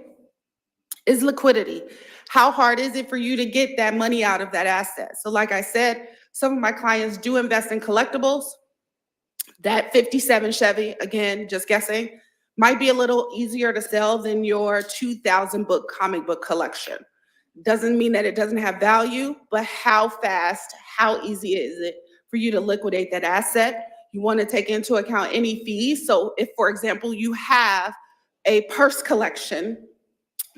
is liquidity. How hard is it for you to get that money out of that asset? So like I said, some of my clients do invest in collectibles. That 57 Chevy, again, just guessing, might be a little easier to sell than your 2,000 book comic book collection. Doesn't mean that it doesn't have value, but how fast, how easy is it for you to liquidate that asset? You want to take into account any fees. So if, for example, you have a purse collection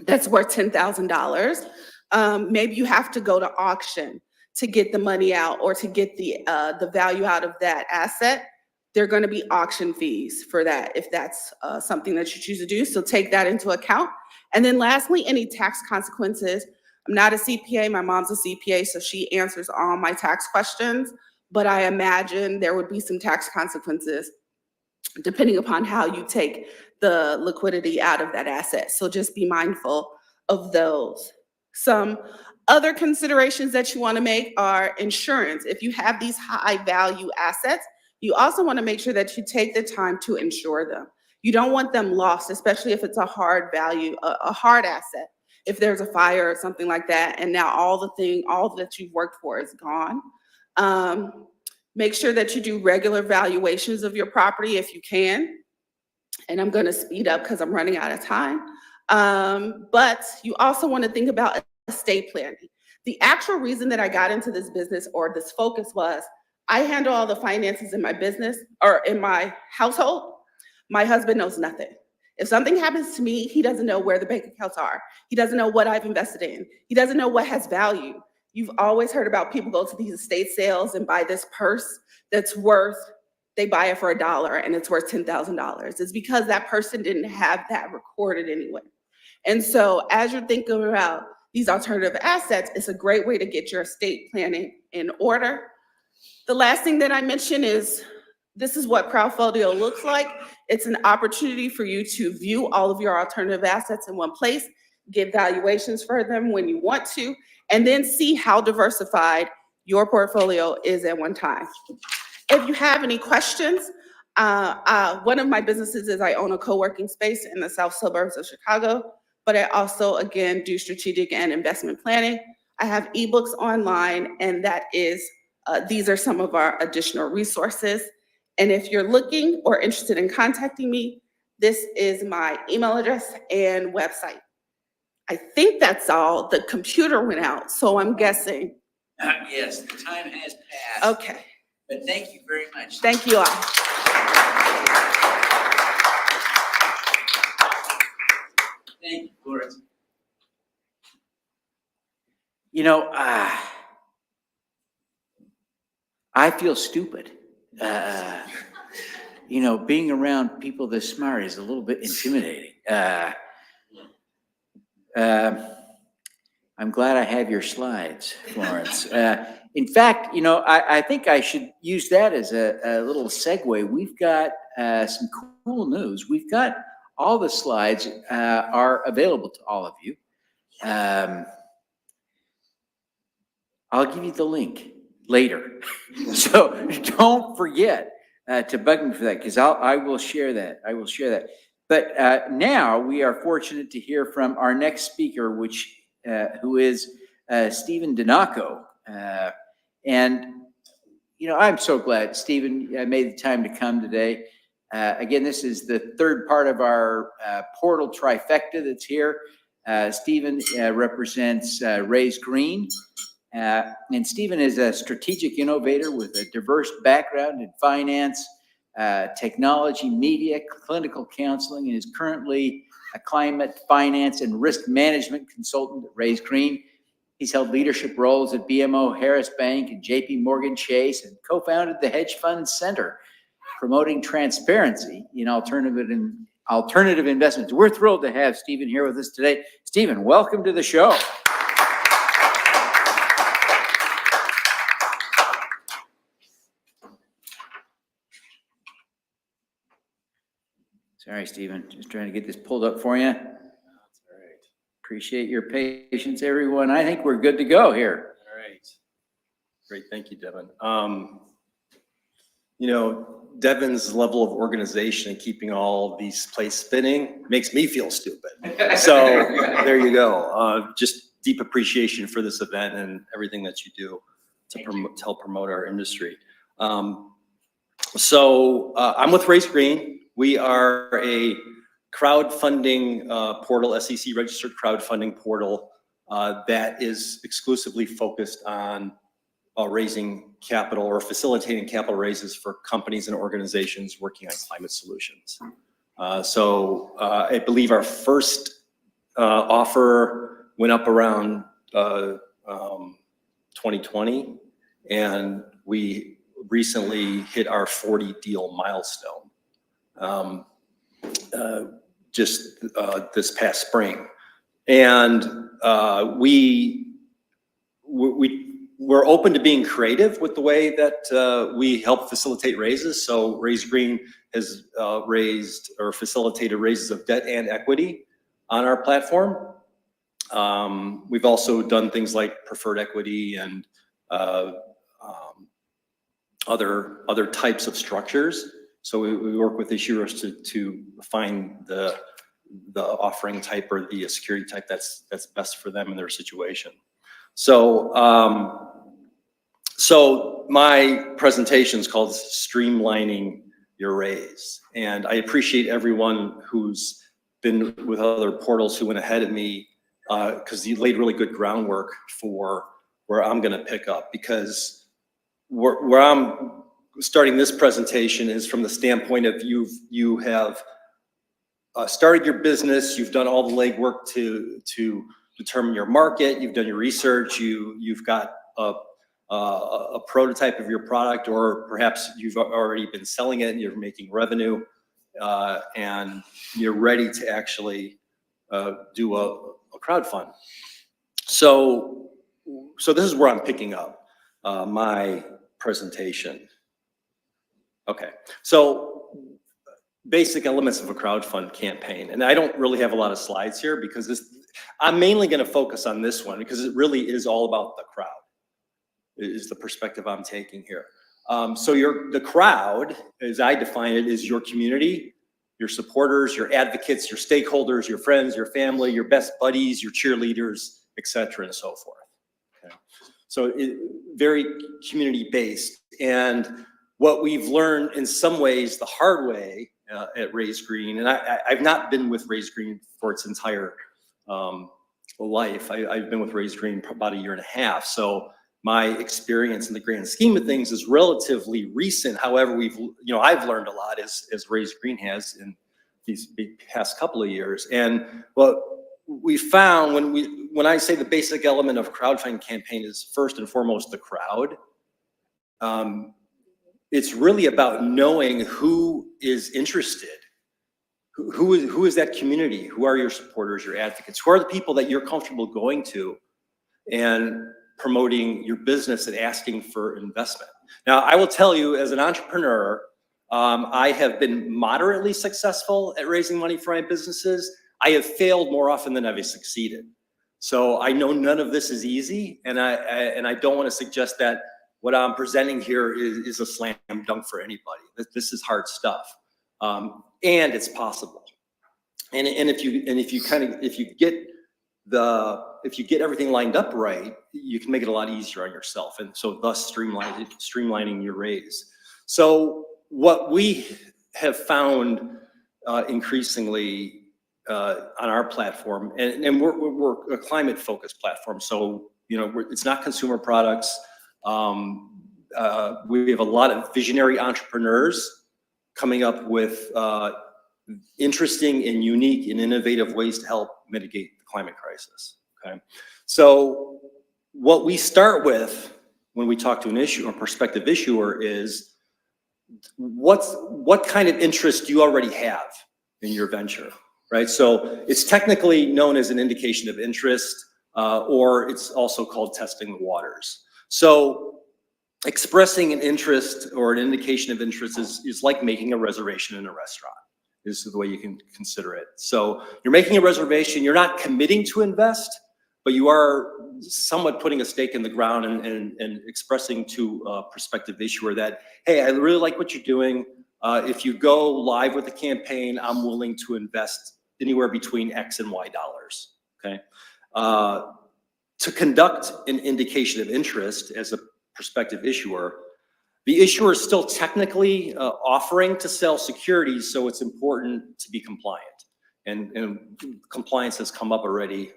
that's worth $10,000, maybe you have to go to auction to get the money out or to get the value out of that asset. There are going to be auction fees for that if that's something that you choose to do. So take that into account. And then lastly, any tax consequences. I'm not a CPA. My mom's a CPA, so she answers all my tax questions. But I imagine there would be some tax consequences depending upon how you take the liquidity out of that asset. So just be mindful of those. Some other considerations that you want to make are insurance. If you have these high value assets, you also want to make sure that you take the time to insure them. You don't want them lost, especially if it's a hard value, a hard asset. If there's a fire or something like that, and now all that you've worked for is gone. Make sure that you do regular valuations of your property if you can. And I'm going to speed up because I'm running out of time. But you also want to think about estate planning. The actual reason that I got into this business or this focus was I handle all the finances in my business or in my household. My husband knows nothing. If something happens to me, he doesn't know where the bank accounts are. He doesn't know what I've invested in. He doesn't know what has value. You've always heard about people go to these estate sales and buy this purse that's worth, they buy it for $1 and it's worth $10,000. It's because that person didn't have that recorded anyway. And so as you're thinking about these alternative assets, it's a great way to get your estate planning in order. The last thing that I mentioned is this is what crowdfunding looks like. It's an opportunity for you to view all of your alternative assets in one place, get valuations for them when you want to, and then see how diversified your portfolio is at one time. If you have any questions, one of my businesses is I own a co-working space in the south suburbs of Chicago, but I also, again, do strategic and investment planning. I have eBooks online, and that is, these are some of our additional resources. And if you're looking or interested in contacting me, this is my email address and website. I think that's all. The computer went out, so I'm guessing. Yes, the time has passed. Okay. But thank you very much. Thank you all. Thank you, Florence. You know, I feel stupid. You know, being around people this smart is a little bit intimidating. I'm glad I have your slides, Florence. In fact, you know, I think I should use that as a little segue. We've got some cool news. We've got all the slides are available to all of you. I'll give you the link later. So don't forget. to bug me for that, because I will share that. I will share that. But now we are fortunate to hear from our next speaker, who is Stephen Donaco. And, I'm so glad Stephen made the time to come today. Again, this is the third part of our portal trifecta that's here. Stephen represents Raise Green. And Stephen is a strategic innovator with a diverse background in finance, technology, media, clinical counseling, and is currently a climate finance and risk management consultant at Raise Green. He's held leadership roles at BMO Harris Bank and JP Morgan Chase, and co-founded the Hedge Fund Center, promoting transparency in alternative investments. We're thrilled to have Stephen here with us today. Stephen, welcome to the show. Sorry, Stephen, just trying to get this pulled up for you. That's all right. Appreciate your patience, everyone. I think we're good to go here. All right. Great, thank you, Devin. Devin's level of organization and keeping all these plates spinning makes me feel stupid. So there you go. Just deep appreciation for this event and everything that you do to help promote our industry. I'm with Raise Green. We are a crowdfunding portal, SEC registered crowdfunding portal that is exclusively focused on raising capital or facilitating capital raises for companies and organizations working on climate solutions. I believe our first offer went up around 2020, and we recently hit our 40 deal milestone just this past spring. And we're open to being creative with the way that we help facilitate raises. So Raise Green has raised or facilitated raises of debt and equity on our platform. We've also done things like preferred equity and other types of structures. So we work with issuers to find the offering type or the security type that's best for them in their situation. So my presentation is called Streamlining Your Raise. And I appreciate everyone who's been with other portals who went ahead of me because you laid really good groundwork for where I'm going to pick up, because where I'm starting this presentation is from the standpoint of you have started your business, you've done all the legwork to determine your market, you've done your research, you've got a prototype of your product, or perhaps you've already been selling it and you're making revenue, and you're ready to actually do a crowdfund. So this is where I'm picking up my presentation. Okay, so basic elements of a crowdfund campaign. And I don't really have a lot of slides here because I'm mainly going to focus on this one because it really is all about the crowd, is the perspective I'm taking here. So the crowd, as I define it, is your community, your supporters, your advocates, your stakeholders, your friends, your family, your best buddies, your cheerleaders, et cetera, and so forth. Okay. So very community-based. And what we've learned in some ways the hard way at Raise Green, and I've not been with Raise Green for its entire life. I've been with Raise Green about 1.5 years. So my experience in the grand scheme of things is relatively recent. However, I've learned a lot as Raise Green has in these past couple of years. And what we found when I say the basic element of crowdfunding campaign is first and foremost the crowd. It's really about knowing who is interested. Who is that community? Who are your supporters, your advocates? Who are the people that you're comfortable going to and promoting your business and asking for investment? Now, I will tell you, as an entrepreneur, I have been moderately successful at raising money for my businesses. I have failed more often than I've succeeded. So I know none of this is easy, and I don't want to suggest that what I'm presenting here is a slam dunk for anybody. This is hard stuff, and it's possible. And if you get everything lined up right, you can make it a lot easier on yourself, and so thus streamlining your raise. So what we have found increasingly on our platform, and we're a climate-focused platform, so it's not consumer products. We have a lot of visionary entrepreneurs coming up with interesting and unique and innovative ways to help mitigate the climate crisis. Okay, so what we start with when we talk to an issuer, a prospective issuer, is what kind of interest do you already have in your venture, right? So it's technically known as an indication of interest, or it's also called testing the waters. So expressing an interest or an indication of interest is like making a reservation in a restaurant. This is the way you can consider it. So you're making a reservation, you're not committing to invest, but you are somewhat putting a stake in the ground and expressing to a prospective issuer that, hey, I really like what you're doing. If you go live with the campaign, I'm willing to invest anywhere between X and Y dollars, okay? To conduct an indication of interest as a prospective issuer, the issuer is still technically offering to sell securities, so it's important to be compliant. And compliance has come up already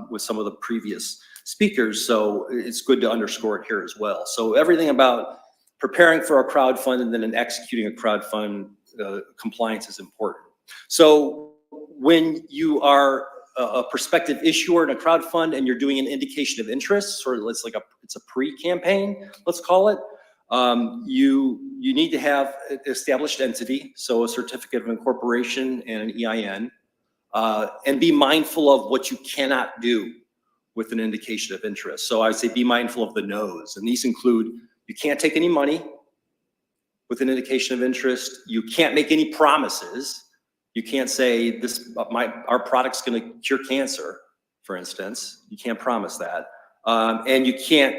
with some of the previous speakers, so it's good to underscore it here as well. So everything about preparing for a crowdfund and then executing a crowdfund, compliance is important. So when you are a prospective issuer in a crowdfund and you're doing an indication of interest, or it's a pre-campaign, let's call it, you need to have an established entity, so a certificate of incorporation and an EIN, and be mindful of what you cannot do with an indication of interest. So I would say be mindful of the no's, and these include you can't take any money with an indication of interest. You can't make any promises. You can't say our product's going to cure cancer, for instance. You can't promise that, and you can't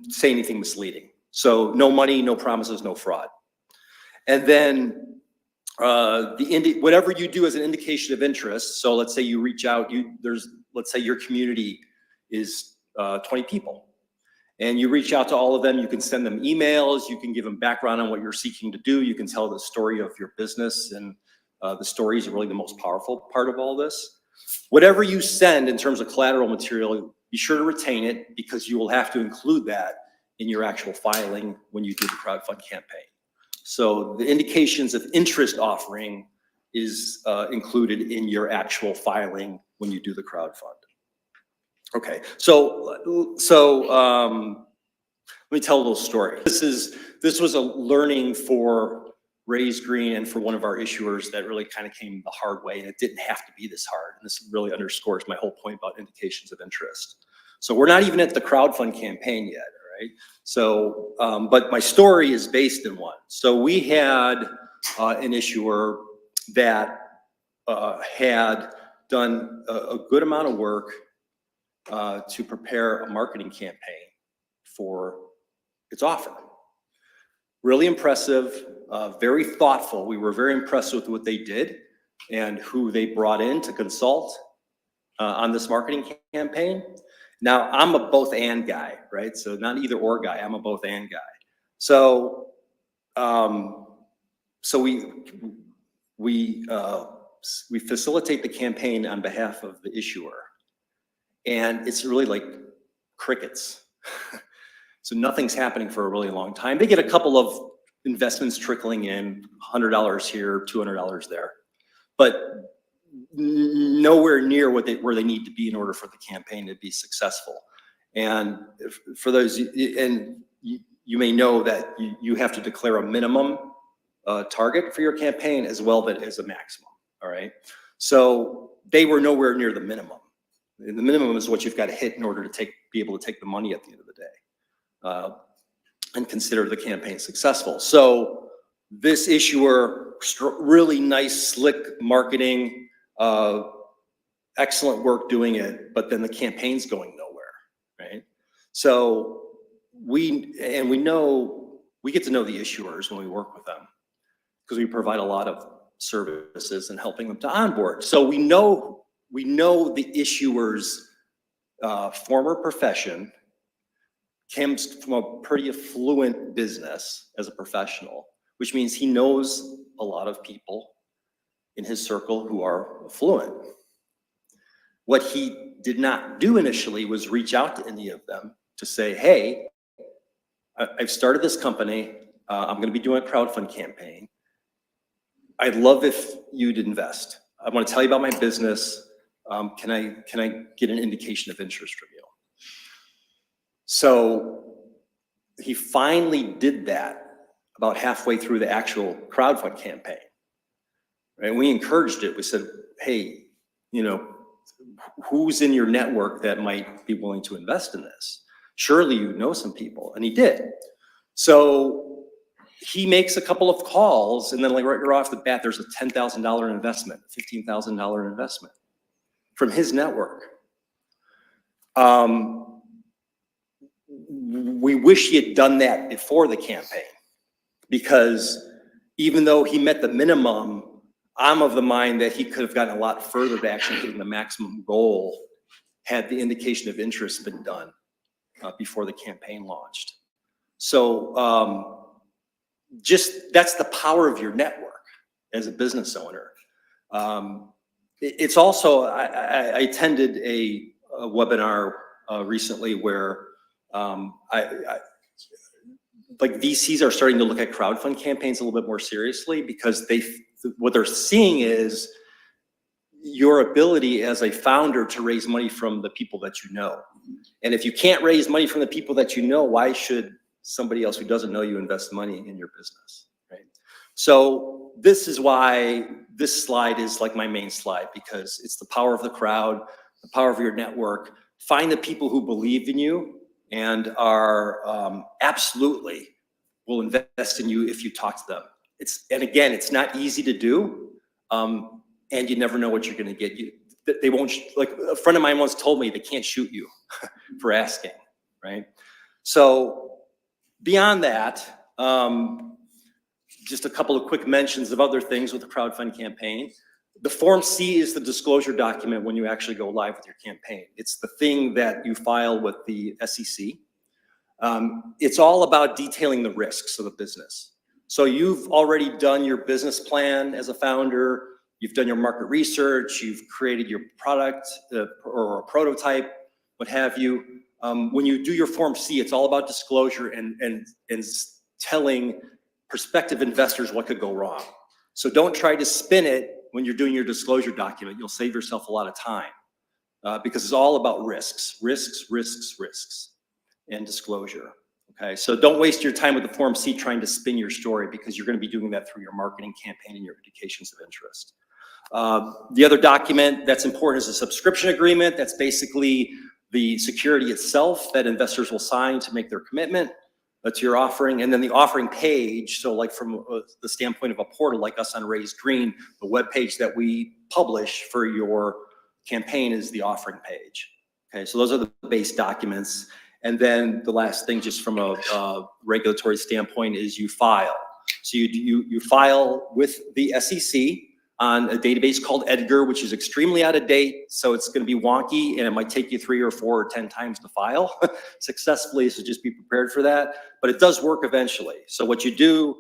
say anything misleading. So no money, no promises, no fraud. And then whatever you do as an indication of interest. So let's say you reach out. Let's say your community is 20 people, and you reach out to all of them. You can send them emails. You can give them background on what you're seeking to do. You can tell the story of your business, and the story is really the most powerful part of all this. Whatever you send in terms of collateral material, be sure to retain it, because you will have to include that in your actual filing when you do the crowdfund campaign. So the indications of interest offering is included in your actual filing when you do the crowdfund. Okay, so let me tell a little story. This was a learning for Raise Green and for one of our issuers that really kind of came the hard way, and it didn't have to be this hard. And this really underscores my whole point about indications of interest. So we're not even at the crowdfund campaign yet, all right? So, but my story is based in one. So we had an issuer that had done a good amount of work to prepare a marketing campaign for its offer. Really impressive, very thoughtful. We were very impressed with what they did and who they brought in to consult on this marketing campaign. Now, I'm a both and guy, right? So not either or guy, I'm a both and guy. So, we facilitate the campaign on behalf of the issuer, and it's really like crickets. So nothing's happening for a really long time. They get a couple of investments trickling in, $100 here, $200 there, but nowhere near where they need to be in order for the campaign to be successful. And for those, and you may know that you have to declare a minimum target for your campaign as well as a maximum, all right? So they were nowhere near the minimum. The minimum is what you've got to hit in order to be able to take the money at the end of the day and consider the campaign successful. So this issuer, really nice, slick marketing, excellent work doing it, but then the campaign's going nowhere, right? So we get to know the issuers when we work with them because we provide a lot of services and helping them to onboard. So we know the issuer's former profession, comes from a pretty affluent business as a professional, which means he knows a lot of people in his circle who are affluent. What he did not do initially was reach out to any of them to say, hey, I've started this company. I'm going to be doing a crowdfund campaign. I'd love if you'd invest. I want to tell you about my business. Can I get an indication of interest from you? So he finally did that about halfway through the actual crowdfund campaign. Right? We encouraged it. We said, hey, who's in your network that might be willing to invest in this? Surely you know some people. And he did. So he makes a couple of calls, and then like right off the bat, there's a $10,000 investment, $15,000 investment from his network. We wish he had done that before the campaign, because even though he met the minimum, I'm of the mind that he could have gotten a lot further to actually hitting the maximum goal had the indication of interest been done before the campaign launched. So just that's the power of your network as a business owner. It's also, I attended a webinar recently where like VCs are starting to look at crowdfund campaigns a little bit more seriously, because what they're seeing is your ability as a founder to raise money from the people that you know. And if you can't raise money from the people that you know, why should somebody else who doesn't know you invest money in your business, right? So this is why this slide is like my main slide, because it's the power of the crowd, the power of your network. Find the people who believe in you and are absolutely will invest in you if you talk to them. And again, it's not easy to do, and you never know what you're going to get. They won't, like a friend of mine once told me, they can't shoot you for asking, right? So beyond that, just a couple of quick mentions of other things with the crowdfund campaign. The Form C is the disclosure document when you actually go live with your campaign. It's the thing that you file with the SEC. It's all about detailing the risks of the business. So you've already done your business plan as a founder, you've done your market research, you've created your product or a prototype, what have you. When you do your Form C, it's all about disclosure and telling prospective investors what could go wrong. So don't try to spin it when you're doing your disclosure document. You'll save yourself a lot of time because it's all about risks, and disclosure. Okay, so don't waste your time with the Form C trying to spin your story, because you're going to be doing that through your marketing campaign and your indications of interest. The other document that's important is a subscription agreement. That's basically the security itself that investors will sign to make their commitment to your offering. And then the offering page, so like from the standpoint of a portal like us on Raise Green, the web page that we publish for your campaign is the offering page. Okay, so those are the base documents. And then the last thing, just from a regulatory standpoint, is you file. So you file with the SEC on a database called Edgar, which is extremely out of date. So it's going to be wonky, and it might take you 3 or 4 or 10 times to file successfully. So just be prepared for that. But it does work eventually. So what you do,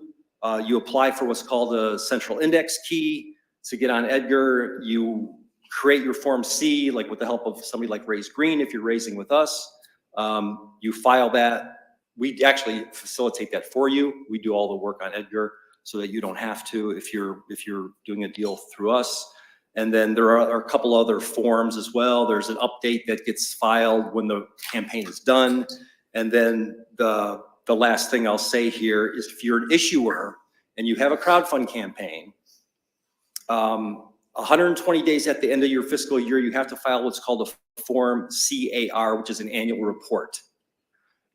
you apply for what's called a central index key to get on Edgar. You create your Form C, like with the help of somebody like Raise Green, if you're raising with us. You file that. We actually facilitate that for you. We do all the work on Edgar so that you don't have to if you're doing a deal through us. And then there are a couple other forms as well. There's an update that gets filed when the campaign is done. And then the last thing I'll say here is, if you're an issuer and you have a crowdfund campaign, 120 days at the end of your fiscal year, you have to file what's called a Form CAR, which is an annual report.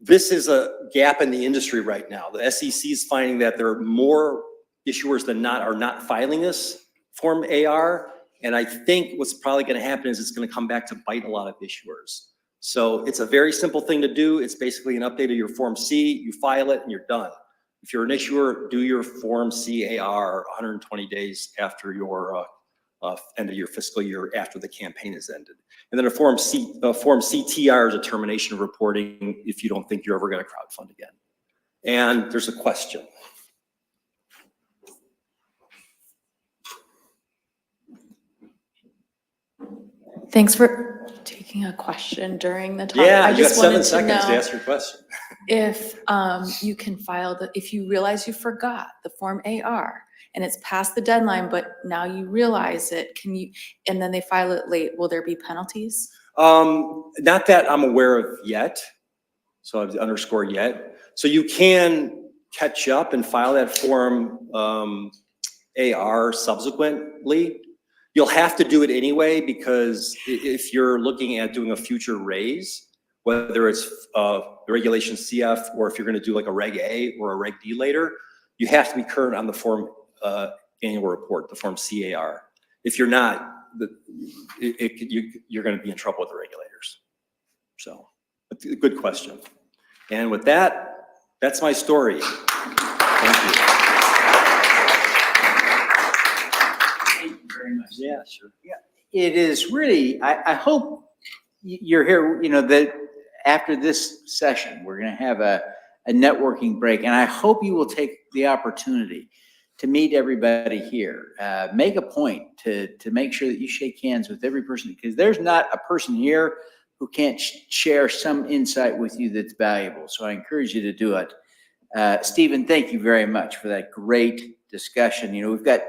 This is a gap in the industry right now. The SEC is finding that there are more issuers than not are not filing this Form AR. And I think what's probably going to happen is it's going to come back to bite a lot of issuers. So it's a very simple thing to do. It's basically an update of your Form C. You file it and you're done. If you're an issuer, do your Form CAR 120 days after your end of your fiscal year, after the campaign is ended. And then a Form CTR is a termination of reporting if you don't think you're ever going to crowdfund again. And there's a question. Thanks for taking a question during the talk. Yeah, I you got just 7 wanted seconds to know ask your question. if you can file if you realize you forgot the Form AR and it's past the deadline, but now you realize it, and then they file it late, will there be penalties? Not that I'm aware of yet. So I've underscore yet. So you can catch up and file that Form AR subsequently. You'll have to do it anyway, because if you're looking at doing a future raise, whether it's the regulation CF or if you're going to do like a Reg A or a Reg D later, you have to be current on the Form annual report, the Form CAR. If you're not, you're going to be in trouble with the regulators. So, good question. And with that, that's my story. Thank you. Very much. Yeah, sure. Yeah, it is really, I hope you're here, that after this session, we're going to have a networking break, and I hope you will take the opportunity to meet everybody here. Make a point to make sure that you shake hands with every person, because there's not a person here who can't share some insight with you that's valuable. So I encourage you to do it. Stephen, thank you very much for that great discussion. We've got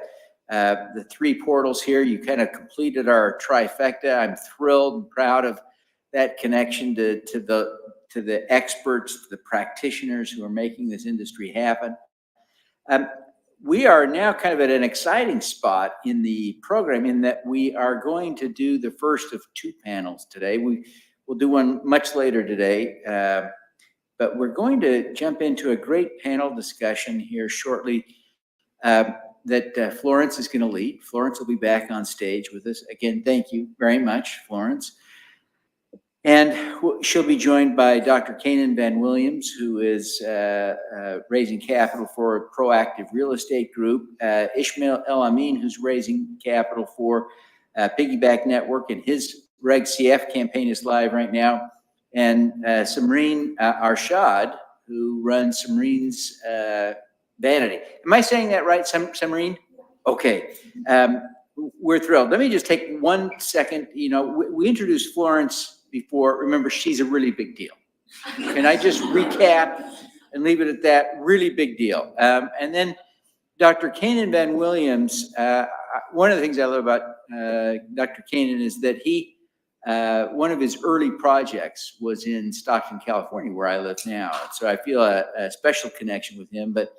the 3 portals here. You kind of completed our trifecta. I'm thrilled and proud of that connection to the experts, to the practitioners who are making this industry happen. We are now kind of at an exciting spot in the program in that we are going to do the first of 2 panels today. We'll do one much later today, but we're going to jump into a great panel discussion here shortly that Florence is going to lead. Florence will be back on stage with us. Again, thank you very much, Florence. And she'll be joined by Dr. Kanan Van Williams, who is raising capital for a proactive real estate group. Ishmael El Amin, who's raising capital for Piggyback Network, and his Reg CF campaign is live right now. And Samreen Arshad, who runs Samreen's Vanity. Am I saying that right, Samreen? Okay. We're thrilled. Let me just take 1 second. We introduced Florence before. Remember, she's a really big deal. Can I just recap and leave it at that? Really big deal. And then Dr. Kanan Van Williams, one of the things I love about Dr. Kanan is that one of his early projects was in Stockton, California, where I live now. So I feel a special connection with him. But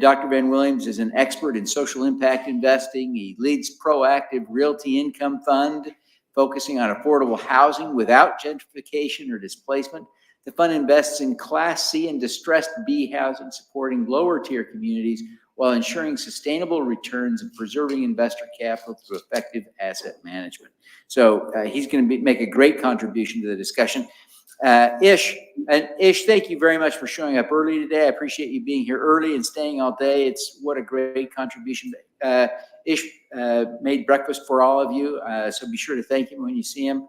Dr. Van Williams is an expert in social impact investing. He leads Proactive Realty Income Fund, focusing on affordable housing without gentrification or displacement. The fund invests in Class C and distressed B housing, supporting lower tier communities while ensuring sustainable returns and preserving investor capital through effective asset management. So he's going to make a great contribution to the discussion. Ish, thank you very much for showing up early today. I appreciate you being here early and staying all day. It's what a great contribution. Ish made breakfast for all of you, so be sure to thank him when you see him.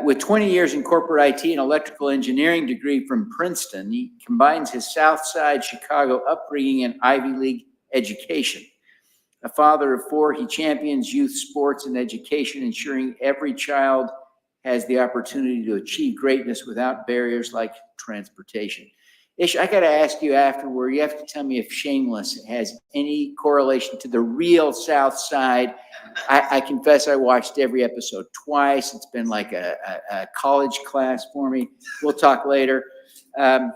With 20 years in corporate IT and electrical engineering degree from Princeton, he combines his South Side Chicago upbringing and Ivy League education. A father of 4, he champions youth sports and education, ensuring every child has the opportunity to achieve greatness without barriers like transportation. Ish, I got to ask you afterward, you have to tell me if Shameless has any correlation to the real South Side. I confess I watched every episode twice. It's been like a college class for me. We'll talk later. Samreen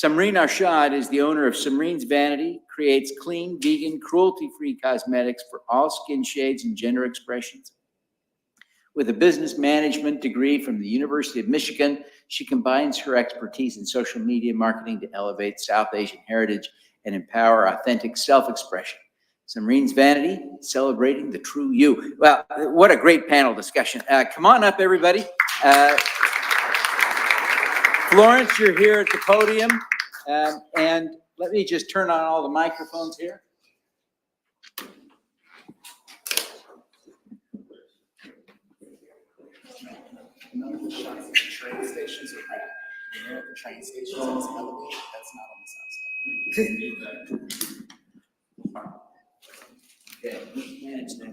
Arshad is the owner of Samreen's Vanity, creates clean, vegan, cruelty-free cosmetics for all skin shades and gender expressions. With a business management degree from the University of Michigan, she combines her expertise in social media marketing to elevate South Asian heritage and empower authentic self-expression. Samreen's Vanity, celebrating the true you. Well, what a great panel discussion. Come on up, everybody. Florence, you're here at the podium, and let me just turn on all the microphones here. None of the shots at the train stations are bad. When you're at the train stations and it's elevated, that's not on the south side. Okay, manage that.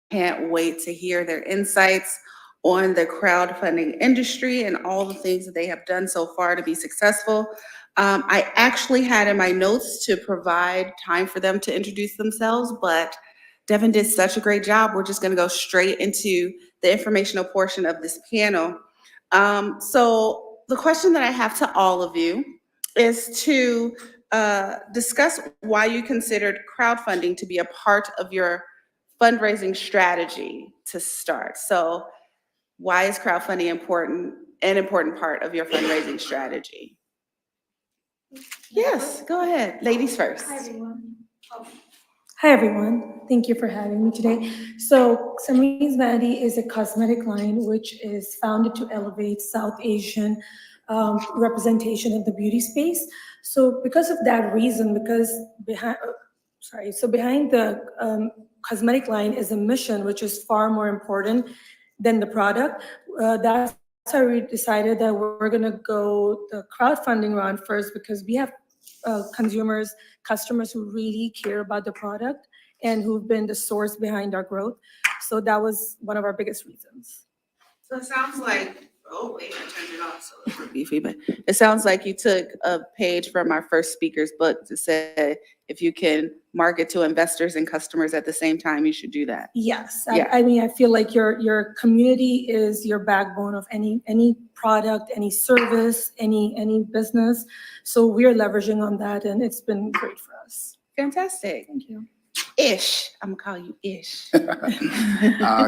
Can't wait to hear their insights on the crowdfunding industry and all the things that they have done so far to be successful. I actually had in my notes to provide time for them to introduce themselves, but Devin did such a great job. We're just going to go straight into the informational portion of this panel. So the question that I have to all of you is to discuss why you considered crowdfunding to be a part of your fundraising strategy to start. So why is crowdfunding an important part of your fundraising strategy? Yes, go ahead. Ladies first. Hi, everyone. Hi, everyone. Thank you for having me today. So Samri's Vanity is a cosmetic line which is founded to elevate South Asian representation in the beauty space. So because of that reason, behind the cosmetic line is a mission which is far more important than the product. That's why we decided that we're gonna go the crowdfunding route first, because we have customers who really care about the product and who've been the source behind our growth. So that was one of our biggest reasons. So it sounds like, oh wait, I turned it off, so it's not beefy, but it sounds like you took a page from our first speaker's book to say, if you can market to investors and customers at the same time, you should do that. Yes, Yeah. I mean, I feel like your community is your backbone of any product, any service, any business. So we're leveraging on that, and it's been great for us. Fantastic. Thank you. Ish, I'm gonna call you Ish.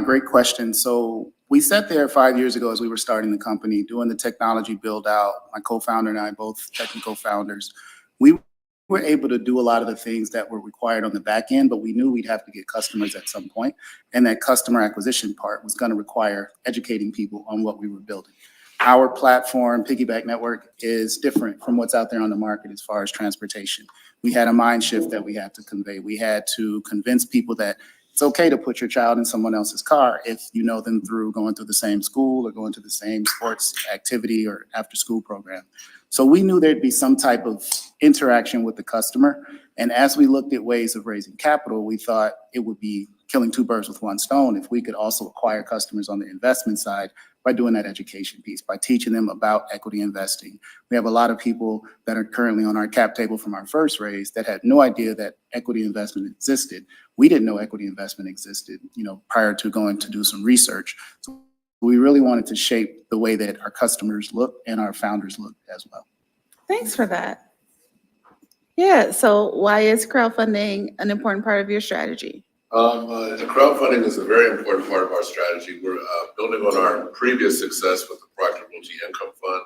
Great question. So we sat there 5 years ago as we were starting the company, doing the technology build out. My co-founder and I, both technical founders, we were able to do a lot of the things that were required on the back end, but we knew we'd have to get customers at some point, and that customer acquisition part was going to require educating people on what we were building. Our platform, Piggyback Network, is different from what's out there on the market as far as transportation. We had a mind shift that we had to convey. We had to convince people that it's okay to put your child in someone else's car if you know them through going through the same school or going to the same sports activity or after school program. So we knew there'd be some type of interaction with the customer. And as we looked at ways of raising capital, we thought it would be killing two birds with one stone if we could also acquire customers on the investment side by doing that education piece, by teaching them about equity investing. We have a lot of people that are currently on our cap table from our first raise that had no idea that equity investment existed. We didn't know equity investment existed, prior to going to do some research. So we really wanted to shape the way that our customers look and our founders look as well. Thanks for that. Yeah, so why is crowdfunding an important part of your strategy? The crowdfunding is a very important part of our strategy. We're building on our previous success with the Proctor Multi-Income Fund.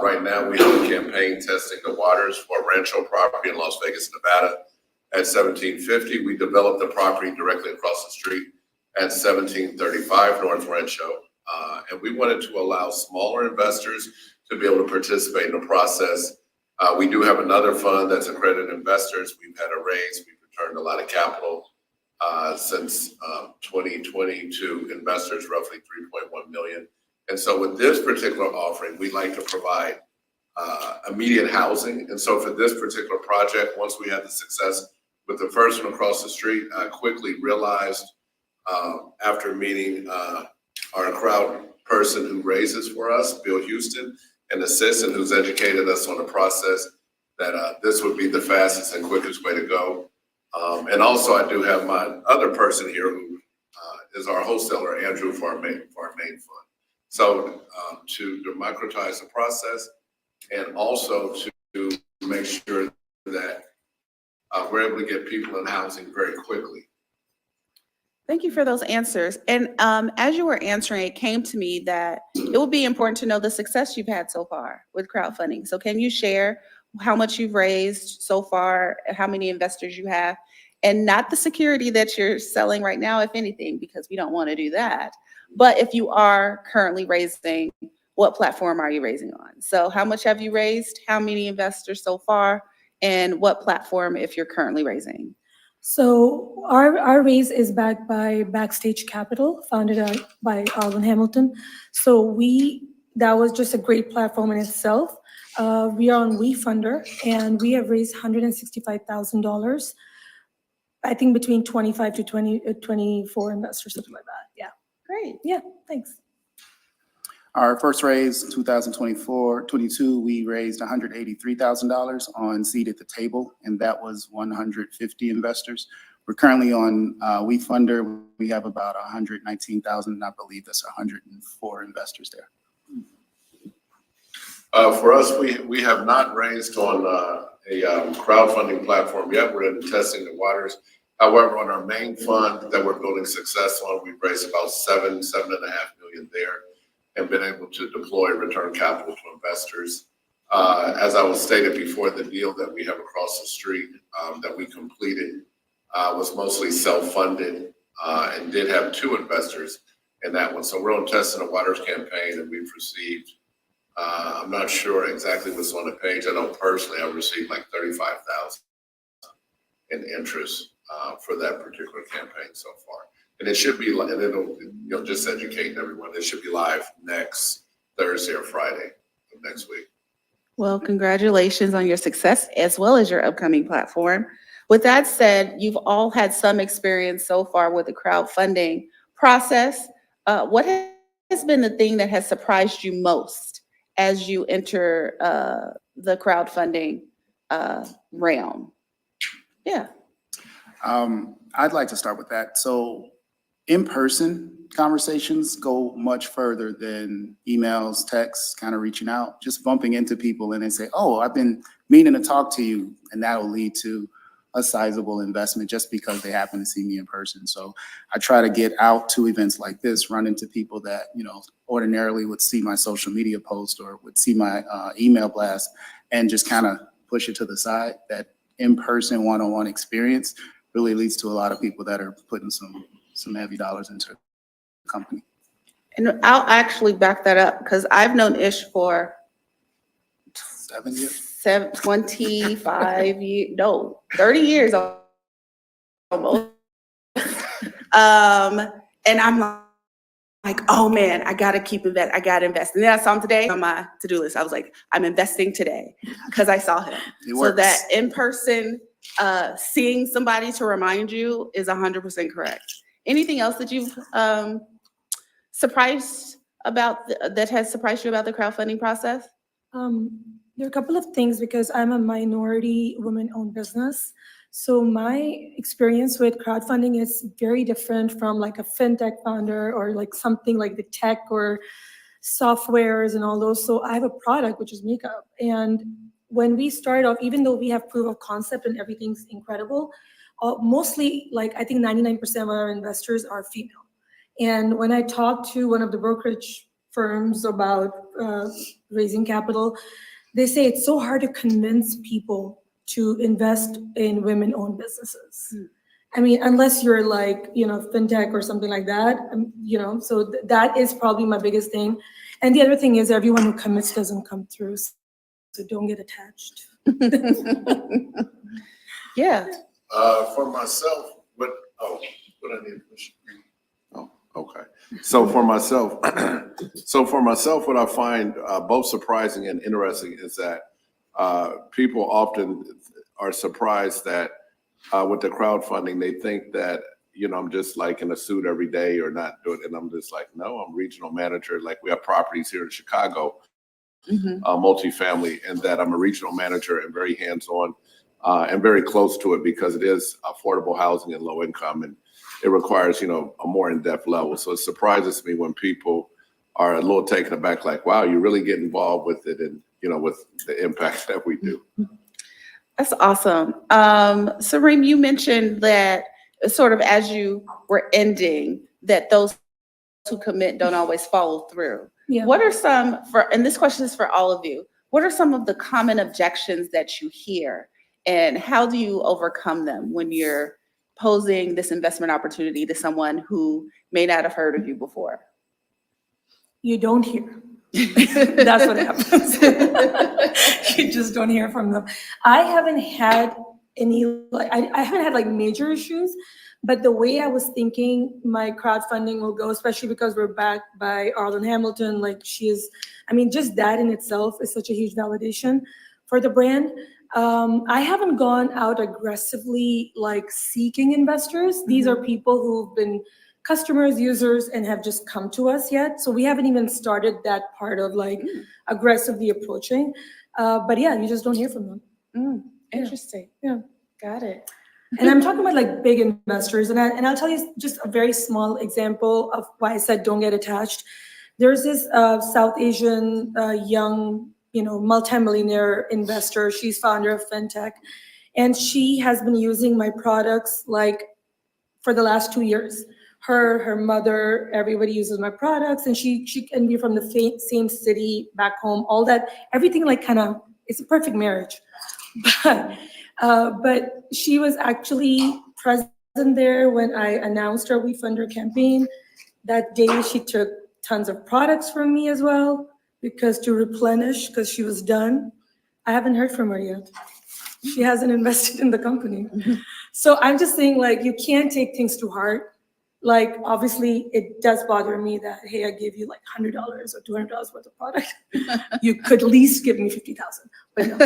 Right now, we have a campaign testing the waters for a Rancho property in Las Vegas, Nevada at 1750. We developed the property directly across the street at 1735 North Rancho. And we wanted to allow smaller investors to be able to participate in the process. We do have another fund that's accredited investors. We've had a raise. We've returned a lot of capital since 2020 to investors, roughly 3.1 million. And so with this particular offering, we'd like to provide immediate housing. And so for this particular project, once we had the success with the first one across the street, I quickly realized after meeting our crowd person who raises for us, Bill Houston, and assistant who's educated us on the process, that this would be the fastest and quickest way to go. And also I do have my other person here who is our wholesaler, Andrew, for our main fund. So to democratize the process and also to make sure that we're able to get people in housing very quickly. Thank you for those answers. And as you were answering, it came to me that it would be important to know the success you've had so far with crowdfunding. So can you share how much you've raised so far, how many investors you have, and not the security that you're selling right now, if anything, because we don't want to do that. But if you are currently raising, what platform are you raising on? So how much have you raised? How many investors so far? And what platform if you're currently raising? So our raise is backed by Backstage Capital, founded by Alvin Hamilton. So that was just a great platform in itself. We are on WeFunder, and we have raised $165,000. I think between 25 to 24 investors, something like that. Yeah. Great. Yeah, thanks. Our first raise, 2024-22, we raised $183,000 on Seat at the Table, and that was 150 investors. We're currently on WeFunder. We have about 119,000, and I believe that's 104 investors there. For us, we have not raised on a crowdfunding platform yet. We're in testing the waters. However, on our main fund that we're building success on, we've raised about $7.5 million there, and been able to deploy return capital to investors. As I was stated before, the deal that we have across the street that we completed was mostly self-funded and did have 2 investors in that one. So we're on testing the waters campaign, and we've received, I'm not sure exactly what's on the page. I know personally I've received like $35,000 in interest for that particular campaign so far. And it should be, and it'll, just educating everyone, it should be live next Thursday or Friday of next week. Well, congratulations on your success as well as your upcoming platform. With that said, you've all had some experience so far with the crowdfunding process. What has been the thing that has surprised you most as you enter the crowdfunding realm? Yeah. I'd like to start with that. So in-person conversations go much further than emails, texts, kind of reaching out, just bumping into people and they say, oh, I've been meaning to talk to you. And that'll lead to a sizable investment just because they happen to see me in person. So I try to get out to events like this, run into people that, ordinarily would see my social media post or would see my email blast, and just kind of push it to the side. That in-person one-on-one experience really leads to a lot of people that are putting some heavy dollars into the company. And I'll actually back that up because I've known Ish for 7 years. 25 years, no, 30 years almost. And I'm like, oh man, I gotta I gotta invest. And then I saw him today on my to-do list. I was like, I'm investing today because I saw him. So that in-person, seeing somebody to remind you is 100% correct. Anything else that you've surprised about that has surprised you about the crowdfunding process? There are a couple of things because I'm a minority woman-owned business. So my experience with crowdfunding is very different from like a fintech founder or like something like the tech or softwares and all those. So I have a product, which is makeup. And when we started off, even though we have proof of concept and everything's incredible, mostly like I think 99% of our investors are female. And when I talked to one of the brokerage firms about raising capital, they say it's so hard to convince people to invest in women-owned businesses. I mean, unless you're like, fintech or something like that, so that is probably my biggest thing. And the other thing is everyone who commits doesn't come through, so don't get attached. Yeah. For myself, what I need to. Oh, okay. So for myself, what I find both surprising and interesting is that people often are surprised that with the crowdfunding, they think that, I'm just like in a suit every day or not doing it. And I'm just like, no, I'm regional manager. Like we have properties here in Chicago, multifamily, and that I'm a regional manager and very hands-on and very close to it because it is affordable housing and low income. And it requires, a more in-depth level. So it surprises me when people are a little taken aback, like, wow, you really get involved with it and, with the impact that we do. That's awesome. Sareem, you mentioned that sort of as you were ending, that those who commit don't always follow through. Yeah. What are some, and this question is for all of you, what are some of the common objections that you hear, and how do you overcome them when you're posing this investment opportunity to someone who may not have heard of you before? You don't hear. That's what happens. You just don't hear from them. I haven't had any, like, I haven't had like major issues, but the way I was thinking my crowdfunding will go, especially because we're backed by Arlen Hamilton, like she is, I mean, just that in itself is such a huge validation for the brand. I haven't gone out aggressively like seeking investors. These are people who've been customers, users, and have just come to us yet. So we haven't even started that part of like aggressively approaching. But yeah, you just don't hear from them. Interesting. Yeah. Got it. And I'm talking about like big investors. And I'll tell you just a very small example of why I said don't get attached. There's this South Asian young, multimillionaire investor. She's founder of FinTech. And she has been using my products like for the last 2 years. Her mother, everybody uses my products, and she can be from the same city back home, all that, everything like kind of, it's a perfect marriage. But she was actually present there when I announced our We Fund Her campaign. That day she took tons of products from me as well, because to replenish, because she was done. I haven't heard from her yet. She hasn't invested in the company. So I'm just saying, like, you can't take things to heart. Like, obviously, it does bother me that, hey, I gave you like $100 or $200 worth of product. You could at least give me $50,000. But no.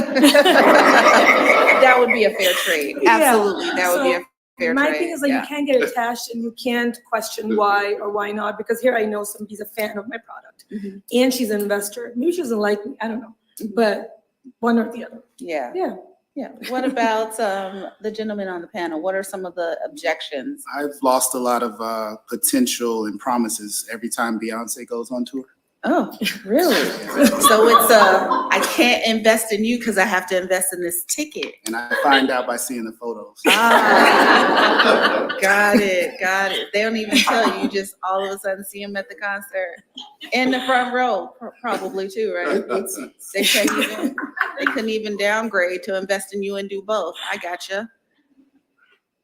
That would be a fair trade. Absolutely, Yeah. that would be a fair My trade. thing is like, you can't get attached and you can't question why or why not, because here I know somebody's a fan of my product and she's an investor. Maybe she doesn't like me, I don't know, but one or the other. Yeah. Yeah. Yeah. What about the gentleman on the panel? What are some of the objections? I've lost a lot of potential and promises every time Beyonce goes on tour. Oh, really? So it's I can't invest in you because I have to invest in this ticket. And I find out by seeing the photos. Got it. They don't even tell you. You just all of a sudden see them at the concert in the front row, probably too, right? They couldn't even downgrade to invest in you and do both. I gotcha.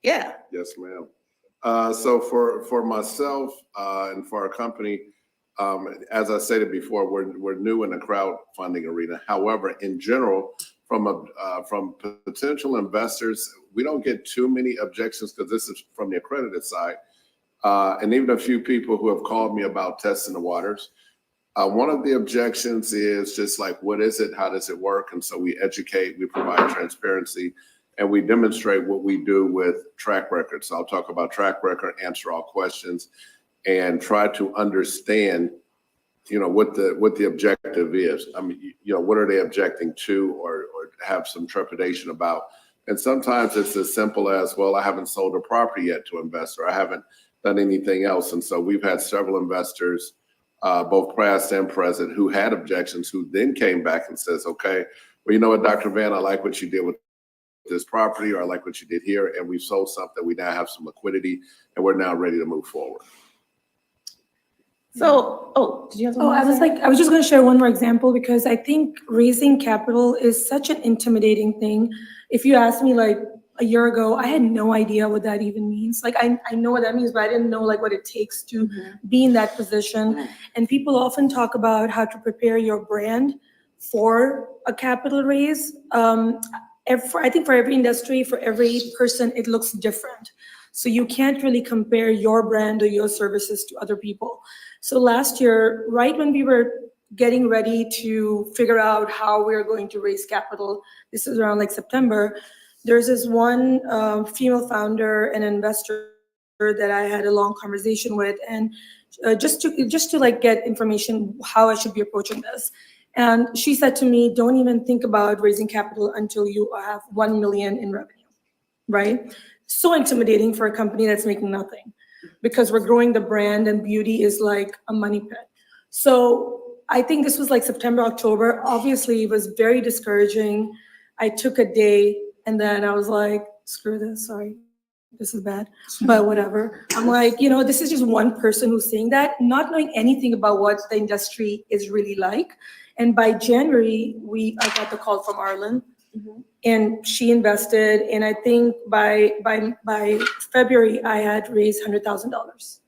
Yeah. Yes, ma'am. So for myself and for our company, as I stated before, we're new in the crowdfunding arena. However, in general, from potential investors, we don't get too many objections because this is from the accredited side, and even a few people who have called me about testing the waters. One of the objections is just like, what is it? How does it work? And so we educate, we provide transparency, and we demonstrate what we do with track records. So I'll talk about track record, answer all questions, and try to understand, what the objective is. I mean, what are they objecting to or have some trepidation about? And sometimes it's as simple as, well, I haven't sold a property yet to invest, or I haven't done anything else. And so we've had several investors, both past and present, who had objections, who then came back and says, okay, well, you know what, Dr. Van, I like what you did with this property, or I like what you did here, and we sold something. We now have some liquidity, and we're now ready to move forward. So, did you have something? I was just going to share one more example, because I think raising capital is such an intimidating thing. If you asked me like a year ago, I had no idea what that even means. Like, I know what that means, but I didn't know like what it takes to be in that position. And people often talk about how to prepare your brand for a capital raise. I think for every industry, for every person, it looks different. So you can't really compare your brand or your services to other people. So last year, right when we were getting ready to figure out how we are going to raise capital, this is around like September, there's this one female founder and investor that I had a long conversation with, and just to like get information how I should be approaching this. And she said to me, don't even think about raising capital until you have 1 million in revenue, right? So intimidating for a company that's making nothing, because we're growing the brand and beauty is like a money pit. So I think this was like September, October. Obviously, it was very discouraging. I took a day and then I was like, screw this, sorry. this is bad, but whatever. I'm like, this is just one person who's saying that, not knowing anything about what the industry is really like. And by January, I got the call from Arlen, and she invested, and I think by February, I had raised $100,000.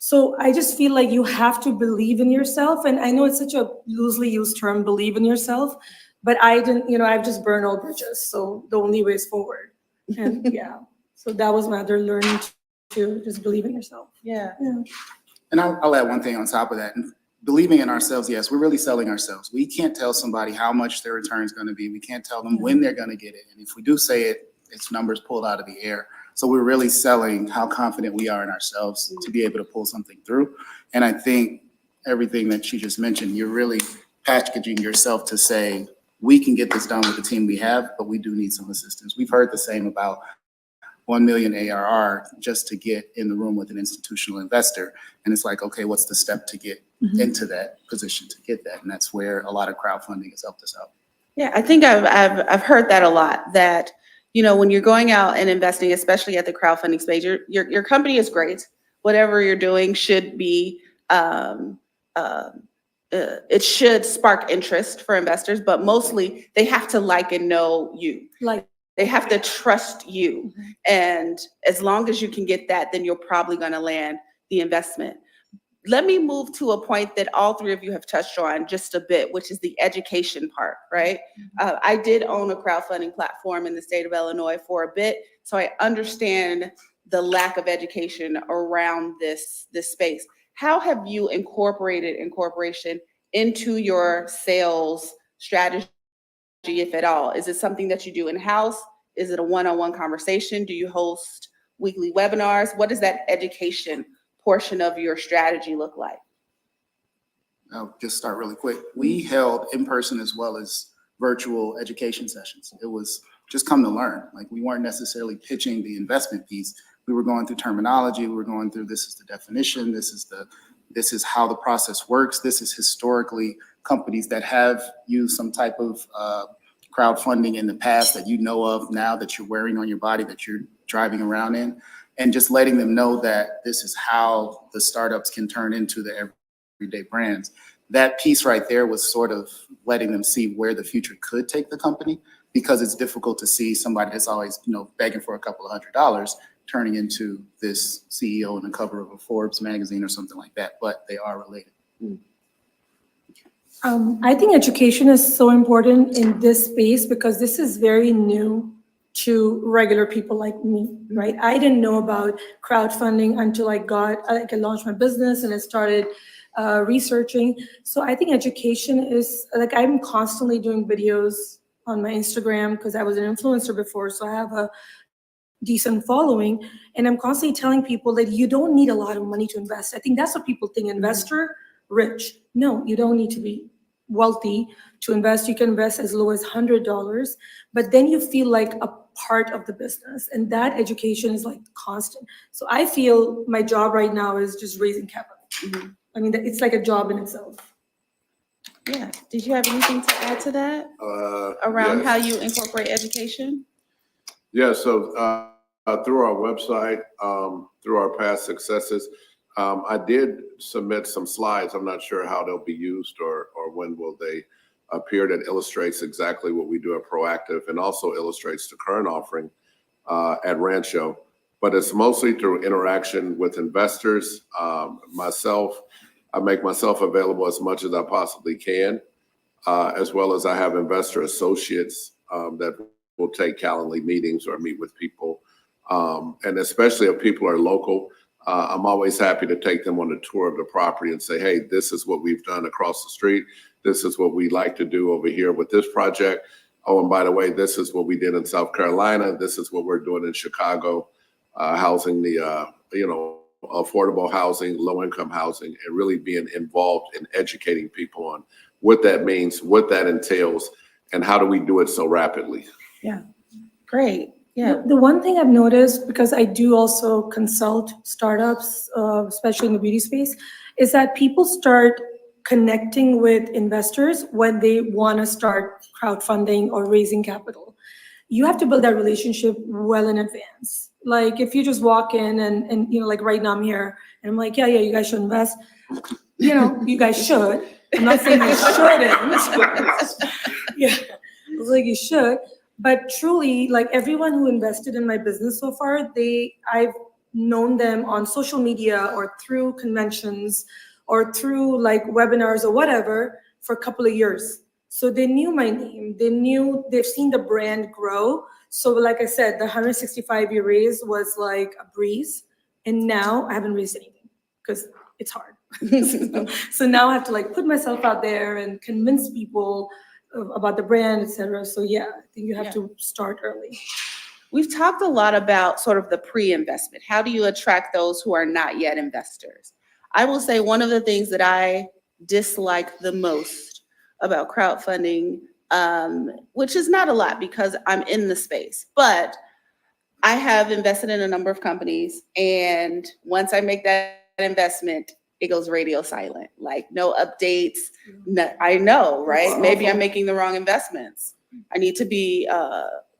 So I just feel like you have to believe in yourself. And I know it's such a loosely used term, believe in yourself, but I didn't, I've just burned all bridges. So the only way is forward. And yeah, so that was my other learning to just believe in yourself. Yeah. And I'll add one thing on top of that. Believing in ourselves, yes, we're really selling ourselves. We can't tell somebody how much their return is going to be. We can't tell them when they're going to get it. And if we do say it, it's numbers pulled out of the air. So we're really selling how confident we are in ourselves to be able to pull something through. And I think everything that she just mentioned, you're really packaging yourself to say, we can get this done with the team we have, but we do need some assistance. We've heard the same about 1 million ARR just to get in the room with an institutional investor. And it's like, okay, what's the step to get into that position to get that? And that's where a lot of crowdfunding has helped us out. Yeah, I think I've heard that a lot, that, when you're going out and investing, especially at the crowdfunding stage, your company is great. Whatever you're doing should be, it should spark interest for investors, but mostly they have to like and know you. They have to trust you. And as long as you can get that, then you're probably going to land the investment. Let me move to a point that all three of you have touched on just a bit, which is the education part, right? I did own a crowdfunding platform in the state of Illinois for a bit, so I understand the lack of education around this space. How have you incorporated incorporation into your sales strategy, if at all? Is it something that you do in-house? Is it a one-on-one conversation? Do you host weekly webinars? What does that education portion of your strategy look like? I'll just start really quick. We held in-person as well as virtual education sessions. It was just come to learn. Like, we weren't necessarily pitching the investment piece. We were going through terminology. We were going through, this is the definition. This is how the process works. This is historically companies that have used some type of crowdfunding in the past that you know of now, that you're wearing on your body, that you're driving around in, and just letting them know that this is how the startups can turn into the everyday brands. That piece right there was sort of letting them see where the future could take the company, because it's difficult to see somebody that's always, begging for a couple of $100 turning into this CEO on the cover of a Forbes magazine or something like that, but they are related. I think education is so important in this space because this is very new to regular people like me, right? I didn't know about crowdfunding until I launched my business and I started researching. So I think education is, I'm constantly doing videos on my Instagram because I was an influencer before, so I have a decent following, and I'm constantly telling people that you don't need a lot of money to invest. I think that's what people think, investor, rich. No, you don't need to be wealthy to invest. You can invest as low as $100, but then you feel like a part of the business, and that education is like constant. So I feel my job right now is just raising capital. I mean, it's like a job in itself. Yeah. Did you have anything to add to that around how you incorporate education? Yeah, so through our website, through our past successes, I did submit some slides. I'm not sure how they'll be used or when will they appear, that illustrates exactly what we do at Proactive and also illustrates the current offering at Rancho. But it's mostly through interaction with investors. Myself, I make myself available as much as I possibly can, as well as I have investor associates that will take Calendly meetings or meet with people. And especially if people are local, I'm always happy to take them on a tour of the property and say, hey, this is what we've done across the street. This is what we like to do over here with this project. Oh, and by the way, this is what we did in South Carolina. This is what we're doing in Chicago, housing the, affordable housing, low-income housing, and really being involved in educating people on what that means, what that entails, and how do we do it so rapidly. Yeah, great. Yeah. The one thing I've noticed, because I do also consult startups, especially in the beauty space, is that people start connecting with investors when they want to start crowdfunding or raising capital. You have to build that relationship well in advance. Like, if you just walk in and, you know, like right now I'm here, and I'm like, yeah, you guys should invest. You know, you guys should. I'm not saying you shouldn't. Yeah, it's like you should. But truly, like everyone who invested in my business so far, I've known them on social media or through conventions or through like webinars or whatever for a couple of years. So they knew my name. They've seen the brand grow. So like I said, the 165-year raise was like a breeze. And now I haven't raised anything because it's hard. So now I have to like put myself out there and convince people about the brand, et cetera. So yeah, I think you have to start early. We've talked a lot about sort of the pre-investment. How do you attract those who are not yet investors? I will say one of the things that I dislike the most about crowdfunding, which is not a lot because I'm in the space, but I have invested in a number of companies, and once I make that investment, it goes radio silent, like no updates. I know, right? Maybe I'm making the wrong investments. I need to be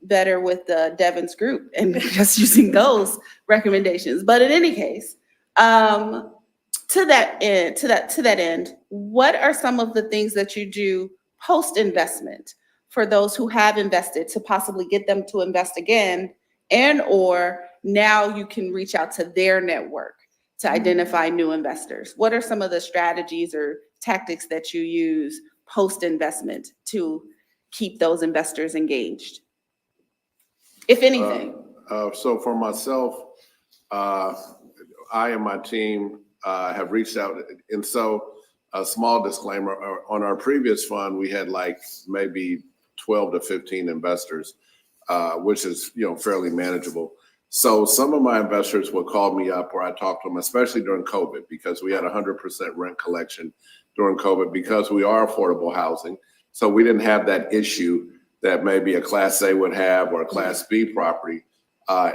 better with the Devon's group and just using those recommendations. But in any case, to that end, what are some of the things that you do post-investment for those who have invested to possibly get them to invest again, and or now you can reach out to their network to identify new investors? What are some of the strategies or tactics that you use post-investment to keep those investors engaged, if anything? So for myself, I and my team have reached out. And so a small disclaimer, on our previous fund, we had like maybe 12 to 15 investors, which is, you know, fairly manageable. So some of my investors will call me up or I talk to them, especially during COVID, because we had 100% rent collection during COVID because we are affordable housing. So we didn't have that issue that maybe a Class A would have or a Class B property.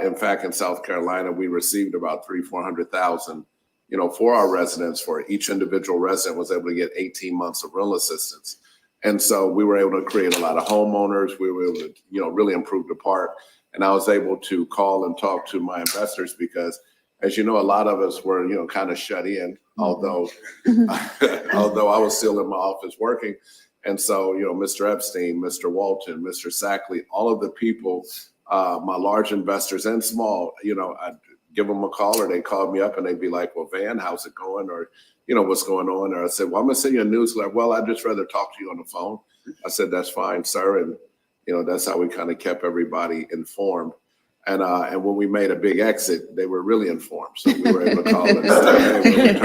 In fact, in South Carolina, we received about $400,000, you know, for our residents. For each individual resident was able to get 18 months of rental assistance. And so we were able to create a lot of homeowners. We were able to, you know, really improve the park. And I was able to call and talk to my investors because, as you know, a lot of us were, you know, kind of shut in, although I was still in my office working. And so, you know, Mr. Epstein, Mr. Walton, Mr. Sackley, all of the people, my large investors and small, you know, I'd give them a call or they called me up and they'd be like, well, Van, how's it going? Or, you know, what's going on? Or I said, well, I'm gonna send you a newsletter. Well, I'd just rather talk to you on the phone. I said, that's fine, sir. And, you know, that's how we kind of kept everybody informed. And when we made a big exit, they were really informed. So we were able to call and say, hey,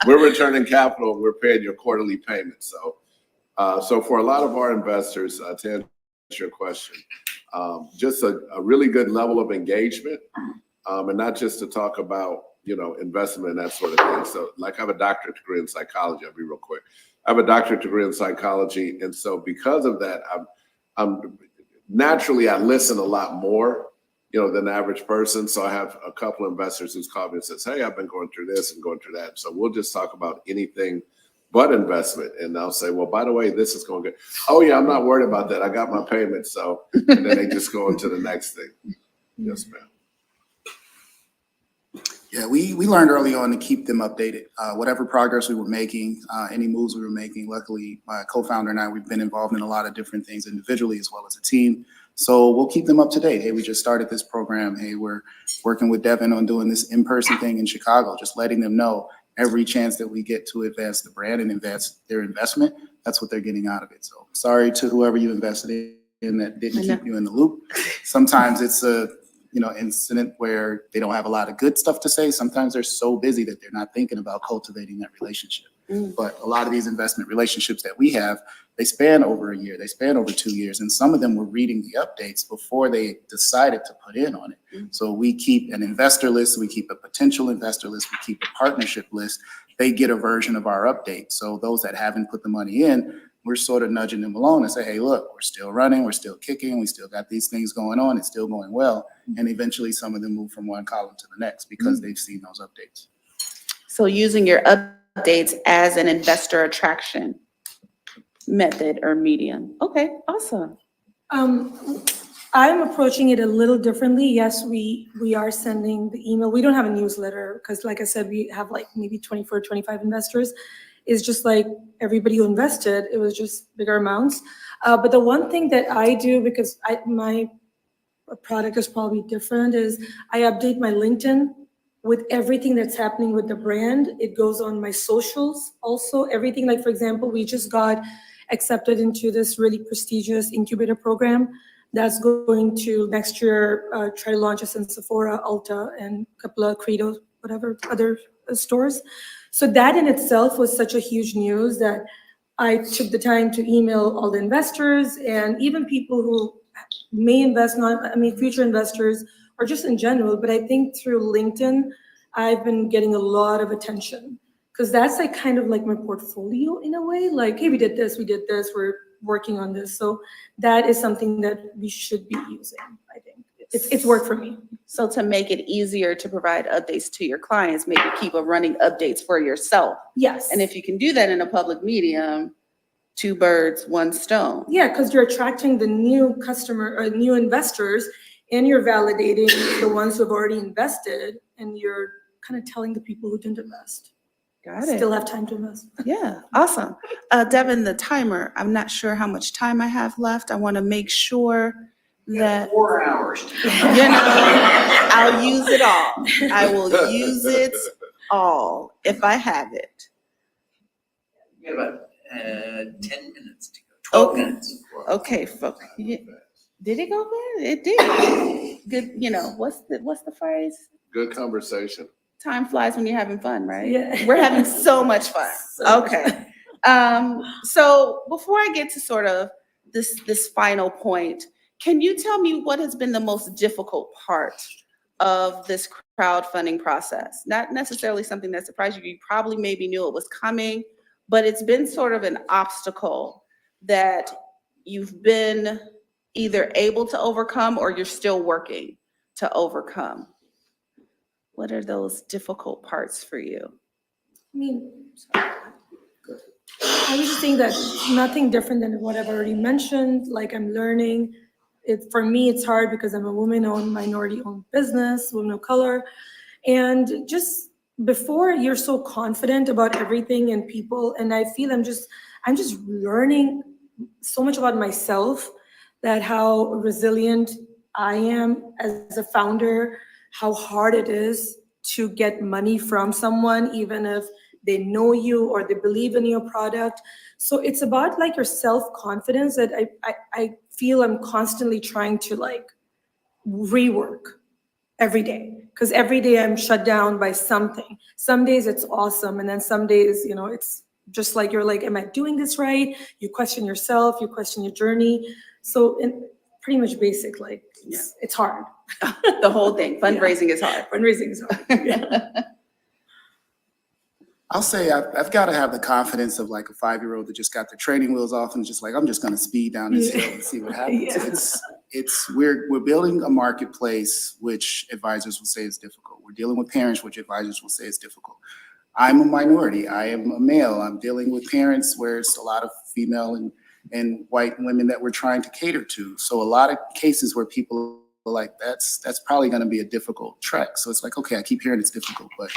we're returning capital. We're paying your quarterly payment. So, so for a lot of our investors, to answer your question, just a really good level of engagement, and not just to talk about, you know, investment and that sort of thing. So like I have a doctorate degree in psychology. I'll be real quick. I have a doctorate degree in psychology. And so because of that, I'm naturally, I listen a lot more, you know, than the average person. So I have a couple of investors who's called me and says, hey, I've been going through this and going through that. So we'll just talk about anything but investment. And I'll say, well, by the way, this is going good. Oh yeah, I'm not worried about that. I got my payment. So, and then they just go into the next thing. Yes, ma'am. Yeah, we learned early on to keep them updated. Whatever progress we were making, any moves we were making, luckily my co-founder and I, we've been involved in a lot of different things individually as well as a team. So we'll keep them up to date. Hey, we just started this program. Hey, we're working with Devin on doing this in-person thing in Chicago, just letting them know every chance that we get to advance the brand and advance their investment, that's what they're getting out of it. So sorry to whoever you invested in that didn't keep you in the loop. Sometimes it's a incident where they don't have a lot of good stuff to say. Sometimes they're so busy that they're not thinking about cultivating that relationship. But a lot of these investment relationships that we have, they span over a year, they span over 2 years, and some of them were reading the updates before they decided to put in on it. So we keep an investor list, we keep a potential investor list, we keep a partnership list. They get a version of our update. So those that haven't put the money in, we're sort of nudging them along and say, hey, look, we're still running, we're still kicking, we still got these things going on, it's still going well. And eventually some of them move from one column to the next because they've seen those updates. So using your updates as an investor attraction method or medium. Okay, awesome. I I'm approaching it a little differently. Yes, we are sending the email. We don't have a newsletter because like I said, we have like maybe 24, 25 investors. It's just like everybody who invested, it was just bigger amounts. But the one thing that I do, because my product is probably different, is I update my LinkedIn with everything that's happening with the brand. It goes on my socials also, everything. Like, for example, we just got accepted into this really prestigious incubator program that's going to next year try to launch us in Sephora, Ulta, and a couple of Credo, whatever other stores. So that in itself was such a huge news that I took the time to email all the investors and even people who may invest, future investors or just in general. But I think through LinkedIn, I've been getting a lot of attention because that's like kind of like my portfolio in a way. Like, hey, we did this, we're working on this. So that is something that we should be using, I think. It's worked for me. So to make it easier to provide updates to your clients, maybe keep running updates for yourself. Yes. And if you can do that in a public medium, 2 birds, 1 stone. Yeah, because you're attracting the new customer or new investors and you're validating the ones who have already invested and you're kind of telling the people who didn't invest. Got it. Still have time to invest. Yeah, awesome. Devin, the timer, I'm not sure how much time I have left. I want to make sure that 4 hours. I'll use it all. I will use it all if I have it. You got about 10 minutes to go, 12 minutes. Okay, folks. Did it go bad? It did. Good, what's the phrase? Good conversation. Time flies when you're having fun, right? Yeah. We're having so much fun. Okay. So before I get to sort of this final point, can you tell me what has been the most difficult part of this crowdfunding process? Not necessarily something that surprised you. You probably maybe knew it was coming, but it's been sort of an obstacle that you've been either able to overcome or you're still working to overcome. What are those difficult parts for you? I was just saying that nothing different than what I've already mentioned. Like, I'm learning. For me, it's hard because I'm a woman-owned, minority-owned business, woman of color. And just before, you're so confident about everything and people, and I feel I'm just learning so much about myself, that how resilient I am as a founder, how hard it is to get money from someone, even if they know you or they believe in your product. So it's about like your self-confidence that I feel I'm constantly trying to like rework every day. Because every day I'm shut down by something. Some days it's awesome. And then some days, it's just like, you're like, am I doing this right? You question yourself, you question your journey. So pretty much basic, like it's hard. The whole thing, fundraising is hard. Fundraising is hard. Yeah. I'll say I've got to have the confidence of like a 5-year-old that just got the training wheels off and just like, I'm just going to speed down this hill and see what happens. Yeah. We're building a marketplace which advisors will say is difficult. We're dealing with parents, which advisors will say is difficult. I'm a minority. I am a male. I'm dealing with parents where it's a lot of female and white women that we're trying to cater to. So a lot of cases where people are like, that's probably going to be a difficult trek. So it's like, okay, I keep hearing it's difficult, but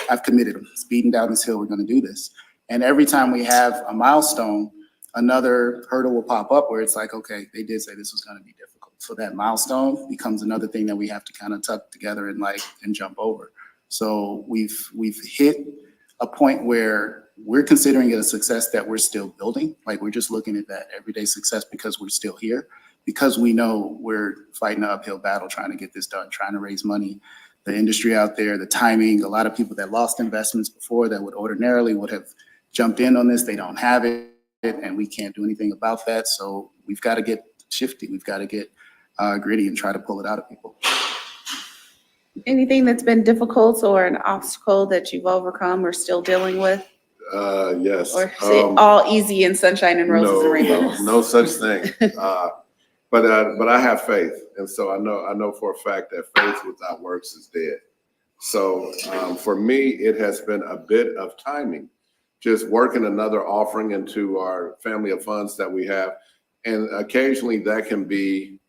I've committed. I'm speeding down this hill. We're going to do this. And every time we have a milestone, another hurdle will pop up where it's like, okay, they did say this was going to be difficult. So that milestone becomes another thing that we have to kind of tuck together and jump over. So we've hit a point where we're considering it a success that we're still building. Like, we're just looking at that everyday success because we're still here, because we know we're fighting an uphill battle trying to get this done, trying to raise money. The industry out there, the timing, a lot of people that lost investments before that would ordinarily would have jumped in on this, they don't have it, and we can't do anything about that. So we've got to get shifty. We've got to get gritty and try to pull it out of people. Anything that's been difficult or an obstacle that you've overcome or still dealing with? Yes. Or is it all easy and sunshine and roses and rainbows? No such thing. But I have faith, and so I know for a fact that faith without works is dead. So for me, it has been a bit of timing, just working another offering into our family of funds that we have, and occasionally that can be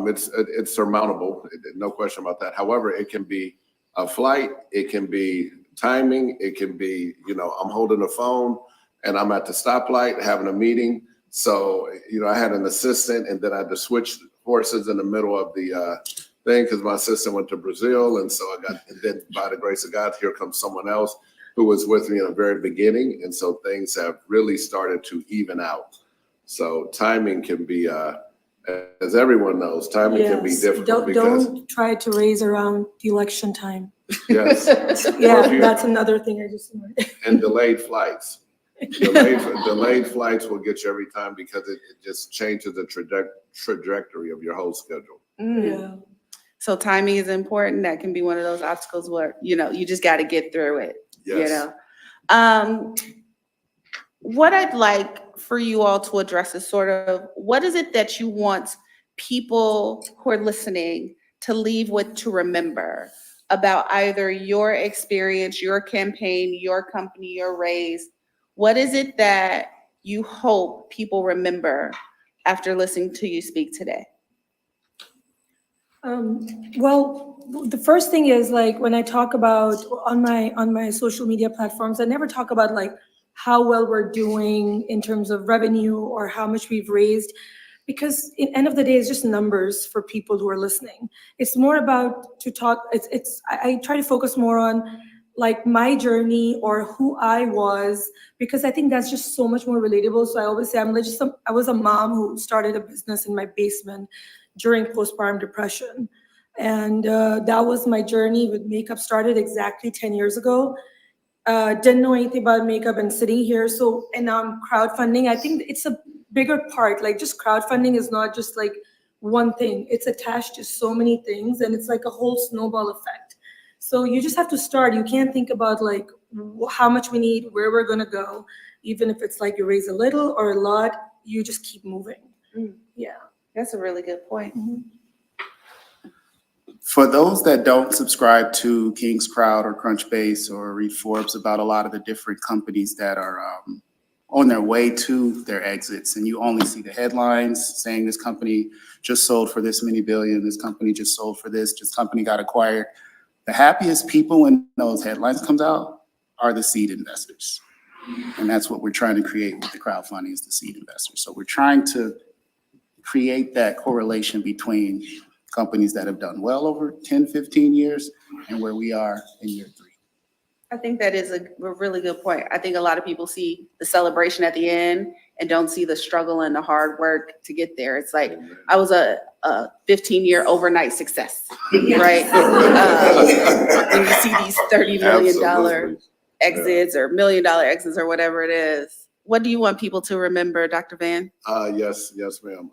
It's surmountable, no question about that. However, it can be a flight, it can be timing, it can be, I'm holding a phone and I'm at the stoplight having a meeting. So, I had an assistant and then I had to switch horses in the middle of the thing because my assistant went to Brazil. And so and then by the grace of God, here comes someone else who was with me in the very beginning. And so things have really started to even out. So timing can be, as everyone knows, timing can be Yes, difficult because, don't try to raise around the election time. yes. Yeah, that's another thing I just learned. And delayed flights. Delayed flights will get you every time because it just changes the trajectory of your whole schedule. Yeah. So timing is important. That can be one of those obstacles where, you just got to get through it. Yes. What I'd like for you all to address is sort of, what is it that you want people who are listening to leave with, to remember about either your experience, your campaign, your company, your raise? What is it that you hope people remember after listening to you speak today? Well, the first thing is, like, when I talk about on my social media platforms, I never talk about like how well we're doing in terms of revenue or how much we've raised, because in end of the day, it's just numbers for people who are listening. It's more about I try to focus more on like my journey or who I was, because I think that's just so much more relatable. So I always say I was a mom who started a business in my basement during postpartum depression. And that was my journey with makeup. Started exactly 10 years ago. Didn't know anything about makeup and sitting here. And now I'm crowdfunding. I think it's a bigger part. Like, just crowdfunding is not just like one thing. It's attached to so many things, and it's like a whole snowball effect. So you just have to start. You can't think about like how much we need, where we're gonna go. Even if it's like you raise a little or a lot, you just keep moving. Yeah. That's a really good point. For those that don't subscribe to King's Crowd or Crunchbase or read Forbes about a lot of the different companies that are on their way to their exits, and you only see the headlines saying this company just sold for this many billion, this company just sold for this company got acquired. The happiest people when those headlines comes out are the seed investors. And that's what we're trying to create with the crowdfunding, is the seed investors. So we're trying to create that correlation between companies that have done well over 10, 15 years and where we are in year 3. I think that is a really good point. I think a lot of people see the celebration at the end and don't see the struggle and the hard work to get there. It's like, I was a 15-year overnight success, right? And you see these $30 million exits or $1 million exits or whatever it is. What do you want people to remember, Dr. Van? Yes, ma'am.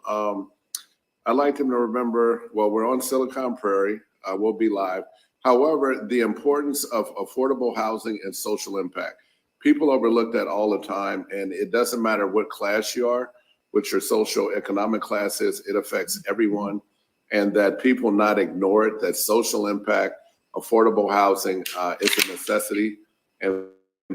I'd like them to remember, well, we're on Silicon Prairie. We'll be live. However, the importance of affordable housing and social impact. People overlook that all the time, and it doesn't matter what class you are, what your social economic class is, it affects everyone, and that people not ignore it, that social impact, affordable housing is a necessity, and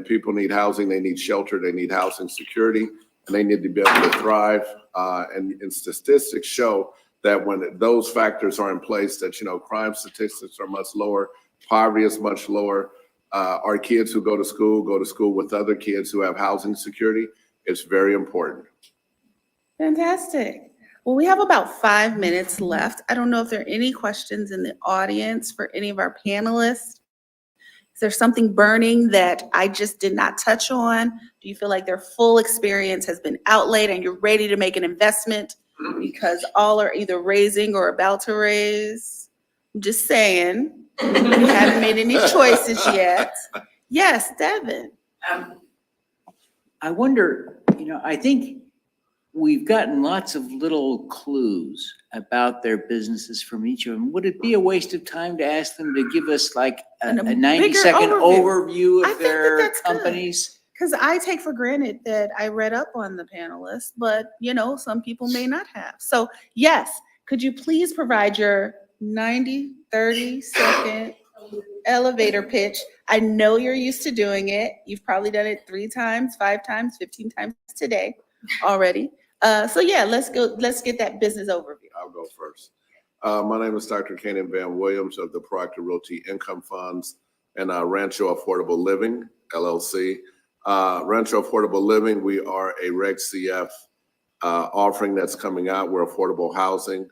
people need housing, they need shelter, they need housing security, and they need to be able to thrive. And statistics show that when those factors are in place, that, crime statistics are much lower, poverty is much lower. Our kids who go to school with other kids who have housing security. It's very important. Fantastic. Well, we have about 5 minutes left. I don't know if there are any questions in the audience for any of our panelists. Is there something burning that I just did not touch on? Do you feel like their full experience has been outlaid and you're ready to make an investment because all are either raising or about to raise? I'm just saying, you haven't made any choices yet. Yes, Devin. I wonder, I think we've gotten lots of little clues about their businesses from each of them. Would it be a waste of time to ask them to give us like a 90-second overview of their companies? Because I take for granted that I read up on the panelists, but some people may not have. So yes, could you please provide your 30-second elevator pitch? I know you're used to doing it. You've probably done it 3 times, 5 times, 15 times today already. So yeah, let's get that business overview. I'll go first. My name is Dr. Kenan Van Williams of the Proactive Realty Income Funds and Rancho Affordable Living, LLC. Rancho Affordable Living, we are a Reg CF offering that's coming out. We're affordable housing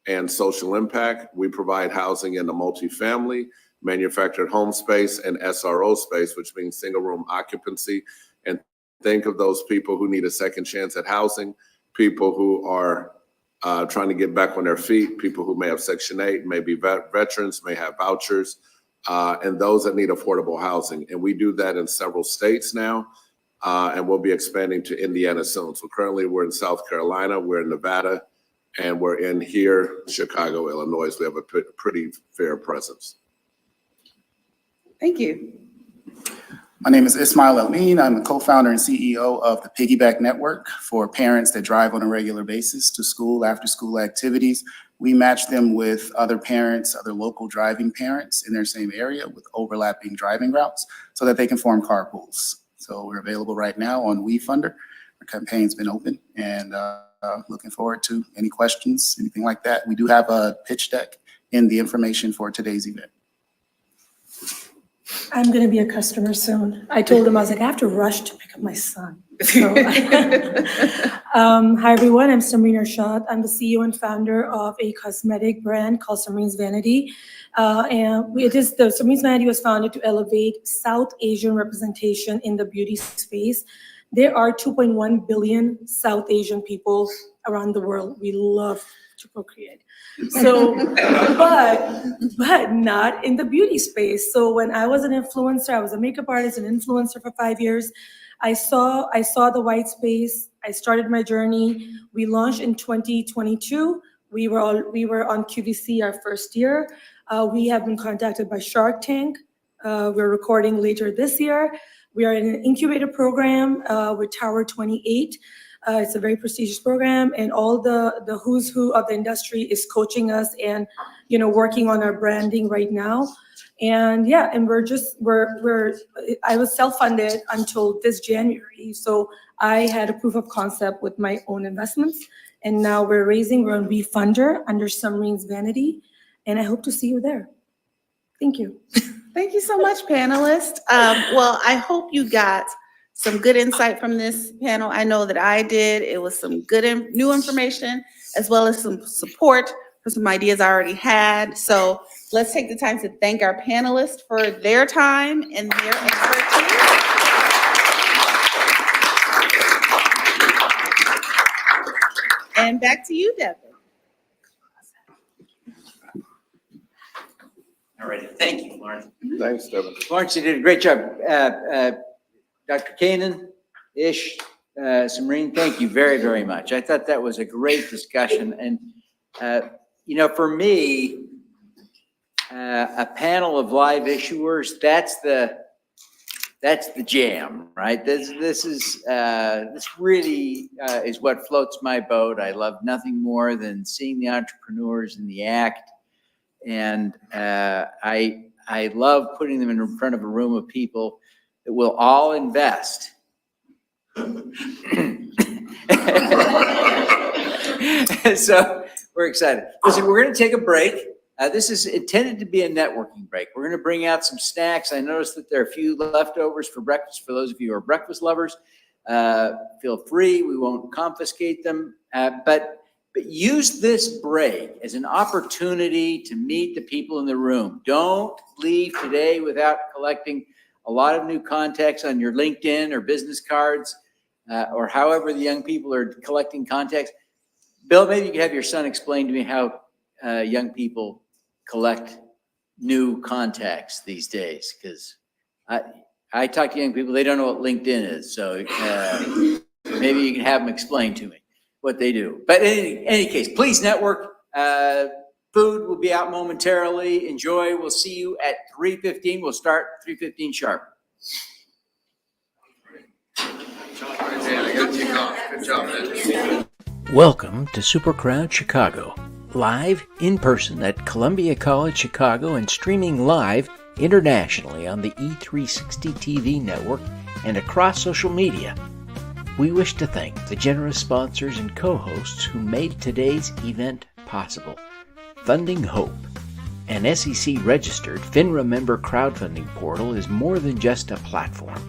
and social impact. We provide housing in the multifamily, manufactured home space, and SRO space, which means single room occupancy. And think of those people who need a second chance at housing, people who are trying to get back on their feet, people who may have Section 8, maybe veterans, may have vouchers, and those that need affordable housing. And we do that in several states now, and we'll be expanding to Indiana soon. So currently we're in South Carolina, we're in Nevada, and we're in here, Chicago, Illinois. So we have a pretty fair presence. Thank you. My name is Ismail Amin. I'm the co-founder and CEO of the Piggyback Network for parents that drive on a regular basis to school, after school activities. We match them with other parents, other local driving parents in their same area with overlapping driving routes so that they can form carpools. So we're available right now on WeFunder. Our campaign's been open, and looking forward to any questions, anything like that. We do have a pitch deck in the information for today's event. I'm going to be a customer soon. I told him, I was like, I have to rush to pick up my son. So, hi, everyone. I'm Samreen Arshad. I'm the CEO and founder of a cosmetic brand called Samreen's Vanity. Samreen's Vanity was founded to elevate South Asian representation in the beauty space. There are 2.1 billion South Asian people around the world. We love to procreate. So, but not in the beauty space. So when I was an influencer, I was a makeup artist and influencer for 5 years. I saw the white space. I started my journey. We launched in 2022. We were on QVC our first year. We have been contacted by Shark Tank. We're recording later this year. We are in an incubator program with Tower 28. It's a very prestigious program, and all the who's who of the industry is coaching us and, working on our branding right now. And yeah, and I was self-funded until this January. So I had a proof of concept with my own investments, and now we're on WeFunder under Samreen's Vanity, and I hope to see you there. Thank you. Thank you so much, panelists. Well, I hope you got some good insight from this panel. I know that I did. It was some good new information, as well as some support for some ideas I already had. So let's take the time to thank our panelists for their time and their expertise. And back to you, Devin. All right, thank you, Florence. Thanks, Devin. Florence, you did a great job. Dr. Kanan, Ish, Samreen, thank you very, very much. I thought that was a great discussion. And, for me, a panel of live issuers, that's the jam, right? This really is what floats my boat. I love nothing more than seeing the entrepreneurs in the act. And I love putting them in front of a room of people that will all invest. So we're excited. Listen, we're going to take a break. This is intended to be a networking break. We're going to bring out some snacks. I noticed that there are a few leftovers for breakfast. For those of you who are breakfast lovers, feel free. We won't confiscate them. But use this break as an opportunity to meet the people in the room. Don't leave today without collecting a lot of new contacts on your LinkedIn or business cards, or however the young people are collecting contacts. Bill, maybe you could have your son explain to me how young people collect new contacts these days, because I talk to young people, they don't know what LinkedIn is. So maybe you can have them explain to me what they do. But in any case, please network. Food will be out momentarily. Enjoy. We'll see you at 3:15. We'll start 3:15 sharp. Good job, man. Welcome to SuperCrowd Chicago, live in person at Columbia College Chicago and streaming live internationally on the E360 TV network and across social media. We wish to thank the generous sponsors and co-hosts who made today's event possible. Funding Hope. An SEC-registered FINRA member crowdfunding portal is more than just a platform.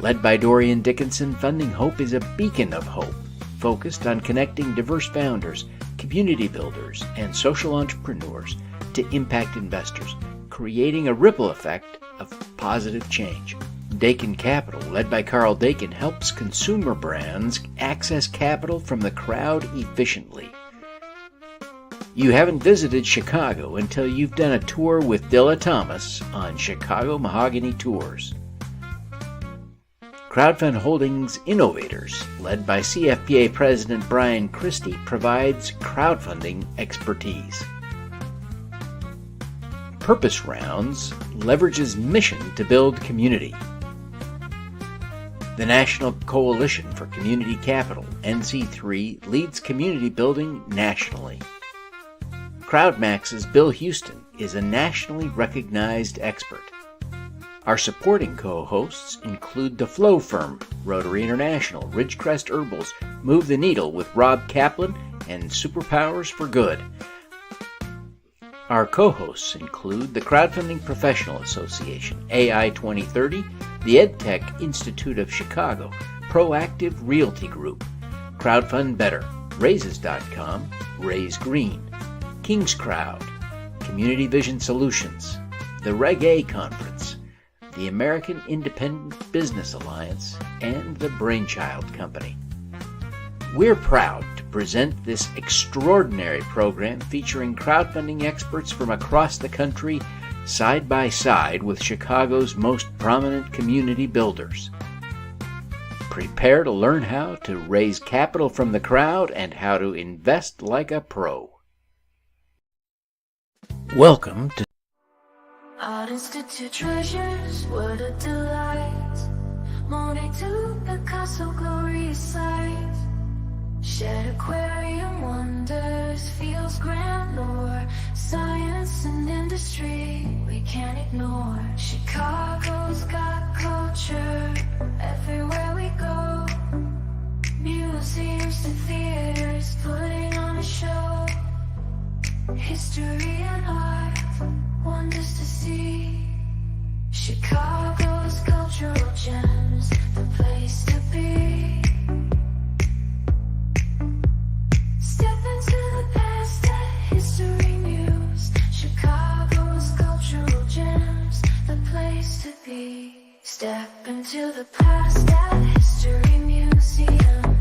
Led by Dorian Dickinson, Funding Hope is a beacon of hope, focused on connecting diverse founders, community builders, and social entrepreneurs to impact investors, creating a ripple effect of positive change. Dakin Capital, led by Carl Dakin, helps consumer brands access capital from the crowd efficiently. You haven't visited Chicago until you've done a tour with Dilla Thomas on Chicago Mahogany Tours. Crowdfund Holdings Innovators, led by CFPA President Brian Christie, provides crowdfunding expertise. Purpose Rounds leverages mission to build community. The National Coalition for Community Capital, NC3, leads community building nationally. CrowdMax's Bill Houston is a nationally recognized expert. Our supporting co-hosts include The Flow Firm, Rotary International, Ridgecrest Herbals, Move the Needle with Rob Kaplan, and Superpowers for Good. Our co-hosts include the Crowdfunding Professional Association, AI 2030, the EdTech Institute of Chicago, Proactive Realty Group, Crowdfund Better, Raises.com, Raise Green, King's Crowd, Community Vision Solutions, the Reg A Conference, the American Independent Business Alliance, and the Brainchild Company. We're proud to present this extraordinary program featuring crowdfunding experts from across the country, side by side with Chicago's most prominent community builders. Prepare to learn how to raise capital from the crowd and how to invest like a pro. Welcome to Artistic to treasures, what a delight. Monet to Picasso, glorious sight. Shared aquarium wonders, feels grand lore. Science and industry, we can't ignore. Chicago's got culture, everywhere we go. Museums to theaters, putting on a show. History and art, wonders to see. Chicago's cultural gems, the place to be. Step into the past that history muse. Chicago's cultural gems, the place to be. Step into the past at History Museum.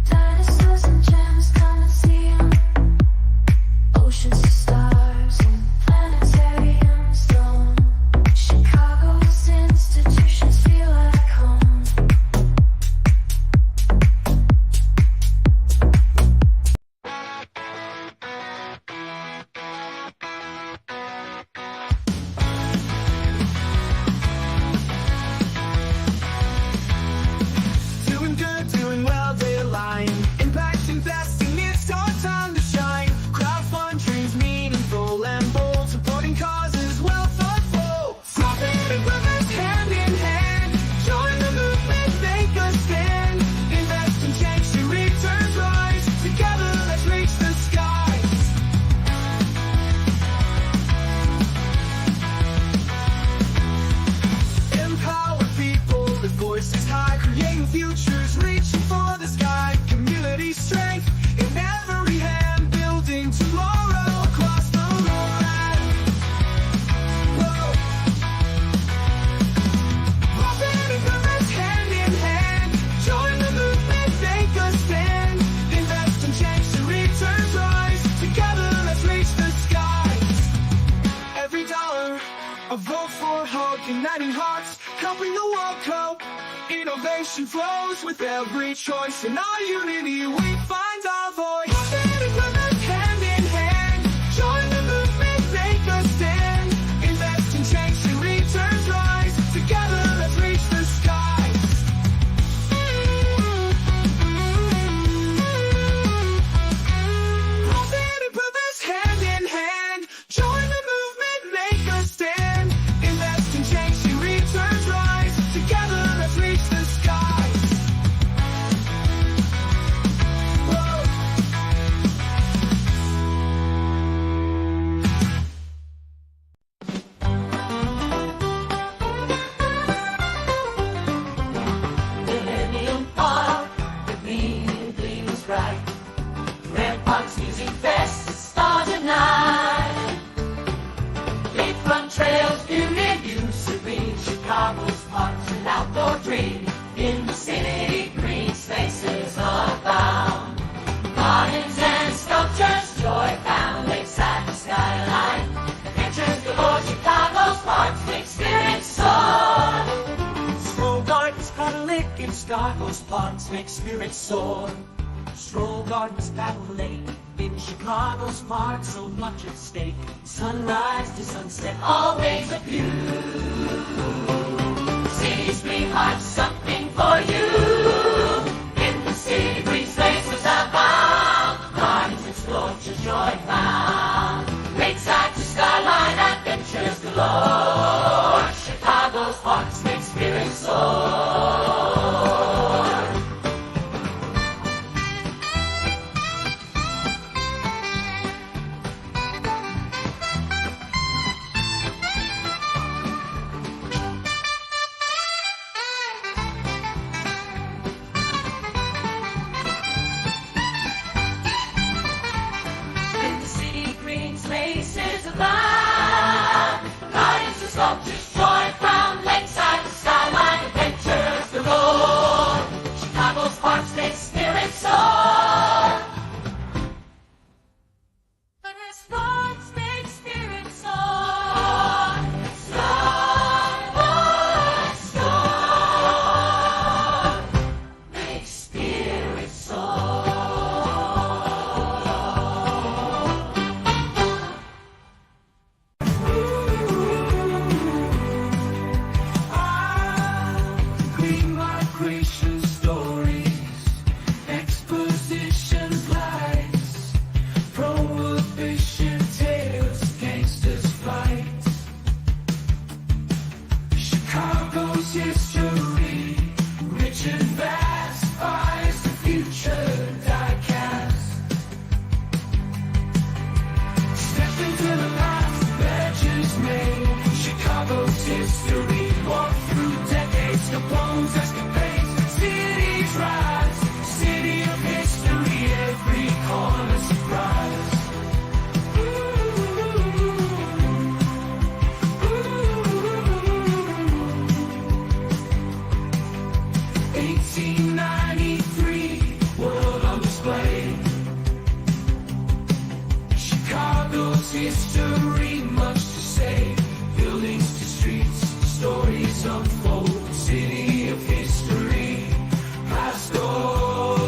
Dinosaurs and gems, come and see 'em. Oceans to stars and planetariums dome. Chicago's institutions feel like home. Doing good, doing well, they align. Impact investing, it's our time to shine. Crowdfund dreams meaningful and bold. Supporting causes well thought through. Profit and purpose hand in hand. Join the movement, make a stand. Invest and change to returns rise. Together, let's reach the skies. Empower people with voices high, creating futures, reaching for the sky. Community strength in every hand, building tomorrow across the land. Whoa. Profit and purpose hand in hand. Join the movement, make a stand. Invest and change to returns rise. Together, let's reach the skies. Every dollar, a vote for hope, uniting hearts, helping the world cope. Innovation flows with every choice. In our unity, we find our voice. Profit and purpose hand in hand. Join the movement, make a stand. Invest and change to returns rise. Together, let's reach the skies. Profit and purpose hand in hand. Join the movement, make a stand. Invest and change to returns rise. Together, let's reach the skies. Whoa. Chicago's parks make spirits soar. Stroll gardens, Battle Lake. In Chicago's parks, so much at stake. Sunrise to sunset, always a view. City's green heart's something for you. In the city, breeze races abound. Gardens explored, to joy found. Lakeside to skyline, adventures galore. Chicago's parks make spirits soar. In the city, green spaces abound. Gardens of sculptures, joy found. Lakeside to skyline, adventures galore. Chicago's parks make spirits soar. Parks make spirits soar. Starboard store. Make spirits soar. Green migration stories, exposition lights, prohibition tales, gangsters fight. Chicago's history, rich and vast, eyes the future die-cast. Step into the past, legends made. Chicago's history, walk through decades, Capone's escapades. Cities rise, city of history, every corner surprise. 1893, world on display. Chicago's history, much to say. Buildings to streets, stories unfold. City of history, past gold.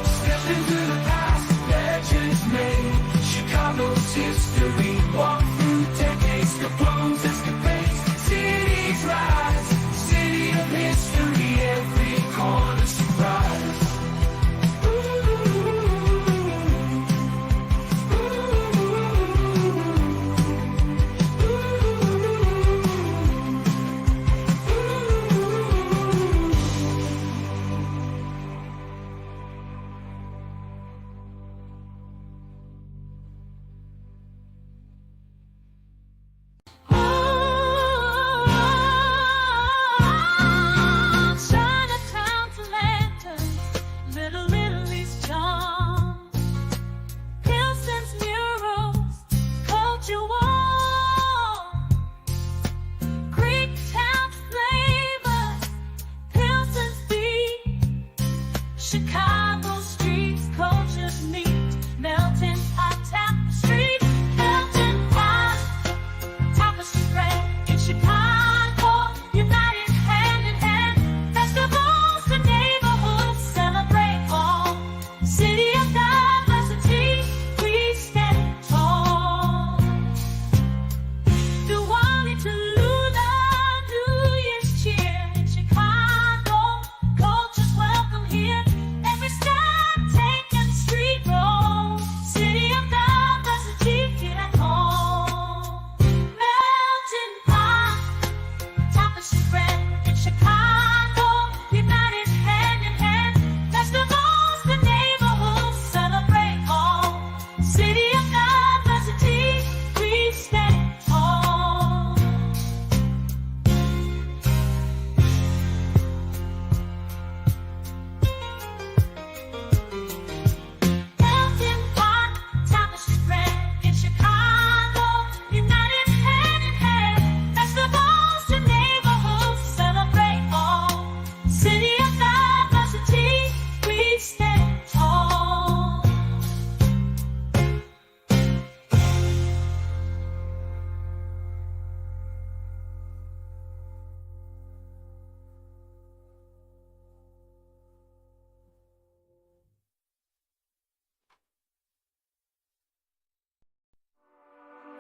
Step into the past, legends made. Chicago's history, walk through decades, Capone's escapades. Cities rise, city of history, every corner surprise.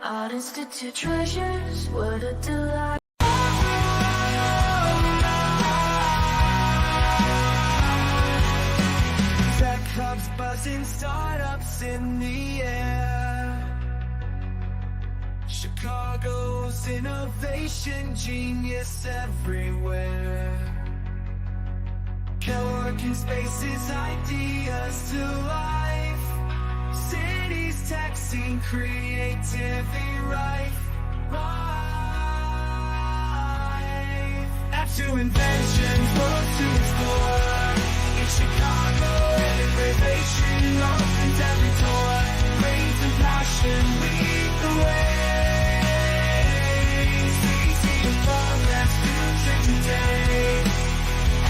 Uninstitute treasures, what a delight. Tech hubs buzzing, startups in the air. Chicago's innovation genius everywhere. Co-working spaces, ideas to life. Cities, tech scene, creativity rife. Apps to inventions, worlds to explore. In Chicago, innovation opens every door. Brains and passion lead the way. Easy and fun, that's future today.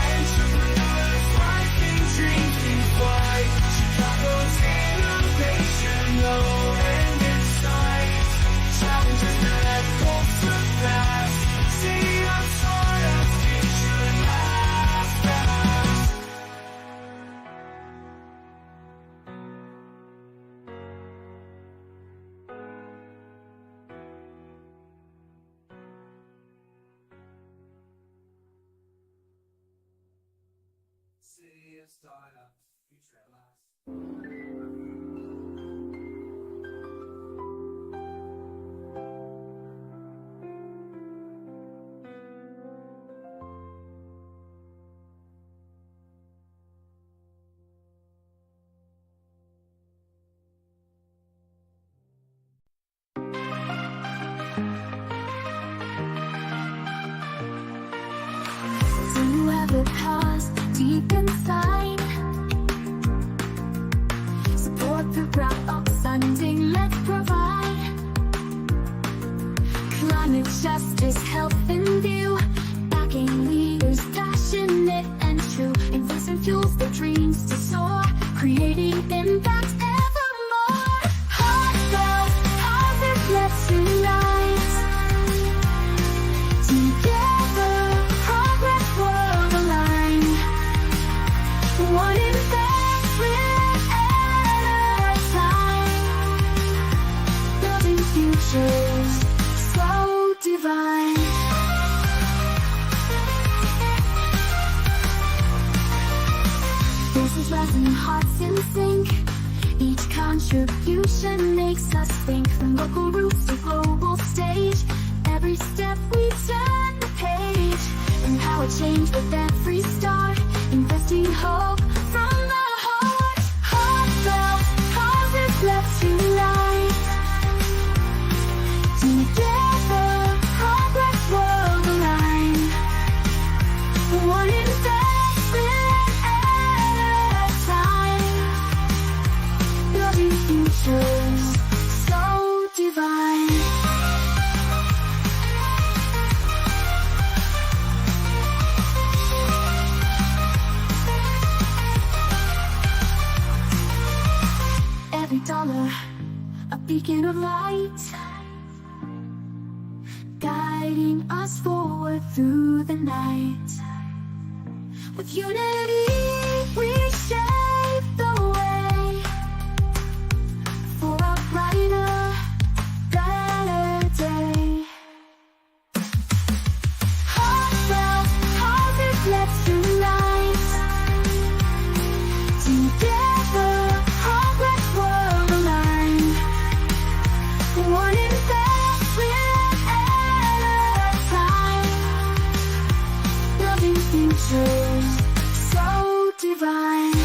Entrepreneurs, liking dreams in flight. Chicago's innovation, low end in sight. Challenges that go surpass. City of startup, future lasts fast. City of startup, future lasts. Do you have a past deep inside? Support the crowd funding, let's provide. Climate justice, health in view. Backing leaders passionate and true. Investment fuels their dreams to soar. Creating impact evermore. Heartfelt, positive, let's unite. Together, progress world aligned. One investment at a time. Building futures so divine. Voices rising, hearts in sync. Each contribution makes us think. From local roots to global stage, every step we turn the page. Empower change with every start. Investing hope from the heart. Heartfelt causes, let's unite. Together, progress world aligned. One investment at a time. Building futures so divine. Every dollar, a beacon of light, guiding us forward through the night. With unity, we shape the way for a brighter, better day. Heartfelt causes, let's unite. Together, progress world aligned. One investment at a time. Building futures so divine.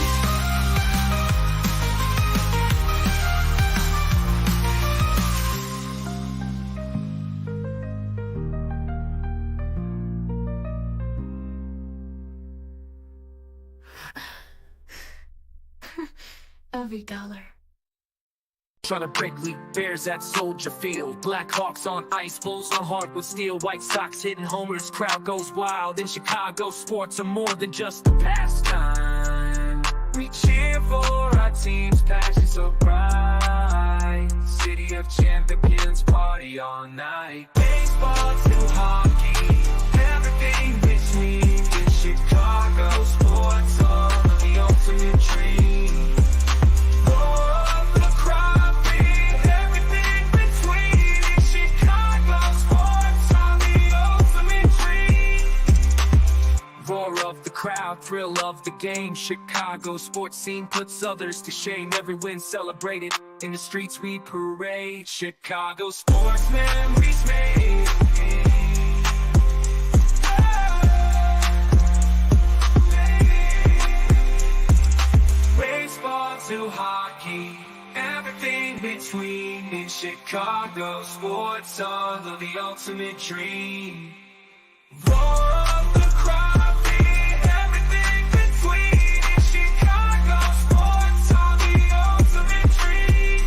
Every dollar. Trying to break league bears at Soldier Field. Black Hawks on ice, Bulls on hardwood steel. White Sox hitting homers, crowd goes wild. In Chicago, sports are more than just a pastime. We cheer for our team's passion so bright. City of champions, party all night. Baseball to hockey, everything between. In Chicago, sports are the ultimate dream. thrill of the game. Chicago sports scene puts others to shame. Every win celebrated, in the streets we parade. Chicago sports memories made. Baseball to hockey, everything between. In Chicago, sports are the ultimate dream. Roar of the crowd, everything between. In Chicago, sports are the ultimate dream.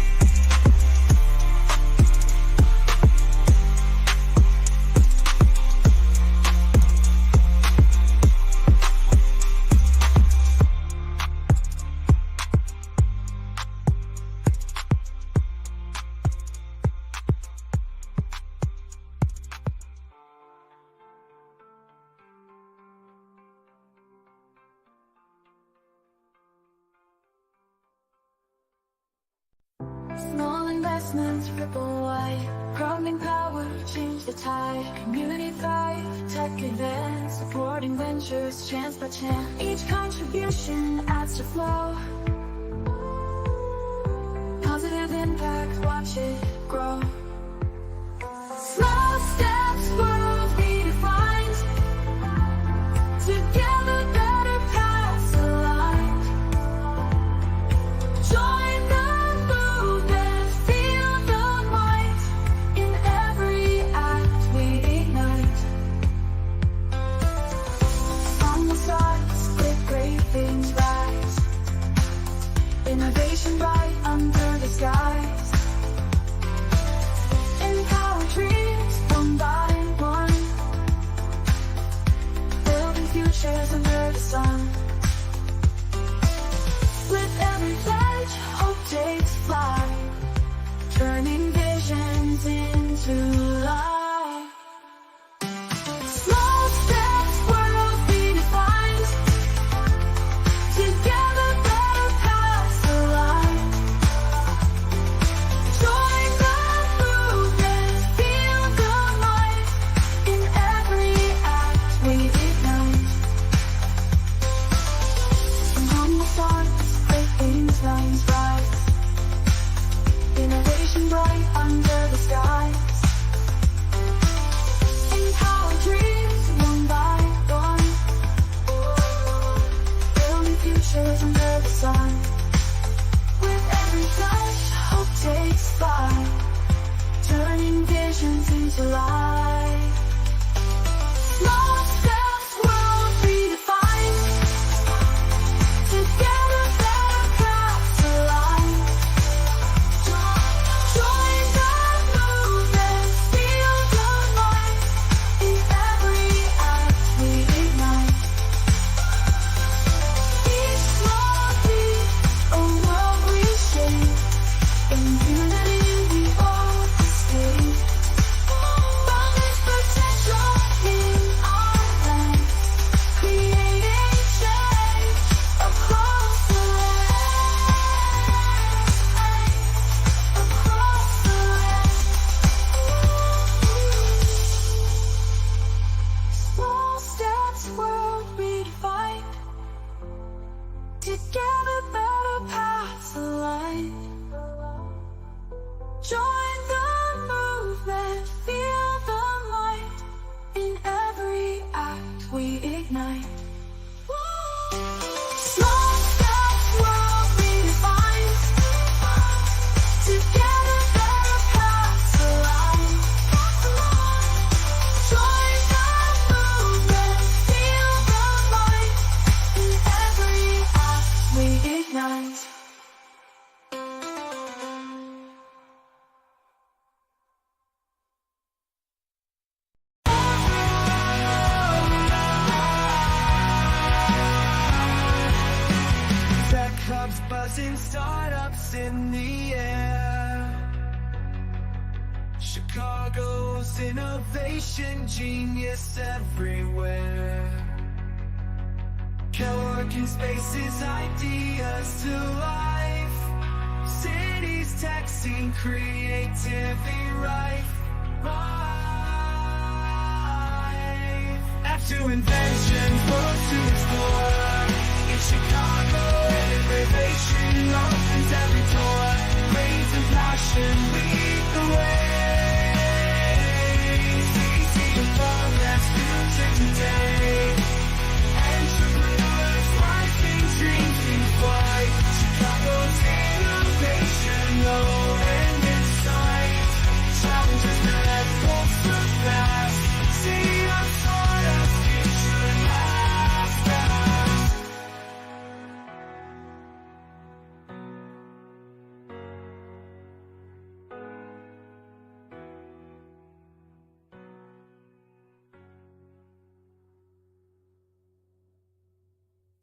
Small investments ripple wide, growing power, change the tide. Community thrive, tech advance, supporting ventures chance by chance. Each contribution adds to flow. Positive impact, watch it grow. Small steps, world redefined. Together, better paths aligned. Join the movement, feel the might. In every act we ignite. From the stars, with great things rise. Innovation bright under the skies. Empower dreams one by one. Building futures under the sun. With every pledge, hope takes flight. Turning visions into life. Small steps, world redefined. Together, better paths aligned. Join the movement, feel the might. In every act we ignite. From the stars, great things rise. Innovation bright under the skies. Empower dreams one by one. Building futures under the sun. With every touch, hope takes flight. Turning visions into life. Small steps, world redefined. Together, better paths aligned. Join the movement, feel the might. In every act we ignite. Each small deed, a world we shape. In unity we all escape. Found this potential in our land. Creating change across the land. Across the land. Small steps, world redefined. Together, better paths aligned. Join the movement, feel the might. In every act we ignite. Small steps, world redefined. Together, better paths aligned. Join the movement, feel the might. In every act we ignite. Tech hubs buzzing, startups in the air. Chicago's innovation genius everywhere. Co-working spaces, ideas to life. Cities, tech scene, creativity rife. Rife. to inventions, worlds to explore. In Chicago, innovation opens every door. Raise and passion lead the way. See the progress, future today. Entrepreneurs, rising dreams in flight. Chicago's innovation, no end in sight. Challenges that won't surpass. See us on a future last fast.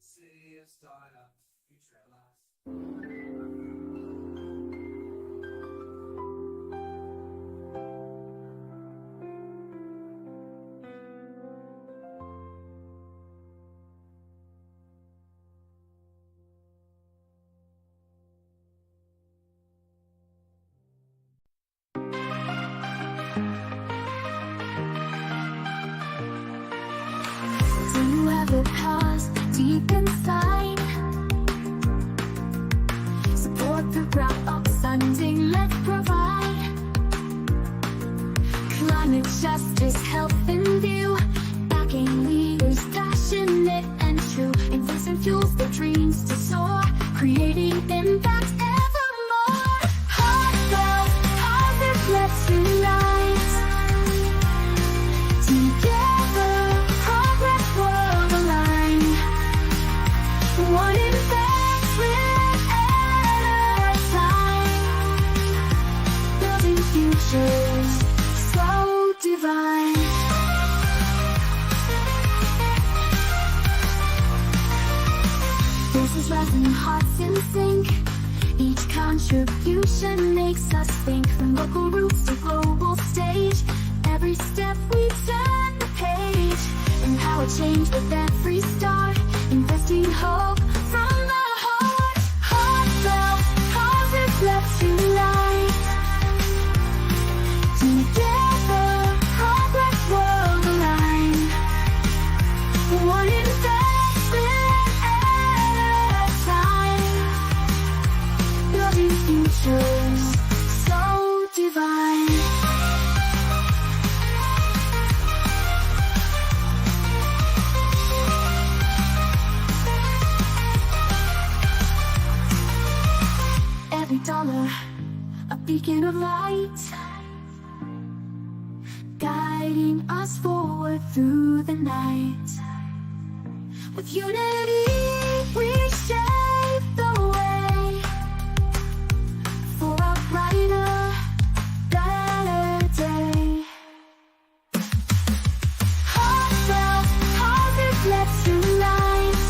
City of startup, future at last. Do you have a past deep inside? Support the crowd, upstanding, let's provide. Climate justice, health in view. Backing leaders, passionate and true. Investing fuels their dreams to soar. Creating impact evermore. Heartfelt, positive, let's unite. Together, progress world aligned. One investment at a time. Building futures so divine. This is rising hearts in sync. Each contribution makes us think. From local roots to global stage. Every step we turn the page. Empower change with every start. Investing hope from the heart. Heartfelt, positive, let's unite. Together, progress world aligned. One investment at a time. Building futures so divine. Every dollar, a beacon of light, guiding us forward through the night. With unity, we shape the way for a brighter, better day. Heartfelt, positive, let's unite.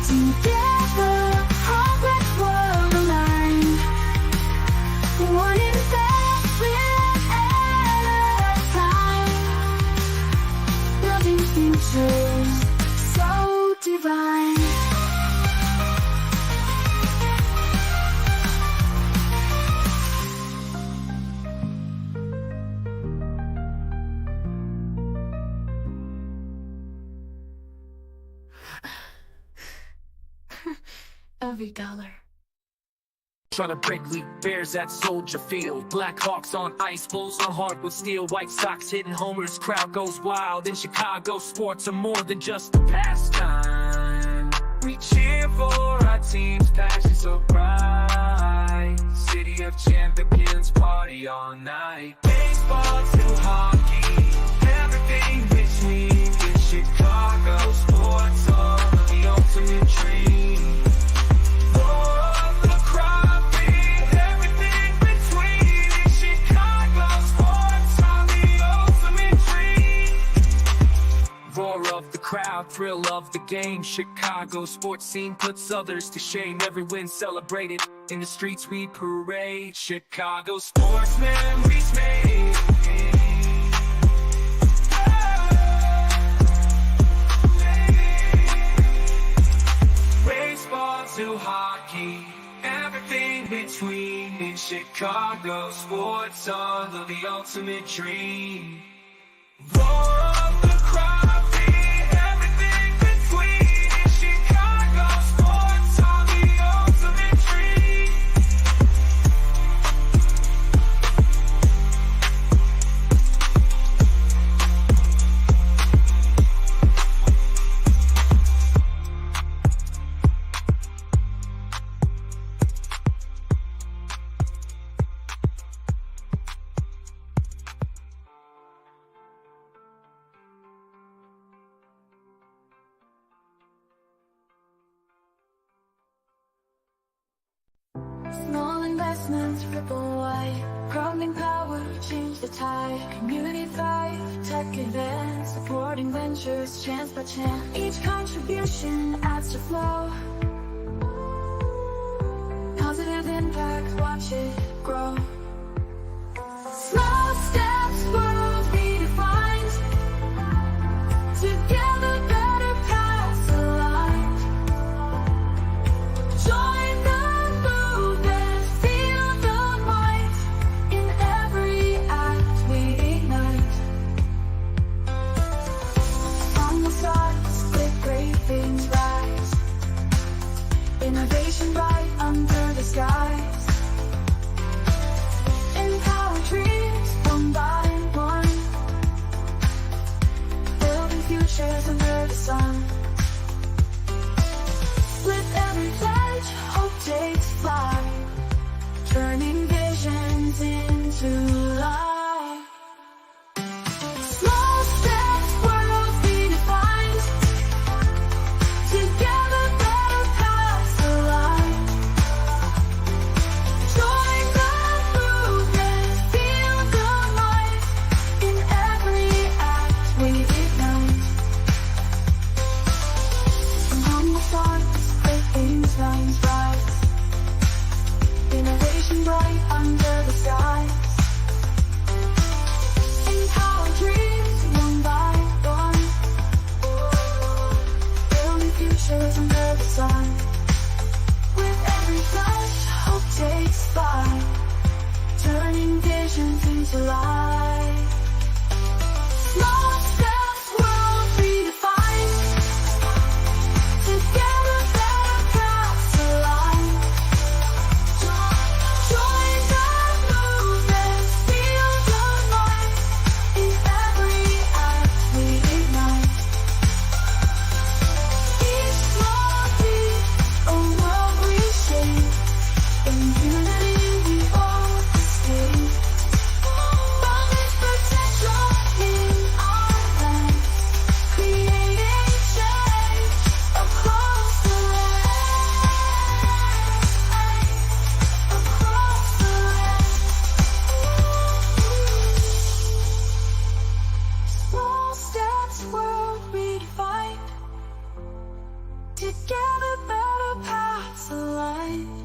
Together, progress world aligned. One investment at a time. Building futures so divine. Every dollar. Trying to break league bears at Soldier Field. Black Hawks on ice, Bulls on hardwood steel. White Sox hitting homers, crowd goes wild. In Chicago, sports are more than just a pastime. We cheer for our team's passion so bright. City of champions, party all night. Baseball to hockey, everything between. In Chicago, sports are the ultimate dream. Roar of the crowd, thrill of the game. Chicago sports scene puts others to shame. Every win celebrated, in the streets we parade. Chicago sports memories made. Baseball to hockey, everything between. In Chicago, sports are the ultimate dream. Roar of the investments ripple wide. Grounding power, change the tide. Community thrive, tech advance. Supporting ventures, chance by chance. Each contribution adds to flow. Positive impact, watch it grow. Small steps, world redefined. Together, better paths aligned. Join the movement, feel the might. In every act we ignite. From the stars, with great things rise. Innovation bright under the skies. Empower dreams one by one. Building futures under the sun. With every pledge, hope takes flight. Turning visions into life. Small steps, world redefined. Together, better paths aligned. Join the movement, feel the might. In every act we ignite. From the stars, great Einstein's rise. Innovation bright under the skies. Empower dreams one by one. Building futures under the sun. With every flash, hope takes flight. Turning visions into life. Small steps, world redefined. Together, better paths aligned. Join the movement, feel the might. In every act we ignite. Each small beat, a world we shape. In unity we all escape. From its potential in our land. Creating change across the land. Across the land. Small steps, world redefined. Together, better paths aligned.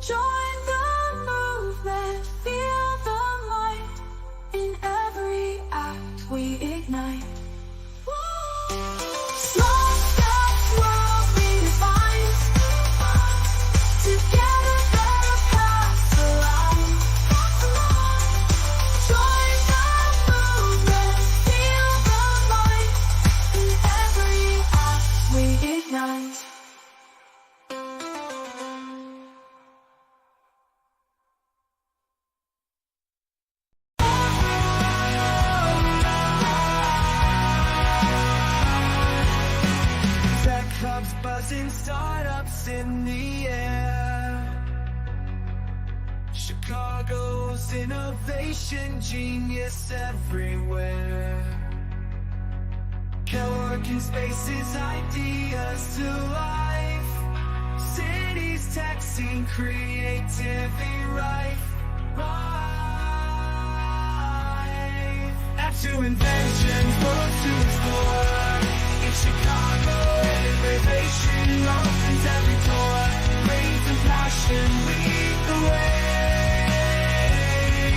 Join the movement, feel the might. In every act we ignite. Small steps, world redefined. Together, better paths aligned. Join the movement, feel the might. In every act we ignite. Tech hubs buzzing, startups in the air. Chicago's innovation genius everywhere. Co-working spaces, ideas to life. Cities, tech scene, creativity rife. Add to inventions, worlds to explore. In Chicago, innovation opens every door. Raise and passion, lead the way.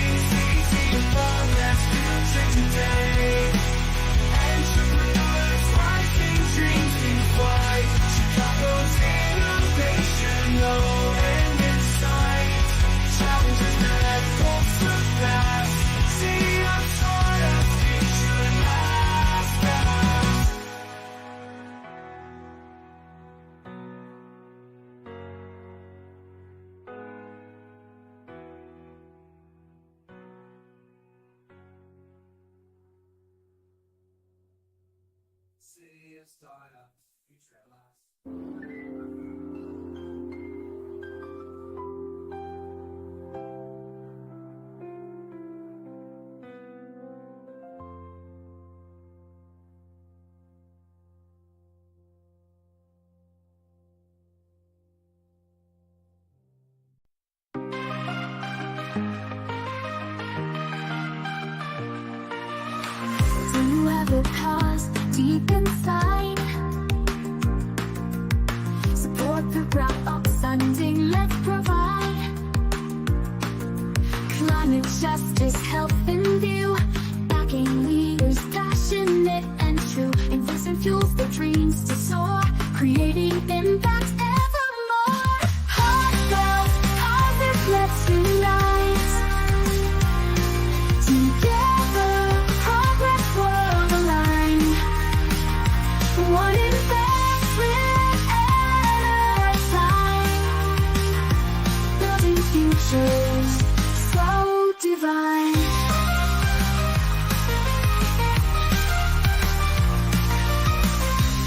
Easy to fall, that's future today. Entrepreneurs, rising dreams in flight. Chicago's innovation, no end in sight. Challenges that won't surpass. See our startup future last fast. City of startups, future at last. the cause deep inside. Support the ground, funding, let's provide. Climate justice, health in view. Backing leaders, passionate and true. Investing fuels their dreams to soar. Creating impact evermore. Heartfelt, positive, let's unite. Together, progress world aligned. One investment at a time. Building futures so divine.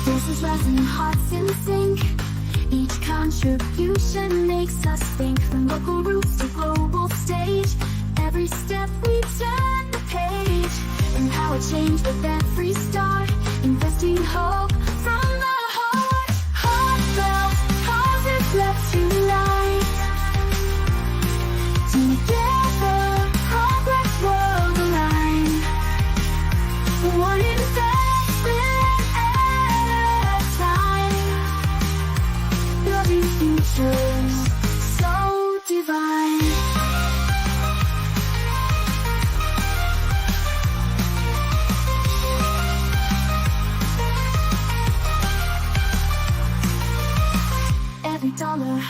Voices rising, hearts in sync. Each contribution makes us think. From local roots to global stage, every step we turn the page. Empower change with every start. Investing hope from the heart. Heartfelt, causes left to light. Together, progress world aligned. One investment at a time. Building futures so divine. Every dollar,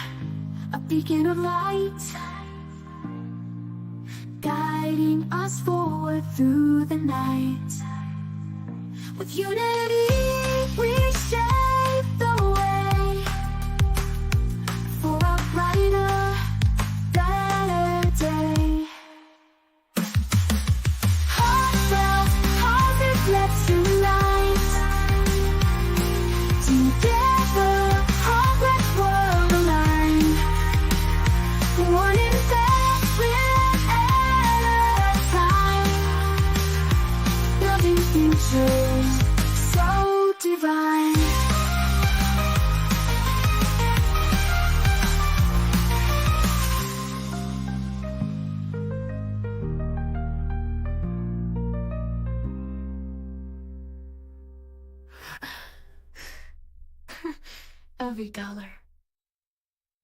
a beacon of light, guiding us forward through the night. With unity, we shape the way for a brighter, better day. Heartfelt, positive, let's unite. Together, progress world aligned. One investment at a time. Building futures so divine. Every dollar.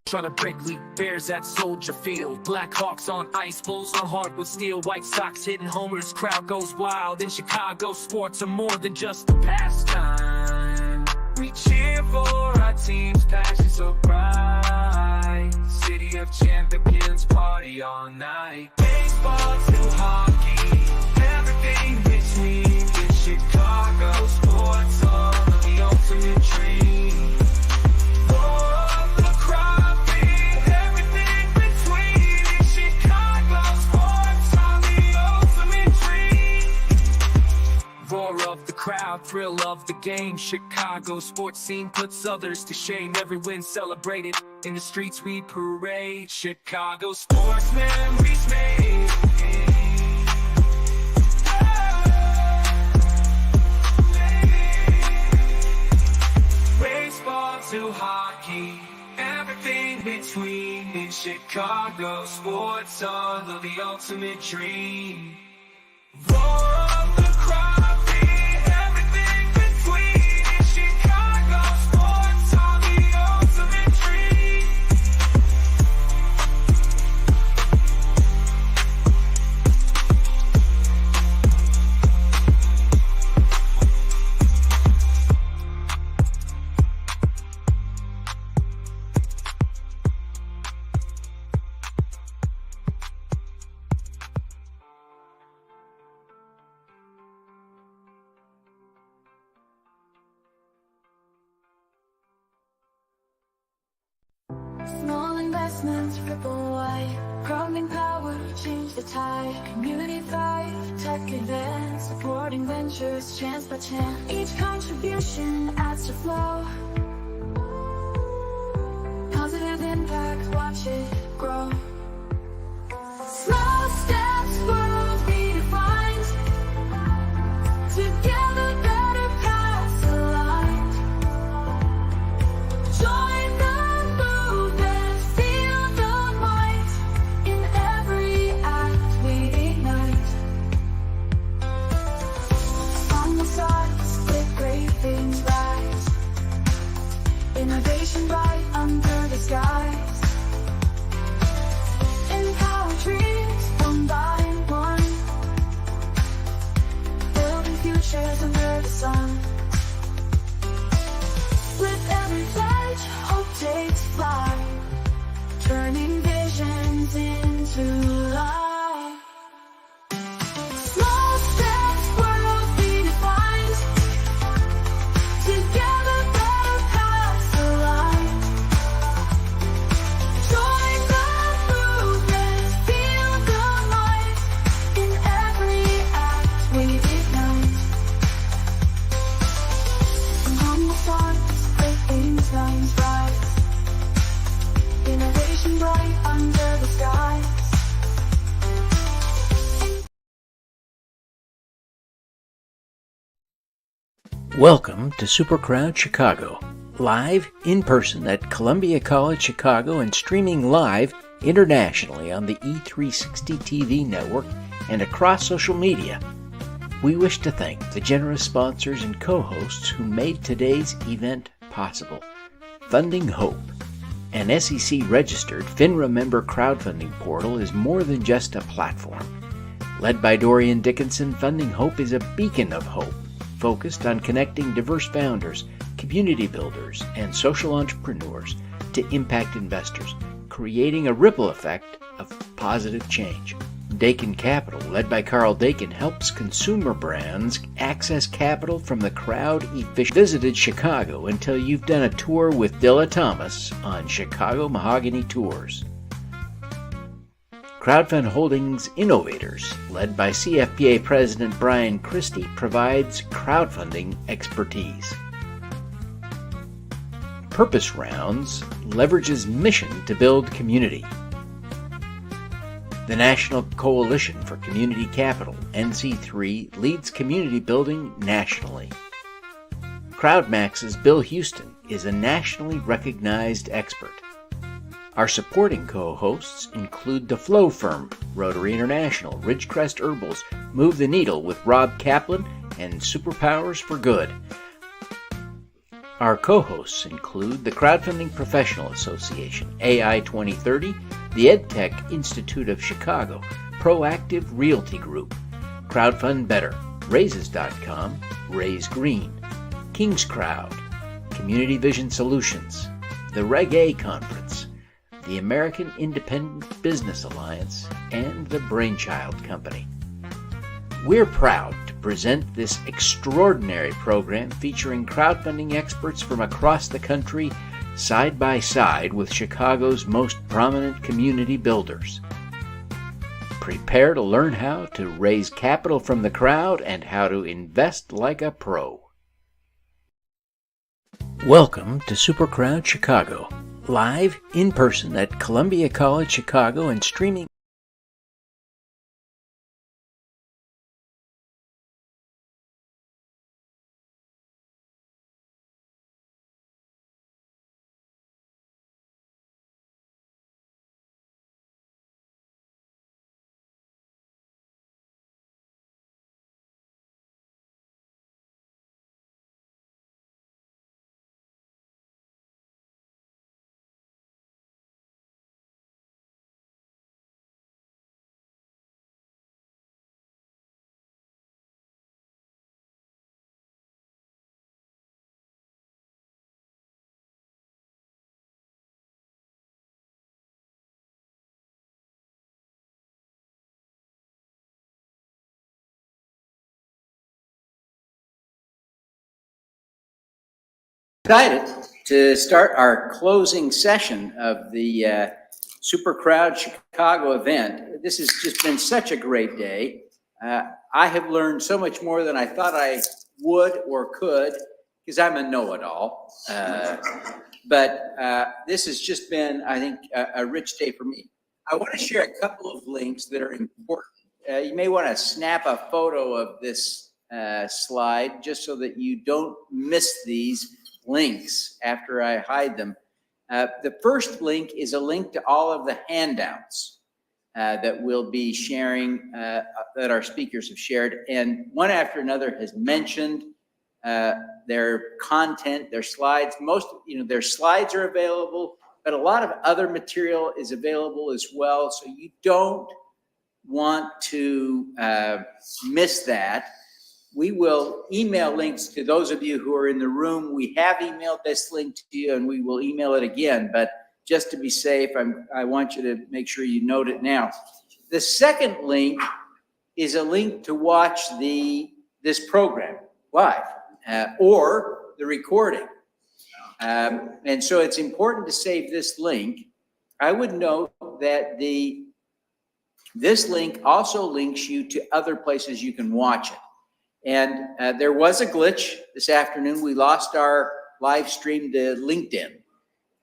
Trying to break league bears at Soldier Field. Black Hawks on ice, Bulls on hardwood steel. White Sox hitting homers, crowd goes wild. In Chicago, sports are more than just a pastime. We cheer for our team's passion so bright. City of champions, party all night. Baseball to hockey, everything between. In Chicago, sports all of the ultimate dream. Roar of the crowd, thrill of the game. Chicago sports scene puts others to shame. Every win celebrated, in the streets we parade. Chicago sports memories made. Baseball to hockey, everything between. In Chicago sports are the ultimate dream. Roar of the crowd. Small investments ripple wide. Crowding power, change the tide. Community thrive, tech advance. Supporting ventures, chance by chance. Each contribution adds to flow. Positive impact, watch it grow. Small steps, world redefined. Together, better paths aligned. Join the movement, feel the might. In every act we ignite. On the side turning visions into life. Small steps, worlds redefined. Together, better paths align. Join the movement, feel the light. In every act we ignite. From the stars, breaking signs rise. Innovation bright under the skies. Welcome to SuperCrowd Chicago, live in person at Columbia College Chicago and streaming live internationally on the E360 TV network and across social media. We wish to thank the generous sponsors and co-hosts who made today's event possible. Funding Hope, an SEC-registered FINRA member crowdfunding portal, is more than just a platform. Led by Dorian Dickinson, Funding Hope is a beacon of hope, focused on connecting diverse founders, community builders, and social entrepreneurs to impact investors, creating a ripple effect of positive change. Dakin Capital, led by Carl Dakin, helps consumer brands access capital from the crowd-efficient. Visited Chicago until you've done a tour with Dilla Thomas on Chicago Mahogany Tours. Crowdfund Holdings Innovators, led by CFPA President Brian Christie, provides crowdfunding expertise. Purpose Rounds leverages mission to build community. The National Coalition for Community Capital, NC3, leads community building nationally. CrowdMax's Bill Houston is a nationally recognized expert. Our supporting co-hosts include The Flow Firm, Rotary International, Ridgecrest Herbals, Move the Needle with Rob Kaplan, and Superpowers for Good. Our co-hosts include the Crowdfunding Professional Association, AI 2030, the EdTech Institute of Chicago, Proactive Realty Group, Crowdfund Better, Raises.com, Raise Green, King's Crowd, Community Vision Solutions, the Reg A Conference, the American Independent Business Alliance, and the Brainchild Company. We're proud to present this extraordinary program featuring crowdfunding experts from across the country, side by side with Chicago's most prominent community builders. Prepare to learn how to raise capital from the crowd and how to invest like a pro. Welcome to SuperCrowd Chicago, live in person at Columbia College Chicago and streaming. Excited to start our closing session of the SuperCrowd Chicago event. This has just been such a great day. I have learned so much more than I thought I would or could, because I'm a know-it-all. But this has just been, I think, a rich day for me. I want to share a couple of links that are important. You may want to snap a photo of this slide just so that you don't miss these links after I hide them. The first link is a link to all of the handouts that we'll be sharing, that our speakers have shared, and one after another has mentioned their content, their slides. Most, their slides are available, but a lot of other material is available as well, so you don't want to miss that. We will email links to those of you who are in the room. We have emailed this link to you and we will email it again, but just to be safe, I want you to make sure you note it now. The second link is a link to watch this program live or the recording. And so it's important to save this link. I would note that this link also links you to other places you can watch it. And there was a glitch this afternoon. We lost our live stream to LinkedIn.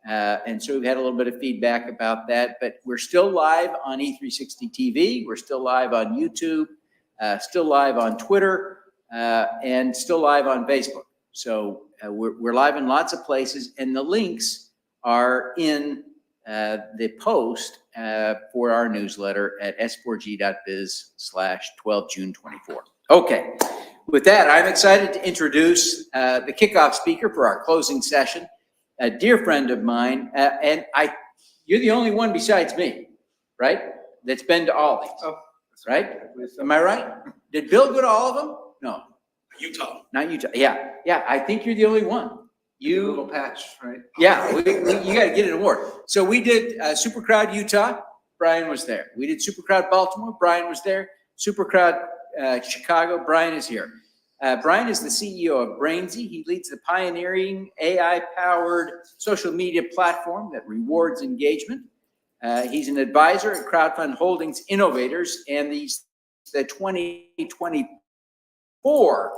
And so we've had a little bit of feedback about that, but we're still live on E360 TV. We're still live on YouTube, still live on Twitter, and still live on Facebook. So we're live in lots of places, and the links are in the post for our newsletter at s4g.biz/12June24. Okay, with that, I'm excited to introduce the kickoff speaker for our closing session, a dear friend of mine, and you're the only one besides me, right, that's been to all these, right? Am I right? Did Bill go to all of them? No. Utah. Not Utah. Yeah, I think you're the only one. You little patch, right? Yeah, you got to get an award. So we did SuperCrowd Utah. Brian was there. We did SuperCrowd Baltimore. Brian was there. SuperCrowd Chicago. Brian is here. Brian is the CEO of Brainsy. He leads the pioneering AI-powered social media platform that rewards engagement. He's an advisor at Crowdfund Holdings Innovators and the 2024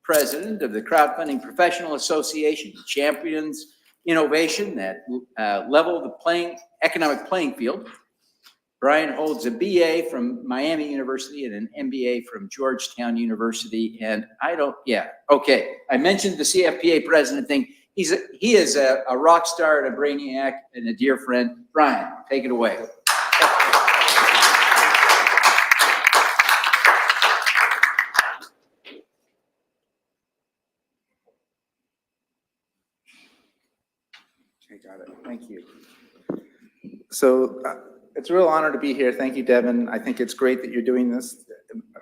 president of the Crowdfunding Professional Association. He champions innovation that level the economic playing field. Brian holds a BA from Miami University and an MBA from Georgetown University. And I mentioned the CFPA president thing. He is a rock star and a brainiac and a dear friend. Brian, take it away. Okay, got it. Thank you. So it's a real honor to be here. Thank you, Devin. I think it's great that you're doing this,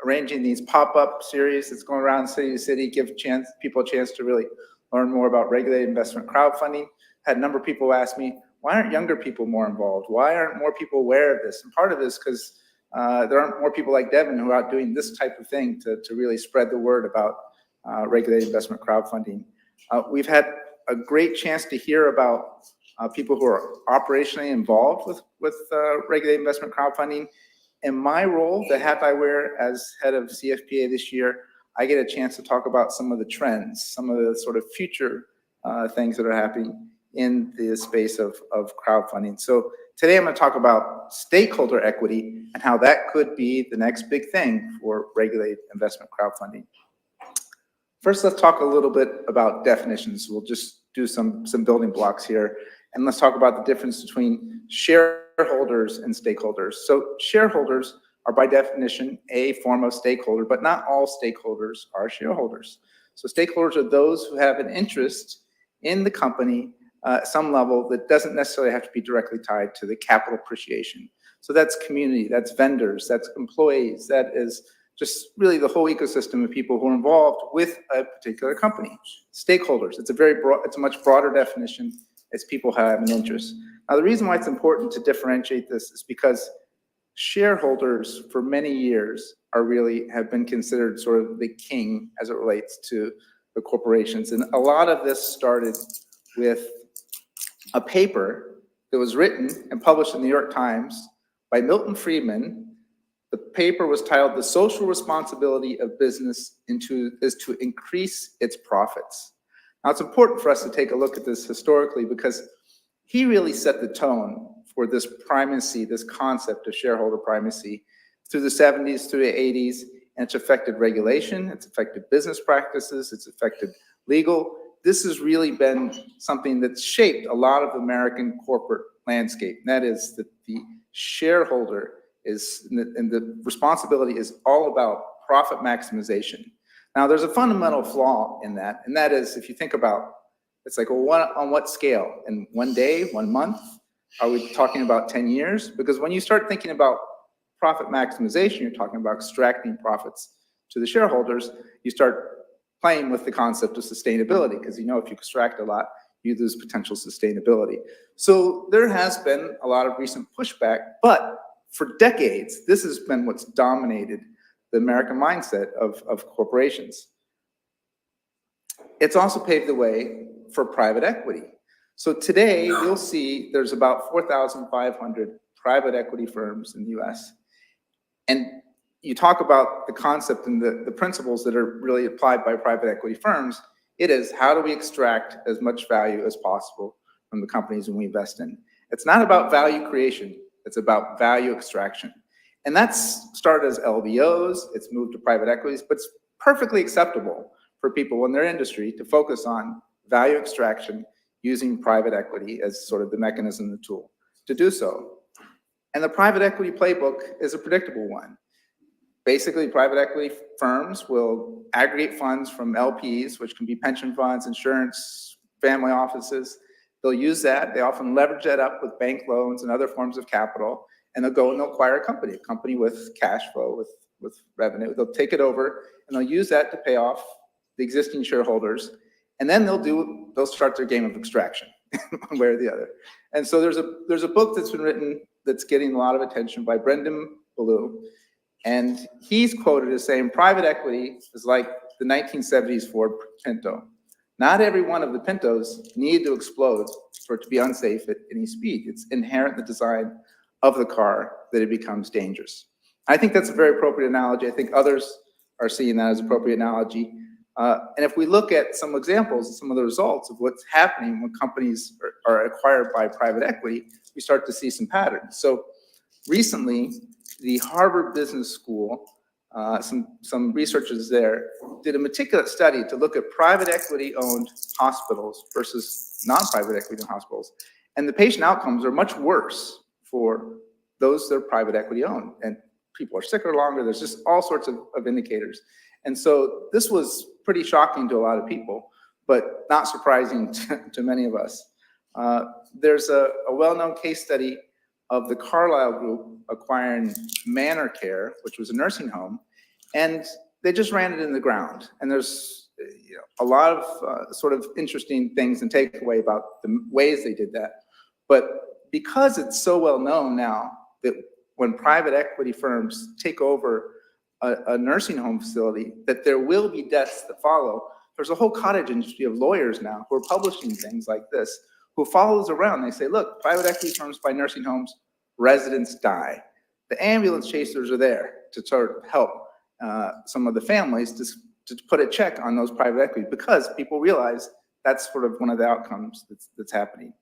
arranging these pop-up series that's going around city to city, give people a chance to really learn more about regulated investment crowdfunding. Had a number of people ask me, why aren't younger people more involved? Why aren't more people aware of this? And part of it is because there aren't more people like Devin who are out doing this type of thing to really spread the word about regulated investment crowdfunding. We've had a great chance to hear about people who are operationally involved with regulated investment crowdfunding. In my role, the hat I wear as head of CFPA this year, I get a chance to talk about some of the trends, some of the sort of future things that are happening in the space of crowdfunding. So today I'm going to talk about stakeholder equity and how that could be the next big thing for regulated investment crowdfunding. First, let's talk a little bit about definitions. We'll just do some building blocks here. And let's talk about the difference between shareholders and stakeholders. So shareholders are by definition a form of stakeholder, but not all stakeholders are shareholders. So stakeholders are those who have an interest in the company at some level that doesn't necessarily have to be directly tied to the capital appreciation. So that's community, that's vendors, that's employees, that is just really the whole ecosystem of people who are involved with a particular company. Stakeholders, it's a much broader definition. It's people who have an interest. Now, the reason why it's important to differentiate this is because shareholders for many years have been considered sort of the king as it relates to the corporations. And a lot of this started with a paper that was written and published in the New York Times by Milton Friedman. The paper was titled "The Social Responsibility of Business is to Increase Its Profits." Now, it's important for us to take a look at this historically because he really set the tone for this primacy, this concept of shareholder primacy through the 70s, through the 80s, and it's affected regulation, it's affected business practices, it's affected legal. This has really been something that's shaped a lot of American corporate landscape. And that is that the shareholder and the responsibility is all about profit maximization. Now, there's a fundamental flaw in that, and that is if you think about, it's like, well, on what scale? In 1 day, 1 month? Are we talking about 10 years? Because when you start thinking about profit maximization, you're talking about extracting profits to the shareholders, you start playing with the concept of sustainability, because if you extract a lot, you lose potential sustainability. So there has been a lot of recent pushback, but for decades, this has been what's dominated the American mindset of corporations. It's also paved the way for private equity. So today, you'll see there's about 4,500 private equity firms in the US. And you talk about the concept and the principles that are really applied by private equity firms. It is, how do we extract as much value as possible from the companies we invest in? It's not about value creation, it's about value extraction. And that's started as LBOs, it's moved to private equities, but it's perfectly acceptable for people in their industry to focus on value extraction using private equity as sort of the mechanism, the tool to do so. And the private equity playbook is a predictable one. Basically, private equity firms will aggregate funds from LPs, which can be pension funds, insurance, family offices. They'll use that. They often leverage that up with bank loans and other forms of capital, and they'll go and they'll acquire a company with cash flow, with revenue. They'll take it over, and they'll use that to pay off the existing shareholders, and then they'll start their game of extraction, one way or the other. And so there's a book that's been written that's getting a lot of attention by Brendan Ballou. And he's quoted as saying, private equity is like the 1970s Ford Pinto. Not every one of the Pintos need to explode for it to be unsafe at any speed. It's inherent in the design of the car that it becomes dangerous. I think that's a very appropriate analogy. I think others are seeing that as an appropriate analogy. And if we look at some examples, some of the results of what's happening when companies are acquired by private equity, we start to see some patterns. So recently, the Harvard Business School, some researchers there did a meticulous study to look at private equity-owned hospitals versus non-private equity-owned hospitals. And the patient outcomes are much worse for those that are private equity-owned. And people are sicker longer. There's just all sorts of indicators. And so this was pretty shocking to a lot of people, but not surprising to many of us. There's a well-known case study of the Carlyle Group acquiring Manor Care, which was a nursing home, and they just ran it in the ground. And there's a lot of sort of interesting things and takeaway about the ways they did that. But because it's so well known now that when private equity firms take over a nursing home facility, that there will be deaths that follow, there's a whole cottage industry of lawyers now who are publishing things like this, who follows around. They say, look, private equity firms buy nursing homes, residents die. The ambulance chasers are there to sort of help some of the families to put a check on those private equity, because people realize that's sort of one of the outcomes that's happening.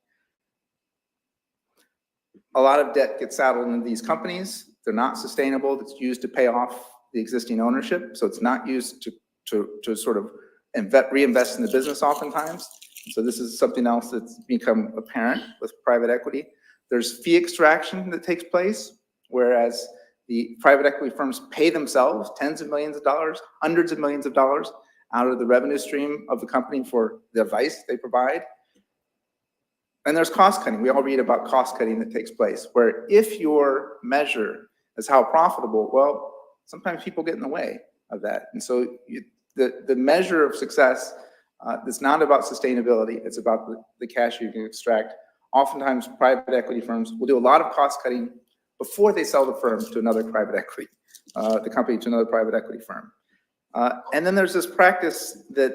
A lot of debt gets saddled into these companies. They're not sustainable. It's used to pay off the existing ownership. So it's not used to sort of reinvest in the business oftentimes. So this is something else that's become apparent with private equity. There's fee extraction that takes place, whereas the private equity firms pay themselves tens of millions of dollars, hundreds of millions of dollars out of the revenue stream of the company for the advice they provide. And there's cost cutting. We all read about cost cutting that takes place, where if your measure is how profitable, well, sometimes people get in the way of that. And so the measure of success is not about sustainability. It's about the cash you can extract. Oftentimes, private equity firms will do a lot of cost cutting before they sell the firm to another private equity, the company to another private equity firm. And then there's this practice that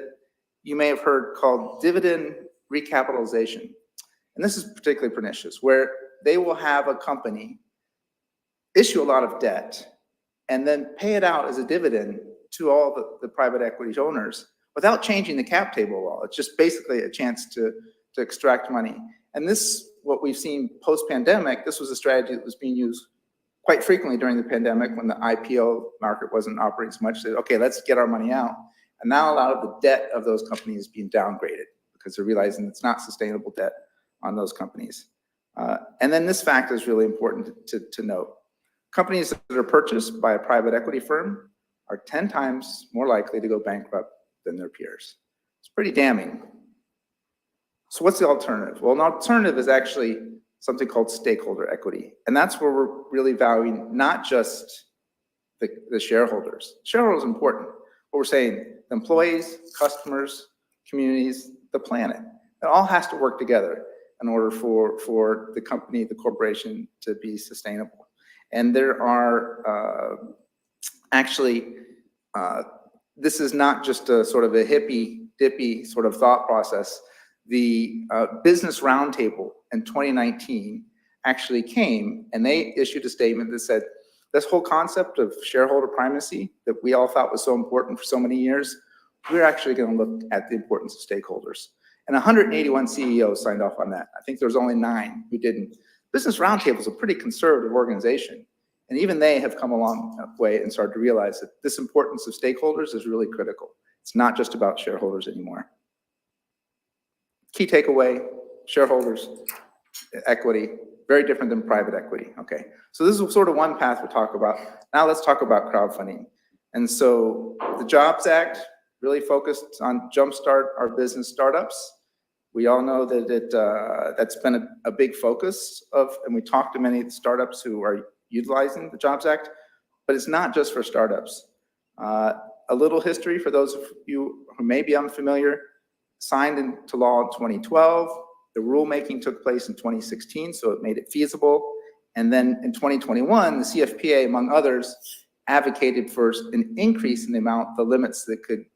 you may have heard called dividend recapitalization. And this is particularly pernicious, where they will have a company issue a lot of debt and then pay it out as a dividend to all the private equity owners without changing the cap table law. It's just basically a chance to extract money. And this, what we've seen post-pandemic, this was a strategy that was being used quite frequently during the pandemic when the IPO market wasn't operating so much. That, okay, let's get our money out. And now a lot of the debt of those companies is being downgraded because they're realizing it's not sustainable debt on those companies. And then this fact is really important to note. Companies that are purchased by a private equity firm are 10 times more likely to go bankrupt than their peers. It's pretty damning. So what's the alternative? Well, an alternative is actually something called stakeholder equity. And that's where we're really valuing not just the shareholders. Shareholders are important. But we're saying the employees, customers, communities, the planet. It all has to work together in order for the company, the corporation to be sustainable. And there are actually, this is not just a sort of a hippy-dippy sort of thought process. The Business Roundtable in 2019 actually came and they issued a statement that said, this whole concept of shareholder primacy that we all thought was so important for so many years, we're actually going to look at the importance of stakeholders. And 181 CEOs signed off on that. I think there was only 9 who didn't. Business Roundtable is a pretty conservative organization. And even they have come a long way and started to realize that this importance of stakeholders is really critical. It's not just about shareholders anymore. Key takeaway, shareholders, equity, very different than private equity, okay? So this is sort of one path we talk about. Now let's talk about crowdfunding. And so the Jobs Act really focused on jumpstart our business startups. We all know that that's been a big focus of, and we talked to many startups who are utilizing the Jobs Act, but it's not just for startups. A little history for those of you who may be unfamiliar, signed into law in 2012. The rulemaking took place in 2016, so it made it feasible. And then in 2021, the CFPA, among others, advocated for an increase in the amount, the limits that could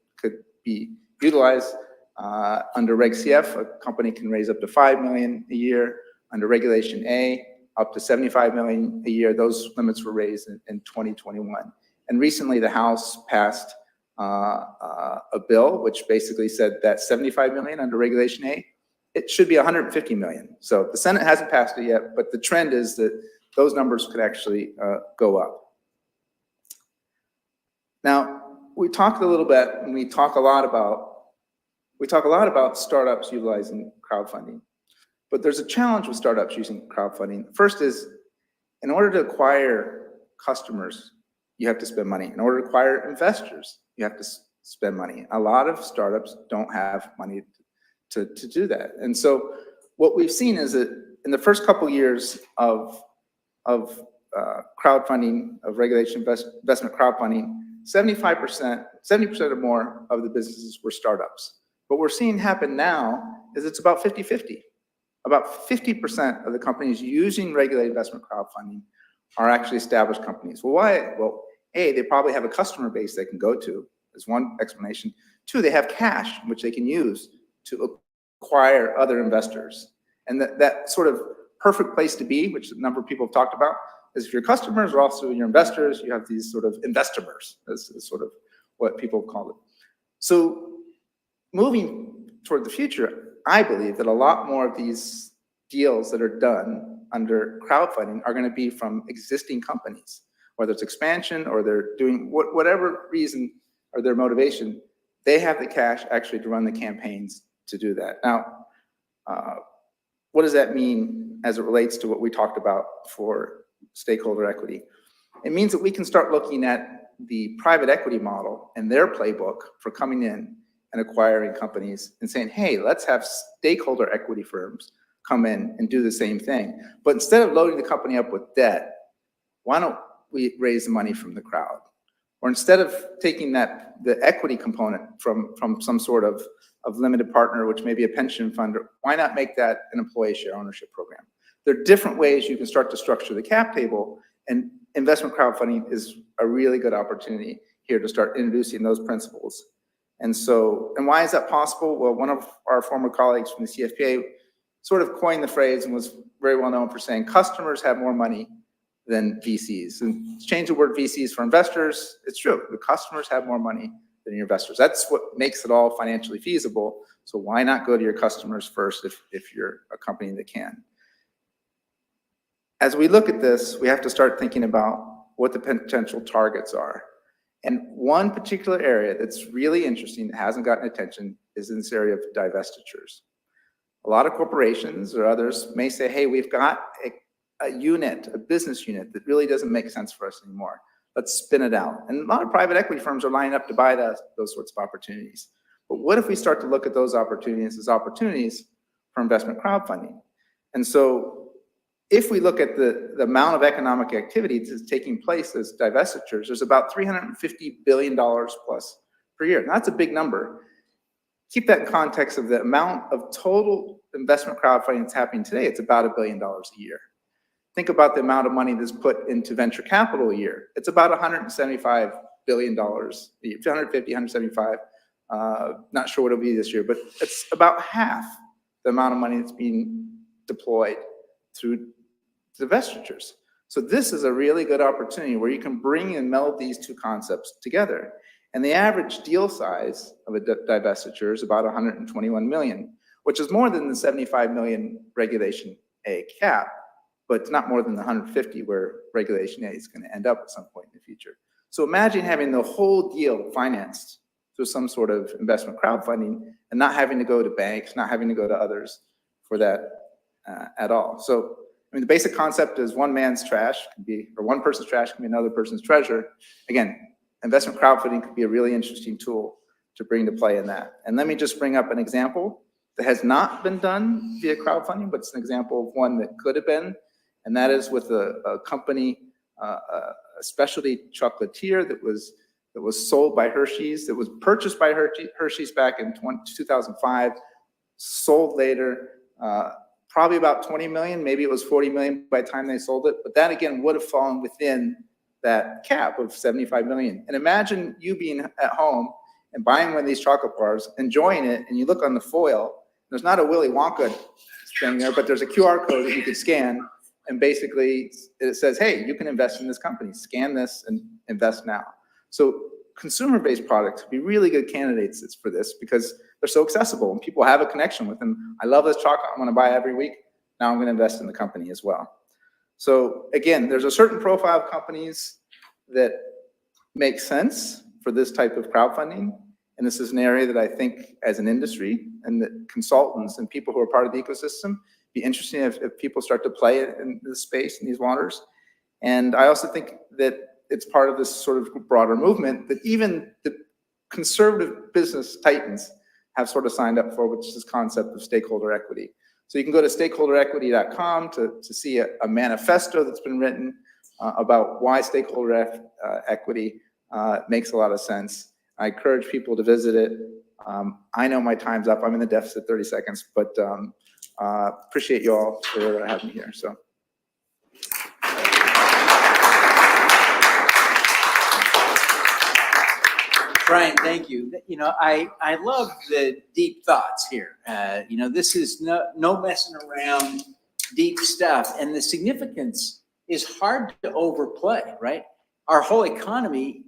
be utilized. Under Reg CF, a company can raise up to $5 million a year. Under Regulation A, up to $75 million a year. Those limits were raised in 2021. And recently, the House passed a bill which basically said that $75 million under Regulation A, it should be $150 million. So the Senate hasn't passed it yet, but the trend is that those numbers could actually go up. Now, we talked a little bit, and we talk a lot about startups utilizing crowdfunding. But there's a challenge with startups using crowdfunding. First is, in order to acquire customers, you have to spend money. In order to acquire investors, you have to spend money. A lot of startups don't have money to do that. And so what we've seen is that in the first couple years of crowdfunding, of regulation investment crowdfunding, 70% or more of the businesses were startups. What we're seeing happen now is it's about 50-50. About 50% of the companies using regulated investment crowdfunding are actually established companies. Well, why? Well, A, they probably have a customer base they can go to, is one explanation. 2, they have cash, which they can use to acquire other investors. And that sort of perfect place to be, which a number of people have talked about, is if your customers are also your investors, you have these sort of investomers, is sort of what people call it. So moving toward the future, I believe that a lot more of these deals that are done under crowdfunding are going to be from existing companies, whether it's expansion or they're doing whatever reason or their motivation, they have the cash actually to run the campaigns to do that. Now, what does that mean as it relates to what we talked about for stakeholder equity? It means that we can start looking at the private equity model and their playbook for coming in and acquiring companies and saying, hey, let's have stakeholder equity firms come in and do the same thing. But instead of loading the company up with debt, why don't we raise the money from the crowd? Or instead of taking the equity component from some sort of limited partner, which may be a pension fund, why not make that an employee share ownership program? There are different ways you can start to structure the cap table, and investment crowdfunding is a really good opportunity here to start introducing those principles. And why is that possible? Well, one of our former colleagues from the CFPA sort of coined the phrase and was very well known for saying customers have more money than VCs. And change the word VCs for investors, it's true. The customers have more money than your investors. That's what makes it all financially feasible. So why not go to your customers first if you're a company that can? As we look at this, we have to start thinking about what the potential targets are. And one particular area that's really interesting that hasn't gotten attention is in this area of divestitures. A lot of corporations or others may say, hey, we've got a unit, a business unit that really doesn't make sense for us anymore. Let's spin it out. And a lot of private equity firms are lining up to buy those sorts of opportunities. But what if we start to look at those opportunities as opportunities for investment crowdfunding? And so if we look at the amount of economic activity that's taking place as divestitures, there's about $350 billion plus per year. And that's a big number. keep that in context of the amount of total investment crowdfunding that's happening today. It's about $1 billion a year. Think about the amount of money that's put into venture capital a year. It's about $175 billion, 150, 175. Not sure what it'll be this year, but it's about half the amount of money that's being deployed through divestitures. So this is a really good opportunity where you can bring and meld these two concepts together. And the average deal size of a divestiture is about 121 million, which is more than the 75 million Regulation A cap, but it's not more than the 150 where Regulation A is going to end up at some point in the future. So imagine having the whole deal financed through some sort of investment crowdfunding and not having to go to banks, not having to go to others for that at all. So, I mean, the basic concept is one man's trash can be, or one person's trash can be another person's treasure. Again, investment crowdfunding could be a really interesting tool to bring to play in that. And let me just bring up an example that has not been done via crowdfunding, but it's an example of one that could have been, and that is with a company, a specialty chocolatier that was sold by Hershey's, that was purchased by Hershey's back in 2005, sold later, probably about 20 million, maybe it was 40 million by the time they sold it, but that again would have fallen within that cap of 75 million. And imagine you being at home and buying one of these chocolate bars, enjoying it, and you look on the foil, there's not a Willy Wonka thing there, but there's a QR code that you could scan, and basically it says, hey, you can invest in this company, scan this and invest now. So consumer-based products would be really good candidates for this because they're so accessible and people have a connection with them. I love this chocolate, I'm gonna buy it every week. Now I'm gonna invest in the company as well. So again, there's a certain profile of companies that make sense for this type of crowdfunding. And this is an area that I think as an industry and that consultants and people who are part of the ecosystem, be interesting if people start to play in this space, in these waters. And I also think that it's part of this sort of broader movement that even the conservative business titans have sort of signed up for, which is this concept of stakeholder equity. So you can go to stakeholderequity.com to see a manifesto that's been written about why stakeholder equity makes a lot of sense. I encourage people to visit it. I know my time's up. I'm in the deficit 30 seconds, but appreciate you all for having me here. So. Brian, thank you. You know, I love the deep thoughts here. You know, this is no messing around, deep stuff. And the significance is hard to overplay, right? Our whole economy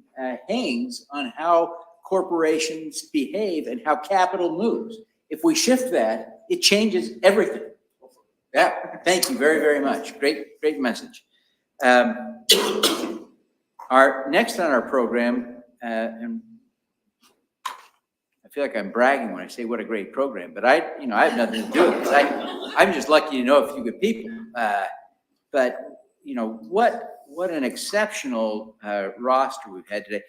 hangs on how corporations behave and how capital moves. If we shift that, it changes everything. Yeah, thank you very, very much. Great, great message. Our next on our program, and I feel like I'm bragging when I say what a great program, but I have nothing to do with this. I'm just lucky to know a few good people. But you know, what an exceptional roster we've had today.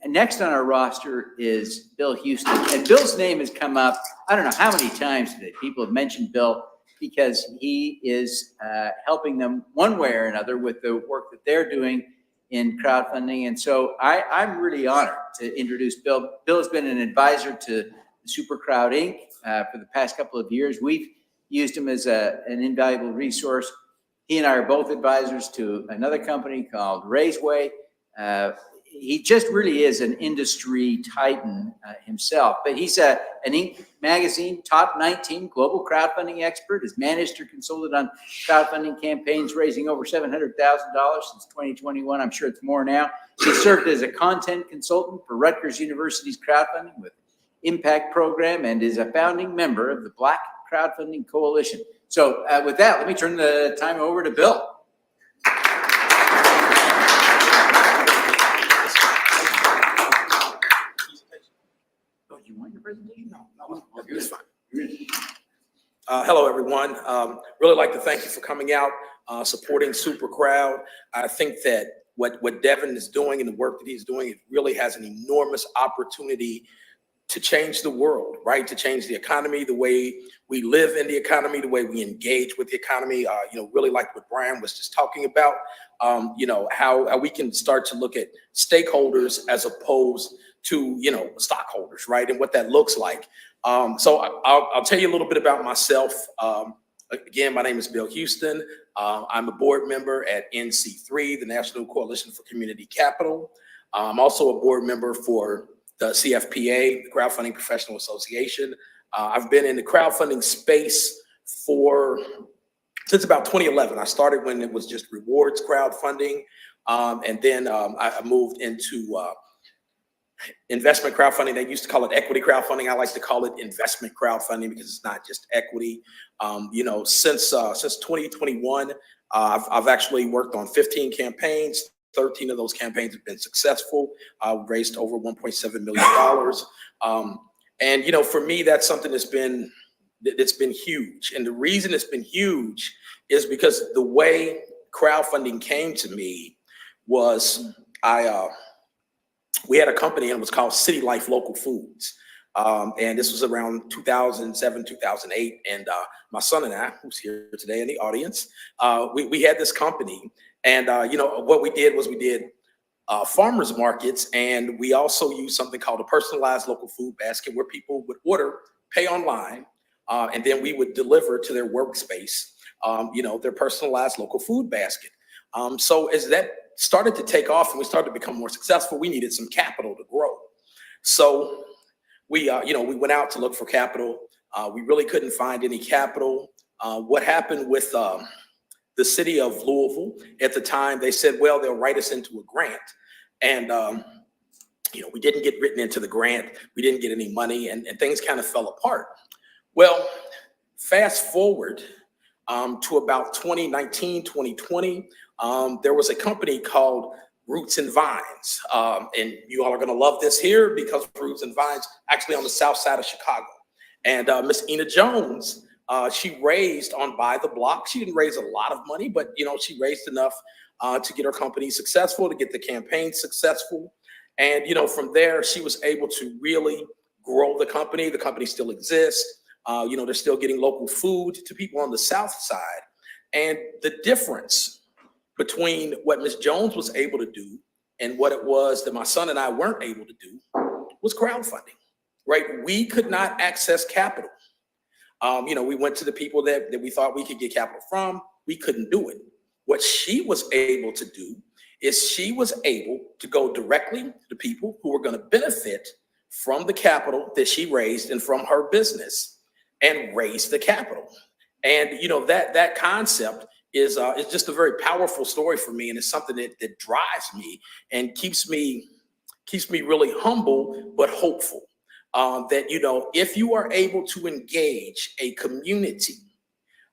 And next on our roster is Bill Houston. And Bill's name has come up, I don't know how many times today. People have mentioned Bill because he is helping them one way or another with the work that they're doing in crowdfunding. And so I'm really honored to introduce Bill. Bill has been an advisor to SuperCrowd Inc. For the past couple of years. We've used him as an invaluable resource. He and I are both advisors to another company called Raiseway. He just really is an industry titan himself, but he's an Inc. magazine top 19 global crowdfunding expert, has managed or consulted on crowdfunding campaigns raising over $700,000 since 2021. I'm sure it's more now. He served as a content consultant for Rutgers University's crowdfunding with Impact Program and is a founding member of the Black Crowdfunding Coalition. So with that, let me turn the time over to Bill. You want your presentation? No, it's fine. Hello, everyone. Really like to thank you for coming out, supporting SuperCrowd. I think that what Devin is doing and the work that he's doing, it really has an enormous opportunity to change the world, right? To change the economy, the way we live in the economy, the way we engage with the economy. Really like what Brian was just talking about. How we can start to look at stakeholders as opposed to, stockholders, right? And what that looks like. So I'll tell you a little bit about myself. Again, my name is Bill Houston. I'm a board member at NC3, the National Coalition for Community Capital. I'm also a board member for the CFPA, the Crowdfunding Professional Association. I've been in the crowdfunding space since about 2011. I started when it was just rewards crowdfunding. And then I moved into investment crowdfunding. They used to call it equity crowdfunding. I like to call it investment crowdfunding because it's not just equity. Since 2021, I've actually worked on 15 campaigns. 13 of those campaigns have been successful. Raised over $1.7 million. And for me, that's something that's been huge. And the reason it's been huge is because the way crowdfunding came to me was we had a company and it was called City Life Local Foods. And this was around 2007, 2008. And my son and I, who's here today in the audience, we had this company. And, what we did was we did farmers markets, and we also used something called a personalized local food basket where people would order, pay online, and then we would deliver to their workspace, their personalized local food basket. So as that started to take off and we started to become more successful, we needed some capital to grow. So we went out to look for capital. We really couldn't find any capital. What happened with the city of Louisville at the time, they said, well, they'll write us into a grant. And, we didn't get written into the grant. We didn't get any money, and things kind of fell apart. Well, fast forward to about 2019, 2020, there was a company called Roots and Vines. And you all are going to love this here because Roots and Vines actually on the south side of Chicago. And Miss Ina Jones, she raised on Buy the Block. She didn't raise a lot of money, but she raised enough to get her company successful, to get the campaign successful. And from there, she was able to really grow the company. The company still exists. They're still getting local food to people on the south side. And the difference between what Ms. Jones was able to do and what it was that my son and I weren't able to do was crowdfunding, right? We could not access capital. We went to the people that we thought we could get capital from. We couldn't do it. What she was able to do is she was able to go directly to people who were going to benefit from the capital that she raised and from her business and raise the capital. And, that concept is just a very powerful story for me. And it's something that drives me and keeps me really humble, but hopeful. That, if you are able to engage a community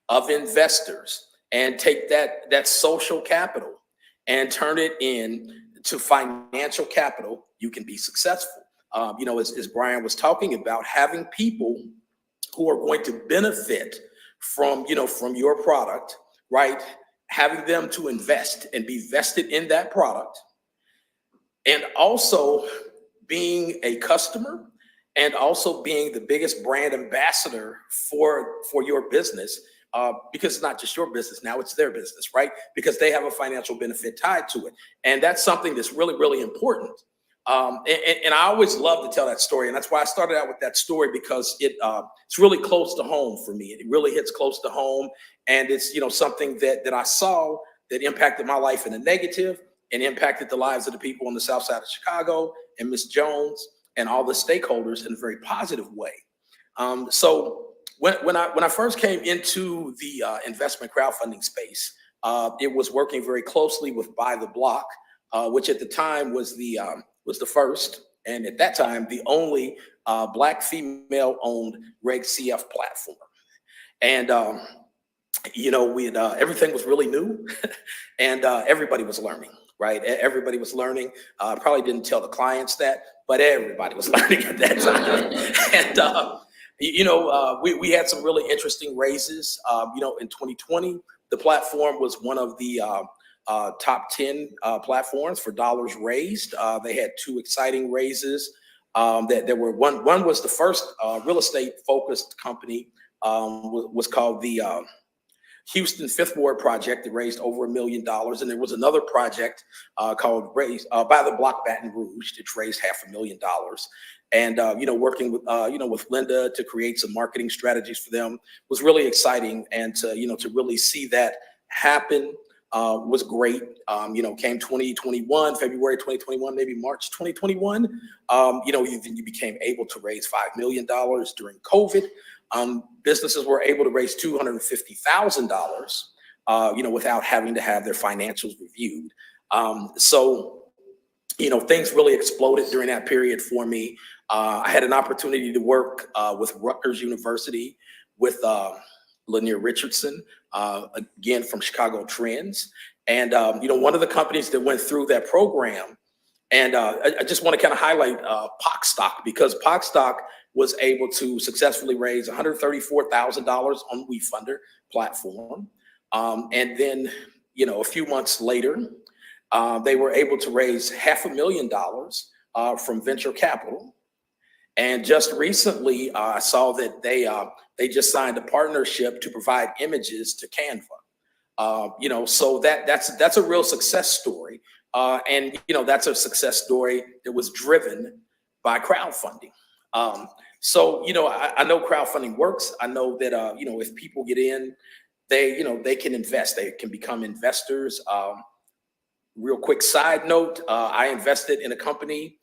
of investors and take that social capital and turn it into financial capital, you can be successful. As Brian was talking about, having people who are going to benefit from your product, right? Having them to invest and be vested in that product, and also being a customer, and also being the biggest brand ambassador for your business, because it's not just your business now, it's their business, right? Because they have a financial benefit tied to it. And that's something that's really, really important. And I always love to tell that story. And that's why I started out with that story, because it's really close to home for me. It really hits close to home. And it's, something that I saw that impacted my life in a negative and impacted the lives of the people on the south side of Chicago and Miss Jones and all the stakeholders in a very positive way. So when I first came into the investment crowdfunding space, it was working very closely with Buy the Block, which at the time was the first, and at that time, the only Black female-owned Reg CF platform. And, everything was really new and everybody was learning, right? Everybody was learning. Probably didn't tell the clients that, but everybody was learning at that time. And, we had some really interesting raises. In 2020, the platform was one of the top 10 platforms for dollars raised. They had two exciting raises. One was the first real estate focused company, was called the Houston Fifth Ward project that raised over $1 million. And there was another project called Raised by the Block Baton Rouge that raised $500,000. And, working with, with Linda to create some marketing strategies for them was really exciting. And to really see that happen was great. Came 2021, February 2021, maybe March 2021. You became able to raise $5 million during COVID. Businesses were able to raise $250,000, without having to have their financials reviewed. Things really exploded during that period for me. I had an opportunity to work with Rutgers University with Lanier Richardson, again from Chicago Trends. And, one of the companies that went through that program, and I just want to kind of highlight POCstock, because POCstock was able to successfully raise $134,000 on WeFunder platform. And then, a few months later, they were able to raise $500,000 from venture capital. And just recently, I saw that they just signed a partnership to provide images to Canva. So that's a real success story. And that's a success story that was driven by crowdfunding. I know crowdfunding works. I know that if people get in, they can invest. They can become investors. Real quick side note: I invested in a company.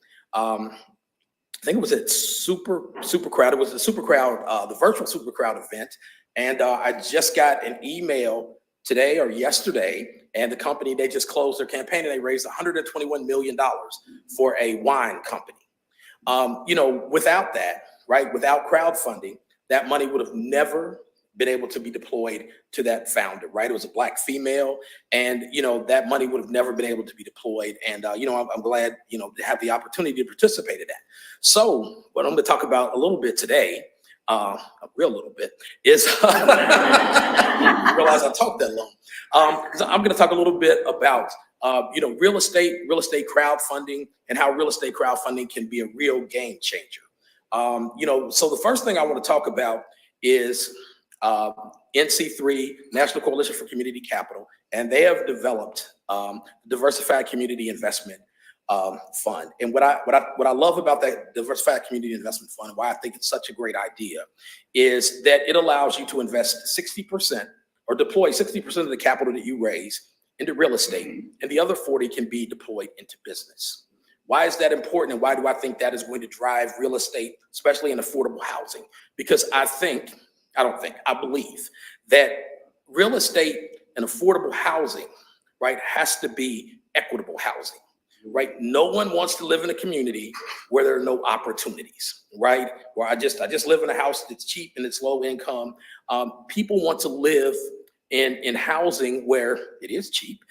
I think it was at SuperCrowd. It was the SuperCrowd, the virtual SuperCrowd event, and I just got an email today or yesterday, and the company, they just closed their campaign and they raised $121 million for a wine company. Without that, right, without crowdfunding, that money would have never been able to be deployed to that founder, right? It was a Black female, and that money would have never been able to be deployed. And I'm glad to have the opportunity to participate in that. So what I'm going to talk about a little bit today, a real little bit, is I realize I talked that long. I'm going to talk a little bit about real estate crowdfunding, and how real estate crowdfunding can be a real game changer. So the first thing I want to talk about is NC3, National Coalition for Community Capital, and they have developed Diversified Community Investment Fund. And what I love about that Diversified Community Investment Fund, why I think it's such a great idea, is that it allows you to invest 60% or deploy 60% of the capital that you raise into real estate, and the other 40 can be deployed into business. Why is that important, and why do I think that is going to drive real estate, especially in affordable housing? Because I believe that real estate and affordable housing, right, has to be equitable housing, right? No one wants to live in a community where there are no opportunities, right? Where I just live in a house that's cheap and it's low income. People want to live in housing where it is cheap,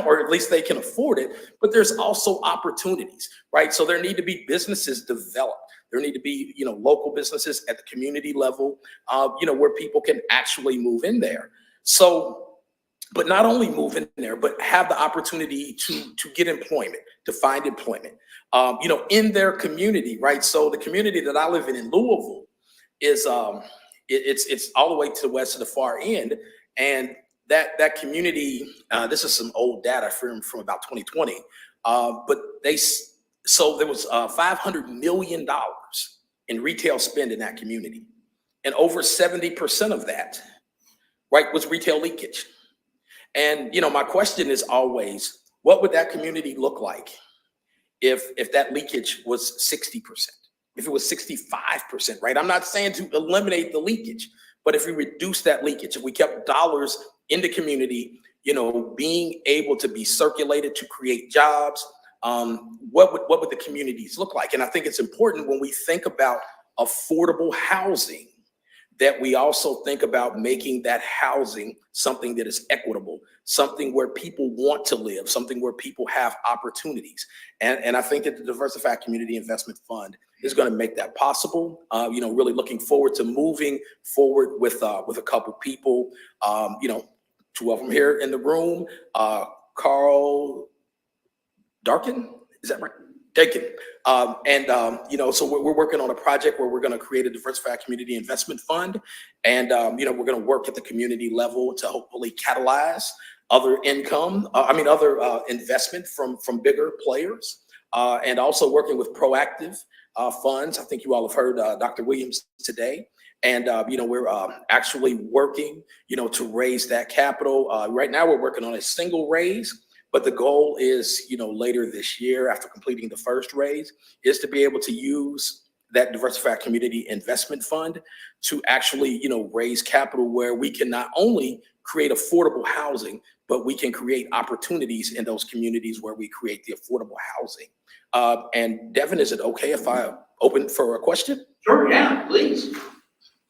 or at least they can afford it, but there's also opportunities, right? So there need to be businesses developed. There need to be, local businesses at the community level, where people can actually move in there. So, but not only move in there, but have the opportunity to get employment, to find employment, in their community, right? So the community that I live in Louisville is, it's all the way to the west of the far end. And that community, this is some old data from about 2020, but so there was $500 million in retail spend in that community. And over 70% of that, right, was retail leakage. And, my question is always, what would that community look like if that leakage was 60%, if it was 65%, right? I'm not saying to eliminate the leakage, but if we reduce that leakage, if we kept dollars in the community, being able to be circulated to create jobs, what would the communities look like? And I think it's important when we think about affordable housing that we also think about making that housing something that is equitable, something where people want to live, something where people have opportunities. And I think that the Diversified Community Investment Fund is going to make that possible. Really looking forward to moving forward with a couple people, two of them here in the room, Carl Darkin, is that right? Taken. So we're working on a project where we're going to create a diversified community investment fund. And, we're going to work at the community level to hopefully catalyze other other investment from bigger players. And also working with proactive funds. I think you all have heard Dr. Williams today. And, we're actually working, to raise that capital. Right now, we're working on a single raise. But the goal is, later this year, after completing the first raise, is to be able to use that diversified community investment fund to actually, raise capital where we can not only create affordable housing, but we can create opportunities in those communities where we create the affordable housing. And Devin, is it okay if I open for a question? Sure, yeah, please.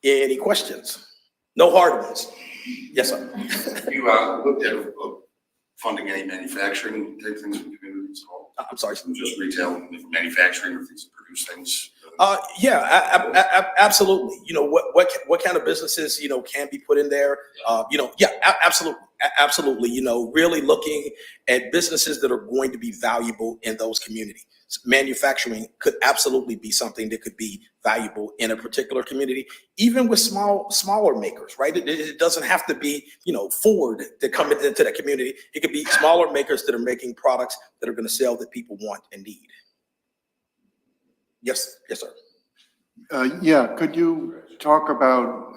Any questions? No hard ones. Yes, sir. You looked at funding any manufacturing type things in communities at all? I'm sorry. Just retail manufacturing or things that produce things? Absolutely. What kind of businesses, can be put in there? Absolutely. Absolutely. Really looking at businesses that are going to be valuable in those communities. Manufacturing could absolutely be something that could be valuable in a particular community, even with smaller makers, right? It doesn't have to be, Ford that come into that community. It could be smaller makers that are making products that are going to sell that people want and need. Yes, sir. Could you talk about,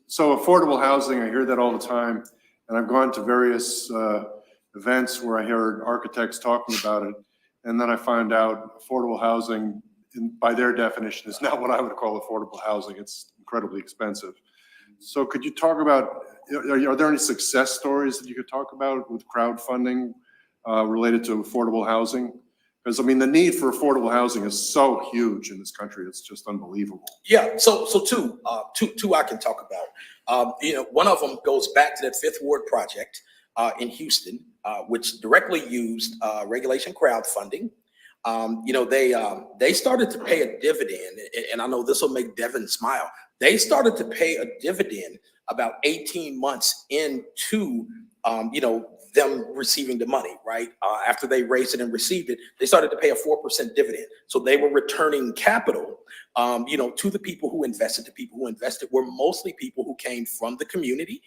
so affordable housing, I hear that all the time, and I've gone to various events where I heard architects talking about it, and then I find out affordable housing, by their definition, is not what I would call affordable housing. It's incredibly expensive. So could you talk about, are there any success stories that you could talk about with crowdfunding related to affordable housing? Because, the need for affordable housing is so huge in this country. It's just unbelievable. Yeah, so two I can talk about. One of them goes back to that Fifth Ward project in Houston, which directly used regulation crowdfunding. They started to pay a dividend, and I know this will make Devin smile. They started to pay a dividend about 18 months into, them receiving the money, right? After they raised it and received it, they started to pay a 4% dividend. So they were returning capital, to the people who invested. The people who invested were mostly people who came from the community.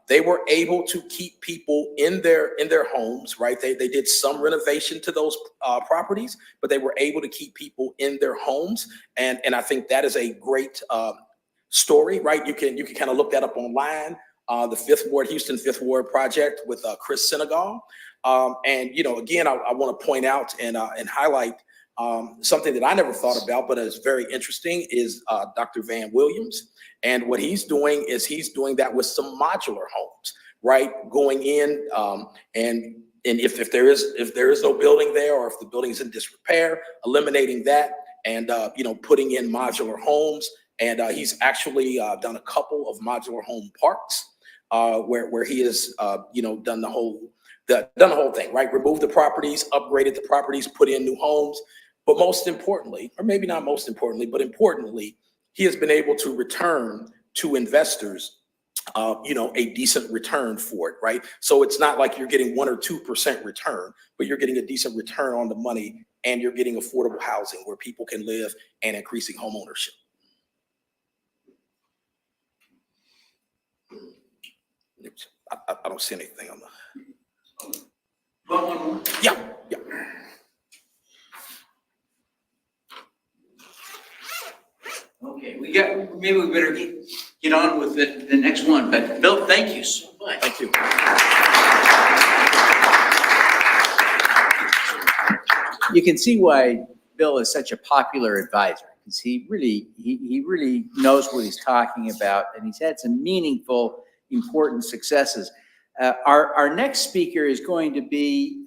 They were able to keep people in their homes, right? They did some renovation to those properties, but they were able to keep people in their homes. And I think that is a great story, right? You can kind of look that up online. The Houston Fifth Ward project with Chris Senegal. Again, I want to point out and highlight something that I never thought about, but is very interesting, is Dr. Van Williams. And what he's doing is he's doing that with some modular homes, right? Going in and if there is no building there, or if the building is in disrepair, eliminating that and putting in modular homes. And he's actually done a couple of modular home parks. Where he has, done the whole thing, right? Removed the properties, upgraded the properties, put in new homes. But most importantly, or maybe not most importantly, but importantly, he has been able to return to investors, a decent return for it, right? So it's not like you're getting 1 or 2% return, but you're getting a decent return on the money, and you're getting affordable housing where people can live and increasing home ownership. I don't see anything on the. Yeah. Okay, maybe we better get on with the next one. But Bill, thank you so much. Thank you. You can see why Bill is such a popular advisor, because he really knows what he's talking about, and he's had some meaningful, important successes. Our next speaker is going to be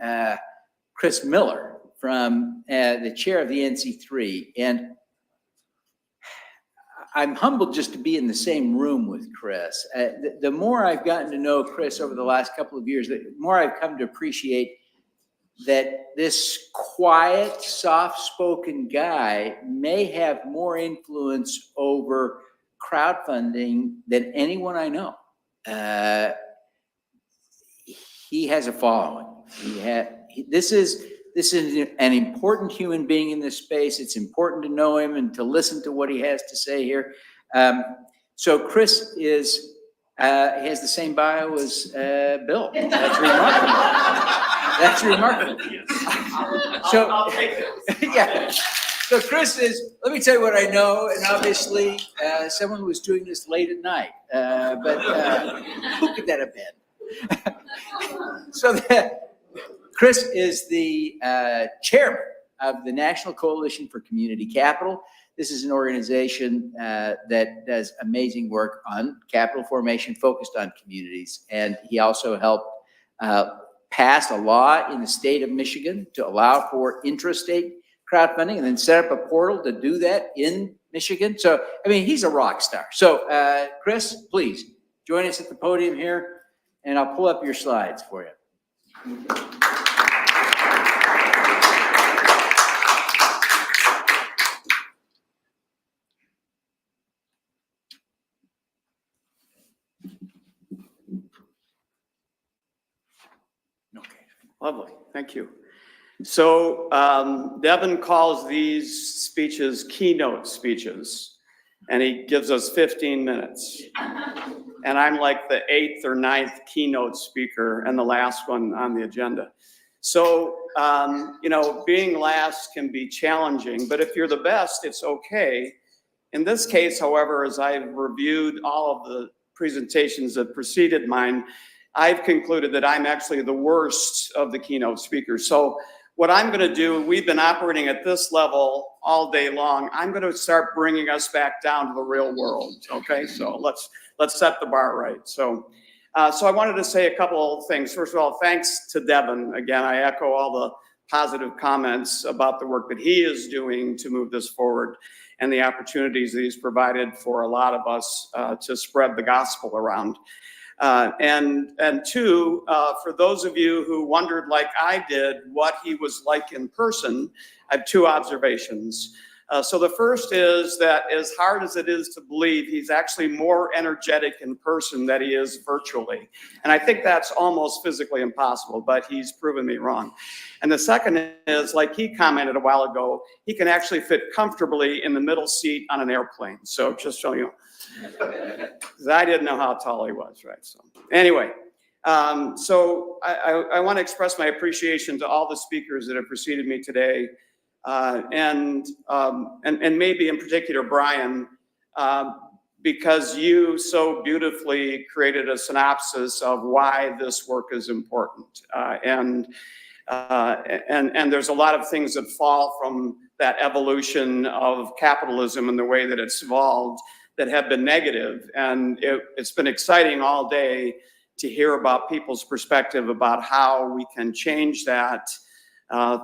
Chris Miller, from the chair of the NC3. And I'm humbled just to be in the same room with Chris. The more I've gotten to know Chris over the last couple of years, the more I've come to appreciate that this quiet, soft-spoken guy may have more influence over crowdfunding than anyone I know. He has a following. This is this is an important human being in this space. It's important to know him and to listen to what he has to say here. So Chris is, has the same bio as Bill. That's remarkable. That's remarkable. So, I'll take it. yeah. So Chris is, let me tell you what I know, and obviously, someone who was doing this late at night, but who could that have been? So Chris is the chairman of the National Coalition for Community Capital. This is an organization that does amazing work on capital formation focused on communities. And he also helped pass a law in the state of Michigan to allow for intrastate crowdfunding and then set up a portal to do that in Michigan. So, I mean, he's a rock star. So, Chris, please join us at the podium here, and I'll pull up your slides for you. Lovely, thank you. So Devin calls these speeches keynote speeches, and he gives us 15 minutes. And I'm like the 8th or 9th keynote speaker and the last one on the agenda. So, you know, being last can be challenging, but if you're the best, it's okay. In this case, however, as I've reviewed all of the presentations that preceded mine, I've concluded that I'm actually the worst of the keynote speakers. So what I'm going to do, we've been operating at this level all day long. I'm going to start bringing us back down to the real world. Okay, so let's set the bar right. So I wanted to say a couple of things. First of all, thanks to Devin. Again, I echo all the positive comments about the work that he is doing to move this forward and the opportunities that he's provided for a lot of us to spread the gospel around. And two, for those of you who wondered, like I did, what he was like in person, I have two observations. So the first is that as hard as it is to believe, he's actually more energetic in person than he is virtually. And I think that's almost physically impossible, but he's proven me wrong. And the second is, like he commented a while ago, he can actually fit comfortably in the middle seat on an airplane. So just so you know. Because I didn't know how tall he was, right? So anyway, so I want to express my appreciation to all the speakers that have preceded me today, and maybe in particular Brian, because you so beautifully created a synopsis of why this work is important, and there's a lot of things that fall from that evolution of capitalism and the way that it's evolved that have been negative. And it's been exciting all day to hear about people's perspective about how we can change that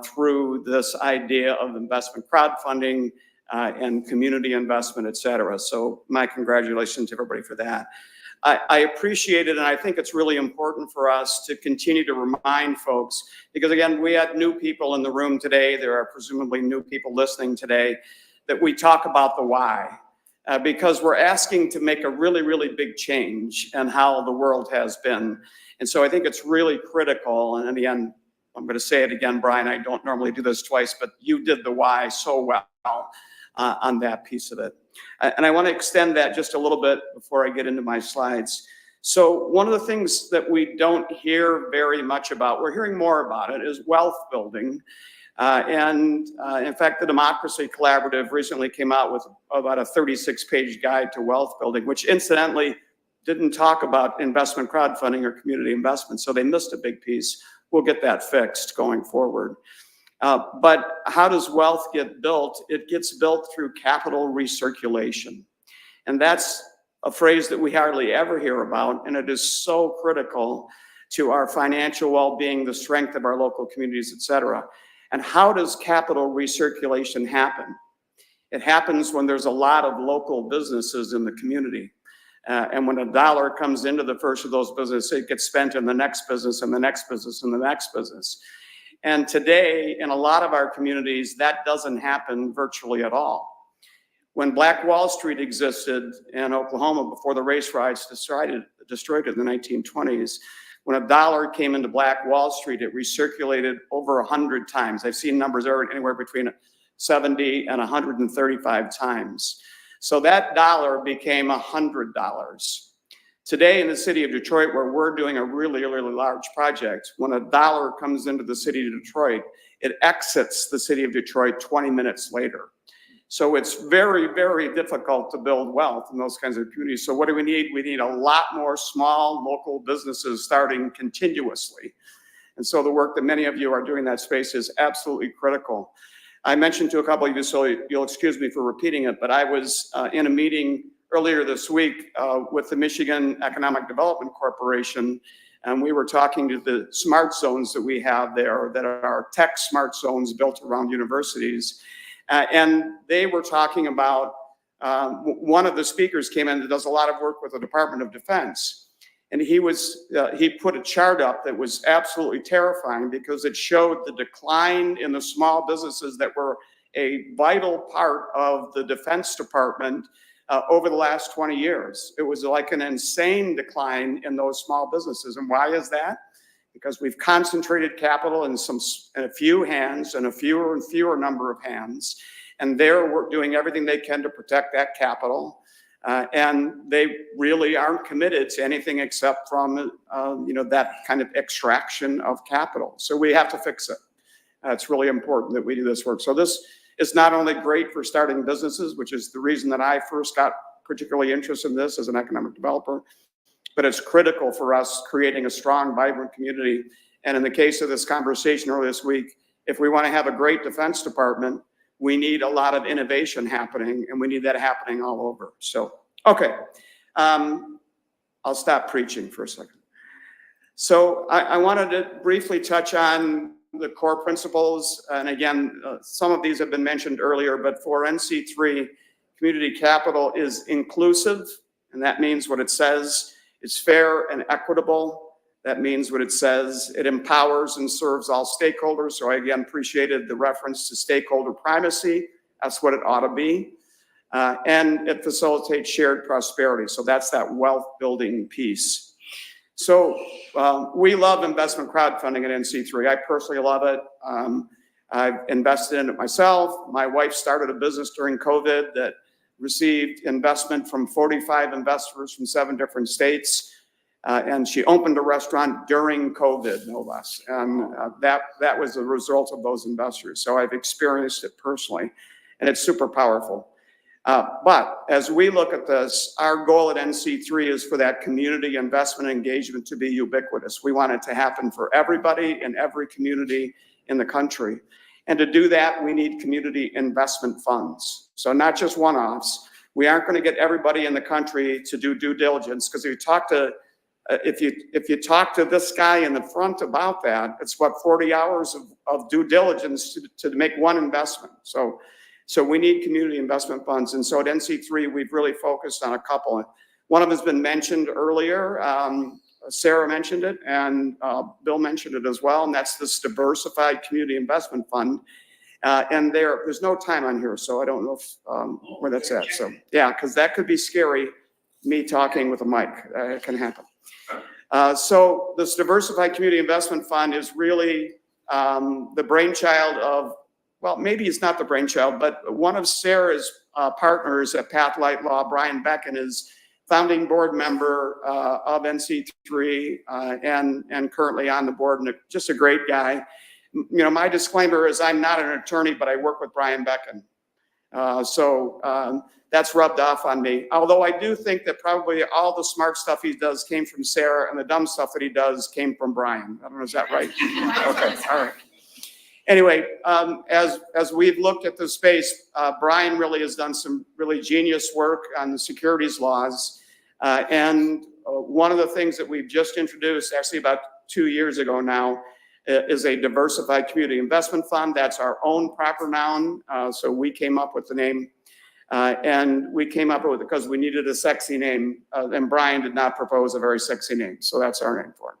through this idea of investment crowdfunding and community investment, et cetera. So my congratulations to everybody for that. I appreciate it, and I think it's really important for us to continue to remind folks, because again, we had new people in the room today, there are presumably new people listening today, that we talk about the why. Because we're asking to make a really, really big change in how the world has been. And so I think it's really critical, and in the end, I'm going to say it again, Brian, I don't normally do this twice, but you did the why so well on that piece of it. And I want to extend that just a little bit before I get into my slides. So one of the things that we don't hear very much about, we're hearing more about it, is wealth building. In fact, the Democracy Collaborative recently came out with about a 36-page guide to wealth building, which incidentally didn't talk about investment crowdfunding or community investment, so they missed a big piece. We'll get that fixed going forward. But how does wealth get built? It gets built through capital recirculation. And that's a phrase that we hardly ever hear about, and it is so critical to our financial well-being, the strength of our local communities, et cetera. And how does capital recirculation happen? It happens when there's a lot of local businesses in the community. And when a dollar comes into the first of those businesses, it gets spent in the next business and the next business and the next business. And today, in a lot of our communities, that doesn't happen virtually at all. When Black Wall Street existed in Oklahoma before the race riots destroyed it in the 1920s, When a dollar came into Black Wall Street, it recirculated over 100 times. I've seen numbers anywhere between 70 and 135 times. So that dollar became $100. Today in the city of Detroit, where we're doing a really, really large project, when a dollar comes into the city of Detroit, it exits the city of Detroit 20 minutes later. So it's very, very difficult to build wealth in those kinds of communities. So what do we need? We need a lot more small local businesses starting continuously. And so the work that many of you are doing in that space is absolutely critical. I mentioned to a couple of you, so you'll excuse me for repeating it, but I was in a meeting earlier this week with the Michigan Economic Development Corporation, and we were talking to the smart zones that we have there that are tech smart zones built around universities. And they were talking about, one of the speakers came in that does a lot of work with the Department of Defense. And he put a chart up that was absolutely terrifying because it showed the decline in the small businesses that were a vital part of the Defense Department over the last 20 years. It was like an insane decline in those small businesses. And why is that? Because we've concentrated capital in a few hands and a fewer and fewer number of hands. And they're doing everything they can to protect that capital. And they really aren't committed to anything except from that kind of extraction of capital. So we have to fix it. It's really important that we do this work. So this is not only great for starting businesses, which is the reason that I first got particularly interested in this as an economic developer, but it's critical for us creating a strong, vibrant community. And in the case of this conversation earlier this week, if we want to have a great Defense Department, we need a lot of innovation happening, and we need that happening all over. So, okay, I'll stop preaching for a second. So I wanted to briefly touch on the core principles. And again, some of these have been mentioned earlier, but for NC3, community capital is inclusive, and that means what it says. It's fair and equitable. That means what it says. It empowers and serves all stakeholders. So I again appreciated the reference to stakeholder primacy. That's what it ought to be. And it facilitates shared prosperity. So that's that wealth building piece. So we love investment crowdfunding at NC3. I personally love it. I've invested in it myself. My wife started a business during COVID that received investment from 45 investors from 7 different states. And she opened a restaurant during COVID, no less. And that was the result of those investors. So I've experienced it personally, and it's super powerful. But as we look at this, our goal at NC3 is for that community investment engagement to be ubiquitous. We want it to happen for everybody in every community in the country. And to do that, we need community investment funds. So not just one-offs. We aren't going to get everybody in the country to do due diligence, because if you talk to this guy in the front about that, it's what, 40 hours of due diligence to make one investment. So we need community investment funds. And so at NC3, we've really focused on a couple. One of them has been mentioned earlier. Sarah mentioned it, and Bill mentioned it as well, and that's this diversified community investment fund. And there's no time on here, so I don't know where that's at. So yeah, because that could be scary, me talking with a mic. It can happen. So this diversified community investment fund is really the brainchild of, well, maybe it's not the brainchild, but one of Sarah's partners at Pathlight Law, Brian Becken, is founding board member of NC3 and currently on the board, and just a great guy. You know, my disclaimer is I'm not an attorney, but I work with Brian Becken. So that's rubbed off on me. Although I do think that probably all the smart stuff he does came from Sarah, and the dumb stuff that he does came from Brian. I don't know, is that right? Okay, all right. Anyway, as we've looked at the space, Brian really has done some really genius work on the securities laws. And one of the things that we've just introduced, actually about 2 years ago now, is a diversified community investment fund. That's our own proper noun. So we came up with the name. And we came up with it because we needed a sexy name. And Brian did not propose a very sexy name. So that's our name for it.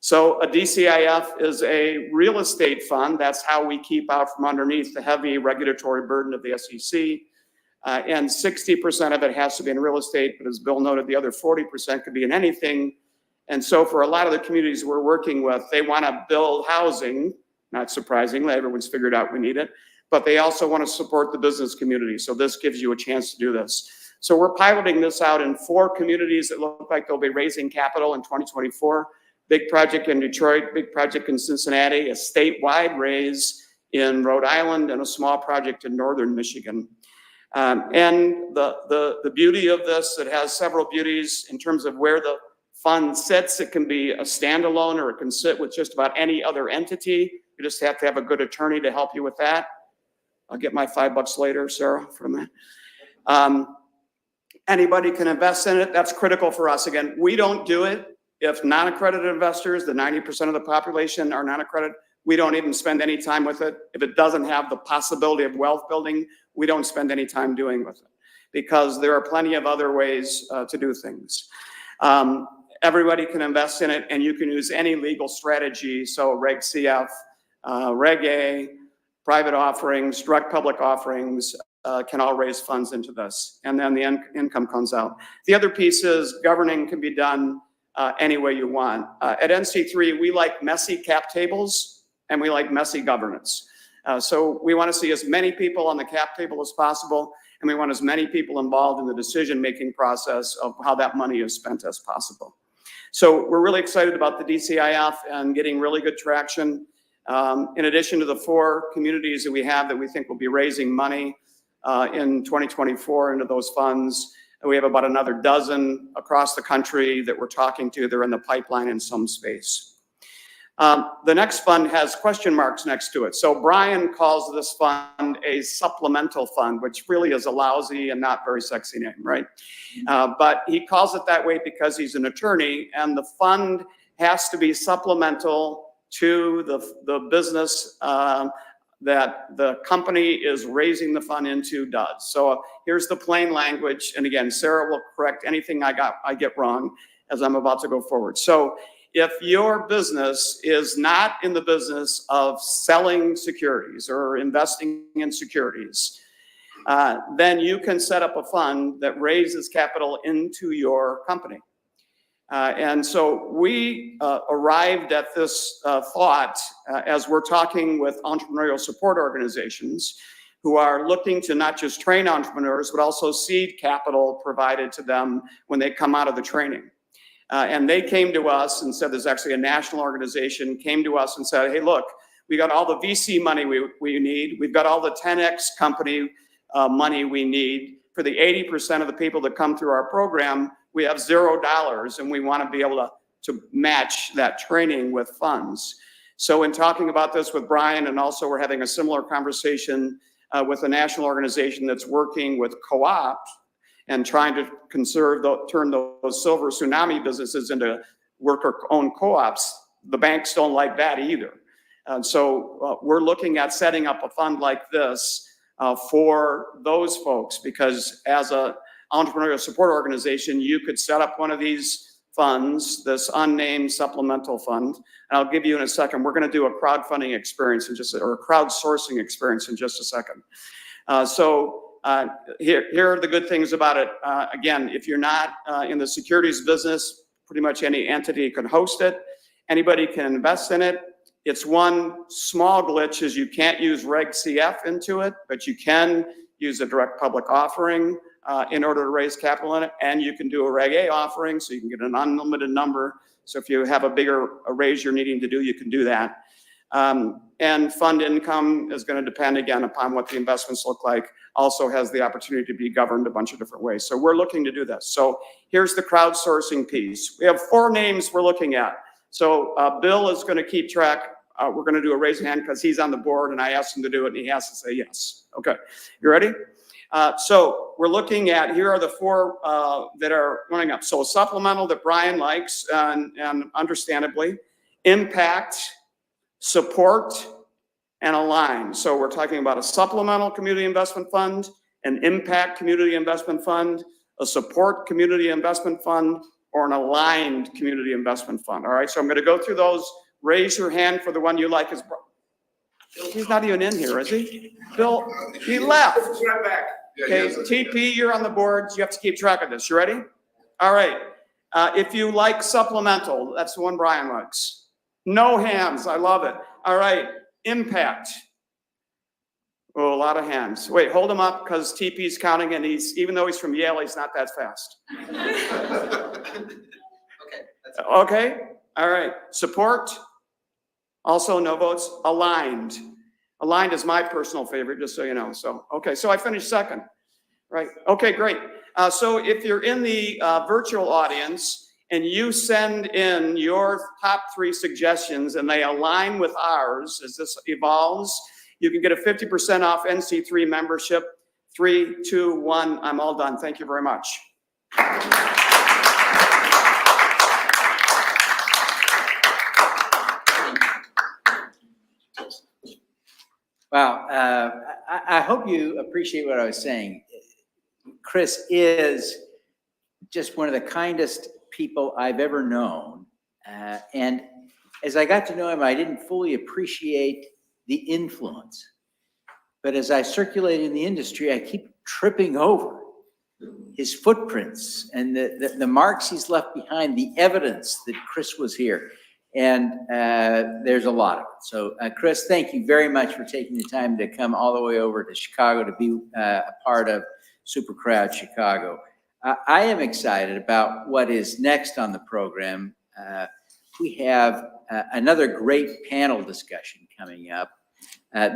So a DCIF is a real estate fund. That's how we keep out from underneath the heavy regulatory burden of the SEC. And 60% of it has to be in real estate, but as Bill noted, the other 40% could be in anything And so for a lot of the communities we're working with, they want to build housing, not surprisingly, everyone's figured out we need it, but they also want to support the business community. So this gives you a chance to do this. So we're piloting this out in 4 communities that look like they'll be raising capital in 2024. Big project in Detroit, big project in Cincinnati, a statewide raise in Rhode Island, and a small project in northern Michigan. And the beauty of this, it has several beauties in terms of where the fund sits. It can be a standalone, or it can sit with just about any other entity. You just have to have a good attorney to help you with that. I'll get my $5 later, Sarah, from that. Anybody can invest in it. That's critical for us. Again, we don't do it if non-accredited investors, the 90% of the population are non-accredited. We don't even spend any time with it. If it doesn't have the possibility of wealth building, we don't spend any time doing with it, because there are plenty of other ways to do things. Everybody can invest in it, and you can use any legal strategy. So Reg CF, Reg A, private offerings, direct public offerings can all raise funds into this. And then the income comes out. The other piece is governing can be done any way you want. At NC3, we like messy cap tables, and we like messy governance. So we want to see as many people on the cap table as possible, and we want as many people involved in the decision-making process of how that money is spent as possible. So we're really excited about the DCIF and getting really good traction. In addition to the 4 communities that we have that we think will be raising money in 2024 into those funds, we have about another dozen across the country that we're talking to. They're in the pipeline in some space. The next fund has question marks next to it. So Brian calls this fund a supplemental fund, which really is a lousy and not very sexy name, right? But he calls it that way because he's an attorney, and the fund has to be supplemental to the business that the company is raising the fund into does. So here's the plain language. And again, Sarah will correct anything I get wrong as I'm about to go forward. So if your business is not in the business of selling securities or investing in securities, then you can set up a fund that raises capital into your company. And so we arrived at this thought as we're talking with entrepreneurial support organizations who are looking to not just train entrepreneurs, but also seed capital provided to them when they come out of the training. And they came to us and said, there's actually a national organization came to us and said, hey, look, we got all the VC money we need. We've got all the 10X company money we need. For the 80% of the people that come through our program, we have $0, and we want to be able to match that training with funds. So in talking about this with Brian, and also we're having a similar conversation with a national organization that's working with co-ops and trying to turn those silver tsunami businesses into worker-owned co-ops. The banks don't like that either. And so we're looking at setting up a fund like this for those folks, because as a entrepreneurial support organization, you could set up one of these funds, this unnamed supplemental fund. And I'll give you in a second, we're going to do a crowdfunding experience or a crowdsourcing experience in just a second. Here are the good things about it. Again, if you're not in the securities business, pretty much any entity can host it. Anybody can invest in it. It's one small glitch is you can't use Reg CF into it, but you can use a direct public offering in order to raise capital in it. And you can do a Reg A offering, so you can get an unlimited number. So if you have a bigger raise you're needing to do, you can do that. And fund income is going to depend again upon what the investments look like. Also has the opportunity to be governed a bunch of different ways. So we're looking to do this. So here's the crowdsourcing piece. We have 4 names we're looking at. So Bill is going to keep track. We're going to do a raise hand because he's on the board and I asked him to do it and he has to say yes. Okay, you ready? So we're looking at, here are the 4 that are running up. So supplemental that Brian likes and understandably, impact, support, and align. So we're talking about a supplemental community investment fund, an impact community investment fund, a support community investment fund, or an aligned community investment fund. All right, so I'm going to go through those. Raise your hand for the one you like. He's not even in here, is he? Bill, he left. Okay, TP, you're on the board. You have to keep track of this. You ready? All right. If you like supplemental, that's the one Brian likes. No hands, I love it. All right, impact. Oh, a lot of hands. Wait, hold him up because TP's counting and even though he's from Yale, he's not that fast. Okay, all right. Support, also no votes. Aligned. Aligned is my personal favorite, just so you know. So, okay, so I finished second. Right, okay, great. So if you're in the virtual audience and you send in your top 3 suggestions and they align with ours as this evolves, you can get a 50% off NC3 membership. 3, 2, 1, I'm all done. Thank you very much. Wow, I hope you appreciate what I was saying. Chris is just one of the kindest people I've ever known. And as I got to know him, I didn't fully appreciate the influence. But as I circulate in the industry, I keep tripping over his footprints and the marks he's left behind, the evidence that Chris was here. And there's a lot of it. So Chris, thank you very much for taking the time to come all the way over to Chicago to be a part of SuperCrowd Chicago. I am excited about what is next on the program. We have another great panel discussion coming up.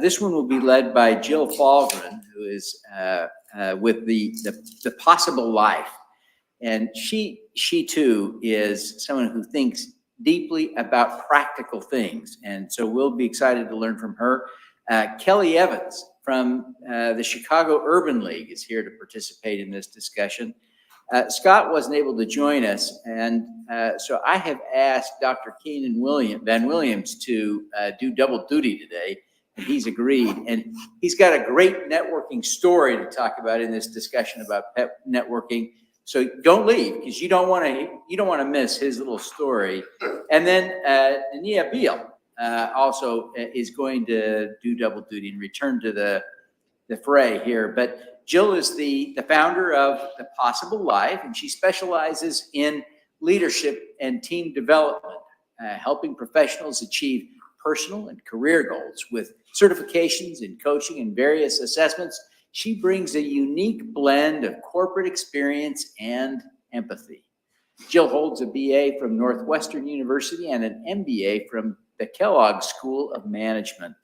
This one will be led by Jill Falgren, who is with the Possible Life. And she too is someone who thinks deeply about practical things. And so we'll be excited to learn from her. Kelly Evans from the Chicago Urban League is here to participate in this discussion. Scott wasn't able to join us, and so I have asked Dr. Keenan Van Williams to do double duty today, and he's agreed. And he's got a great networking story to talk about in this discussion about pet networking. So don't leave, because you don't want to miss his little story. And then Dania Beal also is going to do double duty and return to the fray here. But Jill is the founder of The Possible Life, and she specializes in leadership and team development, helping professionals achieve personal and career goals with certifications in coaching and various assessments. She brings a unique blend of corporate experience and empathy. Jill holds a BA from Northwestern University and an MBA from the Kellogg School of Management.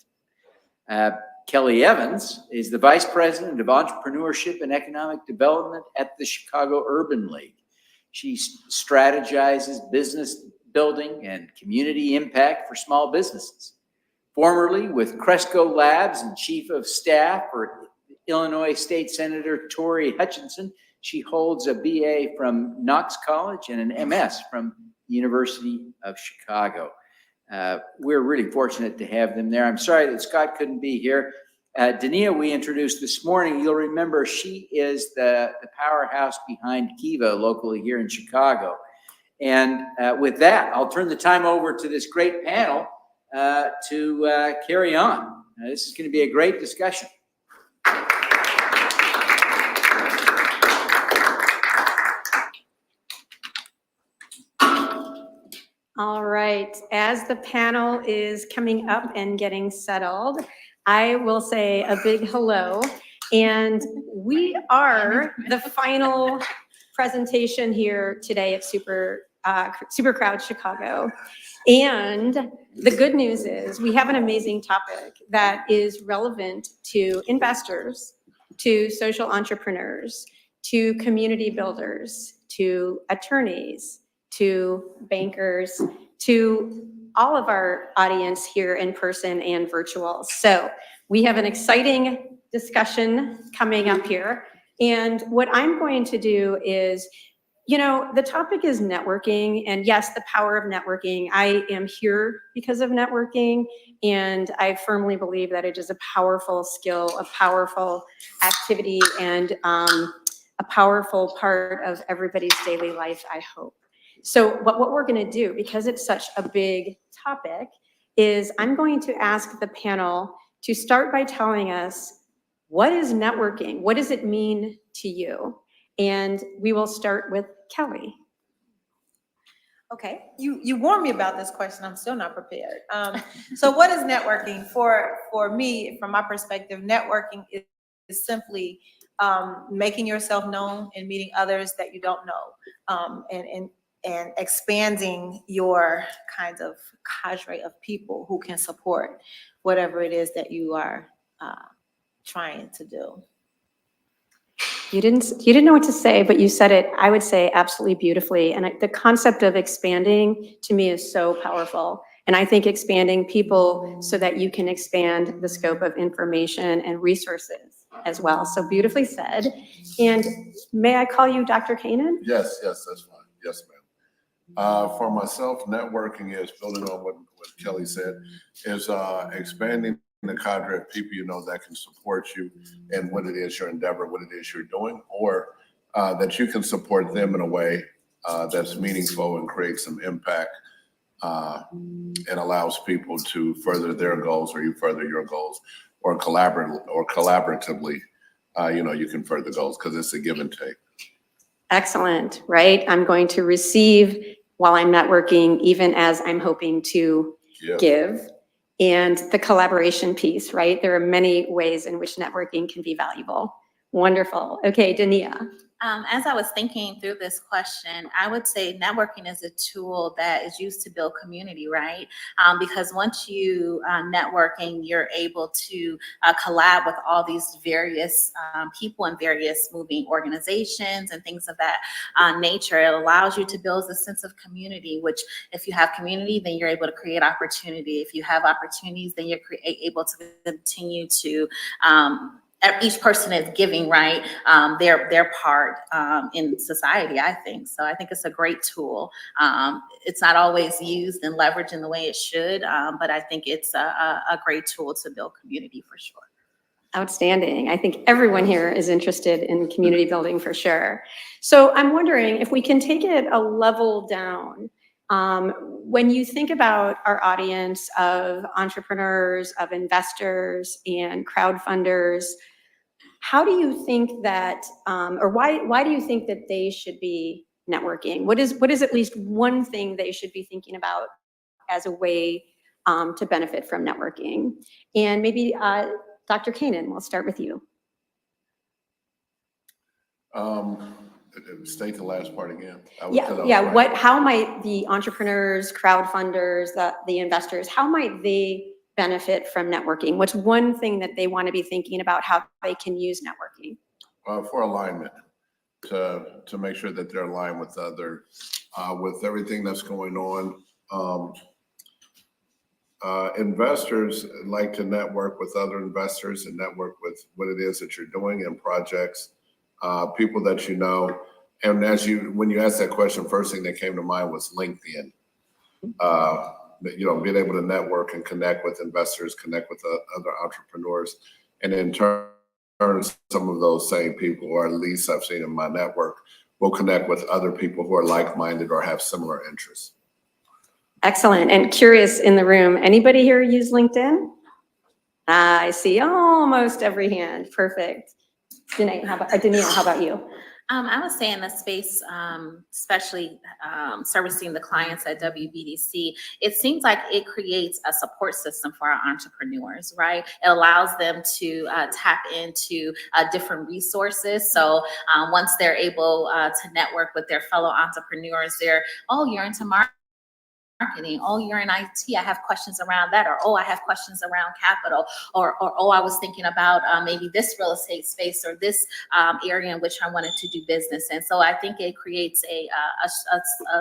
Kelly Evans is the Vice President of Entrepreneurship and Economic Development at the Chicago Urban League. She strategizes business building and community impact for small businesses. Formerly with Cresco Labs and Chief of Staff for Illinois State Senator Tori Hutchinson, she holds a BA from Knox College and an MS from the University of Chicago. We're really fortunate to have them there. I'm sorry that Scott couldn't be here. Dania, we introduced this morning. You'll remember she is the powerhouse behind Kiva locally here in Chicago. And with that, I'll turn the time over to this great panel to carry on. This is going to be a great discussion. All right, as the panel is coming up and getting settled, I will say a big hello. And we are the final presentation here today at SuperCrowd Chicago. And the good news is we have an amazing topic that is relevant to investors, to social entrepreneurs, to community builders, to attorneys, to bankers, to all of our audience here in person and virtual. So we have an exciting discussion coming up here. And what I'm going to do is, you know, the topic is networking, and yes, the power of networking. I am here because of networking, and I firmly believe that it is a powerful skill, a powerful activity, and a powerful part of everybody's daily life, I hope. So what we're going to do, because it's such a big topic, is I'm going to ask the panel to start by telling us, what is networking? What does it mean to you? And we will start with Kelly. Okay, you warned me about this question. I'm still not prepared. So what is networking? For me, from my perspective, networking is simply making yourself known and meeting others that you don't know, and expanding your kind of cadre of people who can support whatever it is that you are trying to do. You didn't know what to say, but you said it, I would say, absolutely beautifully. And the concept of expanding to me is so powerful. And I think expanding people so that you can expand the scope of information and resources as well. So beautifully said. And may I call you Dr. Kanan? Yes, that's fine. Yes, ma'am. For myself, networking is building on what Kelly said, is expanding the cadre of people you know that can support you in what it is your endeavor, what it is you're doing, or that you can support them in a way that's meaningful and creates some impact and allows people to further their goals, or you further your goals, or collaboratively, you can further goals because it's a give and take. Excellent, right? I'm going to receive while I'm networking, even as I'm hoping to give. And the collaboration piece, right? There are many ways in which networking can be valuable. Wonderful. Okay, Dania. As I was thinking through this question, I would say networking is a tool that is used to build community, right? Because once you networking, you're able to collab with all these various people in various moving organizations and things of that nature. It allows you to build a sense of community, which if you have community, then you're able to create opportunity. If you have opportunities, then you're able to continue to each person is giving, right, their part in society, I think. So I think it's a great tool. It's not always used and leveraged in the way it should, but I think it's a great tool to build community for sure. Outstanding. I think everyone here is interested in community building for sure. So I'm wondering if we can take it a level down. When you think about our audience of entrepreneurs, of investors, and crowdfunders, how do you think that, or why do you think that they should be networking? What is at least one thing they should be thinking about as a way to benefit from networking? And maybe Dr. Kanan, we'll start with you. State the last part again. How might the entrepreneurs, crowdfunders, the investors, how might they benefit from networking? What's one thing that they want to be thinking about how they can use networking? For alignment, to make sure that they're aligned with with everything that's going on. Investors like to network with other investors and network with what it is that you're doing and projects, people that you know. And when you asked that question, first thing that came to mind was LinkedIn. Being able to network and connect with investors, connect with other entrepreneurs, and in turn, some of those same people, or at least I've seen in my network, will connect with other people who are like-minded or have similar interests. Excellent. And curious in the room, anybody here use LinkedIn? I see almost every hand. Perfect. Danae, how about you? I would say in the space, especially servicing the clients at WBDC, it seems like it creates a support system for our entrepreneurs, right? It allows them to tap into different resources. So once they're able to network with their fellow entrepreneurs, you're into marketing. Oh, you're in IT. I have questions around that. Or, oh, I have questions around capital. Or oh, I was thinking about maybe this real estate space or this area in which I wanted to do business. And so I think it creates a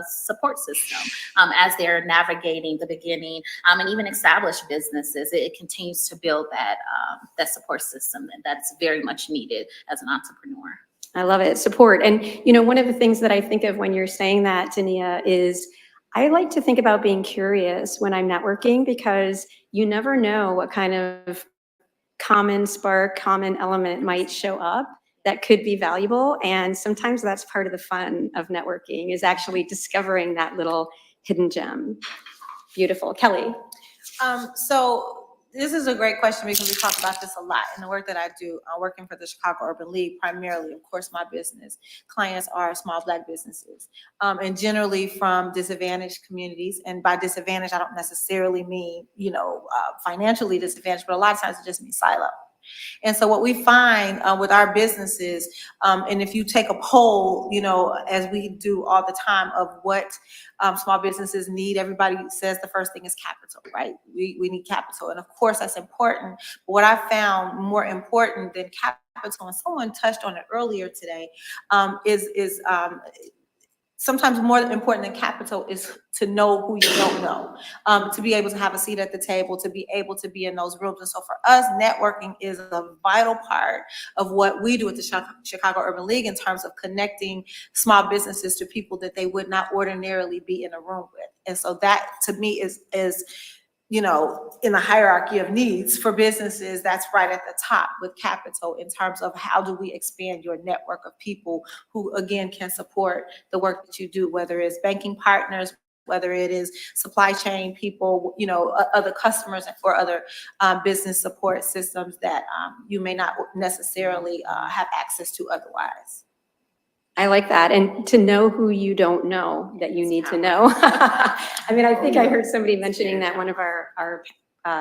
support system as they're navigating the beginning and even established businesses. It continues to build that support system, and that's very much needed as an entrepreneur. I love it. Support. And, one of the things that I think of when you're saying that, Dania, is I like to think about being curious when I'm networking, because you never know what kind of common spark, common element might show up that could be valuable. And sometimes that's part of the fun of networking, is actually discovering that little hidden gem. Beautiful. Kelly. So This is a great question because we talk about this a lot in the work that I do, working for the Chicago Urban League primarily. Of course, my business clients are small Black businesses, and generally from disadvantaged communities. And by disadvantage, I don't necessarily mean, financially disadvantaged, but a lot of times it just means silo. And so what we find with our businesses, and if you take a poll, as we do all the time of what small businesses need, everybody says the first thing is capital, right? We need capital. And of course that's important. But what I found more important than capital, and someone touched on it earlier today, is sometimes more important than capital is to know who you don't know, to be able to have a seat at the table, to be able to be in those rooms. And so for us, networking is a vital part of what we do at the Chicago Urban League in terms of connecting small businesses to people that they would not ordinarily be in a room with. And so that to me is in the hierarchy of needs for businesses, that's right at the top with capital in terms of how do we expand your network of people who, again, can support the work that you do, whether it's banking partners, whether it is supply chain people, other customers or other business support systems that you may not necessarily have access to otherwise. I like that. And to know who you don't know that you need to know. I mean, I think I heard somebody mentioning that, one of our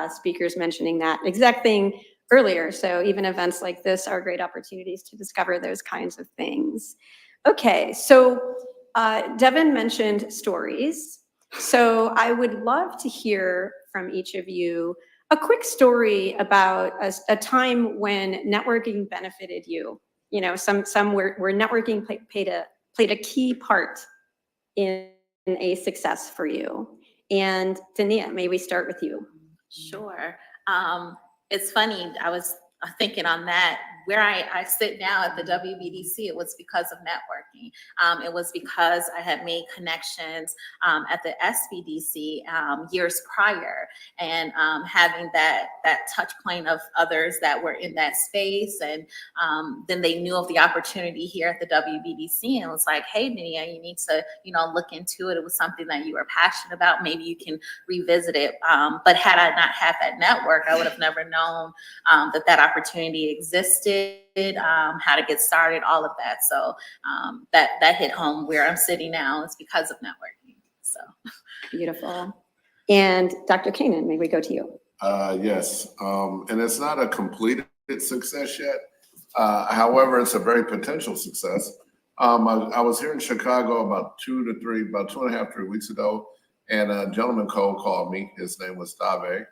speakers mentioning that exact thing earlier. So even events like this are great opportunities to discover those kinds of things. Okay, so Devin mentioned stories. So I would love to hear from each of you a quick story about a time when networking benefited you. Some where networking played a key part in a success for you. And Dania, may we start with you? Sure. It's funny, I was thinking on that, where I sit now at the WBDC, it was because of networking. It was because I had made connections at the SBDC years prior, and having that touch point of others that were in that space. And then they knew of the opportunity here at the WBDC and was like, hey, Nia, you need to, look into it. It was something that you were passionate about. Maybe you can revisit it. But had I not had that network, I would have never known that opportunity existed, how to get started, all of that. So that hit home where I'm sitting now is because of networking. So beautiful. And Dr. Kanan, may we go to you? Yes, and it's not a completed success yet. However, it's a very potential success. I was here in Chicago about 2.5, 3 weeks ago, and a gentleman cold called me. His name was Stave,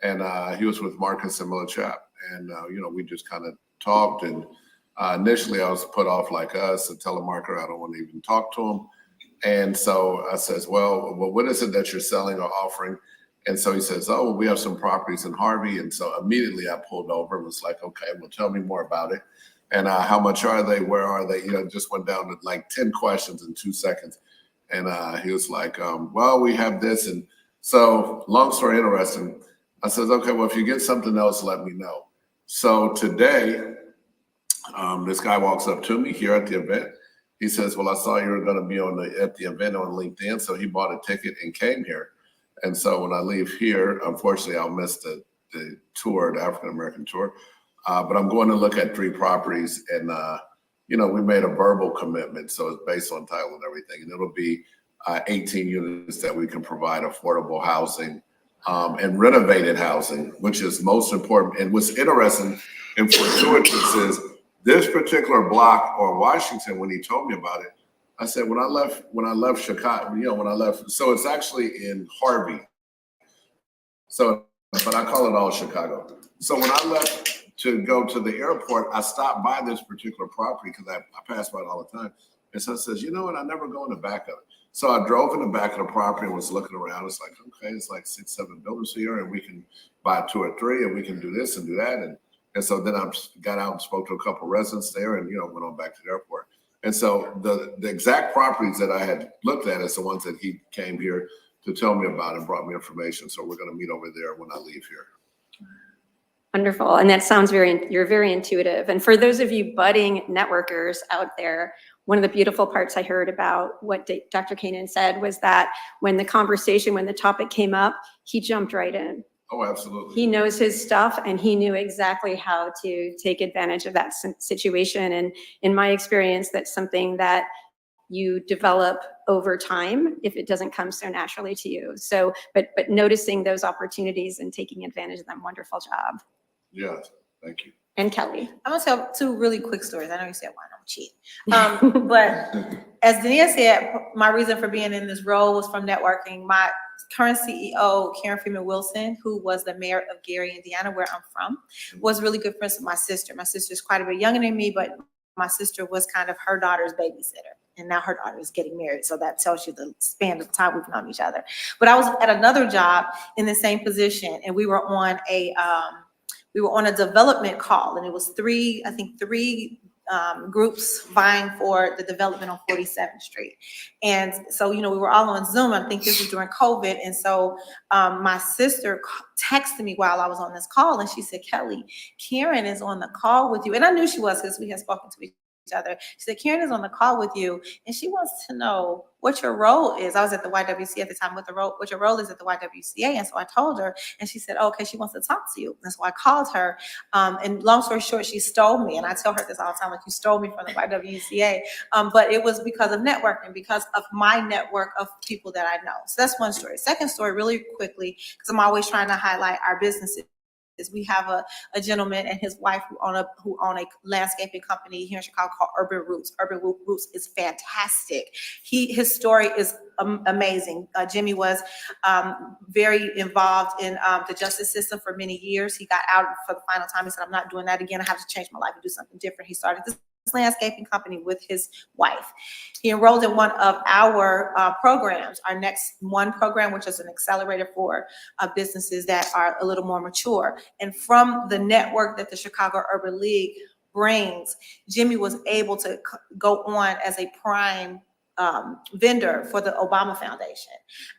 and he was with Marcus and Millichap. And, we just kind of talked, and initially I was put off like us, a telemarketer. I don't want to even talk to him. And so I says, well, what is it that you're selling or offering? And so he says, oh, well, we have some properties in Harvey. And so immediately I pulled over and was like, okay, well, tell me more about it. And how much are they? Where are they? Just went down to like 10 questions in 2 seconds. And he was like, well, we have this. And so long story interesting, I says, okay, well, if you get something else, let me know. So today, this guy walks up to me here at the event. He says, well, I saw you were going to be at the event on LinkedIn. So he bought a ticket and came here. And so when I leave here, unfortunately, I'll miss the tour, the African-American tour. But I'm going to look at 3 properties, and, we made a verbal commitment. So it's based on title and everything. And it'll be 18 units that we can provide affordable housing and renovated housing, which is most important. And what's interesting and fortuitous is this particular block on Washington, when he told me about it, I said, when I left Chicago, so it's actually in Harvey. So, but I call it all Chicago. So when I left to go to the airport, I stopped by this particular property because I pass by it all the time. And so I says, you know what, I never go in the back of it. So I drove in the back of the property and was looking around. It's like, okay, it's like 6, 7 buildings here, and we can buy 2 or 3, and we can do this and do that. And so then I got out and spoke to a couple of residents there, and went on back to the airport. And so the exact properties that I had looked at is the ones that he came here to tell me about and brought me information. So we're going to meet over there when I leave here. Wonderful. And that sounds you're very intuitive. And for those of you budding networkers out there, one of the beautiful parts I heard about what Dr. Kanan said was that when the topic came up, he jumped right in. Oh, absolutely. He knows his stuff, and he knew exactly how to take advantage of that situation. And in my experience, that's something that you develop over time if it doesn't come so naturally to you. So, but noticing those opportunities and taking advantage of them, wonderful job. Yes, thank you. And Kelly. I'm gonna tell two really quick stories. I know you said why don't cheat. But as Dania said, my reason for being in this role was from networking. My current CEO, Karen Freeman Wilson, who was the mayor of Gary, Indiana, where I'm from, was really good friends with my sister. My sister's quite a bit younger than me, but my sister was kind of her daughter's babysitter. And now her daughter is getting married. So that tells you the span of time we've known each other. But I was at another job in the same position, and we were on a development call, and it was three groups vying for the development on 47th Street. And so, we were all on Zoom. I think this was during COVID. And so my sister texted me while I was on this call, and she said, Kelly, Karen is on the call with you. And I knew she was because we had spoken to each other. She said, Karen is on the call with you, and she wants to know what your role is. I was at the YWCA at the time, what your role is at the YWCA. And so I told her, and she said, okay, she wants to talk to you. And so I called her, and long story short, she stole me. And I tell her this all the time, like, you stole me from the YWCA. But it was because of networking, because of my network of people that I know. So that's one story. Second story, really quickly, because I'm always trying to highlight our businesses. We have a gentleman and his wife who own a landscaping company here in Chicago called Urban Roots. Urban Roots is fantastic. His story is amazing. Jimmy was very involved in the justice system for many years. He got out for the final time. He said, I'm not doing that again. I have to change my life and do something different. He started this landscaping company with his wife. He enrolled in one of our programs, our next one program, which is an accelerator for businesses that are a little more mature. And from the network that the Chicago Urban League brings, Jimmy was able to go on as a prime vendor for the Obama Foundation.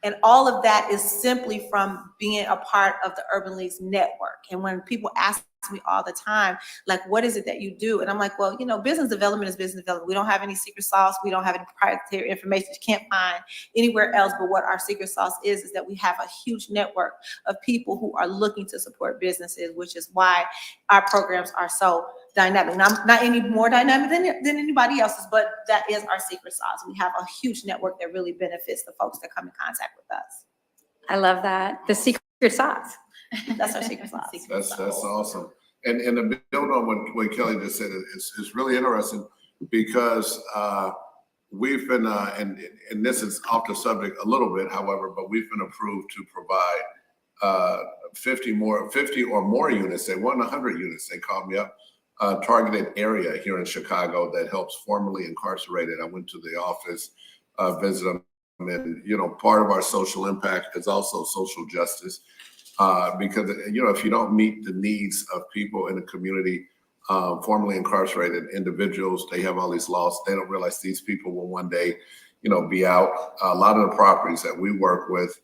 And all of that is simply from being a part of the Urban League's network. And when people ask me all the time, like, what is it that you do? And I'm like, well, business development is business development. We don't have any secret sauce. We don't have any proprietary information you can't find anywhere else. But what our secret sauce is that we have a huge network of people who are looking to support businesses, which is why our programs are so dynamic. Not any more dynamic than anybody else's, but that is our secret sauce. We have a huge network that really benefits the folks that come in contact with us. I love that. The secret sauce. That's our secret sauce. That's awesome. And to build on what Kelly just said, it's really interesting because we've been, and this is off the subject a little bit, however, but we've been approved to provide 50 or more units. They want 100 units. They called me up. Targeted area here in Chicago that helps formerly incarcerated. I went to the office, visit them, and part of our social impact is also social justice, because if you don't meet the needs of people in the community, formerly incarcerated individuals, they have all these laws. They don't realize these people will one day, be out. A lot of the properties that we work with,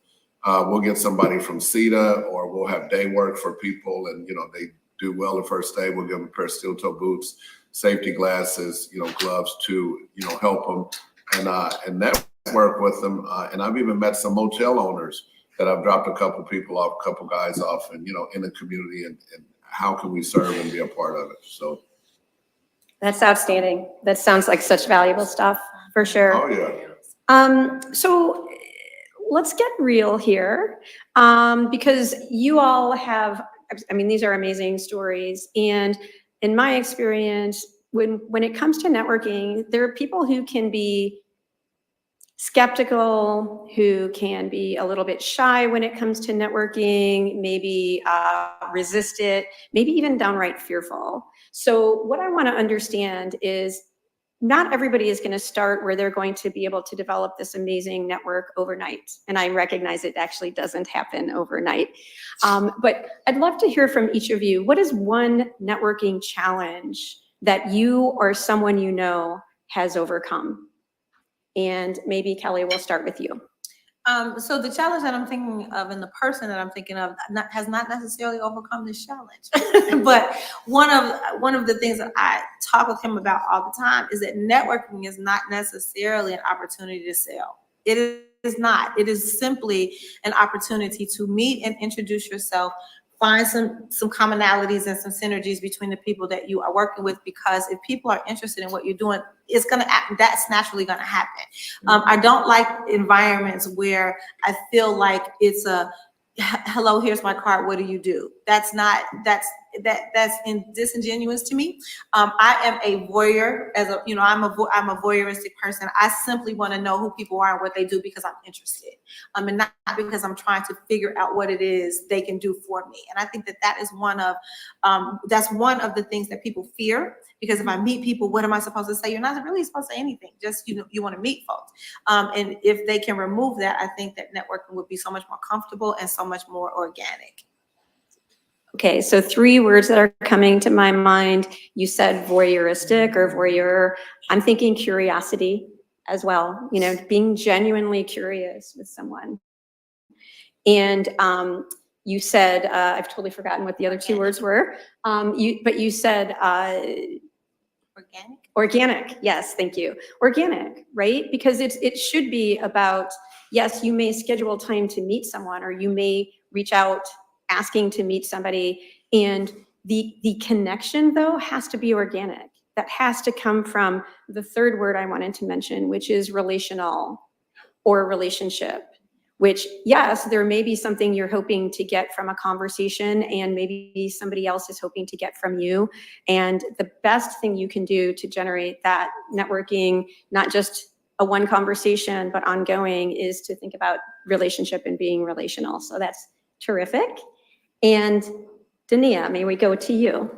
we'll get somebody from CETA, or we'll have day work for people, and they do well the first day. We'll give them a pair of steel toe boots, safety glasses, gloves to, help them and network with them. And I've even met some motel owners that I've dropped a couple people off, a couple guys off, and, in the community, and how can we serve and be a part of it? So. That's outstanding. That sounds like such valuable stuff, for sure. Oh, yeah. So let's get real here, because you all have, these are amazing stories. And in my experience, when it comes to networking, there are people who can be skeptical, who can be a little bit shy when it comes to networking, maybe resist it, maybe even downright fearful. So what I want to understand is not everybody is going to start where they're going to be able to develop this amazing network overnight. And I recognize it actually doesn't happen overnight. But I'd love to hear from each of you. What is one networking challenge that you or someone you know has overcome? And maybe Kelly, we'll start with you. So the challenge that I'm thinking of, and the person that I'm thinking of, has not necessarily overcome this challenge. But one of the things that I talk with him about all the time is that networking is not necessarily an opportunity to sell. It is not. It is simply an opportunity to meet and introduce yourself, find some commonalities and some synergies between the people that you are working with, because if people are interested in what you're doing, that's naturally gonna happen. I don't like environments where I feel like it's a, hello, here's my card, what do you do? That's disingenuous to me. I am a voyeur, I'm a voyeuristic person. I simply want to know who people are and what they do because I'm interested, and not because I'm trying to figure out what it is they can do for me. And I think that is that's one of the things that people fear, because if I meet people, what am I supposed to say? You're not really supposed to say anything. Just you want to meet folks, and if they can remove that, I think that networking would be so much more comfortable and so much more organic. Okay, so 3 words that are coming to my mind. You said voyeuristic or voyeur. I'm thinking curiosity as well, being genuinely curious with someone. And you said, I've totally forgotten what the other 2 words were. But you said organic. Yes, thank you. Organic, right? Because it should be about, yes, you may schedule time to meet someone, or you may reach out asking to meet somebody, and the connection though has to be organic. That has to come from the 3rd word I wanted to mention, which is relational or relationship, which, yes, there may be something you're hoping to get from a conversation, and maybe somebody else is hoping to get from you. And the best thing you can do to generate that networking, not just a one conversation, but ongoing, is to think about relationship and being relational. So that's terrific. And Dania, may we go to you?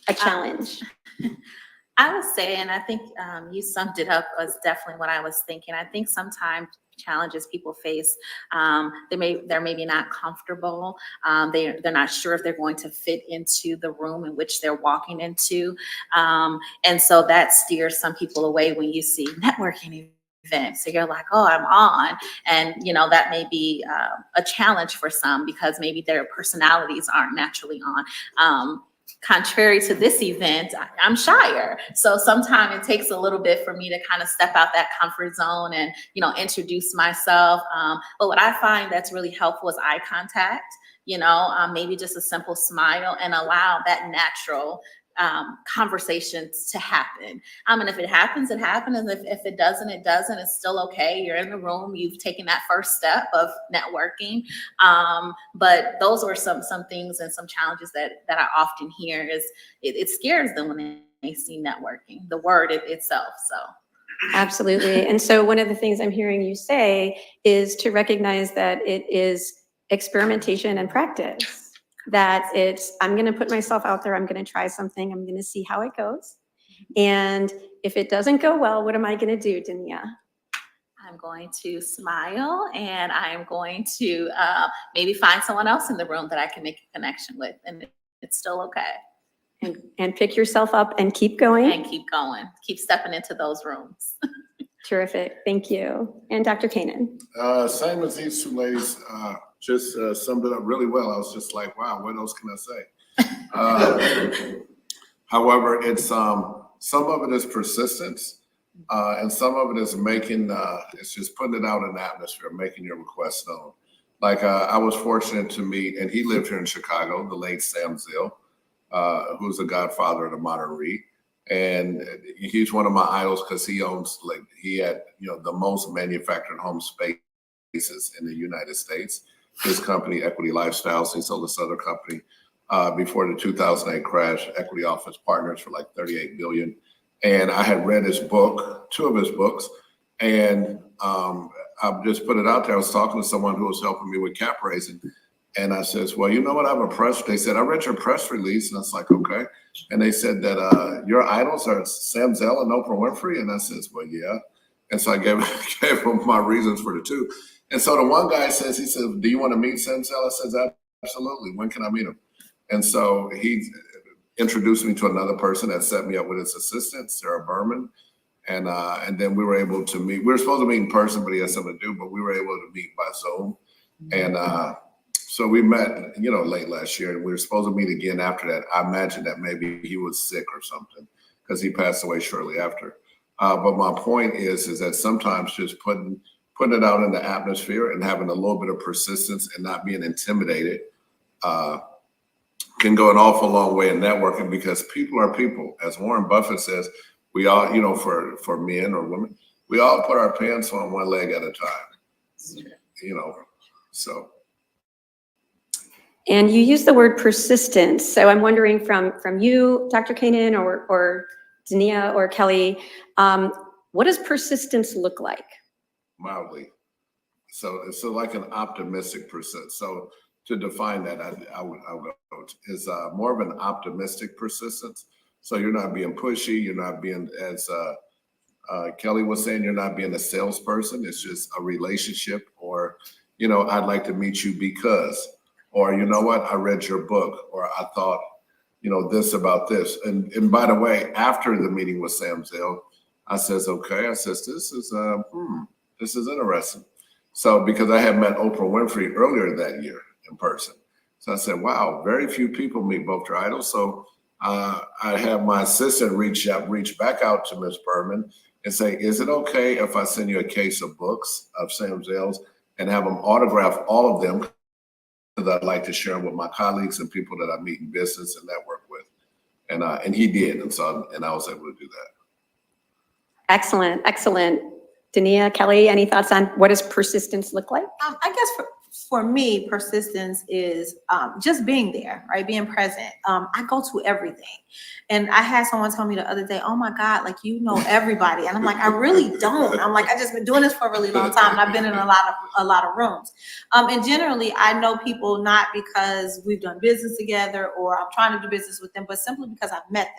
A challenge. I would say, and I think you summed it up, was definitely what I was thinking. I think sometimes challenges people face, they're maybe not comfortable. They're not sure if they're going to fit into the room in which they're walking into. And so that steers some people away when you see networking event. So you're like, oh, I'm on. And, that may be a challenge for some, because maybe their personalities aren't naturally on. Contrary to this event, I'm shyer. So sometimes it takes a little bit for me to kind of step out that comfort zone and, introduce myself. But what I find that's really helpful is eye contact, maybe just a simple smile, and allow that natural conversations to happen. And if it happens, it happens. And if it doesn't, it doesn't. It's still okay. You're in the room. You've taken that first step of networking. But those are some things and some challenges that I often hear is it scares them when they see networking, the word itself. So. Absolutely. And so one of the things I'm hearing you say is to recognize that it is experimentation and practice. That I'm going to put myself out there, I'm going to try something, I'm going to see how it goes. And if it doesn't go well, what am I going to do, Dania? I'm going to smile, and I'm going to maybe find someone else in the room that I can make a connection with, and it's still okay. And pick yourself up and keep going. And keep going. Keep stepping into those rooms. Terrific. Thank you. And Dr. Kanan. Same as these 2 ladies, just summed it up really well. I was just like, wow, what else can I say? However, it's some of it is persistence, and some of it is it's just putting it out in the atmosphere, making your request known. Like I was fortunate to meet, and he lived here in Chicago, the late Sam Zill, who's the godfather of the modern REIT. And he's one of my idols because he had the most manufactured home spaces in the United States. His company, Equity Lifestyles, he sold this other company before the 2008 crash, Equity Office Partners, for like $38 billion. And I had read his book, 2 of his books, and I just put it out there. I was talking to someone who was helping me with cap raising. And I says, well, you know what? I have a press. They said, I read your press release. And I was like, okay. And they said that your idols are Sam Zell and Oprah Winfrey. And I says, well, yeah. And so I gave them my reasons for the 2. And so the one guy says, he says, do you want to meet Sam Zell? I says, absolutely. When can I meet him? And so he introduced me to another person that set me up with his assistant, Sarah Berman. And then we were able to meet. We were supposed to meet in person, but he had something to do. But we were able to meet by Zoom. And so we met, late last year, and we were supposed to meet again after that. I imagine that maybe he was sick or something because he passed away shortly after. But my point is that sometimes just putting putting it out in the atmosphere and having a little bit of persistence and not being intimidated can go an awful long way in networking, because people are people. As Warren Buffett says, we all, you know, for men or women, we all put our pants on one leg at a time, you know, so. And you use the word persistence. So I'm wondering from you, Dr. Kanan, or Dania or Kelly, what does persistence look like? Mildly. So like an optimistic persistence. So to define that, I'll go is more of an optimistic persistence. So you're not being pushy. You're not being, as Kelly was saying, you're not being a salesperson. It's just a relationship, or, you know, I'd like to meet you because, or, you know what, I read your book, or I thought, you know, this about this. And by the way, after the meeting with Sam Zell, I says, okay, I says, this is interesting. So because I had met Oprah Winfrey earlier that year in person. So I said, wow, very few people meet both their idols. So I have my assistant reach back out to Ms. Berman and say, is it okay if I send you a case of books of Sam Zell's and have them autograph all of them, because I'd like to share them with my colleagues and people that I meet in business and network with. And he did, and I was able to do that. Excellent, excellent. Dania, Kelly, any thoughts on what does persistence look like? I guess for me, persistence is just being there, right? Being present. I go to everything. And I had someone tell me the other day, oh my God, like, you know everybody. And I'm like, I really don't. I'm like, I just been doing this for a really long time. And I've been in a lot of rooms. And generally I know people not because we've done business together or I'm trying to do business with them, but simply because I've met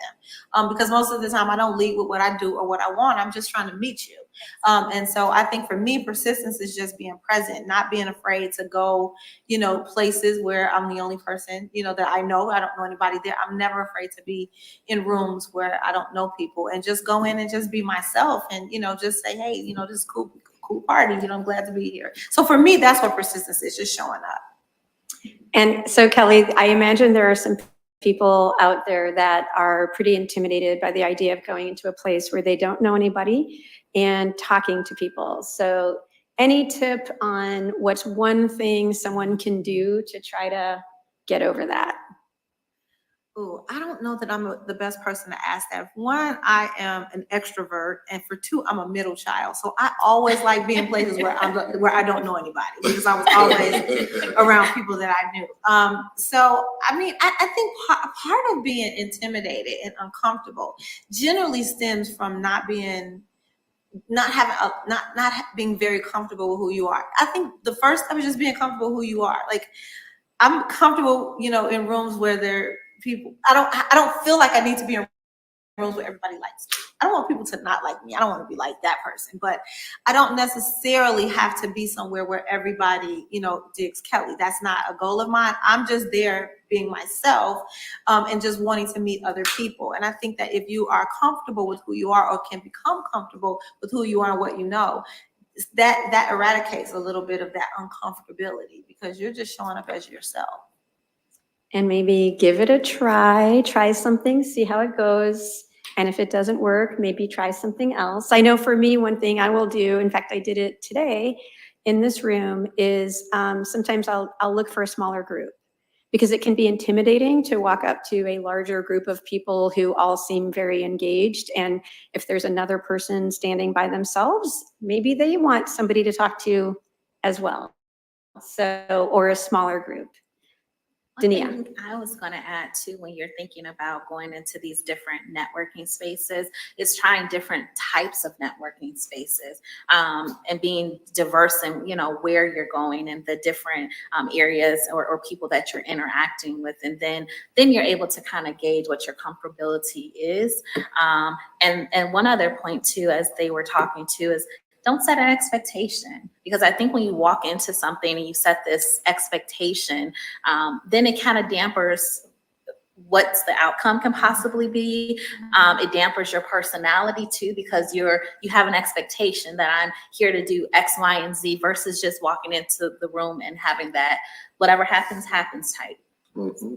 them. Because most of the time I don't lead with what I do or what I want. I'm just trying to meet you. And so I think for me, persistence is just being present, not being afraid to go, you know, places where I'm the only person, you know, that I know. I don't know anybody there. I'm never afraid to be in rooms where I don't know people, and just go in and just be myself and, you know, just say, hey, you know, this is cool party. You know, I'm glad to be here. So for me, that's what persistence is, just showing up. And so Kelly, I imagine there are some people out there that are pretty intimidated by the idea of going into a place where they don't know anybody and talking to people. So any tip on what's one thing someone can do to try to get over that? Ooh, I don't know that I'm the best person to ask that. For one, I am an extrovert, and for two, I'm a middle child. So I always like being places where I don't know anybody, because I was always around people that I knew. So I mean, I think part of being intimidated and uncomfortable generally stems from not being very comfortable with who you are. I think the first step is just being comfortable with who you are. Like, I'm comfortable, you know, in rooms where there are people. I don't feel like I need to be in rooms where everybody likes me. I don't want people to not like me. I don't want to be like that person, but I don't necessarily have to be somewhere where everybody, you know, digs Kelly. That's not a goal of mine. I'm just there being myself, and just wanting to meet other people. And I think that if you are comfortable with who you are, or can become comfortable with who you are and what you know, that eradicates a little bit of that uncomfortability, because you're just showing up as yourself. And maybe give it a try something, see how it goes. And if it doesn't work, maybe try something else. I know for me, one thing I will do, in fact, I did it today in this room, is sometimes I'll look for a smaller group, because it can be intimidating to walk up to a larger group of people who all seem very engaged. And if there's another person standing by themselves, maybe they want somebody to talk to as well. So, or a smaller group. Dania. I was going to add too, when you're thinking about going into these different networking spaces, is trying different types of networking spaces, and being diverse in, you know, where you're going and the different areas or people that you're interacting with. And then you're able to kind of gauge what your comfortability is. And one other point too, as they were talking to, is don't set an expectation, because I think when you walk into something and you set this expectation, then it kind of dampers what the outcome can possibly be. It dampers your personality too, because you have an expectation that I'm here to do X, Y, and Z, versus just walking into the room and having that whatever happens type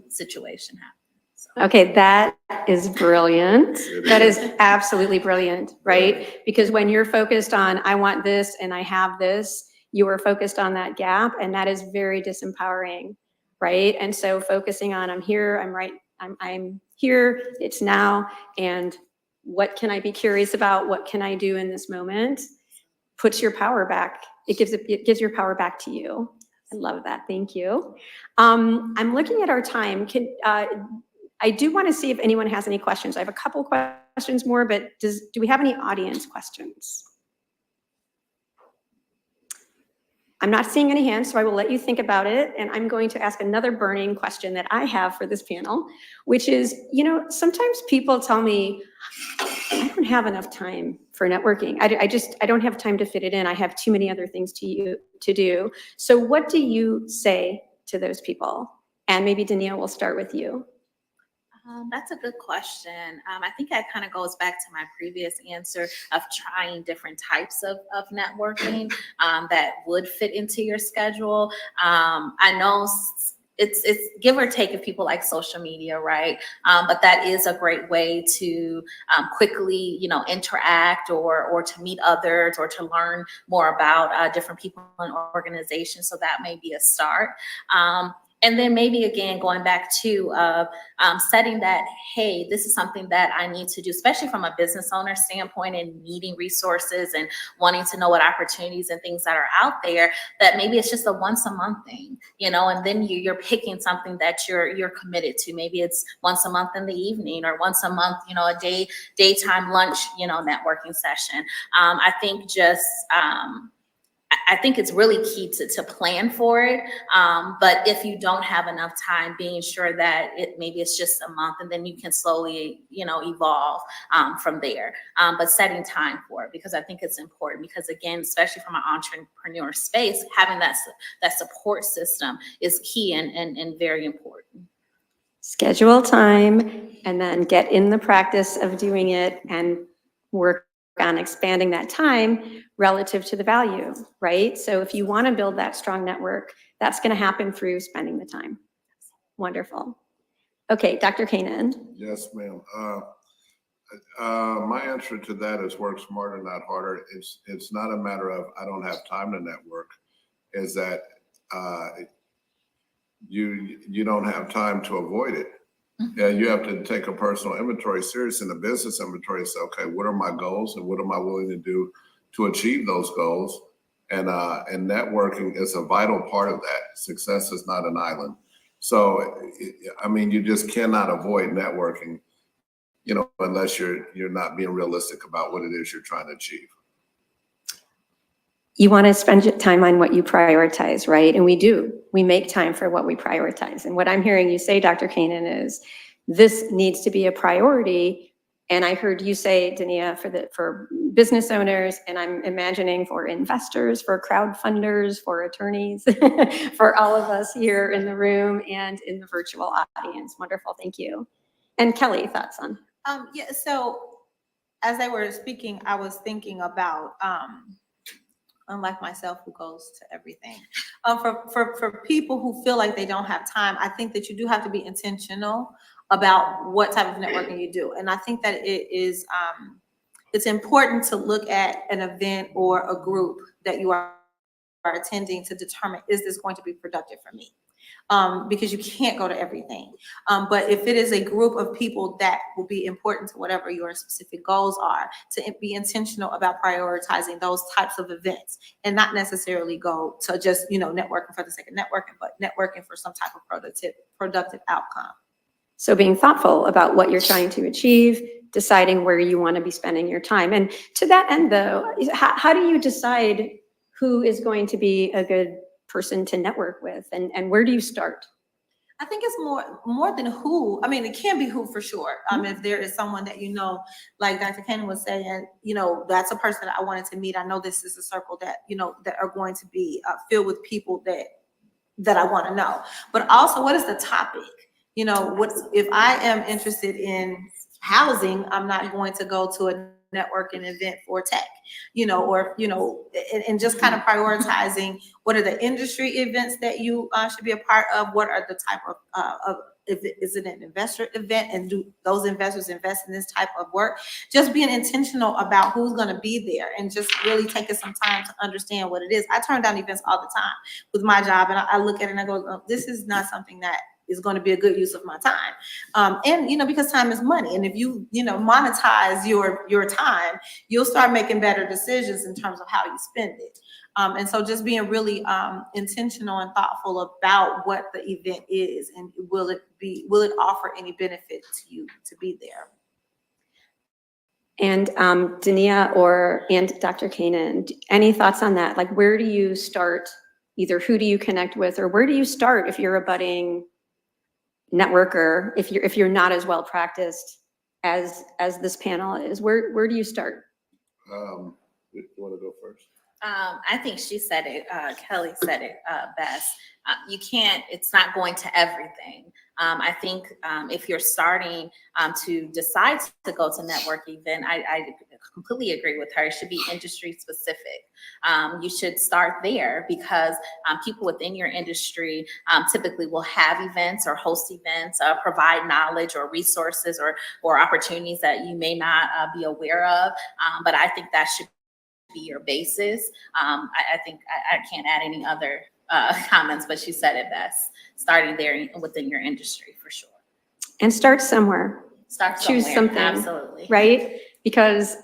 situation happen. So. Okay, that is brilliant. That is absolutely brilliant, right? Because when you're focused on, I want this and I have this, you are focused on that gap, and that is very disempowering, right? And so focusing on, I'm here, I'm here, it's now, and what can I be curious about? What can I do in this moment? Puts your power back. It gives your power back to you. I love that. Thank you. I'm looking at our time. I do want to see if anyone has any questions. I have a couple questions more, but do we have any audience questions? I'm not seeing any hands, so I will let you think about it. And I'm going to ask another burning question that I have for this panel, which is, sometimes people tell me, I don't have enough time for networking. I don't have time to fit it in. I have too many other things to do. So what do you say to those people? And maybe Dania, we'll start with you. That's a good question. I think that kind of goes back to my previous answer of trying different types of networking that would fit into your schedule. I know it's give or take if people like social media, right? But that is a great way to quickly, interact or to meet others or to learn more about different people and organizations. So that may be a start. And then maybe again, going back to setting that, hey, this is something that I need to do, especially from a business owner standpoint and needing resources and wanting to know what opportunities and things that are out there, that maybe it's just a once a month thing, and then you're picking something that you're committed to. Maybe it's once a month in the evening or once a month, a daytime lunch, networking session. I think I think it's really key to plan for it. But if you don't have enough time, being sure that maybe it's just a month and then you can slowly, evolve from there. But setting time for it, because I think it's important, because again, especially from an entrepreneur space, having that support system is key and very important. Schedule time and then get in the practice of doing it and work on expanding that time relative to the value, right? So if you want to build that strong network, that's going to happen through spending the time. Wonderful. Okay, Dr. Kanan. Yes, ma'am. My answer to that is work smarter, not harder. It's not a matter of I don't have time to network. Is that you don't have time to avoid it. Yeah, you have to take a personal inventory serious in a business inventory and say, okay, what are my goals and what am I willing to do to achieve those goals? And networking is a vital part of that. Success is not an island. So, you just cannot avoid networking, unless you're not being realistic about what it is you're trying to achieve. You want to spend time on what you prioritize, right? And we do. We make time for what we prioritize. And what I'm hearing you say, Dr. Kanan, is this needs to be a priority. And I heard you say, Dania, for business owners, and I'm imagining for investors, for crowdfunders, for attorneys, for all of us here in the room and in the virtual audience. Wonderful, thank you. And Kelly, thoughts on? Yeah, so as they were speaking, I was thinking about, unlike myself who goes to everything. For people who feel like they don't have time, I think that you do have to be intentional about what type of networking you do. And I think that it's important to look at an event or a group that you are attending to determine, is this going to be productive for me? Because you can't go to everything. But if it is a group of people that will be important to whatever your specific goals are, to be intentional about prioritizing those types of events and not necessarily go to just, networking for the sake of networking, but networking for some type of productive outcome. So being thoughtful about what you're trying to achieve, deciding where you want to be spending your time. And to that end, though, how do you decide who is going to be a good person to network with, and where do you start? I think it's more than who. It can be who for sure. If there is someone that like Dr. Kanan was saying, that's a person that I wanted to meet. I know this is a circle that that are going to be filled with people that I want to know. But also, what is the topic? What if I am interested in housing? I'm not going to go to a networking event for tech, or, and just kind of prioritizing what are the industry events that you should be a part of, what are the type of is it an investor event, and do those investors invest in this type of work? Just being intentional about who's going to be there, and just really taking some time to understand what it is. I turn down events all the time with my job, and I look at it and I go, oh, this is not something that is going to be a good use of my time. And, because time is money. And if you, monetize your time, you'll start making better decisions in terms of how you spend it. And so just being really intentional and thoughtful about what the event is, and will it offer any benefit to you to be there? And Dania and Dr. Kanan, any thoughts on that? Like, where do you start? Either who do you connect with, or where do you start if you're a budding networker, if you're not as well practiced as this panel is? Where do you start? You want to go first? I think she said it, Kelly said it best. It's not going to everything. I think if you're starting to decide to go to network event, I completely agree with her. It should be industry specific. You should start there, because people within your industry typically will have events or host events, provide knowledge or resources or opportunities that you may not be aware of. But I think that should be your basis. I think I can't add any other comments, but she said it best. Starting there within your industry, for sure. And start somewhere. Choose something. Absolutely. Right? Because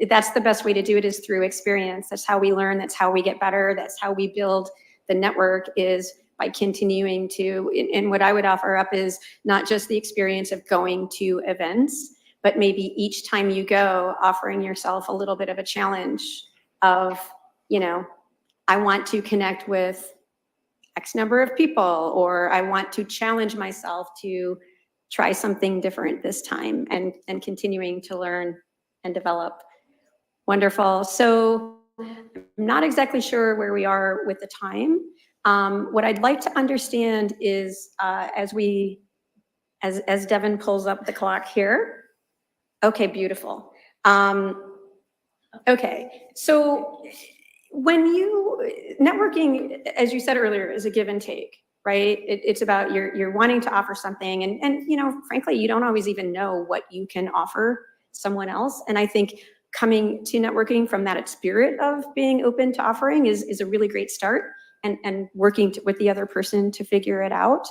that's the best way to do it, is through experience. That's how we learn. That's how we get better. That's how we build the network, is by continuing to, and what I would offer up is not just the experience of going to events, but maybe each time you go, offering yourself a little bit of a challenge of, I want to connect with X number of people, or I want to challenge myself to try something different this time, and continuing to learn and develop. Wonderful. So I'm not exactly sure where we are with the time. What I'd like to understand is, as Devin pulls up the clock here. Okay, beautiful. Okay, so networking, as you said earlier, is a give and take, right? It's about you're wanting to offer something, and frankly, you don't always even know what you can offer someone else. And I think coming to networking from that spirit of being open to offering is a really great start, and working with the other person to figure it out.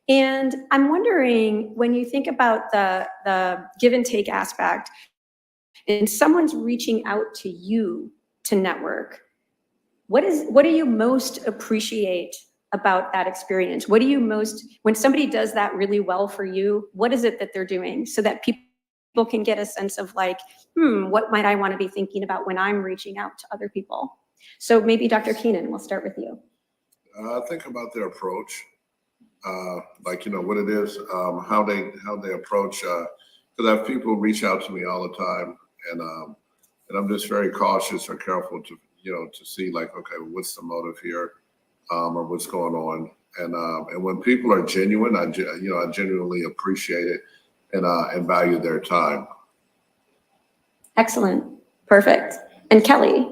And I'm wondering, when you think about the give and take aspect, and someone's reaching out to you to network, what do you most appreciate about that experience? When somebody does that really well for you, what is it that they're doing, so that people can get a sense of like, what might I want to be thinking about when I'm reaching out to other people? So maybe Dr. Keenan, we'll start with you. Think about their approach, what it is, how they approach. Because I have people reach out to me all the time, and I'm just very cautious or careful to see okay, what's the motive here, or what's going on. And when people are genuine, I genuinely appreciate it and value their time. Excellent. Perfect. And Kelly?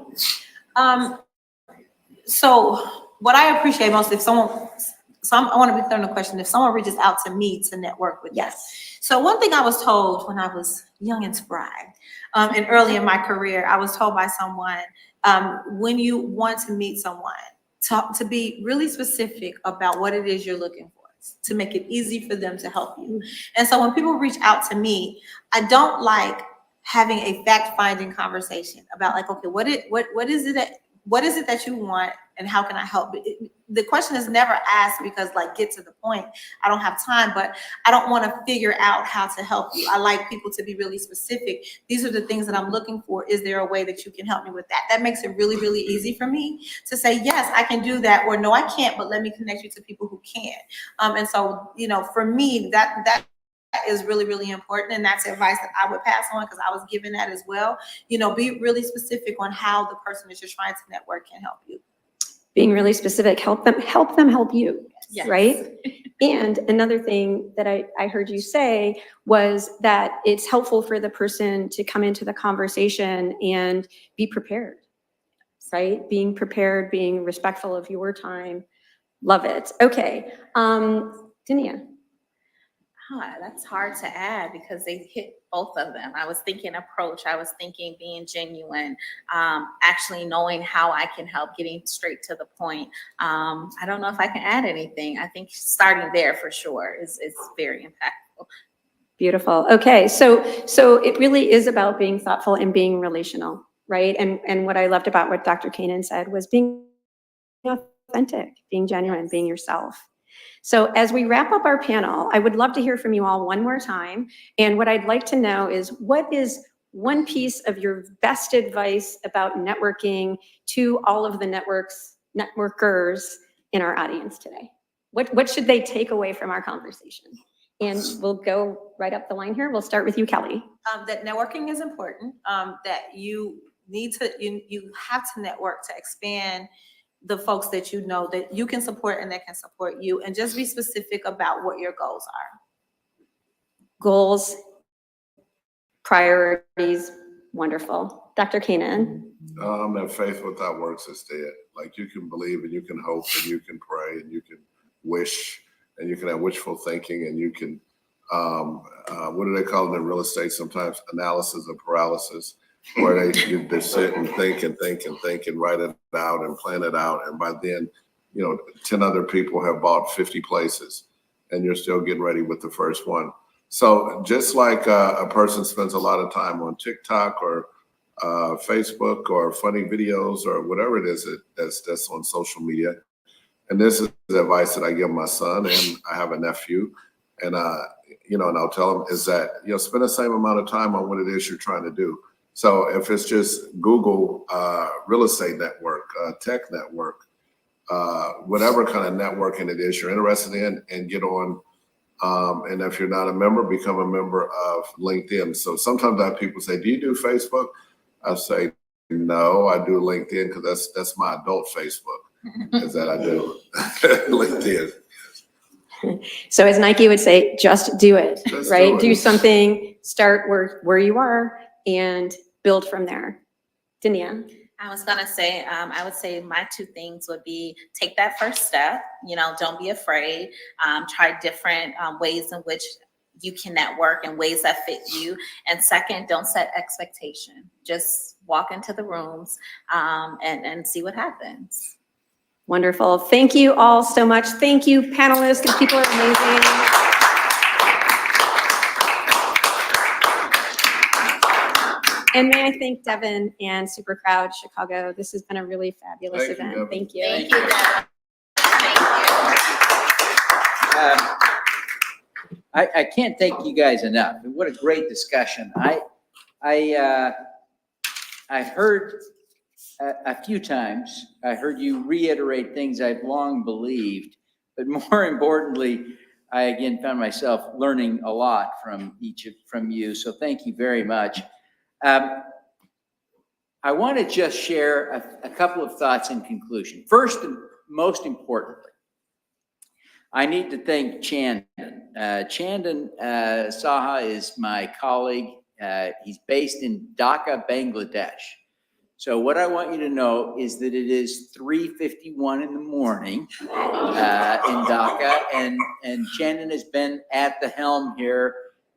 So what I appreciate most, I want to be clear on the question, if someone reaches out to me to network with. Yes. So one thing I was told when I was young and spry, and early in my career, I was told by someone, when you want to meet someone, to be really specific about what it is you're looking for, to make it easy for them to help you. And so when people reach out to me, I don't like having a fact-finding conversation about okay, what is it that you want, and how can I help? The question is never asked because get to the point. I don't have time, but I don't want to figure out how to help you. I like people to be really specific. These are the things that I'm looking for. Is there a way that you can help me with that? That makes it really, really easy for me to say, yes, I can do that, or no, I can't, but let me connect you to people who can. And so, for me, that is really, really important. And that's advice that I would pass on, because I was given that as well. Be really specific on how the person that you're trying to network can help you. Being really specific, help them help you. Yes. right? And another thing that I heard you say was that it's helpful for the person to come into the conversation and be prepared, right? Being prepared, being respectful of your time. Love it. Okay. Dania. Oh, that's hard to add because they hit both of them. I was thinking approach, I was thinking being genuine, actually knowing how I can help, getting straight to the point. I don't know if I can add anything. I think starting there for sure is very impactful. Beautiful. Okay, so it really is about being thoughtful and being relational, right? And what I loved about what Dr. Kanan said was being authentic, being genuine, being yourself. So as we wrap up our panel, I would love to hear from you all one more time. And what I'd like to know is, what is one piece of your best advice about networking to all of the networkers in our audience today? What should they take away from our conversation? And we'll go right up the line here. We'll start with you, Kelly. That networking is important, that you need to, you have to network to expand the folks that you know that you can support and that can support you, and just be specific about what your goals are. Goals, priorities, wonderful. Dr. Kanan. That faith without works is dead. Like, you can believe and you can hope and you can pray and you can wish and you can have wishful thinking and you can, what do they call it in real estate sometimes? Analysis of paralysis, where they sit and think and think and think and write it out and plan it out. And by then, 10 other people have bought 50 places and you're still getting ready with the first one. So just like a person spends a lot of time on TikTok or Facebook or funny videos or whatever it is that's on social media. And this is the advice that I give my son, and I have a nephew, and and I'll tell him is that, spend the same amount of time on what it is you're trying to do. So if it's just Google real estate network, tech network, whatever kind of networking it is you're interested in, and get on. And if you're not a member, become a member of LinkedIn. So sometimes I have people say, do you do Facebook? I say, no, I do LinkedIn because that's my adult Facebook. Is that I do LinkedIn. So as Nike would say, just do it, Just right? do it. Do something, start where you are and build from there. Dania. I was gonna say, I would say my two things would be take that first step, don't be afraid, try different ways in which you can network and ways that fit you. And second, don't set expectation. Just walk into the rooms and see what happens. Wonderful. Thank you all so much. Thank you, panelists. These people are amazing. And may I thank Devin and SuperCrowdChicago. This has been a really fabulous event. Thank you. Thank you, Devin. I can't thank you guys enough. What a great discussion. I heard a few times, I heard you reiterate things I've long believed, but more importantly, I again found myself learning a lot from you. So thank you very much. I want to just share a couple of thoughts in conclusion. First and most importantly, I need to thank Chandan. Chandan Saha is my colleague. He's based in Dhaka, Bangladesh. So what I want you to know is that it is 3:51 in the morning in Dhaka, and Chandan has been at the helm here,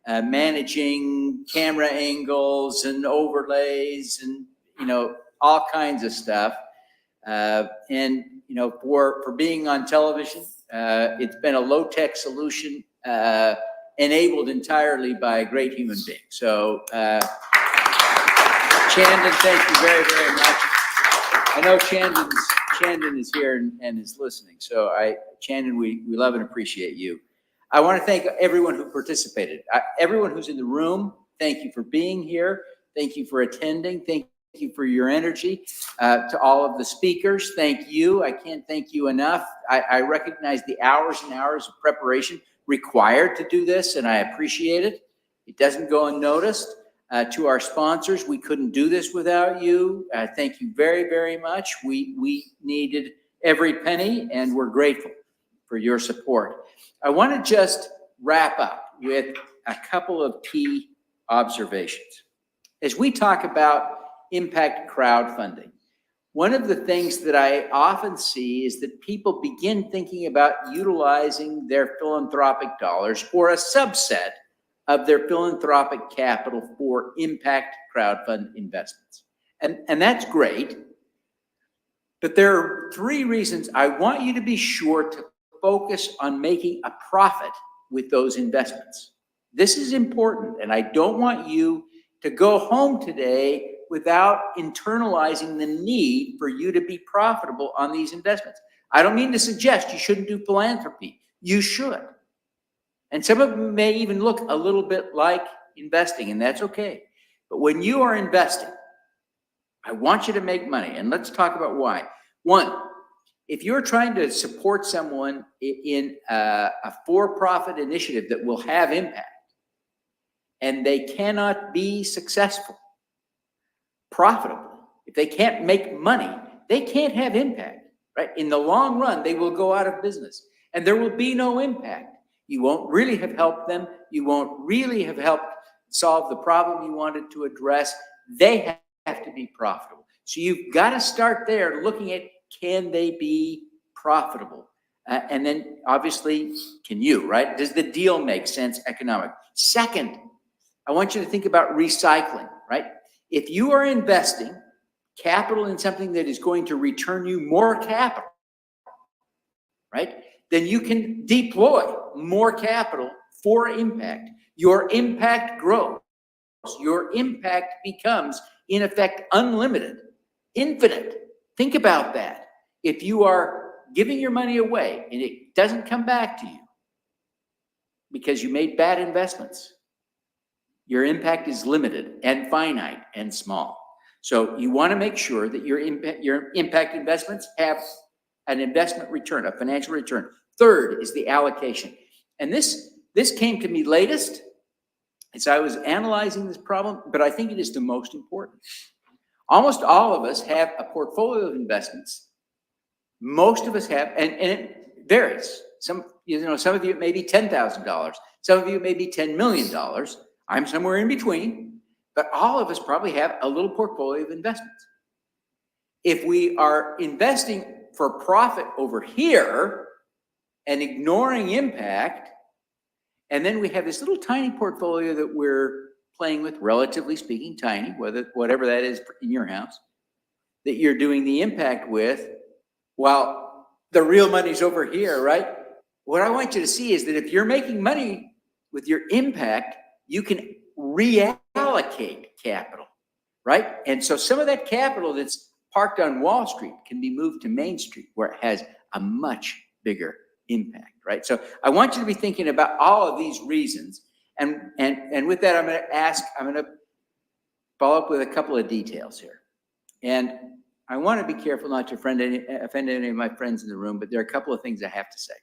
managing camera angles and overlays and all kinds of stuff. And for being on television, it's been a low-tech solution enabled entirely by a great human being. So Chandan, thank you very, very much. I know Chandan is here and is listening. So Chandan, we love and appreciate you. I want to thank everyone who participated. Everyone who's in the room, thank you for being here. Thank you for attending. Thank you for your energy. To all of the speakers, thank you. I can't thank you enough. I recognize the hours and hours of preparation required to do this, and I appreciate it. It doesn't go unnoticed. To our sponsors, we couldn't do this without you. Thank you very, very much. We needed every penny, and we're grateful. for your support. I want to just wrap up with a couple of key observations. As we talk about impact crowdfunding, one of the things that I often see is that people begin thinking about utilizing their philanthropic dollars or a subset of their philanthropic capital for impact crowdfund investments. And that's great. But there are three reasons I want you to be sure to focus on making a profit with those investments. This is important, and I don't want you to go home today without internalizing the need for you to be profitable on these investments. I don't mean to suggest you shouldn't do philanthropy. You should. And some of them may even look a little bit like investing, and that's okay. But when you are investing, I want you to make money, and let's talk about why. One, if you're trying to support someone in a for-profit initiative that will have impact, and they cannot be successful, profitable, if they can't make money, they can't have impact, right? In the long run, they will go out of business, and there will be no impact. You won't really have helped them. You won't really have helped solve the problem you wanted to address. They have to be profitable. So you've got to start there looking at, can they be profitable? And then obviously, can you, right? Does the deal make sense economic? Second, I want you to think about recycling, right? If you are investing capital in something that is going to return you more capital, right? Then you can deploy more capital for impact. Your impact grows. Your impact becomes, in effect, unlimited, infinite. Think about that. If you are giving your money away and it doesn't come back to you because you made bad investments, your impact is limited and finite and small. So you want to make sure that your impact investments have an investment return, a financial return. Third is the allocation. And this came to me latest as I was analyzing this problem, but I think it is the most important. Almost all of us have a portfolio of investments. Most of us have, and it varies. Some of you, it may be $10,000. Some of you, it may be $10 million. I'm somewhere in between, but all of us probably have a little portfolio of investments. If we are investing for profit over here and ignoring impact, and then we have this little tiny portfolio that we're playing with, relatively speaking, tiny, whatever that is in your house, that you're doing the impact with, while the real money's over here, right? What I want you to see is that if you're making money with your impact, you can reallocate capital, right? And so some of that capital that's parked on Wall Street can be moved to Main Street, where it has a much bigger impact, right? So I want you to be thinking about all of these reasons. And with that, I'm going to follow up with a couple of details here. And I want to be careful not to offend any of my friends in the room, but there are a couple of things I have to say.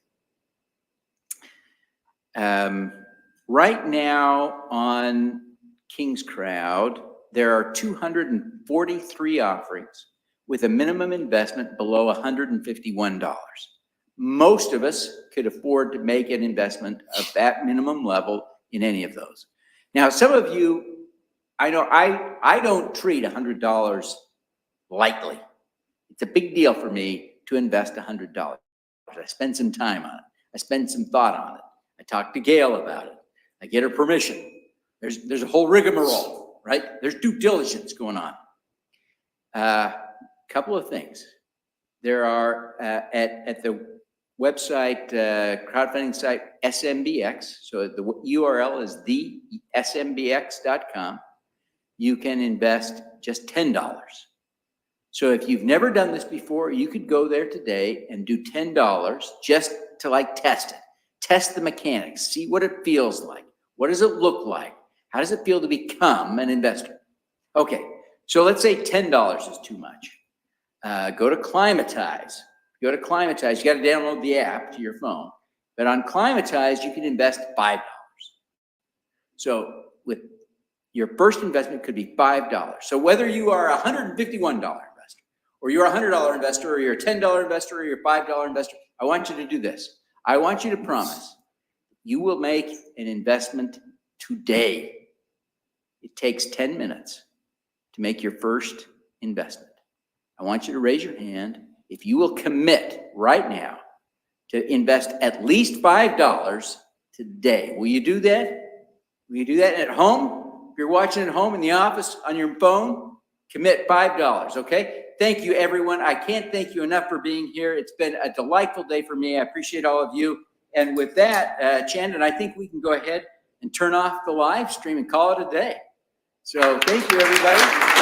Right now on King's Crowd, there are 243 offerings with a minimum investment below $151. Most of us could afford to make an investment of that minimum level in any of those. Now, some of you, I know I don't treat $100 lightly. It's a big deal for me to invest $100. I spend some time on it. I spend some thought on it. I talk to Gail about it. I get her permission. There's a whole rigmarole, right? There's due diligence going on. Couple of things. There are at the website, crowdfunding site, SMBX. So the URL is thesmbx.com. You can invest just $10. So if you've never done this before, you could go there today and do $10 just to test it. Test the mechanics, see what it feels like. What does it look like? How does it feel to become an investor? Okay, so let's say $10 is too much. Go to Climatize. You got to download the app to your phone. But on Climatize, you can invest $5. So with your first investment could be $5. So whether you are a $151 investor, or you're a $100 investor, or you're a $10 investor, or you're a $5 investor, I want you to do this. I want you to promise you will make an investment today. It takes 10 minutes to make your first investment. I want you to raise your hand if you will commit right now to invest at least $5 today. Will you do that? Will you do that at home? If you're watching at home in the office on your phone, commit $5, okay? Thank you, everyone. I can't thank you enough for being here. It's been a delightful day for me. I appreciate all of you. And with that, Chandon, I think we can go ahead and turn off the live stream and call it a day. So thank you, everybody.